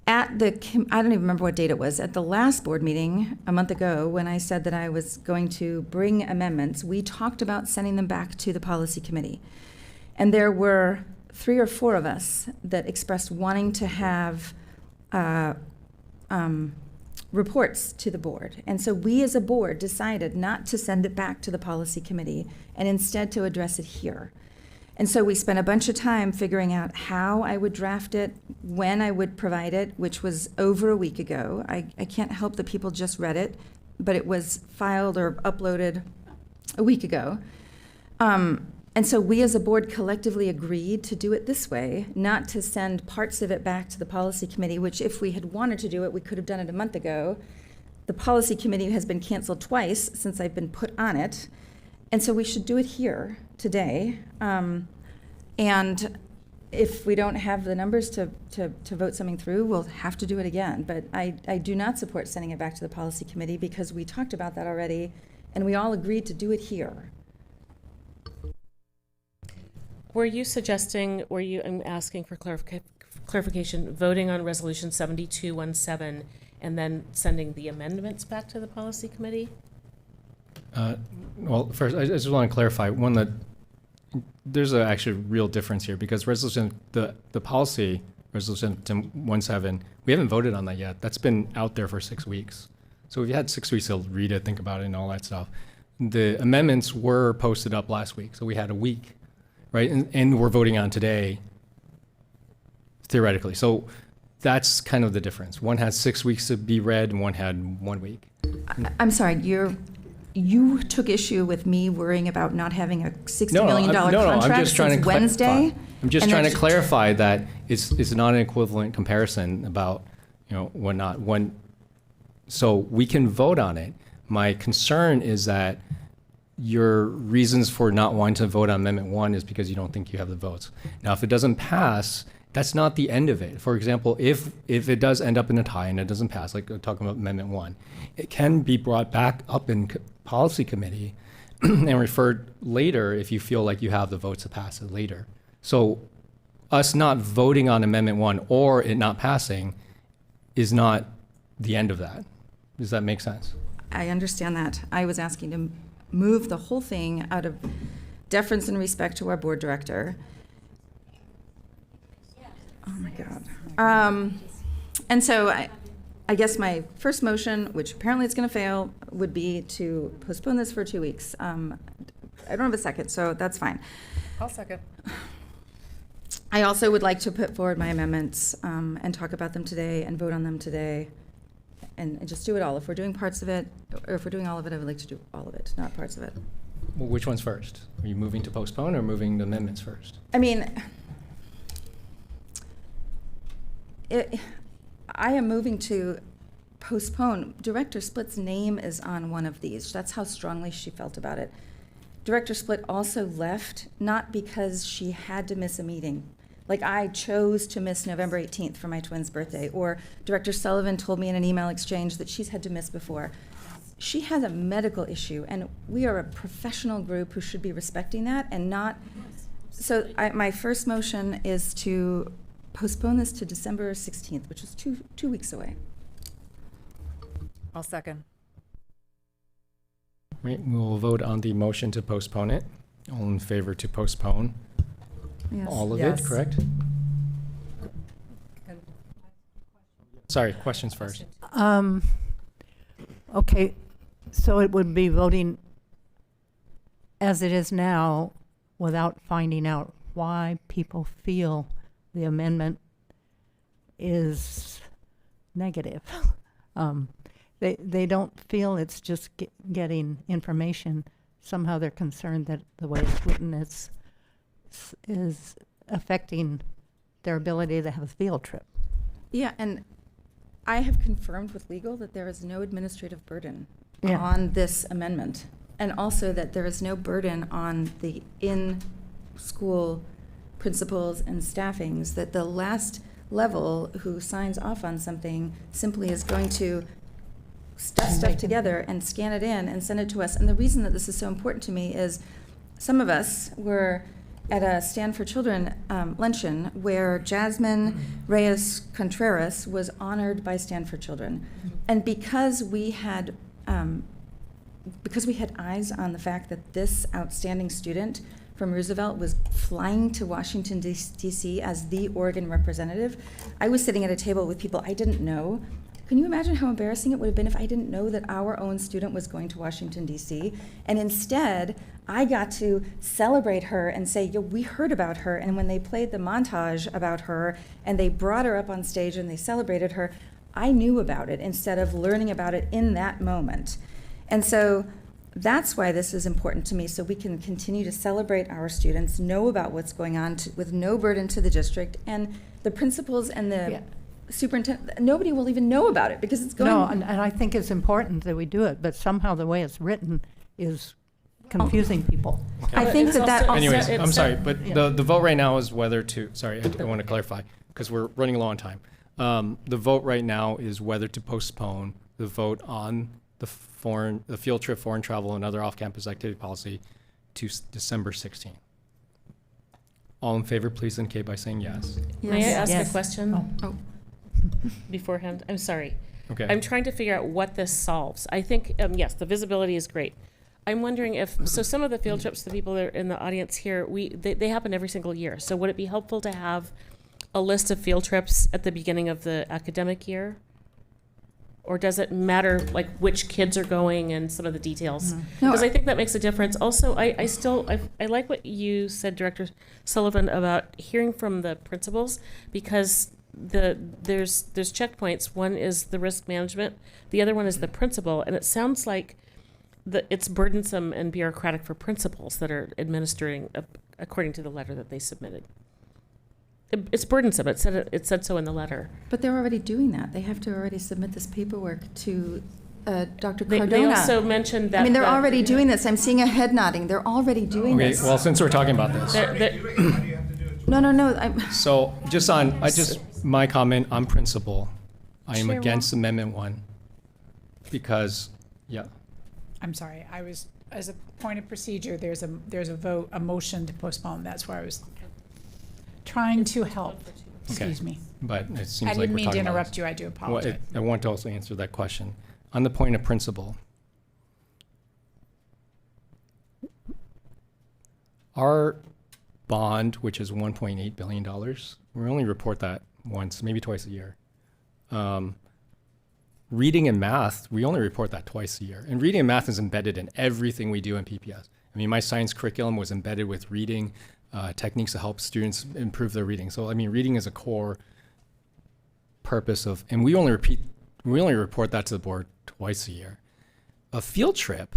R: I don't even remember what date it was, at the last board meeting a month ago, when I said that I was going to bring amendments, we talked about sending them back to the policy committee. And there were 3 or 4 of us that expressed wanting to have reports to the board. And so we as a board decided not to send it back to the policy committee and instead to address it here. And so we spent a bunch of time figuring out how I would draft it, when I would provide it, which was over a week ago. I can't help that people just read it, but it was filed or uploaded a week ago. And so we as a board collectively agreed to do it this way, not to send parts of it back to the policy committee, which if we had wanted to do it, we could have done it a month ago. The policy committee has been canceled twice since I've been put on it. And so we should do it here today. And if we don't have the numbers to vote something through, we'll have to do it again. But I do not support sending it back to the policy committee because we talked about that already, and we all agreed to do it here.
Q: Were you suggesting, I'm asking for clarification, voting on resolution 7217 and then sending the amendments back to the policy committee?
E: Well, first, I just want to clarify that there's actually a real difference here, because the policy, resolution 17, we haven't voted on that yet. That's been out there for 6 weeks. So we've had 6 weeks to read it, think about it, and all that stuff. The amendments were posted up last week, so we had a week, right? And we're voting on today, theoretically. So that's kind of the difference. One had 6 weeks to be read, and one had 1 week.
R: I'm sorry, you took issue with me worrying about not having a $60 million contract since Wednesday?
E: I'm just trying to clarify that it's not an equivalent comparison about, whatnot. So we can vote on it. My concern is that your reasons for not wanting to vote on Amendment 1 is because you don't think you have the votes. Now, if it doesn't pass that's not the end of it. For example, if it does end up in a tie and it doesn't pass, like talking about Amendment 1, it can be brought back up in policy committee and referred later if you feel like you have the votes to pass it later. So us not voting on Amendment 1 or it not passing is not the end of that. Does that make sense?
R: I understand that. I was asking to move the whole thing out of deference and respect to our board director. Oh my God. And so I guess my first motion, which apparently it's going to fail, would be to postpone this for 2 weeks. I don't have a second, so that's fine.
N: I'll second.
R: I also would like to put forward my amendments and talk about them today and vote on them today and just do it all. If we're doing parts of it, or if we're doing all of it, I would like to do all of it, not parts of it.
E: Well, which one's first? Are you moving to postpone or moving the amendments first?
R: I mean, I am moving to postpone. Director Splitt's name is on one of these. That's how strongly she felt about it. Director Splitt also left, not because she had to miss a meeting. Like I chose to miss November 18th for my twin's birthday, or Director Sullivan told me in an email exchange that she's had to miss before. She has a medical issue, and we are a professional group who should be respecting that and not. So my first motion is to postpone this to December 16th, which is two weeks away.
N: I'll second.
E: Right, we'll vote on the motion to postpone it. All in favor to postpone?
R: Yes.
E: All of
N: Yes.
E: it, correct? Sorry, questions first.
L: Okay, so it would be voting as it is now without finding out why people feel the amendment is negative. They don't feel it's just getting information. Somehow they're concerned that the way it's written is affecting their ability to have a field trip.
R: Yeah, and I have confirmed with legal that there is no administrative burden
L: Yeah.
R: on this amendment, and also that there is no burden on the in-school principals and staffings, that the last level who signs off on something simply is going to stuff together and scan it in and send it to us. And the reason that this is so important to me is some of us were at a Stand for Children luncheon where Jasmine Reyes Contreras was honored by Stand for Children. And because we had eyes on the fact that this outstanding student from Roosevelt was flying to Washington, D.C. as the Oregon representative, I was sitting at a table with people I didn't know. Can you imagine how embarrassing it would have been if I didn't know that our own student was going to Washington, D.C.? And instead, I got to celebrate her and say, yo, we heard about her. And when they played the montage about her and they brought her up on stage and they celebrated her, I knew about it instead of learning about it in that moment. And so that's why this is important to me, so we can continue to celebrate our students, know about what's going on with no burden to the district, and the principals and the superintendent, nobody will even know about it because it's going.
L: No, and I think it's important that we do it, but somehow the way it's written is confusing people.
R: I think that
E: Anyways, I'm sorry, but the vote right now is whether to, sorry, I want to clarify, because we're running low on time. The vote right now is whether to postpone the vote on the field trip, foreign travel, and other off-campus activity policy to December 16th. All in favor, please indicate by saying yes.
Q: May I ask
L: Yes.
Q: a question?
R: Oh.
Q: Beforehand? I'm sorry.
E: Okay.
Q: I'm trying to figure out what this solves. I think, yes, the visibility is great. I'm wondering if, so some of the field trips, the people that are in the audience here, they happen every single year. So would it be helpful to have a list of field trips at the beginning of the academic year? Or does it matter, like, which kids are going and some of the details? Because I think that makes a difference. Also, I like what you said, Director Sullivan, about hearing from the principals, because there's checkpoints. One is the risk management, the other one is the principal, and it sounds like it's burdensome and bureaucratic for principals that are administering according to the letter that they submitted. It's burdensome. It said so in the letter.
R: But they're already doing that. They have to already submit this paperwork to Dr. Cardona.
Q: They also mentioned that.
R: I mean, they're already doing this. I'm seeing a head nodding. They're already doing
E: Okay,
R: this.
E: well, since we're talking about this.
R: No, no, no.
E: So my comment on principle, I am
B: Chair
E: against Amendment 1 because, yeah.
B: I'm sorry, I was, as a point of procedure, there's a vote, a motion to postpone. That's where I was trying to help. Excuse me.
E: But it seems
B: I
E: like
B: didn't
E: we're
B: mean to
E: talking about
B: interrupt
E: this.
B: you. I do
E: Well,
B: apologize.
E: I want to also answer that question. On the point of principle, our bond, which is $1.8 billion, we only report that once, maybe twice a year. Reading and math, we only report that twice a year. And reading and math is embedded in everything we do in PPS. I mean, my science curriculum was embedded with reading techniques to help students improve their reading. So, I mean, reading is a core purpose of, and we only report that to the board twice a year. A field trip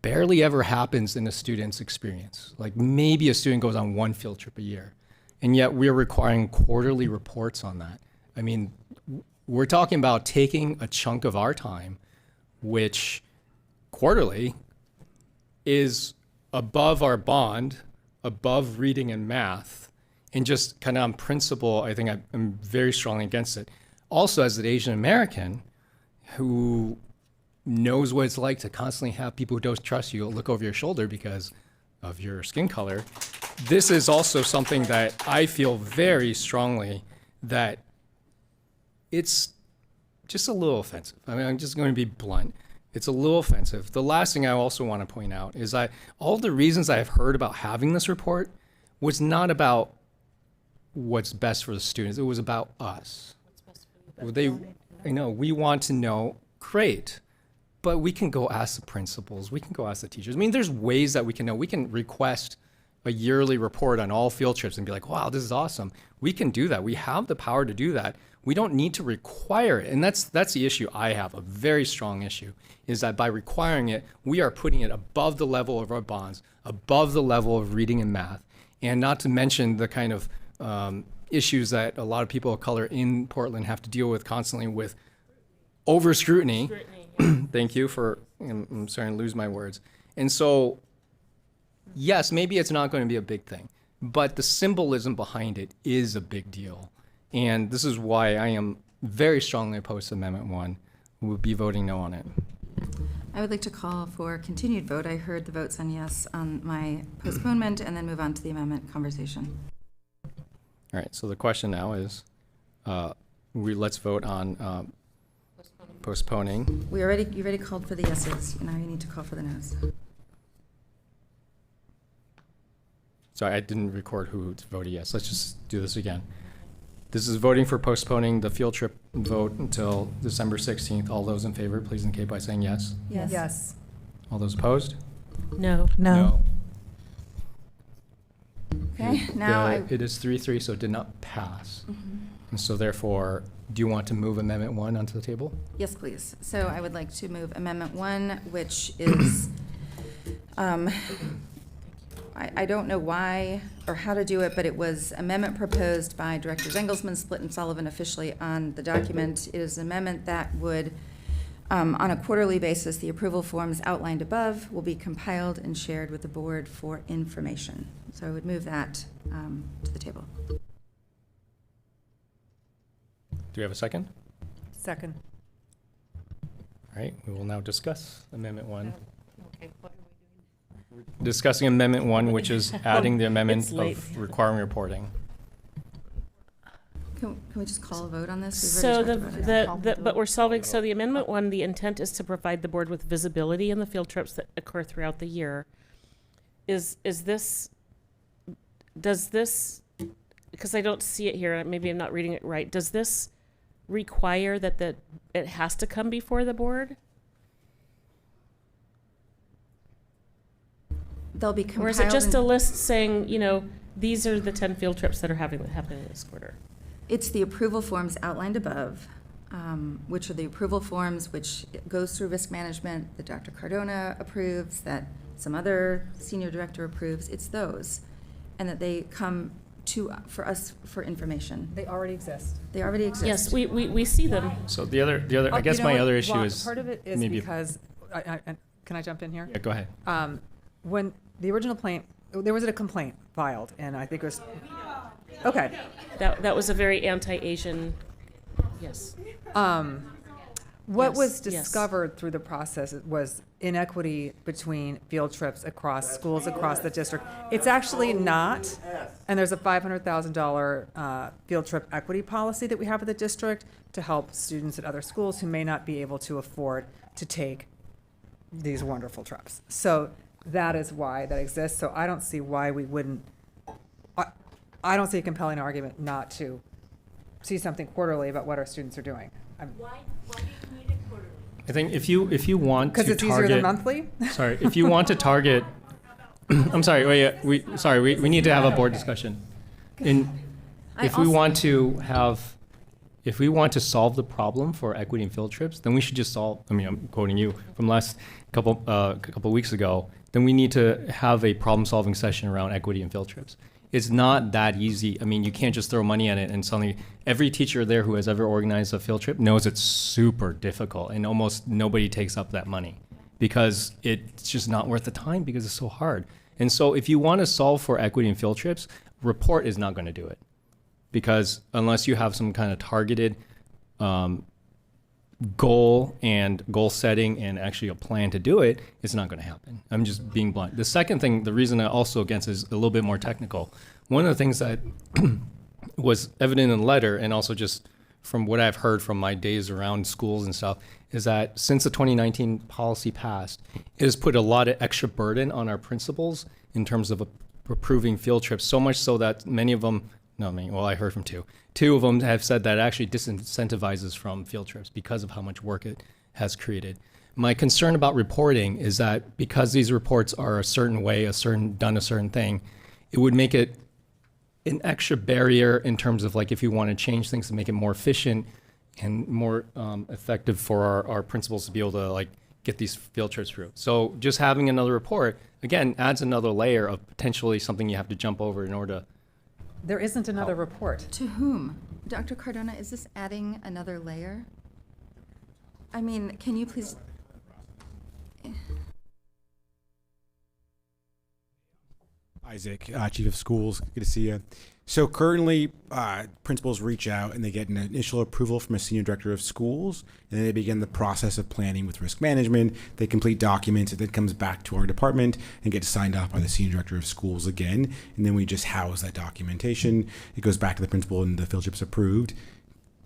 E: barely ever happens in a student's experience. Like maybe a student goes on one field trip a year, and yet we're requiring quarterly reports on that. I mean, we're talking about taking a chunk of our time, which quarterly is above our bond, above reading and math, and just kind of on principle, I think I'm very strongly against it. Also, as an Asian American who knows what it's like to constantly have people who don't trust you look over your shoulder because of your skin color, this is also something that I feel very strongly that it's just a little offensive. I mean, I'm just going to be blunt. It's a little offensive. The last thing I also want to point out is that all the reasons I've heard about having this report was not about what's best for the students. It was about us. We want to know, great, but we can go ask the principals. We can go ask the teachers. I mean, there's ways that we can know. We can request a yearly report on all field trips and be like, wow, this is awesome. We can do that. We have the power to do that. We don't need to require it. And that's the issue I have, a very strong issue, is that by requiring it, we are putting it above the level of our bonds, above the level of reading and math, and not to mention the kind of issues that a lot of people of color in Portland have to deal with constantly with over scrutiny. Thank you for, I'm starting to lose my words. And so, yes, maybe it's not going to be a big thing, but the symbolism behind it is a big deal. And this is why I am very strongly opposed to Amendment 1. We will be voting no on it.
R: I would like to call for continued vote. I heard the votes on yes on my postponement, and then move on to the amendment conversation.
E: All right, so the question now is, let's vote on postponing.
R: You already called for the yeses. Now you need to call for the noes.
E: Sorry, I didn't record who voted yes. Let's just do this again. This is voting for postponing the field trip vote until December 16th. All those in favor, please indicate by saying yes.
R: Yes.
N: Yes.
E: All those opposed?
Q: No.
H: No.
R: Okay, now
E: It is 3-3, so it did not pass. And so therefore, do you want to move Amendment 1 onto the table?
R: Yes, please. So I would like to move Amendment 1, which is, I don't know why or how to do it, but it was amendment proposed by Directors Engelsman, Split, and Sullivan officially on the document. It is an amendment that would, on a quarterly basis, the approval forms outlined above will be compiled and shared with the board for information. So I would move that to the table.
E: Do we have a second?
N: Second.
E: All right, we will now discuss Amendment 1. Discussing Amendment 1, which is adding the amendment of requiring reporting.
R: Can we just call a vote on this?
Q: So but we're solving, so the Amendment 1, the intent is to provide the board with visibility in the field trips that occur throughout the year. Does this, because I don't see it here, maybe I'm not reading it right, does this require that it has to come before the board?
R: They'll be compiled.
Q: Or is it just a list saying, these are the 10 field trips that are happening this quarter?
R: It's the approval forms outlined above, which are the approval forms which goes through risk management that Dr. Cardona approves, that some other senior director approves. It's those, and that they come for us for information.
N: They already exist.
R: They already exist.
Q: Yes, we see them.
E: So the other, I guess my other issue is
N: part of it is
E: maybe
N: because can I jump in here?
E: Yeah, go ahead.
N: When the original complaint, there was a complaint filed, and I think it was, okay.
Q: That was a very anti-Asian, yes.
N: What
Q: Yes,
N: was
Q: yes.
N: discovered through the process was inequity between field trips across schools across the district. It's actually not, and there's a $500,000 field trip equity policy that we have at the district to help students at other schools who may not be able to afford to take these wonderful trips. So that is why that exists. So I don't see why we wouldn't, I don't see a compelling argument not to see something quarterly about what our students are doing.
V: Why do you need it quarterly?
E: I think if you want to
N: 'Cause it's easier than monthly?
E: Sorry, if you want to target, I'm sorry. We need to have a board discussion. If we want to solve the problem for equity in field trips, then we should just solve. I mean, I'm quoting you from last couple weeks ago. Then we need to have a problem-solving session around equity in field trips. It's not that easy. I mean, you can't just throw money at it and suddenly every teacher there who has ever organized a field trip knows it's super difficult and almost nobody takes up that money because it's just not worth the time because it's so hard. And so if you want to solve for equity in field trips, report is not going to do it because unless you have some kind of targeted goal setting and actually a plan to do it, it's not going to happen. I'm just being blunt. The second thing, the reason I'm also against is a little bit more technical. One of the things that was evident in the letter and also just from what I've heard from my days around schools and stuff is that since the 2019 policy passed, it has put a lot of extra burden on our principals in terms of approving field trips, so much so that many of them, I heard from two of them have said that it actually disincentivizes from field trips because of how much work it has created. My concern about reporting is that because these reports are a certain way, done a certain thing, it would make it an extra barrier in terms of like if you want to change things to make it more efficient and more effective for our principals to be able to like get these field trips through. So just having another report, again, adds another layer of potentially something you have to jump over in order to.
N: There isn't another report.
R: To whom? Dr. Cardona, is this adding another layer? I mean, can you please?
C: Isaac, Chief of Schools, good to see you. So currently, principals reach out and they get an initial approval from a senior director of schools, and then they begin the process of planning with risk management. They complete documents, it then comes back to our department and gets signed off by the senior director of schools again, and then we just house that documentation. It goes back to the principal and the field trip's approved.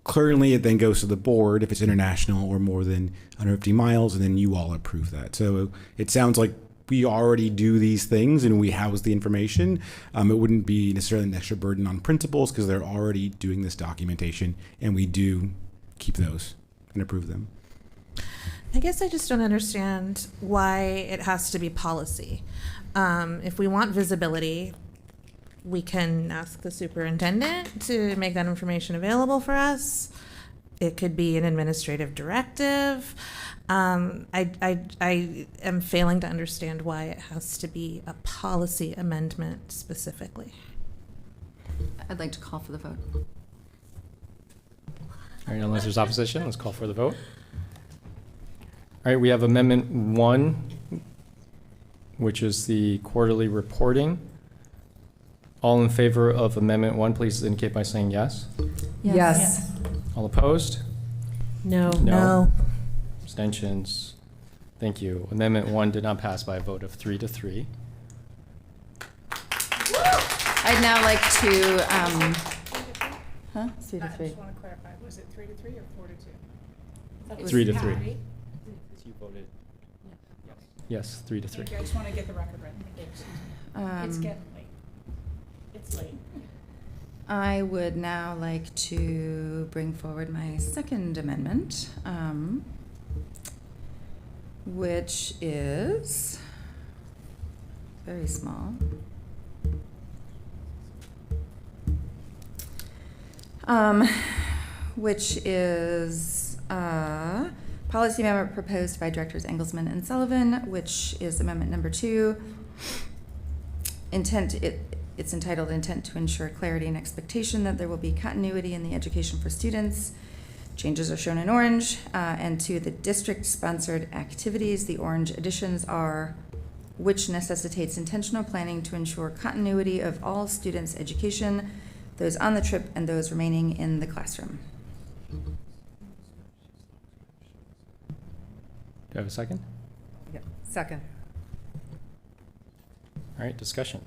C: Currently, it then goes to the board if it's international or more than 150 miles, and then you all approve that. So it sounds like we already do these things and we house the information. It wouldn't be necessarily an extra burden on principals because they're already doing this documentation, and we do keep those and approve them.
H: I guess I just don't understand why it has to be policy. If we want visibility, we can ask the superintendent to make that information available for us. It could be an administrative directive. I am failing to understand why it has to be a policy amendment specifically.
R: I'd like to call for the vote.
E: All right, unless there's opposition, let's call for the vote. All right, we have Amendment 1, which is the quarterly reporting. All in favor of Amendment 1, please indicate by saying yes.
N: Yes.
E: All opposed?
Q: No.
H: No.
E: Abstentions? Thank you. Amendment 1 did not pass by a vote of 3-3.
R: I'd now like to, 3-3.
B: I just want to clarify, was it 3-3 or 4-2?
E: 3-3. You voted yes, 3-3.
B: Thank you. I just want to get the record right. It's getting late. It's late.
R: I would now like to bring forward my second amendment, which is very small. Which is policy amendment proposed by Directors Engelsman and Sullivan, which is amendment number 2. It's entitled Intent to Ensure Clarity and Expectation that there will be continuity in the education for students. Changes are shown in orange. And to the district-sponsored activities, the orange additions are which necessitates intentional planning to ensure continuity of all students' education, those on the trip and those remaining in the classroom.
E: Do I have a second?
N: Yep. Second.
E: All right, discussion.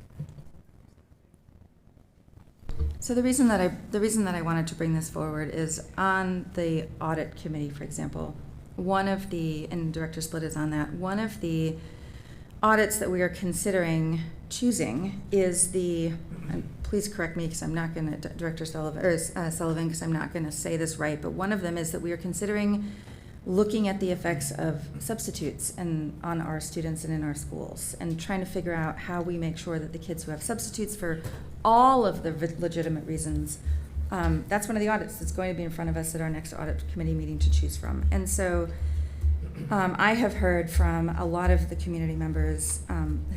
R: So the reason that I wanted to bring this forward is on the audit committee, for example, and Director Split is on that, one of the audits that we are considering choosing is and please correct me because I'm not going to, Director Sullivan, because I'm not going to say this right, but one of them is that we are considering looking at the effects of substitutes on our students and in our schools, and trying to figure out how we make sure that the kids who have substitutes for all of the legitimate reasons, that's one of the audits that's going to be in front of us at our next audit committee meeting to choose from. And so I have heard from a lot of the community members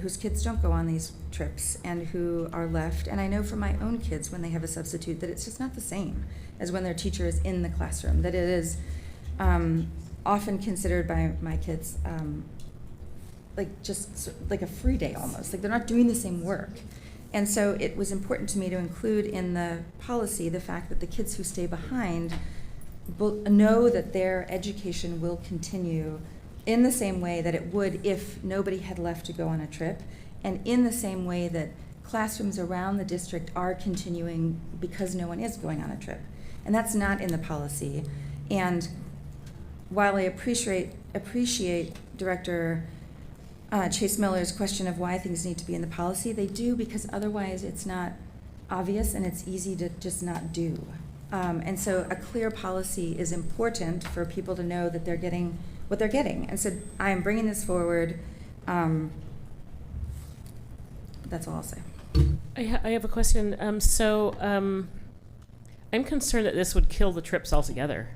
R: whose kids don't go on these trips and who are left, and I know from my own kids when they have a substitute that it's just not the same as when their teacher is in the classroom, that it is often considered by my kids like a free day almost, like they're not doing the same work. And so it was important to me to include in the policy the fact that the kids who stay behind know that their education will continue in the same way that it would if nobody had left to go on a trip, and in the same way that classrooms around the district are continuing because no one is going on a trip. And that's not in the policy. And while I appreciate Director Chase Miller's question of why things need to be in the policy, they do, because otherwise it's not obvious and it's easy to just not do. And so a clear policy is important for people to know that they're getting what they're getting. And so I am bringing this forward. That's all I'll say.
Q: I have a question. I'm concerned that this would kill the trips altogether.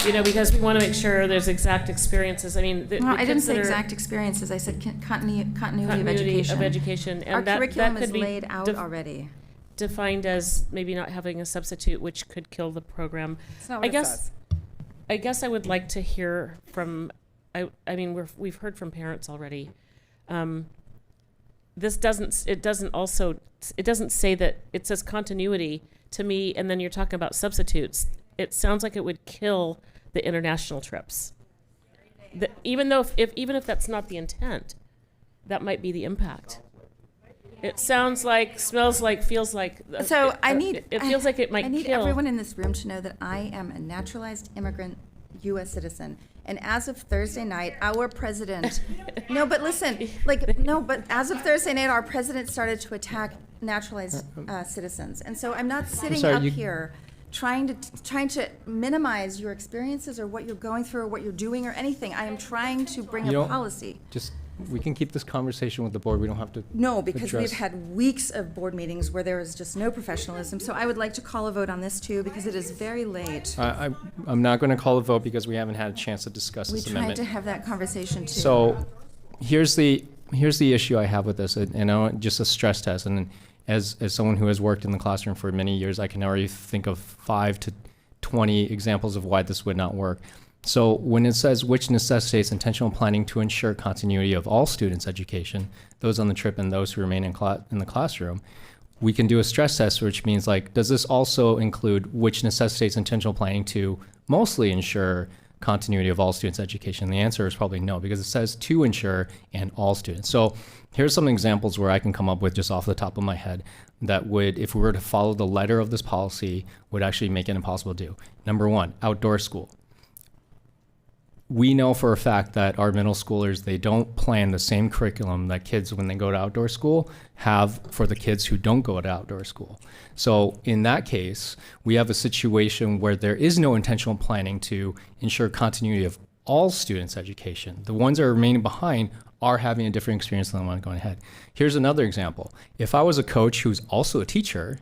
Q: You know, because we want to make sure there's exact experiences. I mean,
R: I didn't say exact experiences. I said continuity of education.
Q: And
R: our
Q: that
R: curriculum
Q: could
R: is
Q: be
R: laid out already.
Q: Defined as maybe not having a substitute, which could kill the program.
N: That's not what it says.
Q: I guess I would like to hear from. I mean, we've heard from parents already. This doesn't say that. It says continuity to me, and then you're talking about substitutes. It sounds like it would kill the international trips. Even if that's not the intent, that might be the impact. It sounds like, smells like, feels like.
R: So
Q: it feels like it might kill.
R: I need everyone in this room to know that I am a naturalized immigrant U.S. citizen. And as of Thursday night, our president, but as of Thursday night, our president started to attack naturalized citizens. And so I'm not sitting here trying to minimize your experiences or what you're going through or what you're doing or anything. I am trying to bring a policy.
E: We can keep this conversation with the board. We don't have to.
R: No, because we've had weeks of board meetings where there is just no professionalism. So I would like to call a vote on this too, because it is very late.
E: I'm not going to call a vote because we haven't had a chance to discuss this amendment.
R: We tried to have that conversation too.
E: So here's the issue I have with this, and I want just a stress test. And as someone who has worked in the classroom for many years, I can already think of 5 to 20 examples of why this would not work. So when it says which necessitates intentional planning to ensure continuity of all students' education, those on the trip and those who remain in the classroom, we can do a stress test, which means does this also include which necessitates intentional planning to mostly ensure continuity of all students' education? The answer is probably no, because it says to ensure and all students. So here's some examples where I can come up with just off the top of my head that would, if we were to follow the letter of this policy, would actually make it impossible to do. Number 1, outdoor school. We know for a fact that our middle schoolers, they don't plan the same curriculum that kids, when they go to outdoor school, have for the kids who don't go to outdoor school. So in that case, we have a situation where there is no intentional planning to ensure continuity of all students' education. The ones that are remaining behind are having a different experience than the one going ahead. Here's another example. If I was a coach who's also a teacher,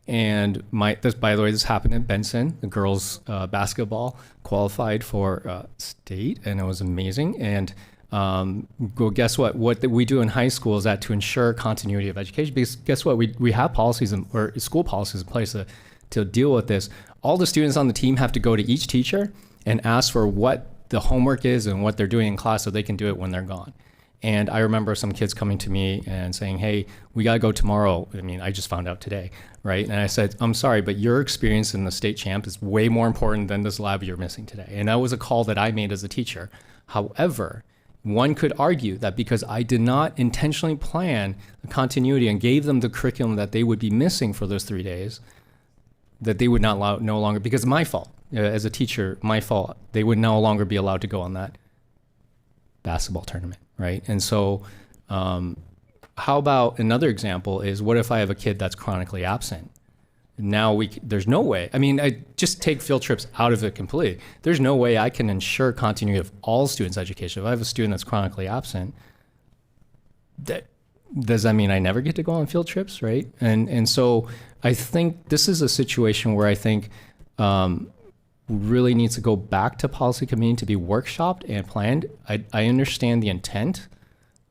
E: and by the way, this happened at Benson. The girls basketball qualified for state, and it was amazing. And guess what? What we do in high school is that to ensure continuity of education, because guess what? We have policies or school policies in place to deal with this. All the students on the team have to go to each teacher and ask for what the homework is and what they're doing in class so they can do it when they're gone. And I remember some kids coming to me and saying, hey, we got to go tomorrow. I mean, I just found out today, right? And I said, I'm sorry, but your experience in the state champ is way more important than this lab you're missing today. And that was a call that I made as a teacher. However, one could argue that because I did not intentionally plan the continuity and gave them the curriculum that they would be missing for those 3 days, that they would not no longer, because of my fault, as a teacher, my fault, they would no longer be allowed to go on that basketball tournament, right? And so how about another example is, what if I have a kid that's chronically absent? Now there's no way, I mean, I just take field trips out of it completely. There's no way I can ensure continuity of all students' education. If I have a student that's chronically absent, does that mean I never get to go on field trips, right? And so I think this is a situation where I think really needs to go back to policy committee to be workshopped and planned. I understand the intent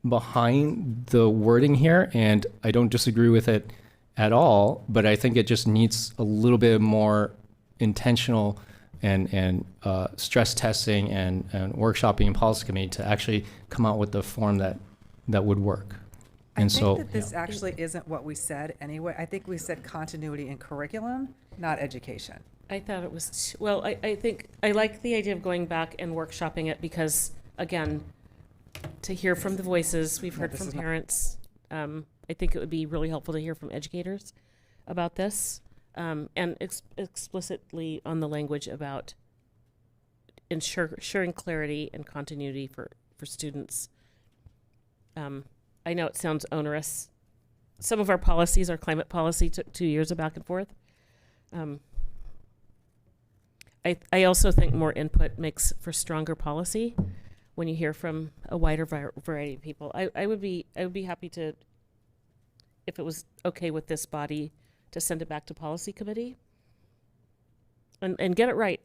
E: behind the wording here, and I don't disagree with it at all, but I think it just needs a little bit more intentional and stress testing and workshopping in policy committee to actually come out with the form that would work. And
N: I think that this actually isn't what we said anyway. I think we said continuity in curriculum, not education.
Q: I thought it was, well, I think, I like the idea of going back and workshopping it because, again, to hear from the voices, we've heard from parents. I think it would be really helpful to hear from educators about this, and explicitly on the language about ensuring clarity and continuity for students. I know it sounds onerous. Some of our policies, our climate policy took 2 years of back and forth. I also think more input makes for stronger policy when you hear from a wider variety of people. I would be happy to, if it was okay with this body, to send it back to policy committee and get it right.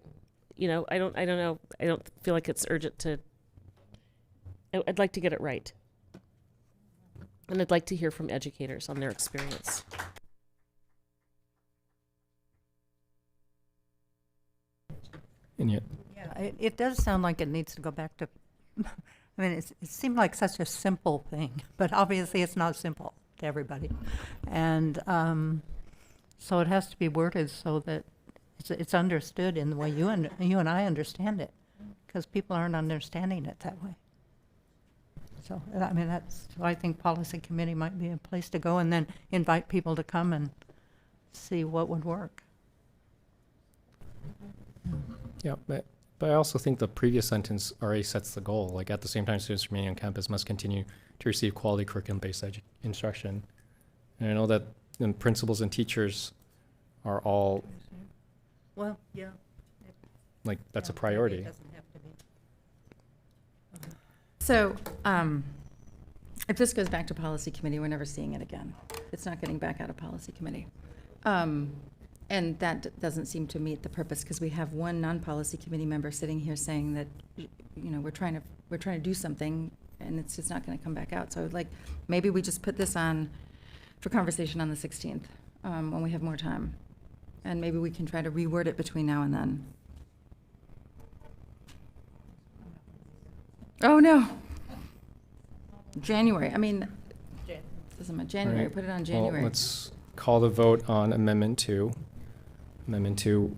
Q: You know, I don't know. I don't feel like it's urgent to. I'd like to get it right. And I'd like to hear from educators on their experience.
E: And yet,
L: Yeah, it does sound like it needs to go back to, I mean, it seemed like such a simple thing, but obviously it's not simple to everybody. And so it has to be worded so that it's understood in the way you and I understand it, because people aren't understanding it that way. So, I mean, I think policy committee might be a place to go, and then invite people to come and see what would work.
E: yeah, but I also think the previous sentence already sets the goal. Like, at the same time, students remaining on campus must continue to receive quality curriculum-based instruction. And I know that principals and teachers are all,
L: Well, yeah.
E: like, that's a priority.
L: It doesn't have to be.
R: So, if this goes back to policy committee, we're never seeing it again. It's not getting back out of policy committee. And that doesn't seem to meet the purpose, because we have one non-policy committee member sitting here saying that, you know, we're trying to do something, and it's just not going to come back out. So I would like, maybe we just put this on for conversation on the 16th, when we have more time. And maybe we can try to reword it between now and then. Oh, no. January, I mean, doesn't matter, January,
E: Right.
R: put it on
E: Well,
R: January.
E: let's call the vote on Amendment 2. Amendment 2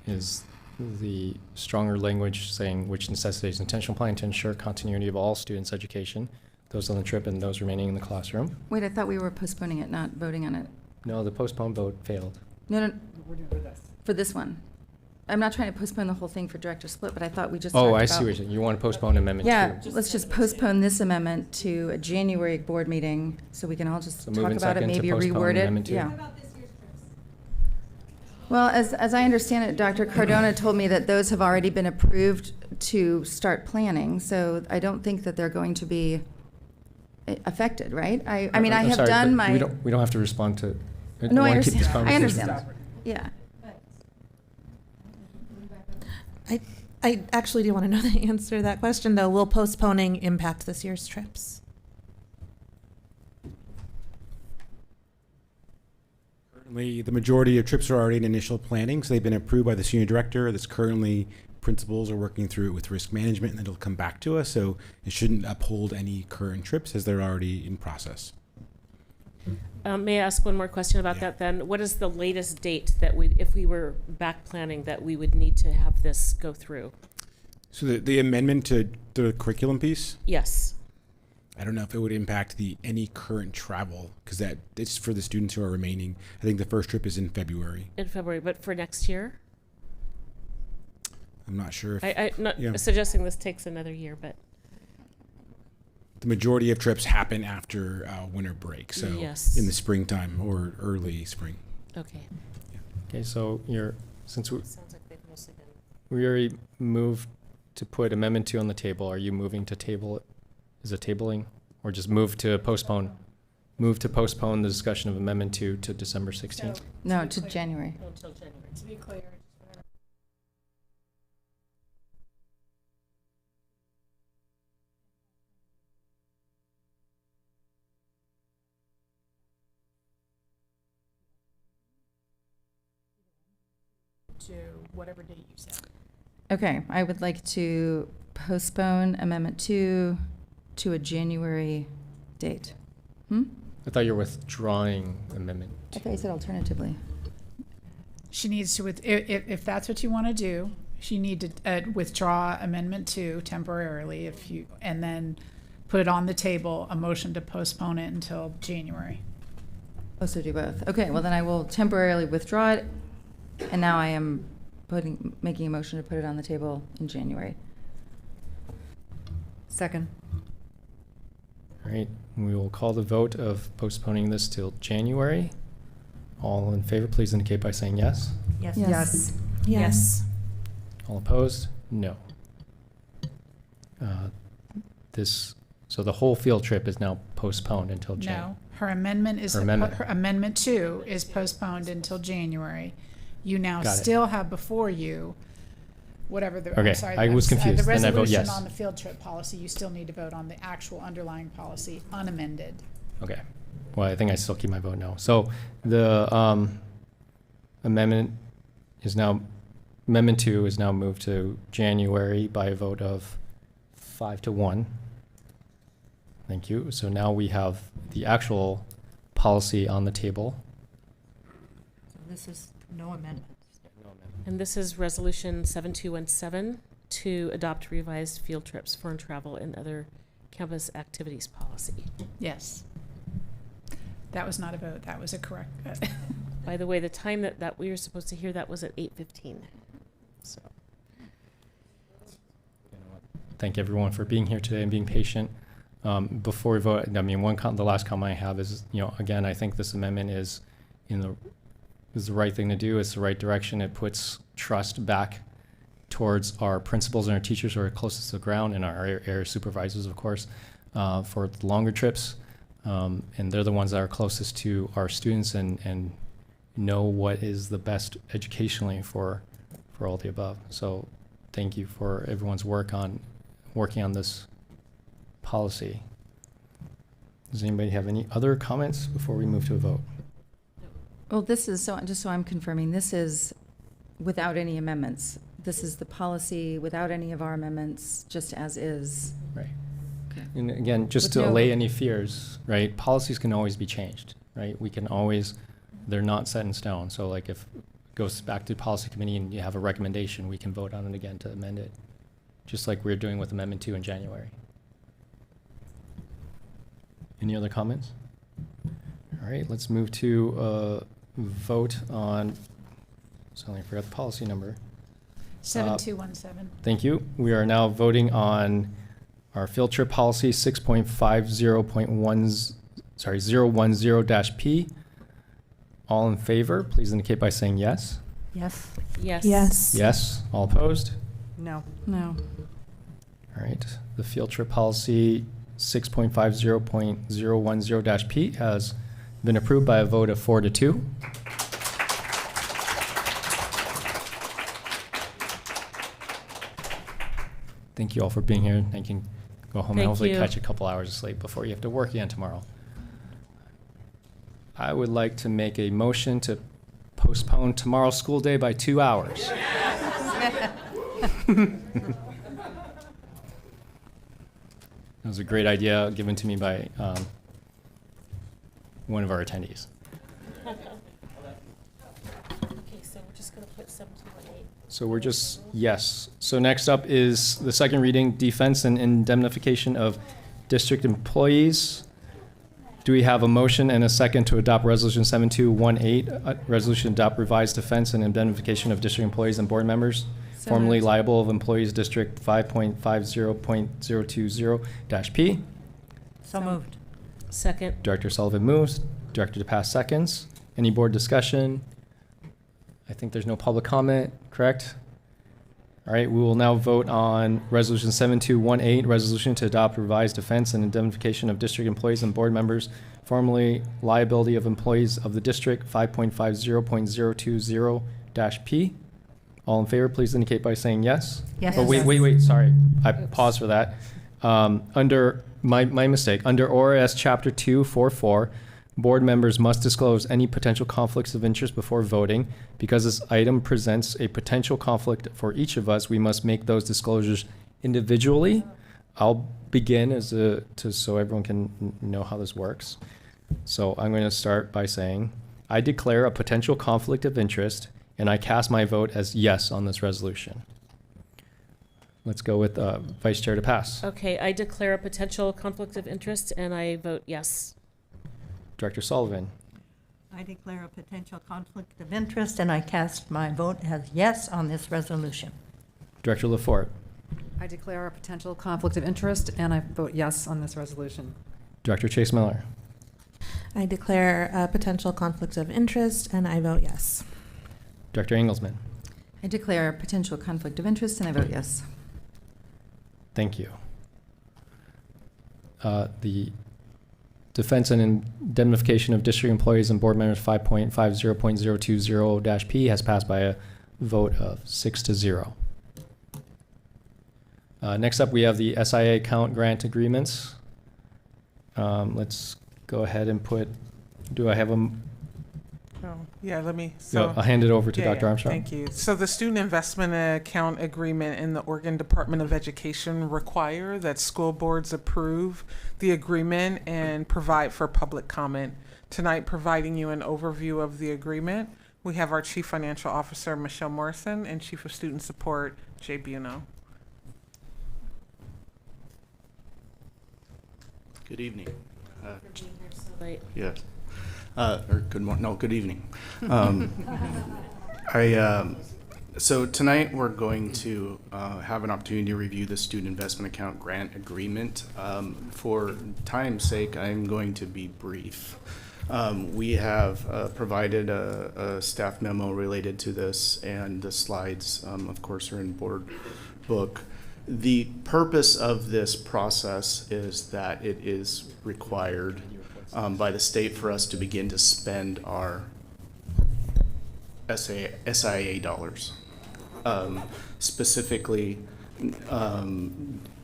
E: is the stronger language saying which necessitates intentional planning to ensure continuity of all students' education, those on the trip and those remaining in the classroom.
R: Wait, I thought we were postponing it, not voting on it.
E: No, the postponed vote failed.
R: No,
N: We're doing for this.
R: for this one. I'm not trying to postpone the whole thing for Director Split, but I thought we just
E: Oh,
R: talked
E: I see
R: about-
E: what you're saying. You want to postpone Amendment 2?
R: Yeah, let's just postpone this amendment to a January board meeting, so we can all just
E: So move
R: talk
E: in
R: about it,
E: second to
R: maybe
E: postpone
R: reword it.
E: Amendment 2.
R: Yeah. Well, as I understand it, Dr. Cardona told me that those have already been approved to start planning, so I don't think that they're going to be affected, right? I mean, I
E: I'm
R: have
E: sorry,
R: done
E: but
R: my.
E: We don't have to respond to.
R: No, I
E: wanna keep this
R: understand. I
E: conversation-
R: understand. Yeah.
H: I actually do want to know the answer to that question, though. Will postponing impact this year's trips?
C: Currently, the majority of trips are already in initial planning, so they've been approved by the senior director. That's currently principals are working through it with risk management, and it'll come back to us. So it shouldn't uphold any current trips as they're already in process.
Q: May I ask one more question about that then? What is the latest date that if we were back planning, that we would need to have this go through?
C: So the amendment to the curriculum piece,
Q: Yes.
C: I don't know if it would impact any current travel, because that it's for the students who are remaining. I think the first trip is in February.
Q: In February, but for next year?
C: I'm not sure if
Q: I'm not
C: yeah.
Q: suggesting this takes another year, but
C: The majority of trips happen after winter break, so
Q: Yes.
C: in the springtime or early spring.
Q: okay.
E: Okay, so since
Q: Sounds like they've mostly been.
E: we already moved to put Amendment 2 on the table, are you moving to table it? Is it tabling? Or just move to postpone? Move to postpone the discussion of Amendment 2 to December 16th?
R: No, to January.
Q: Until January.
B: To be clear. To whatever date you said.
R: Okay, I would like to postpone Amendment 2 to a January date.
E: I thought you were withdrawing Amendment
R: I thought you said alternatively.
B: She needs to, if that's what you want to do, she need to withdraw Amendment 2 temporarily and then put it on the table, a motion to postpone it until January.
R: Also do both. Okay, well then I will temporarily withdraw it, and now I am making a motion to put it on the table in January.
N: Second.
E: All right, we will call the vote of postponing this till January. All in favor, please indicate by saying yes.
N: Yes.
R: Yes.
H: Yes.
E: All opposed? No. So the whole field trip is now postponed until January.
B: No, her amendment is,
E: Her amendment.
B: her amendment 2 is postponed until January. You now
E: Got it.
B: still have before you whatever the,
E: Okay,
B: I'm sorry.
E: I was confused.
B: The
E: Then I vote
B: resolution
E: yes.
B: on the field trip policy, you still need to vote on the actual underlying policy unamended.
E: Okay. Well, I think I still keep my vote no. So the amendment 2 is now moved to January by a vote of 5-1. Thank you. So now we have the actual policy on the table.
L: So this is no amendments.
Q: And this is Resolution 7217 to adopt revised field trips, foreign travel, and other campus activities policy.
B: Yes. That was not a vote, that was a correct.
Q: By the way, the time that we were supposed to hear that was at 8:15. So.
E: Thank everyone for being here today and being patient. Before we vote, I mean, the last comment I have is, again, I think this amendment is the right thing to do. It's the right direction. It puts trust back towards our principals and our teachers who are closest to the ground, and our area supervisors, of course, for the longer trips. And they're the ones that are closest to our students and know what is the best educationally for all the above. So thank you for everyone's working on this policy. Does anybody have any other comments before we move to a vote?
R: Well, this is, just so I'm confirming, this is without any amendments. This is the policy without any of our amendments, just as is.
E: Right.
R: Okay.
E: And again, just
R: With
E: to
R: no-
E: allay any fears, right? Policies can always be changed, right? They're not set in stone. So like if it goes back to policy committee and you have a recommendation, we can vote on it again to amend it. Just like we're doing with Amendment 2 in January. Any other comments? All right, let's move to vote on, suddenly I forgot the policy number.
B: 7217.
E: Thank you. We are now voting on our field trip policy 010-P. All in favor, please indicate by saying yes.
L: Yes.
Q: Yes.
P: Yes.
E: Yes. All opposed?
N: No.
R: No.
E: All right. The field trip policy 6.50.010-P has been approved by a vote of 4-2. Thank you all for being here. You can go home and
Q: Thank
E: hopefully
Q: you.
E: catch a couple hours of sleep before you have to work again tomorrow. I would like to make a motion to postpone tomorrow's school day by 2 hours. That was a great idea given to me by one of our attendees.
Q: Okay, so we're just going to put 7218.
E: So we're just, yes. So next up is the second reading, defense and indemnification of district employees. Do we have a motion and a second to adopt Resolution 7218, resolution to adopt revised defense and indemnification of district employees and board members
B: So
E: formerly
B: moved.
E: liable of employees District 5.50.020-P?
L: So moved.
Q: Second.
E: Director Sullivan moves. Director DePass seconds. Any board discussion? I think there's no public comment, correct? All right, we will now vote on Resolution 7218, resolution to adopt revised defense and indemnification of district employees and board members formerly liability of employees of the district 5.50.020-P. All in favor, please indicate by saying yes.
L: Yes.
E: Oh, wait, sorry. I paused for that. Under, my mistake, under ORS Chapter 244, board members must disclose any potential conflicts of interest before voting. Because this item presents a potential conflict for each of us, we must make those disclosures individually. I'll begin so everyone can know how this works. So I'm going to start by saying, I declare a potential conflict of interest, and I cast my vote as yes on this resolution. Let's go with Vice Chair DePass.
Q: Okay, I declare a potential conflict of interest, and I vote yes.
E: Director Sullivan.
L: I declare a potential conflict of interest, and I cast my vote as yes on this resolution.
E: Director LaForte.
N: I declare a potential conflict of interest, and I vote yes on this resolution.
E: Director Chase Miller.
H: I declare a potential conflict of interest, and I vote yes.
E: Director Engelsman.
R: I declare a potential conflict of interest, and I vote yes.
E: Thank you. The defense and indemnification of district employees and board members 5.50.020-P has passed by a vote of 6-0. Next up, we have the SIA account grant agreements. Let's go ahead and do I have a?
F: Yeah, let me.
E: I'll hand it over to Dr. Armstrong.
F: Thank you. So the student investment account agreement in the Oregon Department of Education require that school boards approve the agreement and provide for public comment. Tonight, providing you an overview of the agreement, we have our Chief Financial Officer, Michelle Morrison, and Chief of Student Support, Jay Buno.
D: Good evening.
Q: Late.
D: Yes. Or good morning. No, good evening. So tonight we're going to have an opportunity to review the student investment account grant agreement. For time's sake, I'm going to be brief. We have provided a staff memo related to this, and the slides, of course, are in board book. The purpose of this process is that it is required by the state for us to begin to spend our SIA dollars, specifically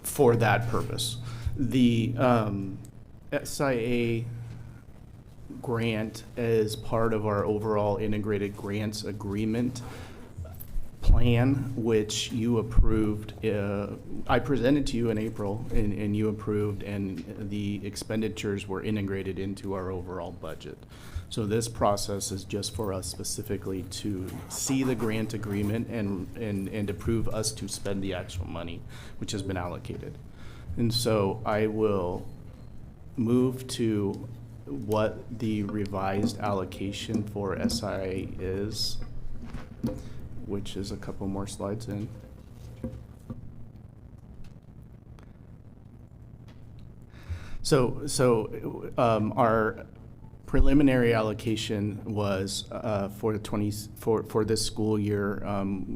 D: for that purpose. The SIA grant is part of our overall integrated grants agreement plan, which you approved. I presented to you in April, and you approved, and the expenditures were integrated into our overall budget. So this process is just for us specifically to see the grant agreement and approve us to spend the actual money, which has been allocated. And so I will move to what the revised allocation for SIA is, which is a couple more slides in. So our preliminary allocation was for this school year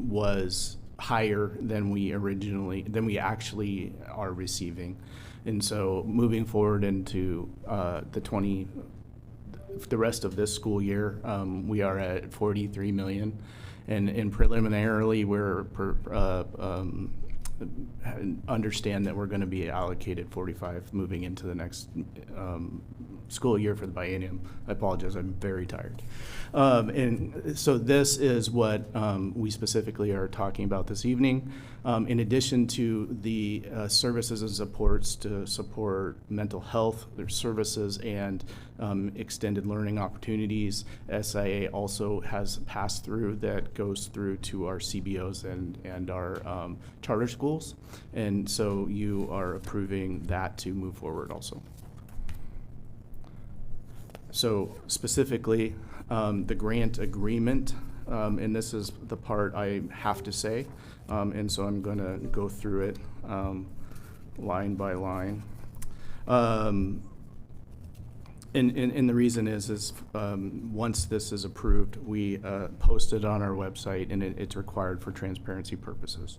D: was higher than we actually are receiving, and so moving forward into the rest of this school year, we are at 43 million. And preliminarily, we're understand that we're going to be allocated 45 moving into the next school year for the biennium. I apologize, I'm very tired. And so this is what we specifically are talking about this evening. In addition to the services and supports to support mental health, there's services and extended learning opportunities. SIA also has pass through that goes through to our CBOs and our charter schools. And so you are approving that to move forward also. So specifically, the grant agreement, and this is the part I have to say, and so I'm going to go through it line by line. And the reason is once this is approved, we post it on our website, and it's required for transparency purposes.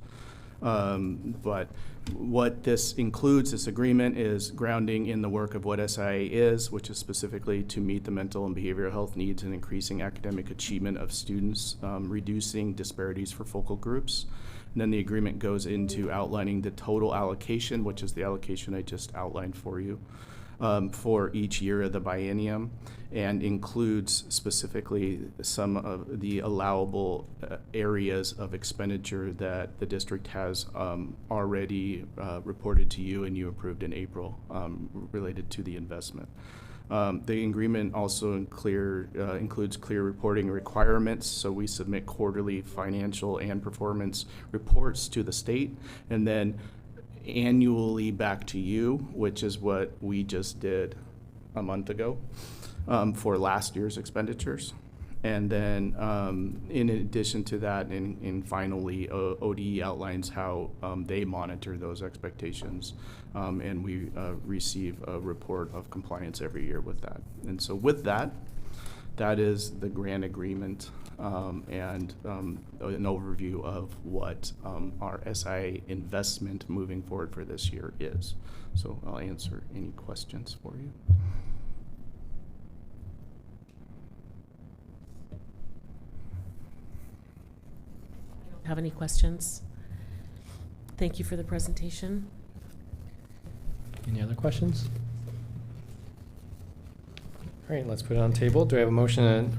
D: But what this includes, this agreement, is grounding in the work of what SIA is, which is specifically to meet the mental and behavioral health needs and increasing academic achievement of students, reducing disparities for focal groups. And then the agreement goes into outlining the total allocation, which is the allocation I just outlined for you, for each year of the biennium, and includes specifically some of the allowable areas of expenditure that the district has already reported to you and you approved in April related to the investment. The agreement also includes clear reporting requirements, so we submit quarterly financial and performance reports to the state, and then annually back to you, which is what we just did a month ago for last year's expenditures. And then in addition to that, and finally, ODE outlines how they monitor those expectations, and we receive a report of compliance every year with that. And so with that, that is the grant agreement and an overview of what our SIA investment moving forward for this year is. So I'll answer any questions for you.
Q: Have any questions? Thank you for the presentation.
E: Any other questions? All right, let's put it on the table. Do I have a motion and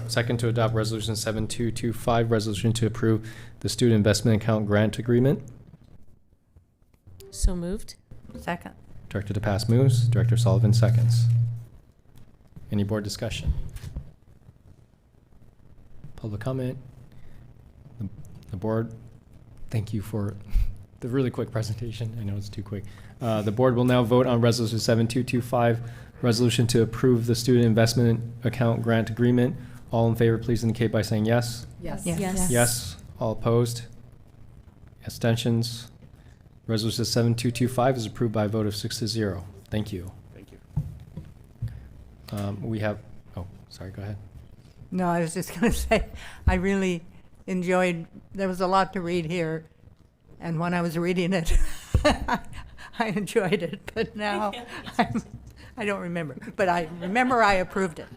E: second to adopt Resolution 7225, resolution to approve the student investment account grant agreement?
Q: So moved.
L: Second.
E: Director DePass moves. Director Sullivan seconds. Any board discussion? Public comment? The board, thank you for the really quick presentation. I know it's too quick. The board will now vote on Resolution 7225, resolution to approve the student investment account grant agreement. All in favor, please indicate by saying yes.
B: Yes.
L: Yes.
E: Yes. All opposed? Abstentions? Resolution 7225 is approved by a vote of 6-0. Thank you.
D: Thank you.
E: We have, oh, sorry, go ahead.
L: No, I was just going to say, I really enjoyed, there was a lot to read here, and when I was reading it, I enjoyed it, but now I don't remember. But I remember I approved it.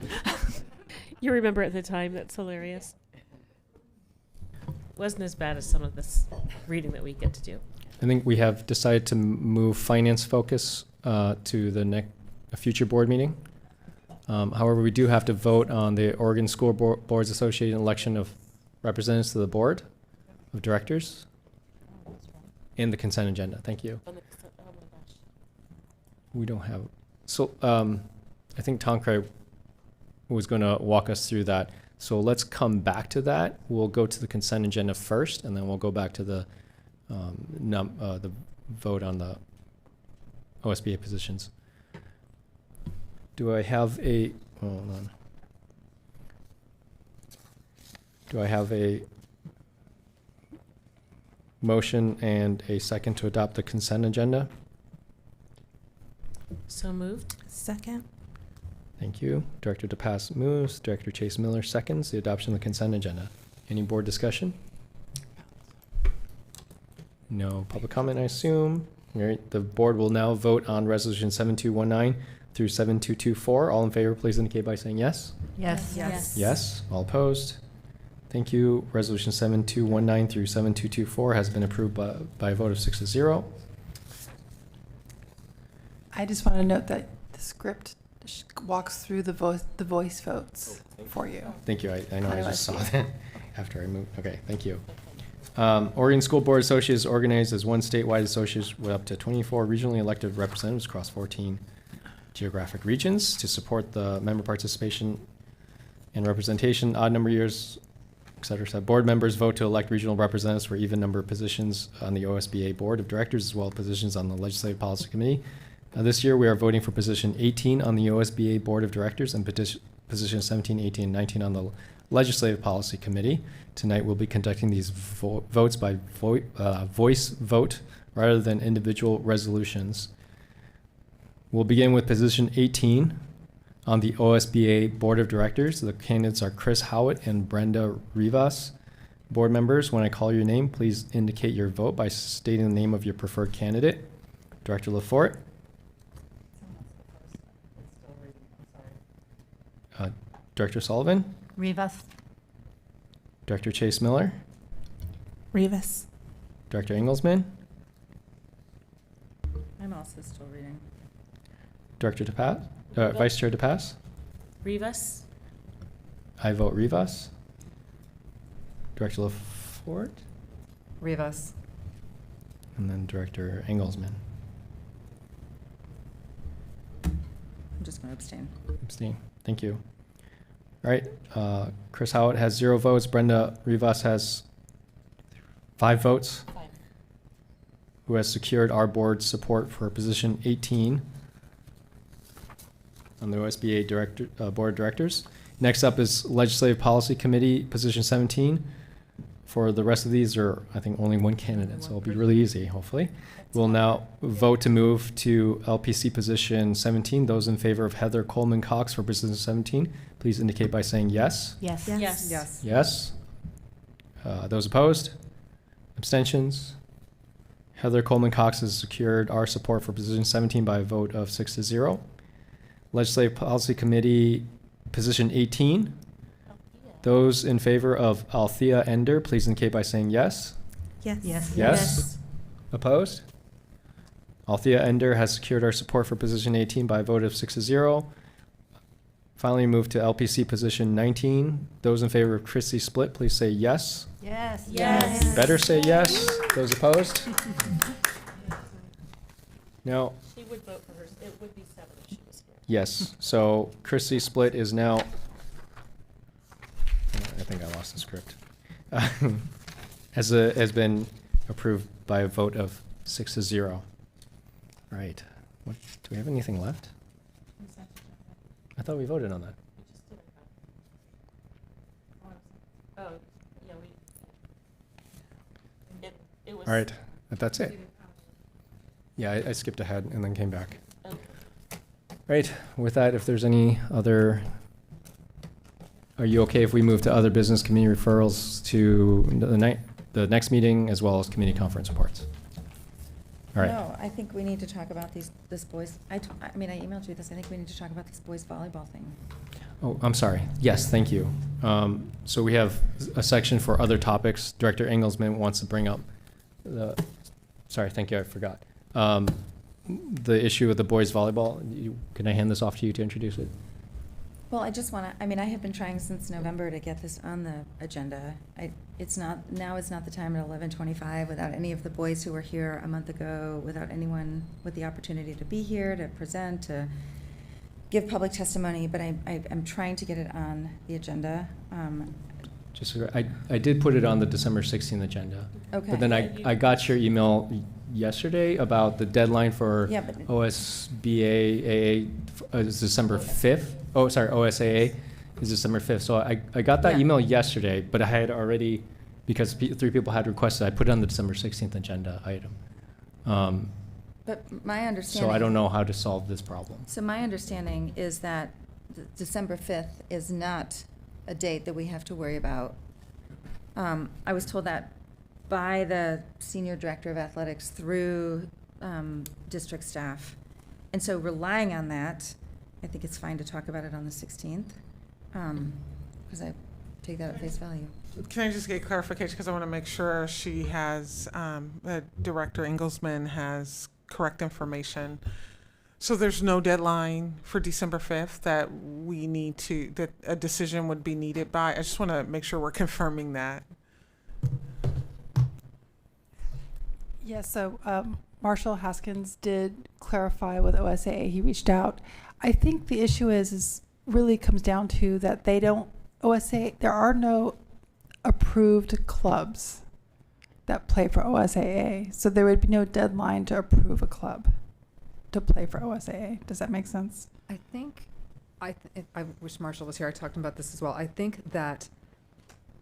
Q: You remember at the time, that's hilarious. Wasn't as bad as some of this reading that we get to do.
E: I think we have decided to move finance focus to a future board meeting. However, we do have to vote on the Oregon School Boards Association election of representatives to the board of directors in the consent agenda. Thank you. We don't have, so I think Tancred was going to walk us through that. So let's come back to that. We'll go to the consent agenda first, and then we'll go back to the vote on the OSBA positions. Do I have a, hold on. Do I have a motion and a second to adopt the consent agenda?
Q: So moved.
H: Second.
E: Thank you. Director DePass moves. Director Chase Miller seconds the adoption of the consent agenda. Any board discussion? No public comment, I assume. All right, the board will now vote on resolution 7219 through 7224. All in favor, please indicate by saying yes.
L: Yes.
H: Yes.
E: Yes. All opposed? Thank you. Resolution 7219 through 7224 has been approved by a vote of 6-0.
A: I just want to note that the script walks through the voice votes for you.
E: Thank you. I know I just saw
A: Highlights.
E: that after I moved. Okay, thank you. Oregon School Board Associates organized as one statewide association with up to 24 regionally elected representatives across 14 geographic regions to support the member participation and representation, odd number years, et cetera, et cetera. Board members vote to elect regional representatives for even number of positions on the OSBA Board of Directors as well as positions on the Legislative Policy Committee. This year we are voting for position 18 on the OSBA Board of Directors and position 17, 18, and 19 on the Legislative Policy Committee. Tonight we'll be conducting these votes by voice vote rather than individual resolutions. We'll begin with position 18 on the OSBA Board of Directors. The candidates are Chris Howitt and Brenda Rivas. Board members, when I call your name, please indicate your vote by stating the name of your preferred candidate. Director Lafort. Director Sullivan.
L: Rivas.
E: Director Chase Miller.
P: Rivas.
E: Director Engelsman.
R: I'm also still reading.
E: Director DePass. Vice Chair DePass.
Q: Rivas.
E: I vote Rivas. Director Lafort.
N: Rivas.
E: And then Director Engelsman.
R: I'm just going to abstain.
E: Abstain. Thank you. All right. Chris Howitt has 0 votes. Brenda Rivas has 5 votes. Who has secured our board's support for position 18 on the OSBA Board of Directors. Next up is Legislative Policy Committee, position 17. For the rest of these, are I think only one candidate, so it'll be really easy, hopefully. We'll now vote to move to LPC position 17. Those in favor of Heather Coleman Cox for position 17, please indicate by saying yes.
L: Yes.
Q: Yes.
N: Yes.
E: Yes. Those opposed? Abstentions? Heather Coleman Cox has secured our support for position 17 by a vote of 6-0. Legislative Policy Committee, position 18. Those in favor of Althea Ender, please indicate by saying yes.
P: Yes.
L: Yes.
E: Yes. Opposed? Althea Ender has secured our support for position 18 by a vote of 6-0. Finally, move to LPC position 19. Those in favor of Chrissy Split, please say yes.
L: Yes.
Q: Yes.
E: Better say yes. Those opposed? Now,
Q: She would vote for her. It would be 7 if she was here.
E: yes, so Chrissy Split is now, I think I lost the script, has been approved by a vote of 6-0. Right. What, do we have anything left? I thought we voted on that.
Q: Oh, yeah, it was.
E: All right, that's it. Yeah, I skipped ahead and then came back.
Q: Okay.
E: Right, with that, if there's any other, are you okay if we move to other business committee referrals to the next meeting as well as committee conference reports? All right.
R: No, I think we need to talk about this boys, I mean, I emailed you this, I think we need to talk about this boys volleyball thing.
E: Oh, I'm sorry. Yes, thank you. So we have a section for other topics. Director Engelsman wants to bring up sorry, thank you, I forgot. The issue of the boys volleyball. Can I hand this off to you to introduce it?
R: Well, I just want to, I mean, I have been trying since November to get this on the agenda. Now is not the time at 11:25 without any of the boys who were here a month ago, without anyone with the opportunity to be here, to present, to give public testimony, but I'm trying to get it on the agenda.
E: Just I did put it on the December 16th agenda.
R: Okay.
E: But then I got your email yesterday about the deadline for
R: Yeah, but-
E: OSBA AA is December 5th. Oh, sorry, OSAA is December 5th. So I got that
R: Yeah.
E: email yesterday, but I had already, because 3 people had requested, I put it on the December 16th agenda item.
R: But my understanding.
E: So I don't know how to solve this problem.
R: So my understanding is that December 5th is not a date that we have to worry about. I was told that by the Senior Director of Athletics through district staff. And so relying on that, I think it's fine to talk about it on the 16th, because I take that at face value.
F: Can I just get clarification, because I want to make sure she has, that Director Engelsman has correct information. So there's no deadline for December 5th that that a decision would be needed by? I just want to make sure we're confirming that.
A: Yeah, so Marshall Haskins did clarify with OSAA. He reached out. I think the issue is really comes down to that they don't, OSAA, there are no approved clubs that play for OSAA. So there would be no deadline to approve a club to play for OSAA. Does that make sense?
N: I think, I wish Marshall was here. I talked about this as well. I think that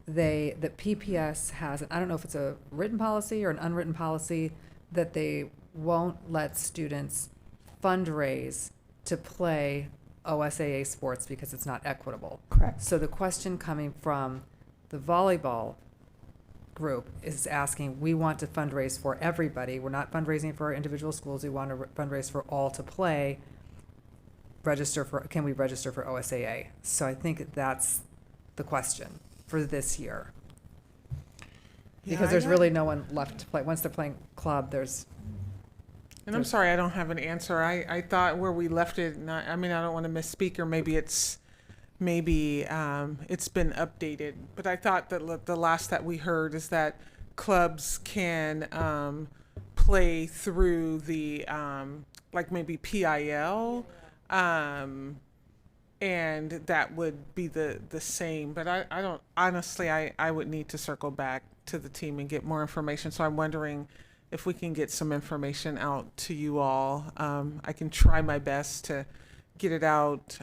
N: that PPS has, I don't know if it's a written policy or an unwritten policy, that they won't let students fundraise to play OSAA sports because it's not equitable.
A: Correct.
N: So the question coming from the volleyball group is asking, we want to fundraise for everybody. We're not fundraising for our individual schools. We want to fundraise for all to play. Can we register for OSAA? So I think that's the question for this year. Because there's really no one left to play. Once they're playing club,
F: And I'm sorry, I don't have an answer. I thought where we left it, I mean, I don't want to misspeak, or maybe it's been updated, but I thought that the last that we heard is that clubs can play through the like maybe PIL, and that would be the same. But I don't, honestly, I would need to circle back to the team and get more information. So I'm wondering if we can get some information out to you all. I can try my best to get it out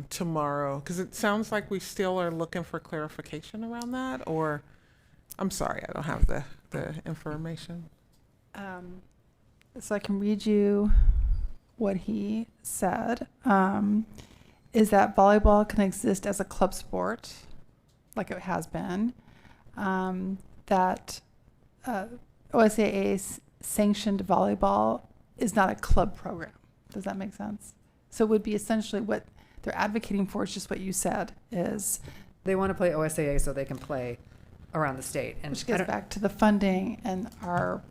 F: tomorrow, because it sounds like we still are looking for clarification around that, or I'm sorry, I don't have the information.
A: So I can read you what he said, is that volleyball can exist as a club sport, like it has been, that OSAA sanctioned volleyball is not a club program. Does that make sense? So it would be essentially what they're advocating for is just what you said, is
N: they want to play OSAA so they can play around the state. And
A: which gets back to the funding and our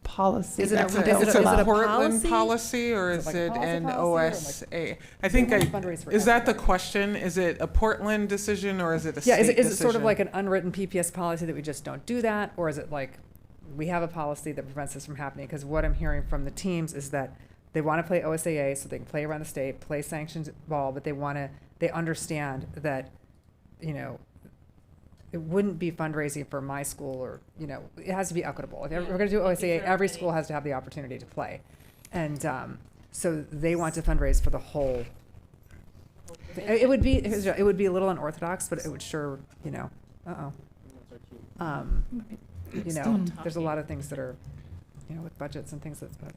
A: policy.
F: Is it a Portland policy, or is it an OSA? I think is that the question? Is it a Portland decision, or is it a state decision?
N: Is it sort of like an unwritten PPS policy that we just don't do that, or is it like we have a policy that prevents this from happening? Because what I'm hearing from the teams is that they want to play OSAA so they can play around the state, play sanctioned ball, but they understand that, it wouldn't be fundraising for my school, or, it has to be equitable. If we're going to do OSAA, every school has to have the opportunity to play. And so they want to fundraise for the whole. It would be a little unorthodox, but it would sure, there's a lot of things that are, with budgets and things that's, but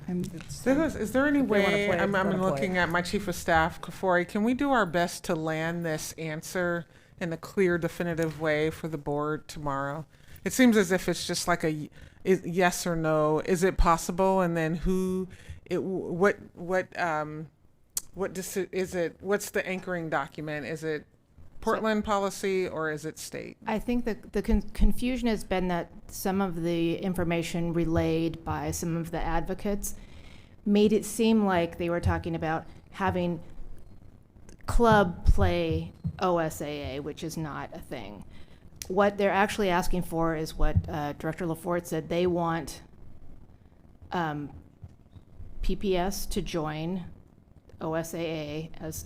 F: is there any way, I'm looking at my chief of staff, Kafori, can we do our best to land this answer in a clear, definitive way for the board tomorrow? It seems as if it's just like a yes or no. Is it possible? And then what's the anchoring document? Is it Portland policy, or is it state?
K: I think the confusion has been that some of the information relayed by some of the advocates made it seem like they were talking about having club play OSAA, which is not a thing. What they're actually asking for is what Director LaForte said. They want PPS to join OSAA as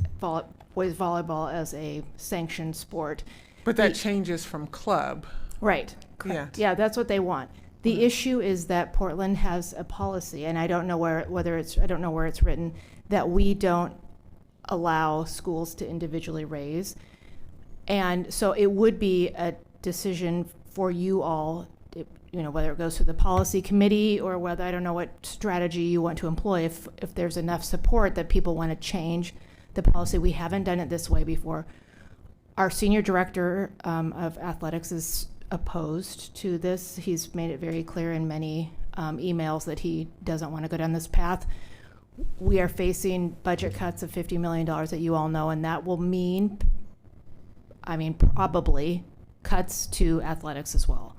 K: boys volleyball as a sanctioned sport.
F: But that changes from club.
K: Right.
F: Correct.
K: Yeah, that's what they want. The issue is that Portland has a policy, and I don't know where it's written, that we don't allow schools to individually raise. And so it would be a decision for you all, whether it goes to the policy committee or whether, I don't know what strategy you want to employ, if there's enough support that people want to change the policy. We haven't done it this way before. Our senior director of athletics is opposed to this. He's made it very clear in many emails that he doesn't want to go down this path. We are facing budget cuts of $50 million that you all know, and that will mean, probably cuts to athletics as well.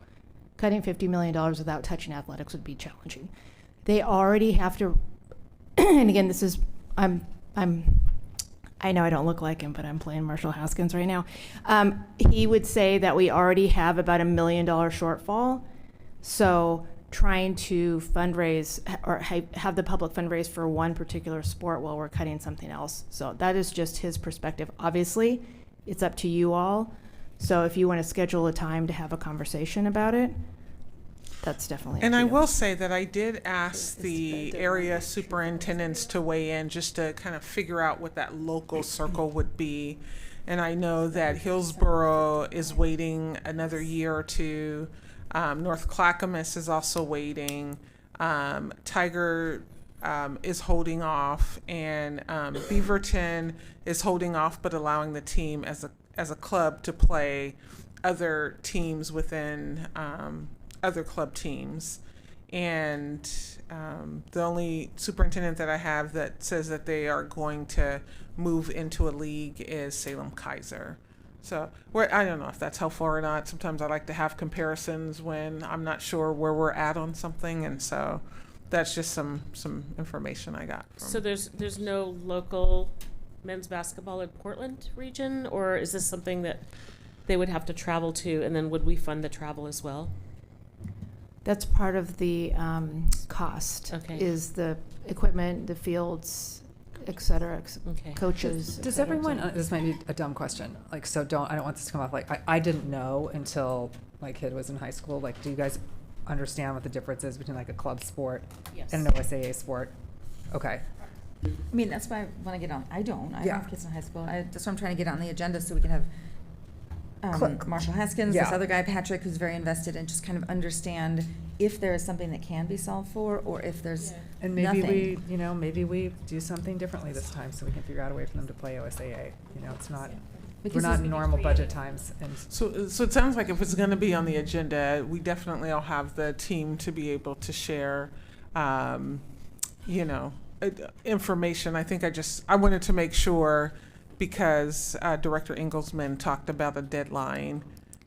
K: Cutting $50 million without touching athletics would be challenging. They already have to, and again, this is, I know I don't look like him, but I'm playing Marshall Haskins right now. He would say that we already have about $1 million shortfall. So trying to fundraise or have the public fundraise for one particular sport while we're cutting something else. So that is just his perspective. Obviously, it's up to you all. So if you want to schedule a time to have a conversation about it, that's definitely up
F: And
K: to
F: I
K: you.
F: will say that I did ask the area superintendents to weigh in just to kind of figure out what that local circle would be. And I know that Hillsborough is waiting another year or two. North Clackamas is also waiting. Tiger is holding off, and Beaverton is holding off, but allowing the team as a club to play other teams within other club teams. And the only superintendent that I have that says that they are going to move into a league is Salem Kaiser. So I don't know if that's helpful or not. Sometimes I like to have comparisons when I'm not sure where we're at on something, and so that's just some information I got.
Q: So there's no local men's basketball in Portland region, or is this something that they would have to travel to, and then would we fund the travel as well?
K: That's part of the cost.
Q: Okay.
K: Is the equipment, the fields, et cetera,
Q: Okay.
K: coaches. et
N: Does
K: cetera, et
N: everyone,
K: cetera.
N: this might be a dumb question, like, so I don't want this to come off like, I didn't know until my kid was in high school, like, do you guys understand what the difference is between like a club sport
Q: Yes.
N: and an OSAA sport? Okay.
R: I mean, that's why I want to get on. I don't. I
N: Yeah.
R: have kids in high school. That's why I'm trying to get on the agenda so we can have Marshall Haskins, this
N: Yeah.
R: other guy, Patrick, who's very invested, and just kind of understand if there is something that can be solved for, or if there's
N: And maybe
R: nothing.
N: maybe we do something differently this time so we can figure out a way for them to play OSAA. It's not, we're
R: Because
N: not
R: it's-
N: in normal budget times. And
F: So it sounds like if it's going to be on the agenda, we definitely all have the team to be able to share, information. I think I wanted to make sure, because Director Engelsman talked about a deadline,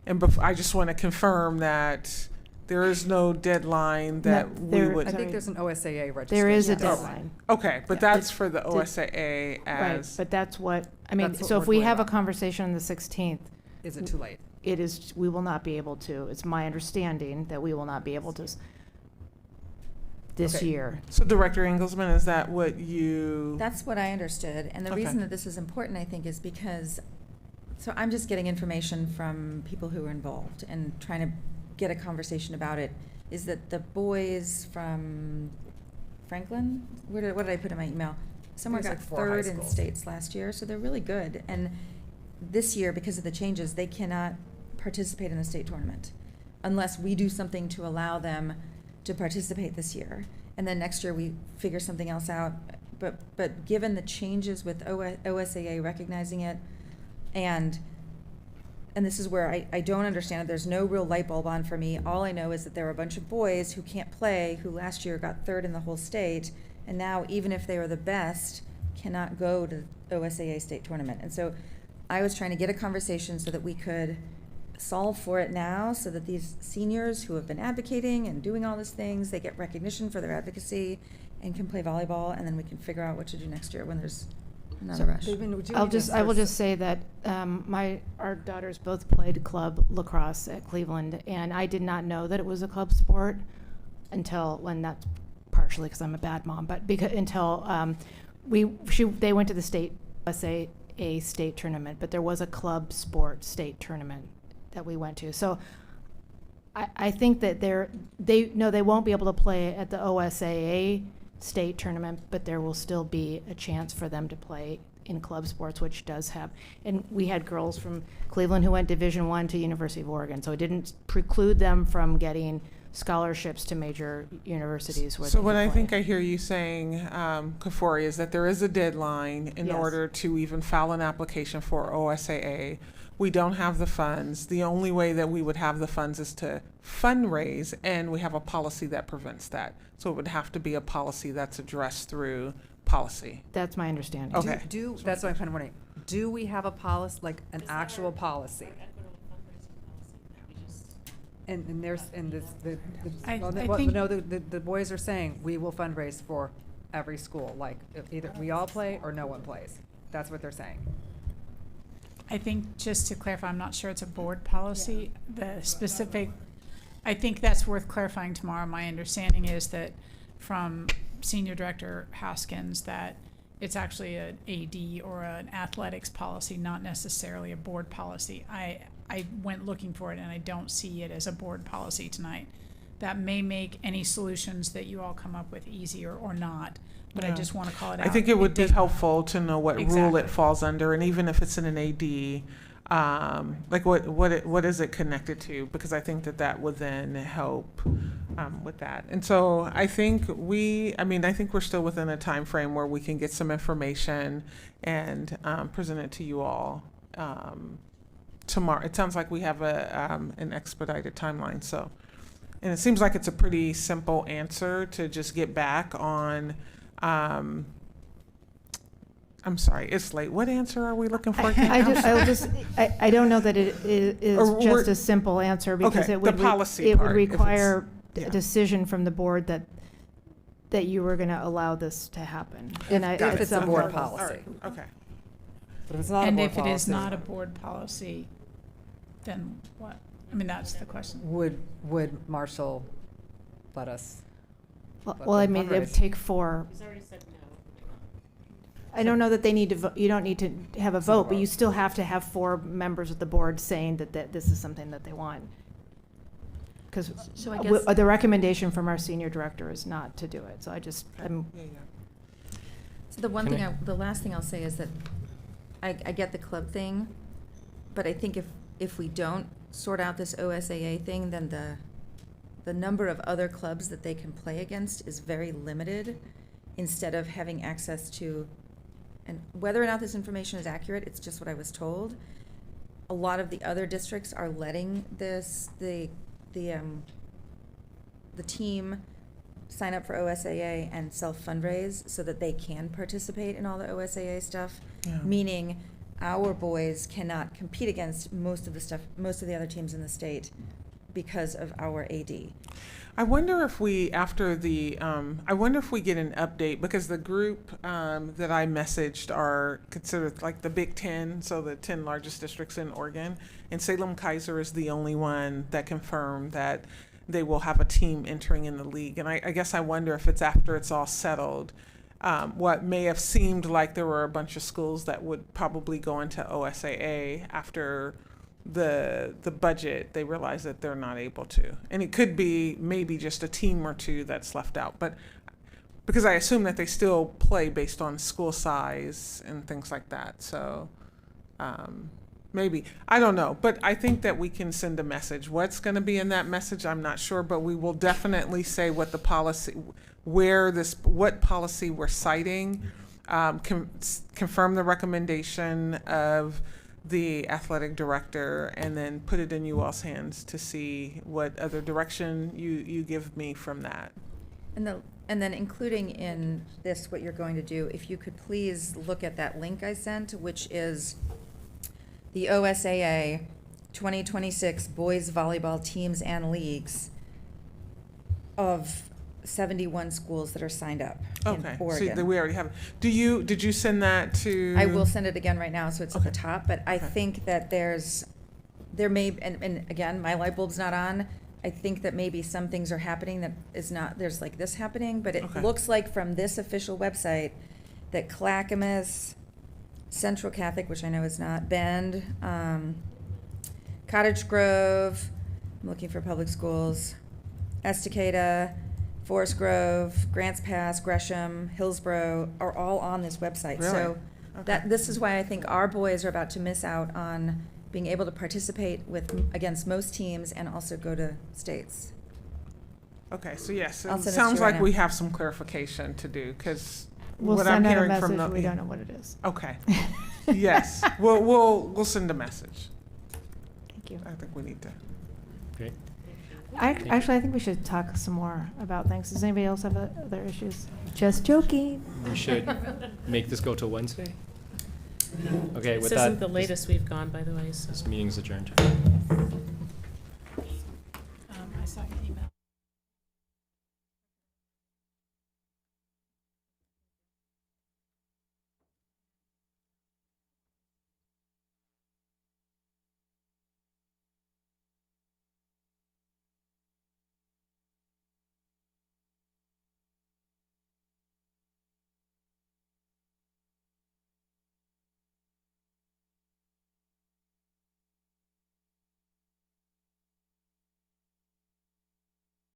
F: and I just want to confirm that there is no deadline that we would.
N: I think there's an OSAA registration.
K: There is a
N: deadline.
K: deadline.
F: Okay, but
K: Yeah.
F: that's for the
K: Did-
F: OSAA
K: Right,
F: as.
K: but that's what, I mean,
N: That's what
K: so if
N: we're
K: we
N: doing
K: have a
N: about.
K: conversation on the 16th.
N: Is it too late?
K: It is, we will not be able to. It's my understanding that we will not be able to this
F: Okay.
K: year.
F: So Director Engelsman, is that what you?
R: That's what I understood. And the
F: Okay.
R: reason that this is important, I think, is because, so I'm just getting information from people who are involved and trying to get a conversation about it, is that the boys from Franklin, what did I put in my email? Somewhere
N: There's
R: got
N: like 4 high
R: third in
N: schools.
R: states last year, so they're really good. And this year, because of the changes, they cannot participate in the state tournament unless we do something to allow them to participate this year. And then next year, we figure something else out. But given the changes with OSAA recognizing it, and this is where I don't understand it, there's no real light bulb on for me. All I know is that there are a bunch of boys who can't play, who last year got third in the whole state, and now, even if they are the best, cannot go to the OSAA state tournament. And so I was trying to get a conversation so that we could solve for it now, so that these seniors who have been advocating and doing all these things, they get recognition for their advocacy and can play volleyball, and then we can figure out what to do next year when there's not a rush.
K: I will just say that our daughters both played club lacrosse at Cleveland, and I did not know that it was a club sport until, when that's partially because I'm a bad mom, but until they went to the state OSAA state tournament, but there was a club sport state tournament that we went to. So I think that they won't be able to play at the OSAA state tournament, but there will still be a chance for them to play in club sports, which does have, and we had girls from Cleveland who went Division I to University of Oregon, so it didn't preclude them from getting scholarships to major universities. Where
F: So
K: they
F: what
K: could
F: I
K: play.
F: think I hear you saying, Kafori, is that there is a deadline in
K: Yes.
F: order to even file an application for OSAA. We don't have the funds. The only way that we would have the funds is to fundraise, and we have a policy that prevents that. So it would have to be a policy that's addressed through policy.
K: That's my understanding.
F: Okay.
N: That's what I'm kind of wondering. Do we have a policy, like an actual policy? And there's, and this,
B: I
N: the boys are saying, we will fundraise for every school, like, if either we all play or no one plays. That's what they're saying.
B: I think, just to clarify, I'm not sure it's a board policy. The specific, I think that's worth clarifying tomorrow. My understanding is that from Senior Director Haskins that it's actually an AD or an athletics policy, not necessarily a board policy. I went looking for it and I don't see it as a board policy tonight. That may make any solutions that you all come up with easier or not, but I just want to call it out.
F: I think it would be helpful to know what rule
B: Exactly.
F: it falls under, and even if it's in an AD, like what is it connected to? Because I think that would then help with that. And so I think I think we're still within a time frame where we can get some information and present it to you all tomorrow. It sounds like we have an expedited timeline. So, and it seems like it's a pretty simple answer to just get back on. I'm sorry, it's late. What answer are we looking for again?
K: I don't know that it is just a simple answer, because it would require a decision from the board that you were going to allow this to happen.
N: If it's a board policy.
F: Okay.
N: But if it's not a
B: And
N: board
B: if it is
N: policy,
B: not a board policy, then what? I mean, that's the question.
N: would Marshall let us?
K: Well, I mean, it would take 4.
Q: He's already said no.
K: I don't know that they need to vote. You don't need to have a vote, but you still have to have 4 members of the board saying that this is something that they want. Because
V: So I guess-
K: the recommendation from our senior director is not to do it. So
R: So the last thing I'll say is that I get the club thing, but I think if we don't sort out this OSAA thing, then the number of other clubs that they can play against is very limited, instead of having access to, and whether or not this information is accurate, it's just what I was told. A lot of the other districts are letting the team sign up for OSAA and self-fundraise so that they can participate in all the OSAA stuff, meaning our boys cannot compete against most of the other teams in the state because of our AD.
F: I wonder if we, after the, I wonder if we get an update, because the group that I messaged are considered like the Big Ten, so the 10 largest districts in Oregon, and Salem-Keizer is the only one that confirmed that they will have a team entering in the league. And I guess I wonder if it's after it's all settled, what may have seemed like there were a bunch of schools that would probably go into OSAA after the budget, they realize that they're not able to. And it could be maybe just a team or two that's left out. But because I assume that they still play based on school size and things like that. So maybe, I don't know. But I think that we can send a message. What's going to be in that message, I'm not sure. But we will definitely say what the policy, what policy we're citing, confirm the recommendation of the athletic director, and then put it in you all's hands to see what other direction you give me from that.
R: And then including in this what you're going to do, if you could please look at that link I sent, which is the OSAA 2026 boys volleyball teams and leagues of 71 schools that are signed up in Oregon.
F: So we already have. Did you send that to?
R: I will send it again right now, so it's at the top. But I think that there may, and again, my light bulb's not on. I think that maybe some things are happening that is not. There's like this happening, but it looks like from this official website that Clackamas, Central Catholic, which I know is not, Bend, Cottage Grove. I'm looking for public schools. Estacada, Forest Grove, Grants Pass, Gresham, Hillsborough are all on this website.
F: Really?
R: So this is why I think our boys are about to miss out on being able to participate against most teams and also go to states.
F: Okay, so yes,
R: I'll
F: it
R: send it to
F: sounds
R: you right
F: like
R: now.
F: we have some clarification to do, because
K: we'll
F: what
K: send
F: I'm
K: out a
F: hearing from
K: message.
F: the
K: We don't know what it is.
F: Okay. Yes, we'll send a message.
K: Thank you.
F: I think we need to.
E: Great.
K: Actually, I think we should talk some more about things. Does anybody else have other issues? Just joking.
E: We should make this go till Wednesday. Okay, with
Q: This
E: that.
Q: isn't the latest we've gone, by the way, so.
E: This meeting's adjourned.